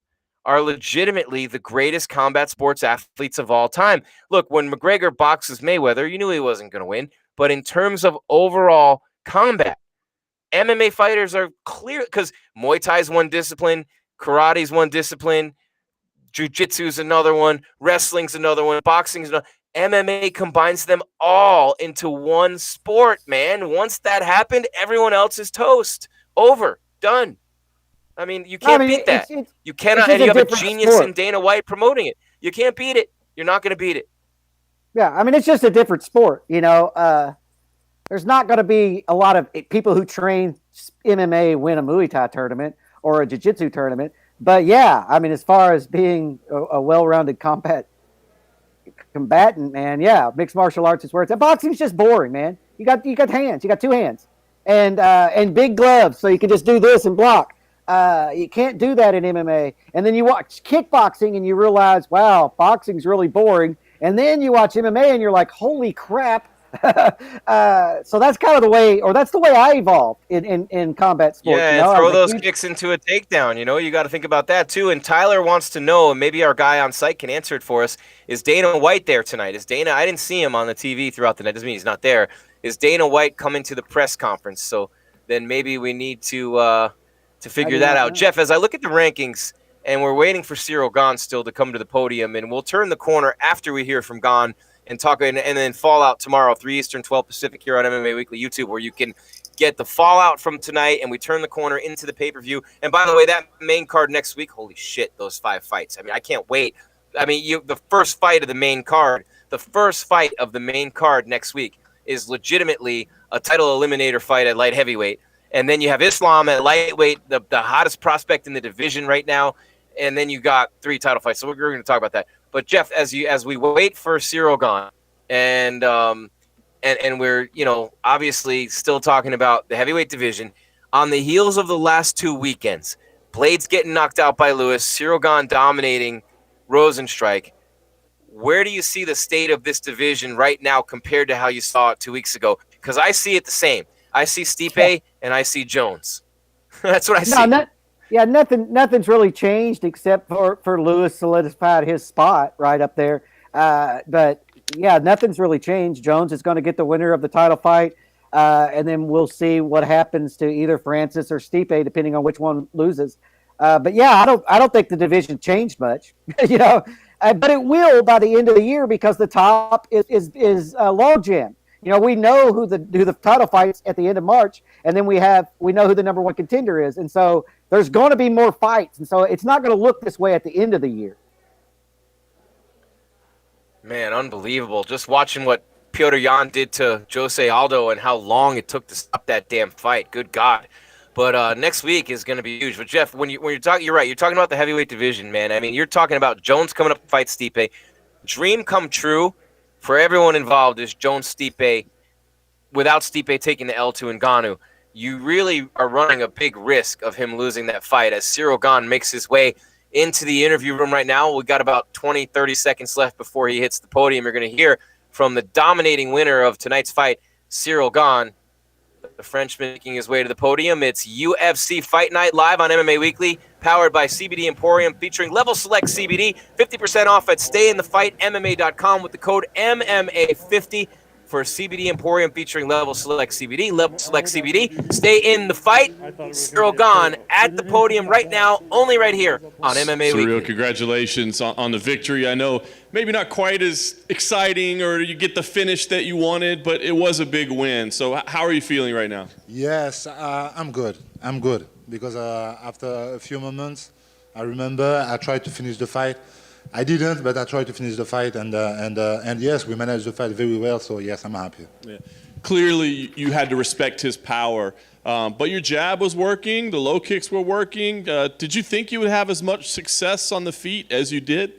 are legitimately the greatest combat sports athletes of all time. Look, when McGregor boxes Mayweather, you knew he wasn't going to win. But in terms of overall combat, MMA fighters are clear because Muay Thai is one discipline, karate is one discipline, jiu-jitsu is another one, wrestling's another one, boxing is another. MMA combines them all into one sport, man. Once that happened, everyone else is toast. Over. Done. I mean, you can't beat that. You cannot, and you have a genius in Dana White promoting it. You can't beat it. You're not going to beat it. Yeah, I mean, it's just a different sport, you know. There's not going to be a lot of people who train MMA win a Muay Thai tournament or a Jiu-Jitsu tournament. But yeah, I mean, as far as being a well-rounded combatant, man, yeah, mixed martial arts is where it's at. Boxing's just boring, man. You got hands, you got two hands, and big gloves, so you can just do this and block. You can't do that in MMA. And then you watch kickboxing and you realize, wow, boxing's really boring. And then you watch MMA and you're like, holy crap. So that's kind of the way, or that's the way I evolved in combat sports. Yeah, you know? and throw like, those kicks into a takedown. You know, you got to think about that too. And Tyler wants to know, and maybe our guy on site can answer it for us. Is Dana White there tonight? Is Dana? I didn't see him on the TV throughout the night. Doesn't mean he's not there. Is Dana White coming to the press conference? So then maybe we need to figure that out. Jeff, as I look at the rankings, and we're waiting for Cyril Gane still to come to the podium, and we'll turn the corner after we hear from Gane and talk, and then Fallout tomorrow, 3 Eastern, 12 Pacific, here on MMA Weekly YouTube, where you can get the fallout from tonight, and we turn the corner into the pay-per-view. And by the way, that main card next week, holy shit, those 5 fights. I mean, I can't wait. I mean, the first fight of the main card next week is legitimately a title eliminator fight at light heavyweight. And then you have Islam at lightweight, the hottest prospect in the division right now. And then you got 3 title fights. So we're going to talk about that. But Jeff, as we wait for Cyril Gane, and we're, you know, obviously still talking about the heavyweight division, on the heels of the last 2 weekends, Blades getting knocked out by Lewis, Cyril Gane dominating Rozenstruik. Where do you see the state of this division right now compared to how you saw it 2 weeks ago? Because I see it the same. I see Stipe and I see Jones. That's what I see. Yeah, nothing's really changed except for Lewis solidified his spot right up there. But yeah, nothing's really changed. Jones is going to get the winner of the title fight, and then we'll see what happens to either Francis or Stipe, depending on which one loses. But yeah, I don't think the division changed much, you know. But it will by the end of the year because the top is log jam. You know, we know who the title fights at the end of March, and then we know who the number 1 contender is, and so there's going to be more fights, and so it's not going to look this way at the end of the year. Man, unbelievable! Just watching what Petr Yan did to Jose Aldo and how long it took to stop that damn fight. Good God! But next week is going to be huge. But Jeff, when you're talking, you're right. You're talking about the heavyweight division, man. I mean, you're talking about Jones coming up to fight Stipe. Dream come true for everyone involved is Jones Stipe. Without Stipe taking the L2 in Gane, you really are running a big risk of him losing that fight as Cyril Gane makes his way into the interview room right now. We got about 20, 30 seconds left before he hits the podium. You're going to hear from the dominating winner of tonight's fight, Cyril Gane, the Frenchman making his way to the podium. It's UFC Fight Night live on MMA Weekly, powered by CBD Emporium, featuring Level Select CBD, 50% off at StayInTheFightMMA.com with the code MMA50 for CBD Emporium featuring Level Select CBD. Level Select CBD, stay in the fight. Cyril Gane at the podium right now, only right here on MMA Weekly. Cyril, congratulations on the victory. I know maybe not quite as exciting or you get the finish that you wanted, but it was a big win. So how are you feeling right now? Yes, I'm good. I'm good because after a few moments, I remember I tried to finish the fight. I didn't, but I tried to finish the fight, and yes, we managed the fight very well. So yes, I'm happy. Yeah. Clearly, you had to respect his power, but your jab was working. The low kicks were working. Did you think you would have as much success on the feet as you did?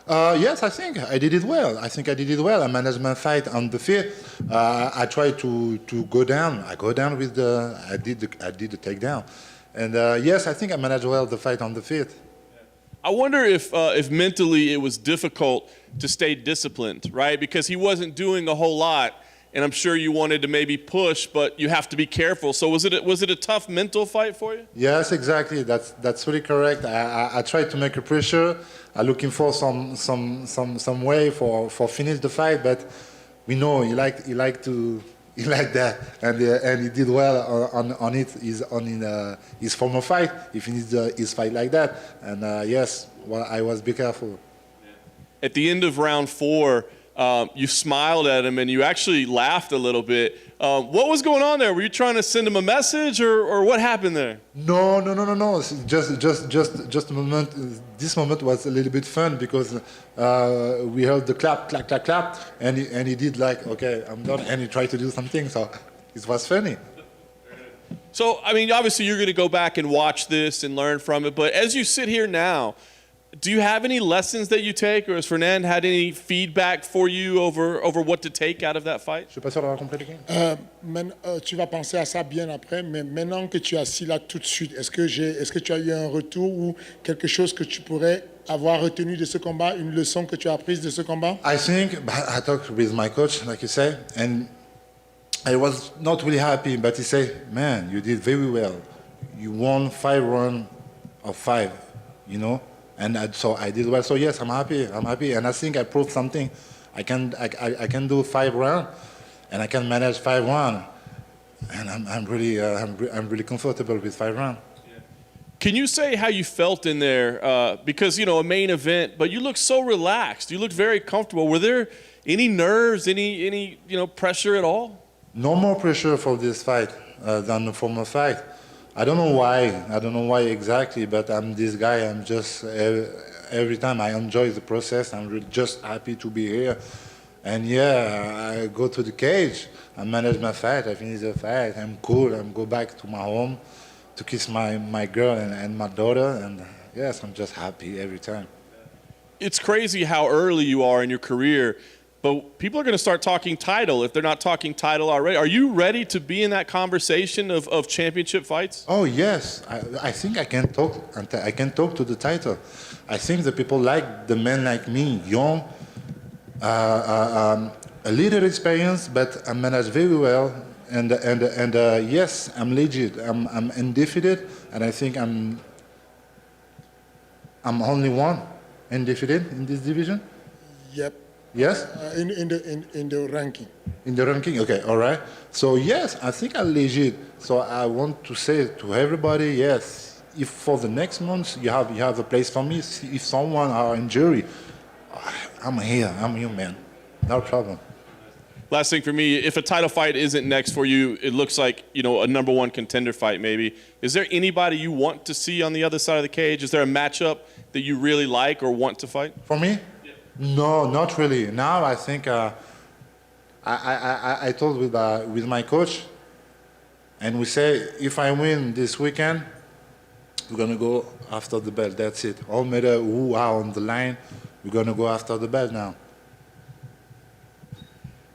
Yes, I think I did it well. I managed my fight on the feet. I tried to go down. I did the takedown, and yes, I think I managed well the fight on the feet. I wonder if mentally it was difficult to stay disciplined, right? Because he wasn't doing a whole lot, and I'm sure you wanted to maybe push, but you have to be careful. So was it a tough mental fight for you? Yes, exactly. That's really correct. I tried to make a pressure. I'm looking for some way for finish the fight, but we know he like that, and he did well on it. His former fight. He finished his fight like that, and yes, well, I was be careful. At the end of round 4, You smiled at him and you actually laughed a little bit. What was going on there? Were you trying to send him a message, or what happened there? No. It's just a moment. This moment was a little bit fun because we heard the clap, and he did like, okay, I'm done, and he tried to do something, so it was funny. So, I mean, obviously you're going to go back and watch this and learn from it, but as you sit here now, do you have any lessons that you take, or has Fernand had any feedback for you over what to take out of that fight? Je suis pas sûr d'avoir compris les gains. Tu vas penser à ça bien après, mais maintenant que tu es assis là tout de suite, est-ce que tu as eu un retour ou quelque chose que tu pourrais avoir retenu de ce combat, une leçon que tu as apprise de ce combat? I think I talked with my coach, like you say, and I was not really happy, but he said, man, you did very well. You won 5 rounds of 5, you know? And so I did well. So yes, I'm happy, and I think I proved something. I can do 5 rounds, and I can manage 5 rounds, and I'm really comfortable with 5 rounds. Can you say how you felt in there? Because, you know, a main event, but you look so relaxed. You look very comfortable. Were there any nerves, any pressure at all? No more pressure for this fight than the former fight. I don't know why exactly, but I'm this guy. I'm just, every time I enjoy the process. I'm just happy to be here. And yeah, I go to the cage, I manage my fight, I finish the fight, I'm cool, I go back to my home to kiss my girl and my daughter, and yes, I'm just happy every time. It's crazy how early you are in your career, but people are going to start talking title if they're not talking title already. Are you ready to be in that conversation of championship fights? Oh yes, I think I can talk. I can talk to the title. I think the people like the men like me, young, a little experience, but I manage very well. And yes, I'm legit. I'm undefeated, and I think I'm only one undefeated in this division. Yep. Yes? In the ranking. In the ranking, okay, all right. So yes, I think I'm legit. So I want to say to everybody, yes, if for the next month you have a place for me, if someone are injured, I'm here, man, no problem. Last thing for me, if a title fight isn't next for you, it looks like, a #1 contender fight maybe. Is there anybody you want to see on the other side of the cage? Is there a matchup that you really like or want to fight? For me? No, not really. Now I think I told with my coach, and we say if I win this weekend, we're gonna go after the belt. That's it. All matter who are on the line, we're gonna go after the belt now.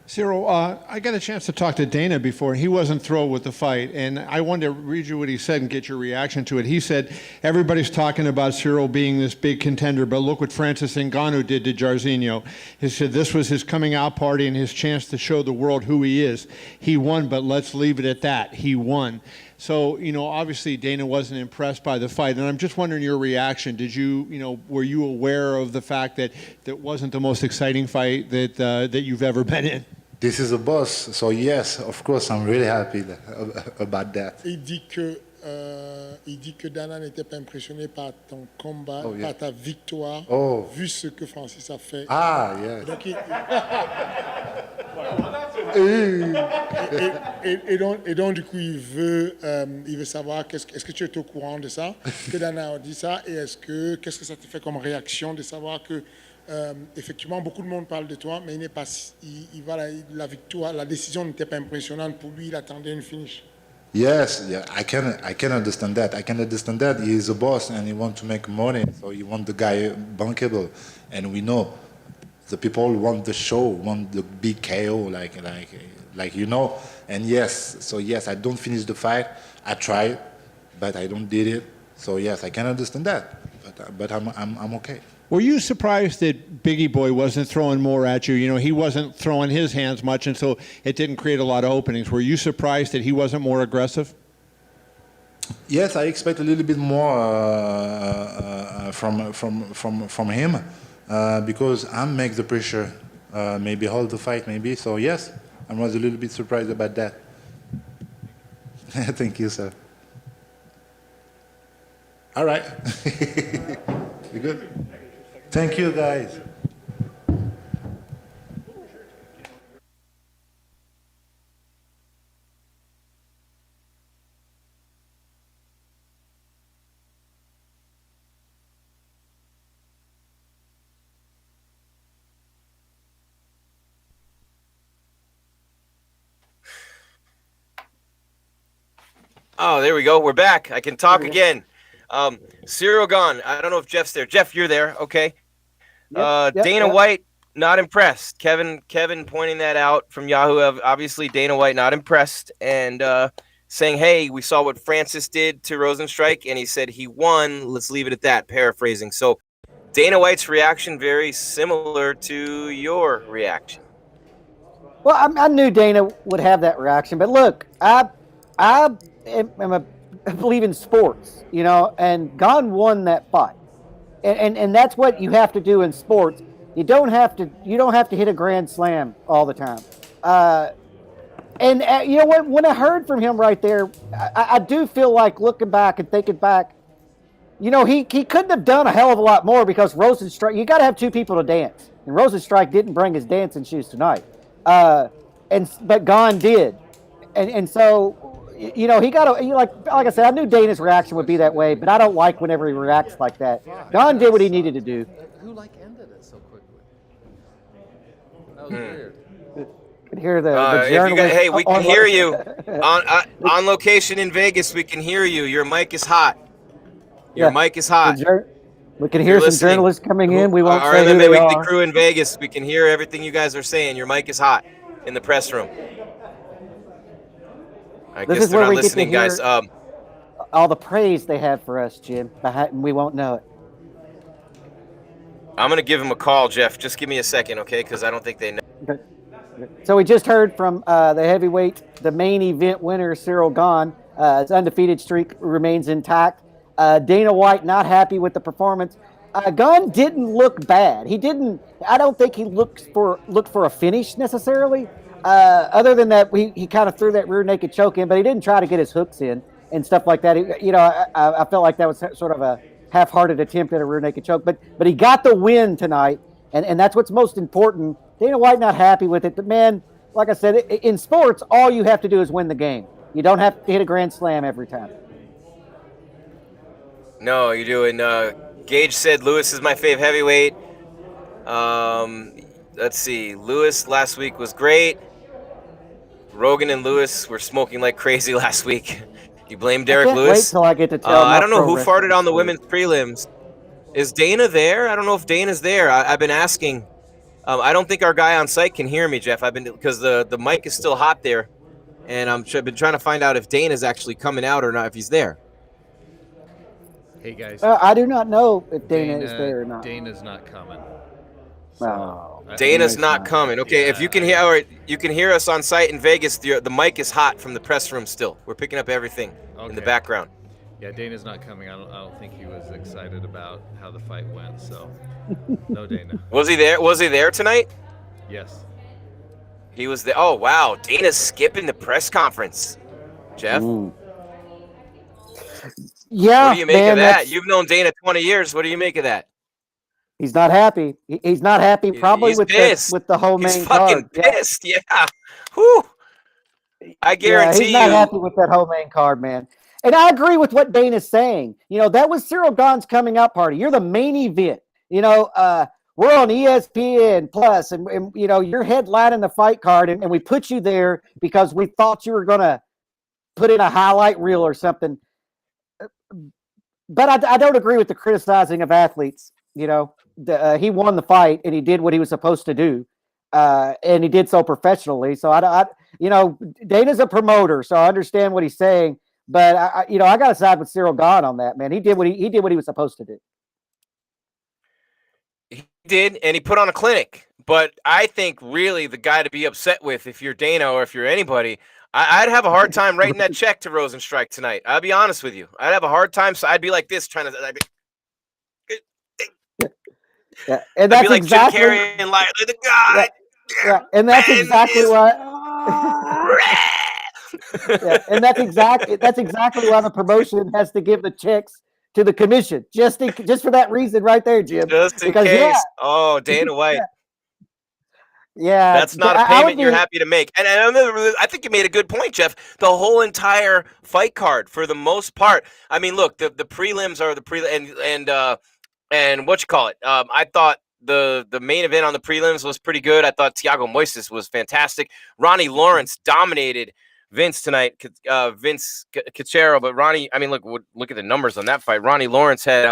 Cyril, I got a chance to talk to Dana before. He wasn't thrilled with the fight, and I wanted to read you what he said and get your reaction to it. He said, everybody's talking about Cyril being this big contender, but look what Francis Ngannou did to Jairzinho. He said this was his coming out party and his chance to show the world who he is. He won, but let's leave it at that. He won. So, obviously Dana wasn't impressed by the fight, and I'm just wondering your reaction. Did you, were you aware of the fact that that wasn't the most exciting fight that you've ever been in? This is a boss, so yes, of course, I'm really happy about that. Il dit que Dana n'était pas impressionné par ton combat, par ta victoire, vu ce que Francis a fait. Ah, yes. Donc, et donc du coup, il veut savoir, est-ce que tu es au courant de ça, que Dana a dit ça, et qu'est-ce que ça te fait comme réaction de savoir que effectivement, beaucoup de monde parle de toi, mais il n'est pas, la victoire, la décision n'était pas impressionnante pour lui. Il attendait une finish. Yes, yeah, I can understand that. I can understand that. He is a boss and he wants to make money, so he wants the guy bankable. And we know the people want the show, want the big KO, like. And yes, so yes, I don't finish the fight. I tried, but I don't did it. So yes, I can understand that. But I'm okay. Were you surprised that Biggie Boy wasn't throwing more at you? He wasn't throwing his hands much, and so it didn't create a lot of openings. Were you surprised that he wasn't more aggressive? Yes, I expect a little bit more from him because I make the pressure, maybe hold the fight, maybe. So yes, I was a little bit surprised about that. Thank you, sir. All right. You good? Thank you, guys. Oh, there we go. We're back. I can talk again. Cyril Gane. I don't know if Jeff's there. Jeff, you're there. Okay. Dana White, not impressed. Kevin pointing that out from Yahoo. Obviously, Dana White not impressed, and saying, hey, we saw what Francis did to Rozenstruik, and he said he won. Let's leave it at that, paraphrasing. So Dana White's reaction very similar to your reaction. Well, I knew Dana would have that reaction, but look, I believe in sports, and Gane won that fight, and that's what you have to do in sports. You don't have to hit a grand slam all the time. And you know what? When I heard from him right there, I do feel like looking back and thinking back, he couldn't have done a hell of a lot more because Rozenstruik, you got to have two people to dance, and Rozenstruik didn't bring his dancing shoes tonight. But Gane did, and so he got to like I said, I knew Dana's reaction would be that way, but I don't like whenever he reacts like that. Gane did what he needed to do. Who ended it so quickly? That was weird. Could hear the journalist. Hey, we can hear you on location in Vegas. We can hear you. Your mic is hot. Your mic is hot. We can hear some journalists coming in. We won't our say who MMA they Weekly are. crew in Vegas. We can hear everything you guys are saying. Your mic is hot in the press room. I This guess is they're where not we get to listening, hear guys. all the praise they have for us, Jim. We won't know it. I'm gonna give him a call, Jeff. Just give me a second, okay? Because I don't think they know. Okay. So we just heard from the heavyweight, the main event winner, Cyril Gane. His undefeated streak remains intact. Dana White not happy with the performance. Gane didn't look bad. He didn't. I don't think he looked for a finish necessarily. Other than that, he kind of threw that rear naked choke in, but he didn't try to get his hooks in and stuff like that. I felt like that was sort of a half-hearted attempt at a rear naked choke, but he got the win tonight, and that's what's most important. Dana White not happy with it, but man, like I said, in sports, all you have to do is win the game. You don't have to hit a grand slam every time. No, you do. And Gage said Lewis is my fave heavyweight. Let's see. Lewis last week was great. Rogan and Lewis were smoking like crazy last week. You blame Derek I can't Lewis? wait till I get to tell I don't know who pro farted on the wrestling women's prelims. Is Dana there? I don't know if Dana's there. I've been asking. I don't think our guy on site can hear me, Jeff. Because the mic is still hot there, and I've been trying to find out if Dana's actually coming out or not, if he's there. Hey guys. I do not know if Dana is there or not. Dana's not coming. No. Dana's not coming. Okay, if you can hear, or you can hear us on site in Vegas. The mic is hot from the press room still. We're picking up everything in the background. Yeah, Dana's not coming. I don't think he was excited about how the fight went. So, no Dana. Was he there? Was he there tonight? Yes. He was there. Oh wow, Dana's skipping the press conference. Jeff. Ooh. Yeah, what do you make man, of that? You've known Dana 20 years. What do you make of that? He's not happy. He's not happy. Probably He's with pissed. the whole main He's fucking card. pissed. Yeah. Whew. I guarantee he's not you. happy with that whole main card, man. And I agree with what Dana's saying. That was Cyril Gane's coming out party. You're the main event. We're on ESPN Plus, and you're headlining the fight card, and we put you there because we thought you were going to put in a highlight reel or something. But I don't agree with the criticizing of athletes. He won the fight and he did what he was supposed to do, and he did so professionally. So Dana's a promoter, so I understand what he's saying. But I got to side with Cyril Gane on that, man. He did what he was supposed to do. He did, and he put on a clinic. But I think really the guy to be upset with, if you're Dana or if you're anybody, I'd have a hard time writing that check to Rozenstruik tonight. I'll be honest with you. I'd have a hard time. So I'd be like this, trying to. Yeah, and that's I'd be like exactly. Jim Carrey and like the guy. Yeah, and that's exactly why. Yeah, and that's exactly why the promotion has to give the checks to the commission, just for that reason, right there, Jim. Just in case. Oh, Dana White. Yeah, that's not a payment you're happy to make. And I think you made a good point, Jeff. The whole entire fight card, for the most part. I mean, look, the prelims are the and what you call it. I thought the main event on the prelims was pretty good. I thought Thiago Moises was fantastic. Ronnie Lawrence dominated Vince tonight, Vince Cachero, but Ronnie, I mean, look at the numbers on that fight. Ronnie Lawrence had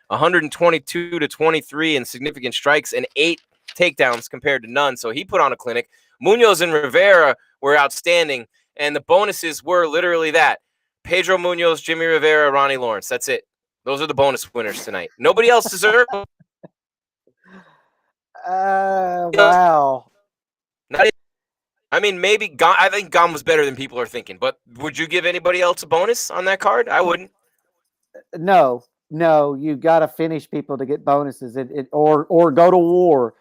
122 to 23 in significant strikes and 8 takedowns compared to none. So he put on a clinic. Munoz and Rivera were outstanding, and the bonuses were literally that: Pedro Munoz, Jimmy Rivera, Ronnie Lawrence. That's it. Those are the bonus winners tonight. Nobody else deserved. Wow. Not. I mean, maybe Gane, I think Gane was better than people are thinking. But would you give anybody else a bonus on that card? I wouldn't. No, you got to finish people to get bonuses, or go to war.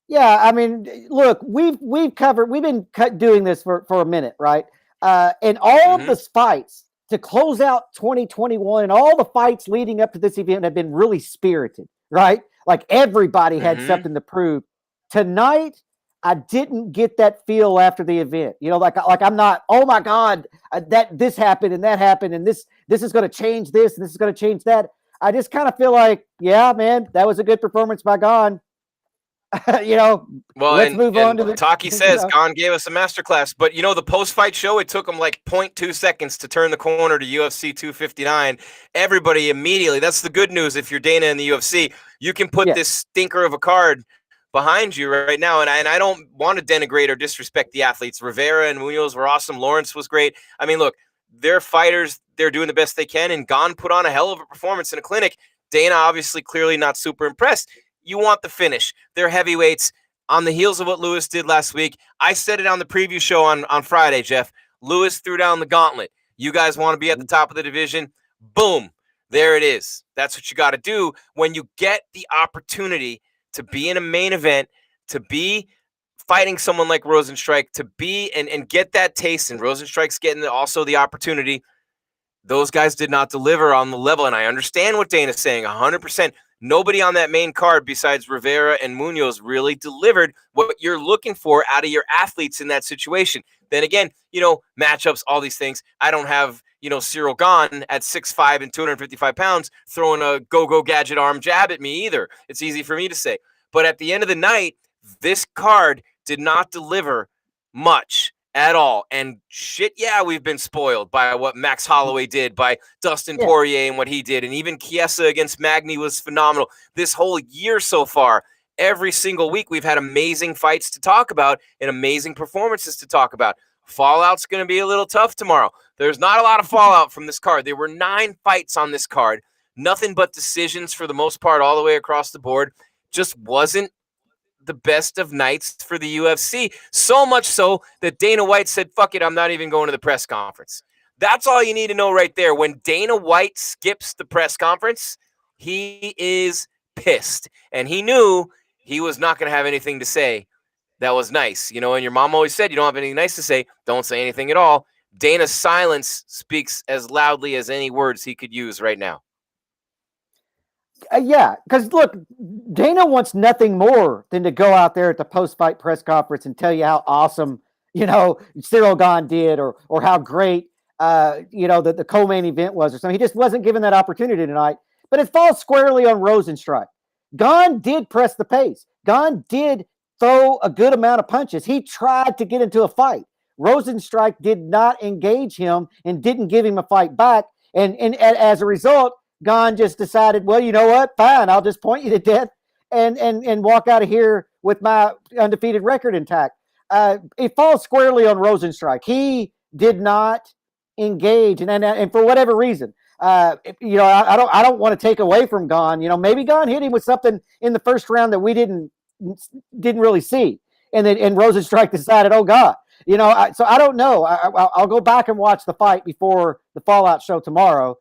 Yeah, I mean, look, we've been doing this for a minute, right? And all of the fights to close out 2021 and all the fights leading up to this event have been really spirited, right? Like everybody had something to prove. Tonight, I didn't get that feel after the event. You know, like I'm not, oh my God, that this happened and that happened and this is going to change this and this is going to change that. I just kind of feel like, yeah, man, that was a good performance by Gane. Well, let's move on to the Taki says Gane gave us a masterclass, but the post-fight show, it took him like 0.2 seconds to turn the corner to UFC 259. Everybody immediately, that's the good news. If you're Dana in the UFC, you can put this stinker of a card behind you right now. And I don't want to denigrate or disrespect the athletes. Rivera and Munoz were awesome. Lawrence was great. I mean, look, they're fighters. They're doing the best they can. And Gane put on a hell of a performance in a clinic. Dana obviously clearly not super impressed. You want the finish. They're heavyweights on the heels of what Lewis did last week. I said it on the preview show on Friday, Jeff. Lewis threw down the gauntlet. You guys want to be at the top of the division? Boom. There it is. That's what you got to do when you get the opportunity to be in a main event, to be fighting someone like Rozenstruik, to be and get that taste. And Rozenstruik's getting also the opportunity. Those guys did not deliver on the level. And I understand what Dana's saying 100%. Nobody on that main card besides Rivera and Munoz really delivered what you're looking for out of your athletes in that situation. Then again, matchups, all these things. I don't have, Cyril Gane at 6'5" and 255 pounds throwing a go-go gadget arm jab at me either. It's easy for me to say. But at the end of the night, this card did not deliver much at all. And shit, yeah, we've been spoiled by what Max Holloway did, by Dustin Poirier and what he did. And even Chiesa against Magny was phenomenal. This whole year so far, every single week, we've had amazing fights to talk about and amazing performances to talk about. Fallout's going to be a little tough tomorrow. There's not a lot of fallout from this card. There were 9 fights on this card. Nothing but decisions for the most part all the way across the board. Just wasn't the best of nights for the UFC. So much so that Dana White said, fuck it, I'm not even going to the press conference. That's all you need to know right there. When Dana White skips the press conference, he is pissed. And he knew he was not going to have anything to say that was nice. And your mom always said, you don't have anything nice to say, don't say anything at all. Dana's silence speaks as loudly as any words he could use right now. Yeah, because look, Dana wants nothing more than to go out there at the post-fight press conference and tell you how awesome, Cyril Gane did, or how great, the co-main event was, or something. He just wasn't given that opportunity tonight. But it falls squarely on Rozenstruik. Gane did press the pace. Gane did throw a good amount of punches. He tried to get into a fight. Rozenstruik did not engage him and didn't give him a fight back. And as a result, Gane just decided, well, you know what? Fine, I'll just point you to death and walk out of here with my undefeated record intact. It falls squarely on Rozenstruik. He did not engage, and for whatever reason, I don't want to take away from Gane. Maybe Gane hit him with something in the first round that we didn't really see, and Rozenstruik decided, oh God, so I don't know. I'll go back and watch the fight before the Fallout show tomorrow,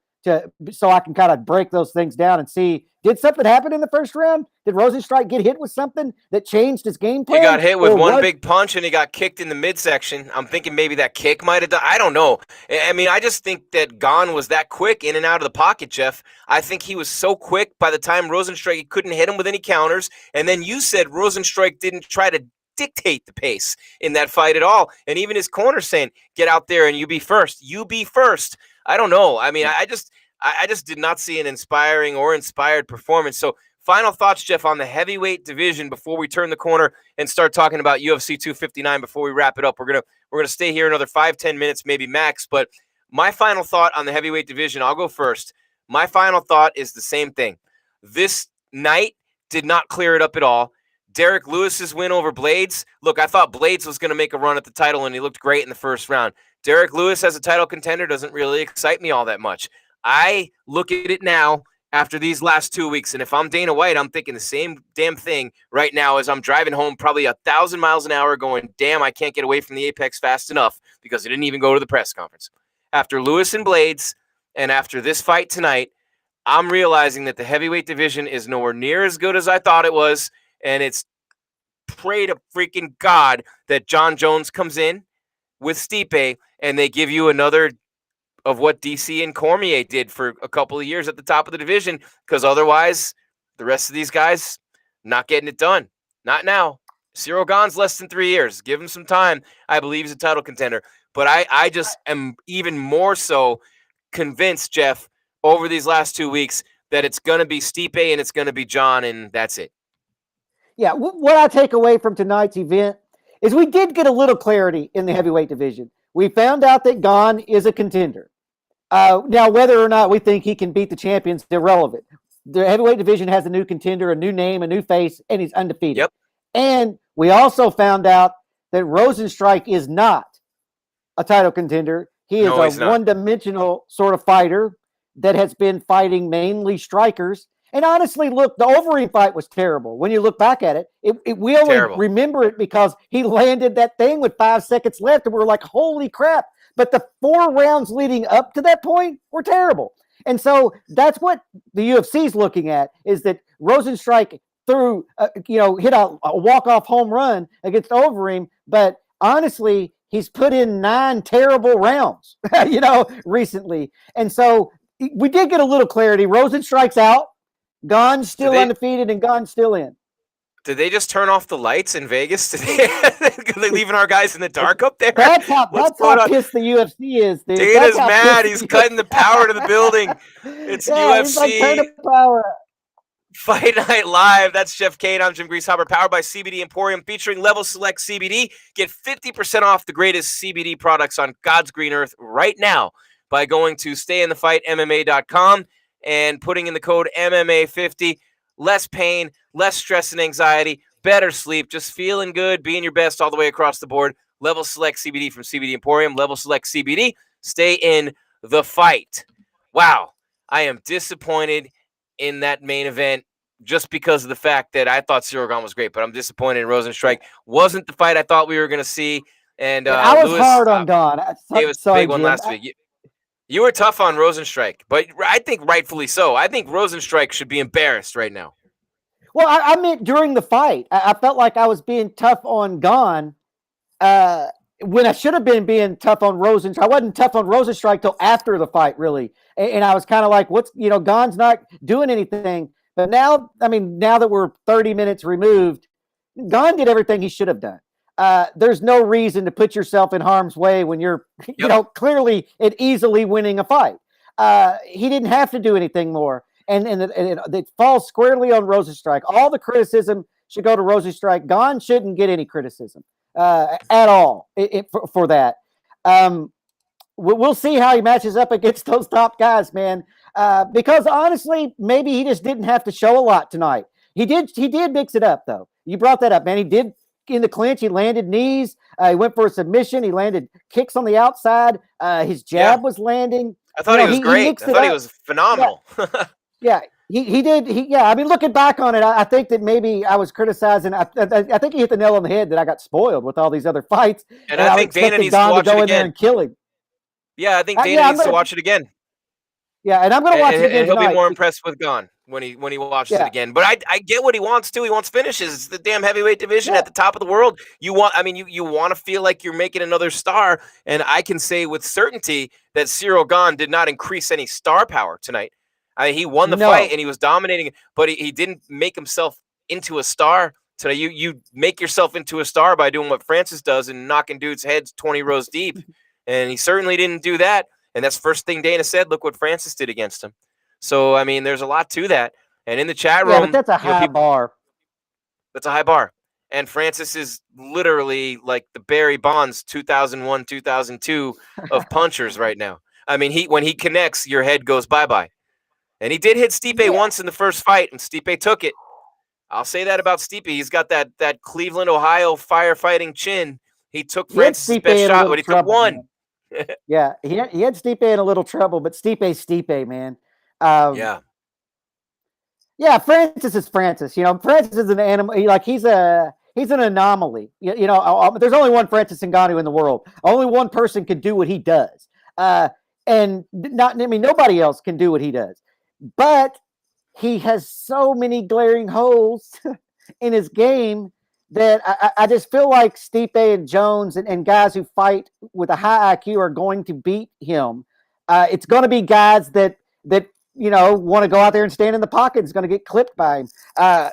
so I can kind of break those things down and see, did something happen in the first round? Did Rozenstruik get hit with something that changed his game plan? He got hit with one big punch and he got kicked in the midsection. I'm thinking maybe that kick might have done. I don't know. I mean, I just think that Gane was that quick in and out of the pocket, Jeff. I think he was so quick by the time Rozenstruik, he couldn't hit him with any counters. And then you said Rozenstruik didn't try to dictate the pace in that fight at all. And even his corner saying, get out there and you be first. You be first. I don't know. I mean, I just did not see an inspiring or inspired performance. So Final thoughts, Jeff, on the heavyweight division before we turn the corner and start talking about UFC 259 before we wrap it up. We're gonna stay here another 5-10 minutes, maybe max. But my final thought on the heavyweight division, I'll go first. My final thought is the same thing. This night did not clear it up at all. Derek Lewis's win over Blades. Look, I thought Blades was going to make a run at the title, and he looked great in the first round. Derek Lewis as a title contender doesn't really excite me all that much. I look at it now after these last 2 weeks, and if I'm Dana White, I'm thinking the same damn thing right now as I'm driving home probably 1,000 miles an hour going, damn, I can't get away from the Apex fast enough because I didn't even go to the press conference. After Lewis and Blades and after this fight tonight, I'm realizing that the heavyweight division is nowhere near as good as I thought it was, and it's pray to freaking God that John Jones comes in with Stipe and they give you another of what DC and Cormier did for a couple of years at the top of the division, because otherwise the rest of these guys not getting it done. Not now. Cyril Gane's less than 3 years. Give him some time. I believe he's a title contender. But I just am even more so convinced, Jeff, over these last 2 weeks that it's going to be Stipe and it's going to be John, and that's it. Yeah, what I take away from tonight's event is we did get a little clarity in the heavyweight division. We found out that Gane is a contender. Now, whether or not we think he can beat the champions is irrelevant. The heavyweight division has a new contender, a new name, a new face, and he's undefeated. Yep. And we also found out that Rozenstruik is not a title contender. He is a one-dimensional sort of fighter that has been fighting mainly strikers. And honestly, look, the Overeem fight was terrible. When you look back at it, we only remember it because he landed that thing with 5 seconds left, and we're like, holy crap. But the 4 rounds leading up to that point were terrible. And so that's what the UFC is looking at, is that Rozenstruik hit a walk-off home run against Overeem. But honestly, he's put in 9 terrible rounds, recently. And so we did get a little clarity. Rozenstruik's out. Gane's still undefeated, and Gane's still in. Did they just turn off the lights in Vegas today? Are they leaving our guys in the dark up there? That's how pissed the UFC is, dude. Dana's mad. He's cutting the power to the building. It's UFC. Like, turn the power up. Fight Night Live. That's Jeff Kane. I'm Jim Greashopper, powered by CBD Emporium, featuring Level Select CBD. Get 50% off the greatest CBD products on God's green earth right now by going to stayinthefightmma.com and putting in the code MMA50. Less pain, less stress and anxiety, better sleep, just feeling good, being your best all the way across the board. Level Select CBD from CBD Emporium. Level Select CBD. Stay in the fight. Wow. I am disappointed in that main event just because of the fact that I thought Cyril Gane was great, but I'm disappointed in Rozenstruik. Wasn't the fight I thought we were going to see. And I was hard on Gane. It was a big one last week. You were tough on Rozenstruik, but I think rightfully so. I think Rozenstruik should be embarrassed right now. Well, I meant during the fight. I felt like I was being tough on Gane when I should have been being tough on Rozenstruik. I wasn't tough on Rozenstruik till after the fight, really. And I was kind of like, Gane's not doing anything. But now that we're 30 minutes removed, Gane did everything he should have done. There's no reason to put yourself in harm's way when you're, clearly and easily winning a fight. He didn't have to do anything more. And it falls squarely on Rozenstruik. All the criticism should go to Rozenstruik. Gane shouldn't get any criticism at all for that. We'll see how he matches up against those top guys, man. Because honestly, maybe he just didn't have to show a lot tonight. He did mix it up, though. You brought that up, man. He did. In the clinch, he landed knees. He went for a submission. He landed kicks on the outside. His jab was landing. I thought he was great. I thought he was phenomenal. Yeah, he did. Looking back on it, I think that maybe I was criticizing. I think he hit the nail on the head that I got spoiled with all these other fights. And I think Dana needs to watch it again. And kill him. Yeah, I think Dana needs to watch it again. Yeah, and I'm going to watch it again and he'll tonight. be more impressed with Gane when he watches it again. But I get what he wants to. He wants finishes. It's the damn heavyweight division at the top of the world. You want to feel like you're making another star. And I can say with certainty that Cyril Gane did not increase any star power tonight. He won the fight and he was dominating, but he didn't make himself into a star tonight. You make yourself into a star by doing what Francis does and knocking dudes' heads 20 rows deep. And he certainly didn't do that. And that's the first thing Dana said. Look what Francis did against him. So, there's a lot to that. And in the chat Yeah, room, but that's a high bar. That's a high bar. And Francis is literally like the Barry Bonds 2001, 2002 of punchers right now. I mean, when he connects, your head goes bye-bye. And he did hit Stipe once in the first fight, and Stipe took it. I'll say that about Stipe. He's got that Cleveland, Ohio firefighting chin. He took Francis' best shot, but he took one. Yeah, he had Stipe in a little trouble, but Stipe, man. Yeah. Yeah, Francis is Francis. Francis is an animal. He's an anomaly. There's only one Francis Ngannou in the world. Only one person can do what he does. Nobody else can do what he does. But he has so many glaring holes in his game that I just feel like Stipe and Jones and guys who fight with a high IQ are going to beat him. It's going to be guys that want to go out there and stand in the pocket is going to get clipped by him. The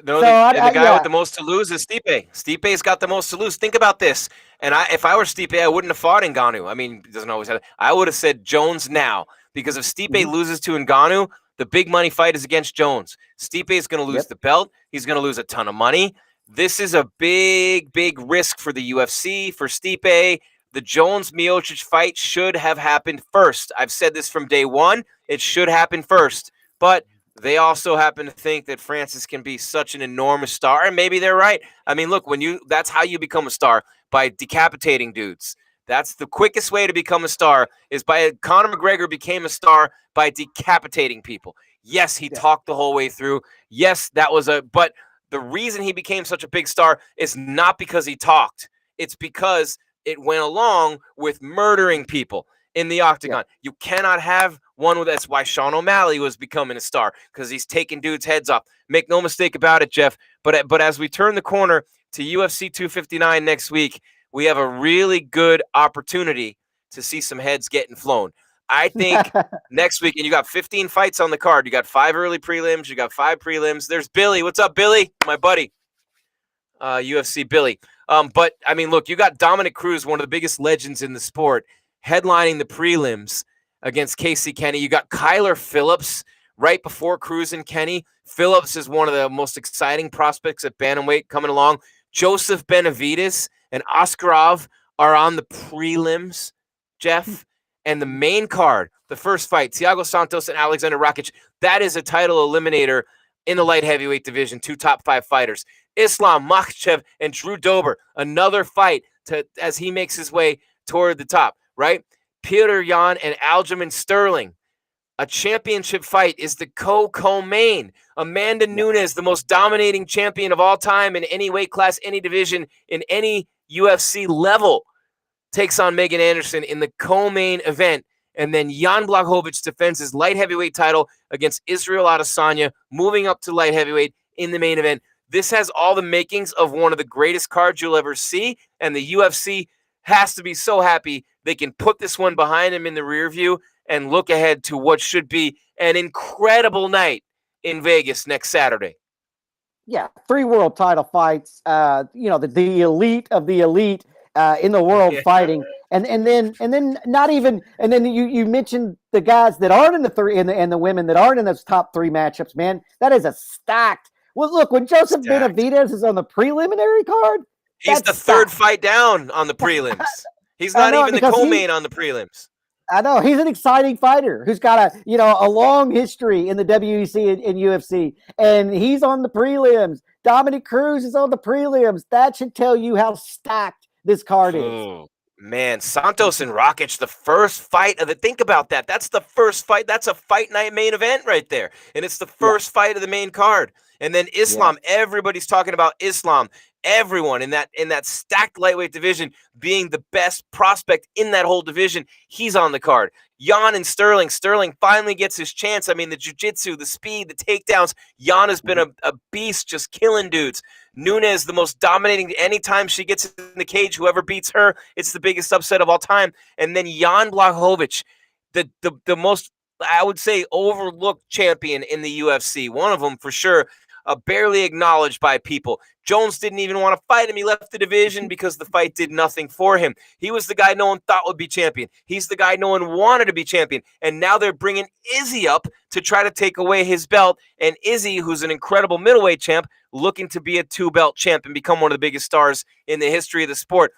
guy with the most to lose is Stipe. Stipe's got the most to lose. Think about this. And if I were Stipe, I wouldn't have fought Ngannou. I mean, he doesn't always have. I would have said Jones now, because if Stipe loses to Ngannou, the big money fight is against Jones. Stipe is going to lose the belt. He's going to lose a ton of money. This is a big, big risk for the UFC, for Stipe. The Jones-Miocic fight should have happened first. I've said this from day one. It should happen first. But they also happen to think that Francis can be such an enormous star, and maybe they're right. I mean, look, that's how you become a star, by decapitating dudes. That's the quickest way to become a star, is Conor McGregor became a star by decapitating people. Yes, he talked the whole way through. Yes, but the reason he became such a big star is not because he talked. It's because it went along with murdering people in the octagon. You cannot have one with that's why Sean O'Malley was becoming a star, because he's taking dudes' heads off. Make no mistake about it, Jeff. But as we turn the corner to UFC 259 next week, we have a really good opportunity to see some heads getting flown. I think next week, and you got 15 fights on the card. You got 5 early prelims. You got 5 prelims. There's Billy. What's up, Billy? My buddy. UFC Billy. But, I mean, look, you got Dominic Cruz, one of the biggest legends in the sport, headlining the prelims against Casey Kenny. You got Kyler Phillips right before Cruz and Kenny. Phillips is one of the most exciting prospects at bantamweight coming along. Joseph Benavidez and Askarov are on the prelims, Jeff. And the main card, the first fight, Thiago Santos and Alexander Rakic, that is a title eliminator in the light heavyweight division, 2 top 5 fighters. Islam Makhachev and Drew Dober, another fight as he makes his way toward the top, right? Peter Yan and Aljamain Sterling, a championship fight, is the co-main. Amanda Nunes, the most dominating champion of all time in any weight class, any division, in any UFC level, takes on Megan Anderson in the co-main event. And then Jan Blachowicz defends his light heavyweight title against Israel Adesanya, moving up to light heavyweight in the main event. This has all the makings of one of the greatest cards you'll ever see, and the UFC has to be so happy they can put this one behind them in the rear view and look ahead to what should be an incredible night in Vegas next Saturday. Yeah, 3 world title fights. The elite of the elite in the world fighting, and then not even, and then you mentioned the guys that aren't in the 3 and the women that aren't in those top 3 matchups. Man, that is a stacked. Well, look, when Joseph Benavidez is on the preliminary card, he's the 3rd fight down on the prelims. He's not even the co-main on the prelims. I know he's an exciting fighter who's got a long history in the WEC and UFC, and he's on the prelims. Dominic Cruz is on the prelims. That should tell you how stacked this card is. Man, Santos and Rakic, the first fight of the. Think about that. That's the first fight. That's a fight night main event right there, and it's the first fight of the main card. And then Islam, everybody's talking about Islam. Everyone in that stacked lightweight division being the best prospect in that whole division, he's on the card. Jan and Sterling. Sterling finally gets his chance. I mean, the jiu-jitsu, the speed, the takedowns. Jan has been a beast, just killing dudes. Nunes, the most dominating. Anytime she gets in the cage, whoever beats her, it's the biggest upset of all time. And then Jan Blachowicz, the most, I would say, overlooked champion in the UFC. One of them for sure. barely acknowledged by people. Jones didn't even want to fight him. He left the division because the fight did nothing for him. He was the guy no one thought would be champion. He's the guy no one wanted to be champion. And now they're bringing Izzy up to try to take away his belt. And Izzy, who's an incredible middleweight champ, looking to be a 2-belt champ and become one of the biggest stars in the history of the sport.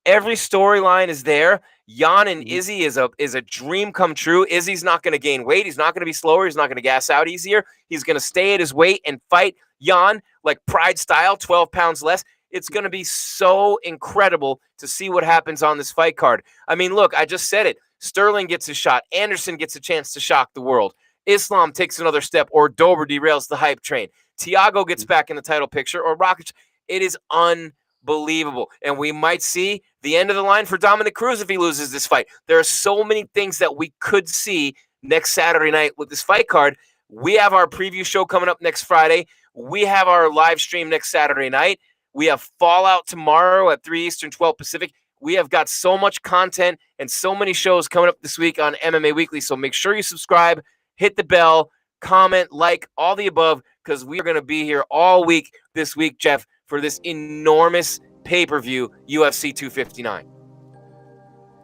Every storyline is there. Jan and Izzy is a dream come true. Izzy's not going to gain weight. He's not going to be slower. He's not going to gas out easier. He's going to stay at his weight and fight Jan like Pride style, 12 pounds less. It's going to be so incredible to see what happens on this fight card. I mean, look, I just said it. Sterling gets a shot. Anderson gets a chance to shock the world. Islam takes another step, or Dober derails the hype train. Thiago gets back in the title picture, or Rockets. It is unbelievable. And we might see the end of the line for Dominic Cruz if he loses this fight. There are so many things that we could see next Saturday night with this fight card. We have our preview show coming up next Friday. We have our live stream next Saturday night. We have Fallout tomorrow at 3 Eastern, 12 Pacific. We have got so much content and so many shows coming up this week on MMA Weekly. So make sure you subscribe, hit the bell, comment, like, all the above, because we are going to be here all week this week, Jeff, for this enormous pay-per-view, UFC 259.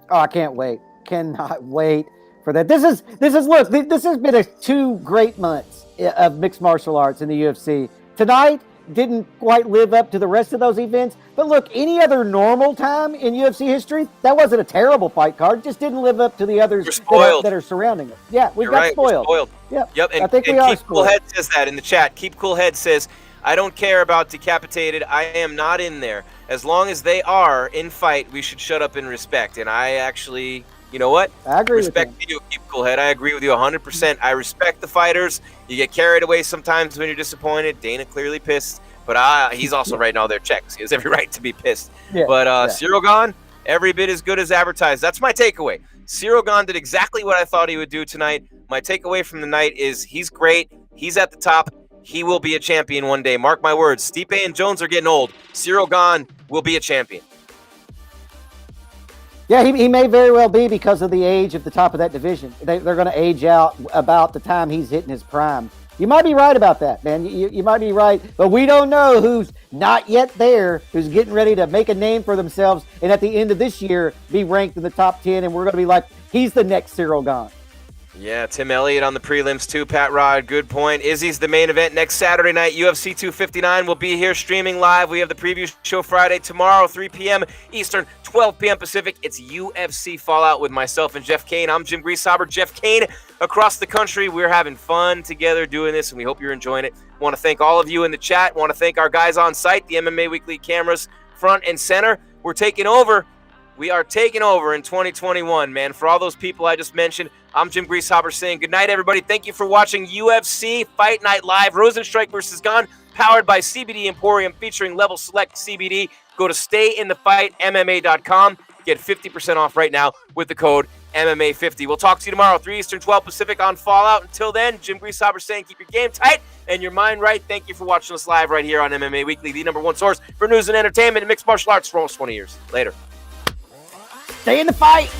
Oh, I can't wait. Cannot wait for that. This has been 2 great months of mixed martial arts in the UFC. Tonight didn't quite live up to the rest of those events, but look, any other normal time in UFC history, that wasn't a terrible fight card. It just didn't live up to the others that are surrounding it. Yeah, we got spoiled. Yep, and I think we are Keep Cool Head says that in the chat. Keep Cool Head says, I don't care about decapitated. I am not in there. As long as they are in fight, we should shut up and respect. And I actually, you know what? I agree respect with you, Keep Cool Head. I agree with you 100%. I respect the fighters. You get carried away sometimes when you're disappointed. Dana clearly pissed, but he's also writing all their checks. He has every right to be pissed. Yeah, Cyril Gane, every bit as good as advertised. That's my takeaway. Cyril Gane did exactly what I thought he would do tonight. My takeaway from the night is he's great. He's at the top. He will be a champion one day. Mark my words. Stipe and Jones are getting old. Cyril Gane will be a champion. Yeah, he may very well be because of the age at the top of that division. They're going to age out about the time he's hitting his prime. You might be right about that, man. You might be right, but we don't know who's not yet there, who's getting ready to make a name for themselves, and at the end of this year, be ranked in the top 10, and we're going to be like, he's the next Cyril Gane. Yeah, Tim Elliott on the prelims too, Pat Rod, good point. Izzy's the main event next Saturday night. UFC 259 will be here streaming live. We have the preview show Friday, tomorrow, 3 p.m. Eastern, 12 p.m. Pacific. It's UFC Fallout with myself and Jeff Kane. I'm Jim Greasehaber, Jeff Kane. Across the country, we're having fun together doing this, and we hope you're enjoying it. Want to thank all of you in the chat. Want to thank our guys on site, the MMA Weekly cameras, front and center. We're taking over. We are taking over in 2021, man. For all those people I just mentioned, I'm Jim Greasehaber saying good night, everybody. Thank you for watching UFC Fight Night Live. Rozenstruik versus Gane, powered by CBD Emporium, featuring Level Select CBD. Go to stayinthefightmma.com. Get 50% off right now with the code MMA50. We'll talk to you tomorrow, 3 Eastern, 12 Pacific on Fallout. Until then, Jim Greasehaber saying keep your game tight and your mind right. Thank you for watching us live right here on MMA Weekly, the #1 source for news and entertainment in mixed martial arts for almost 20 years. Later. Stay in the fight.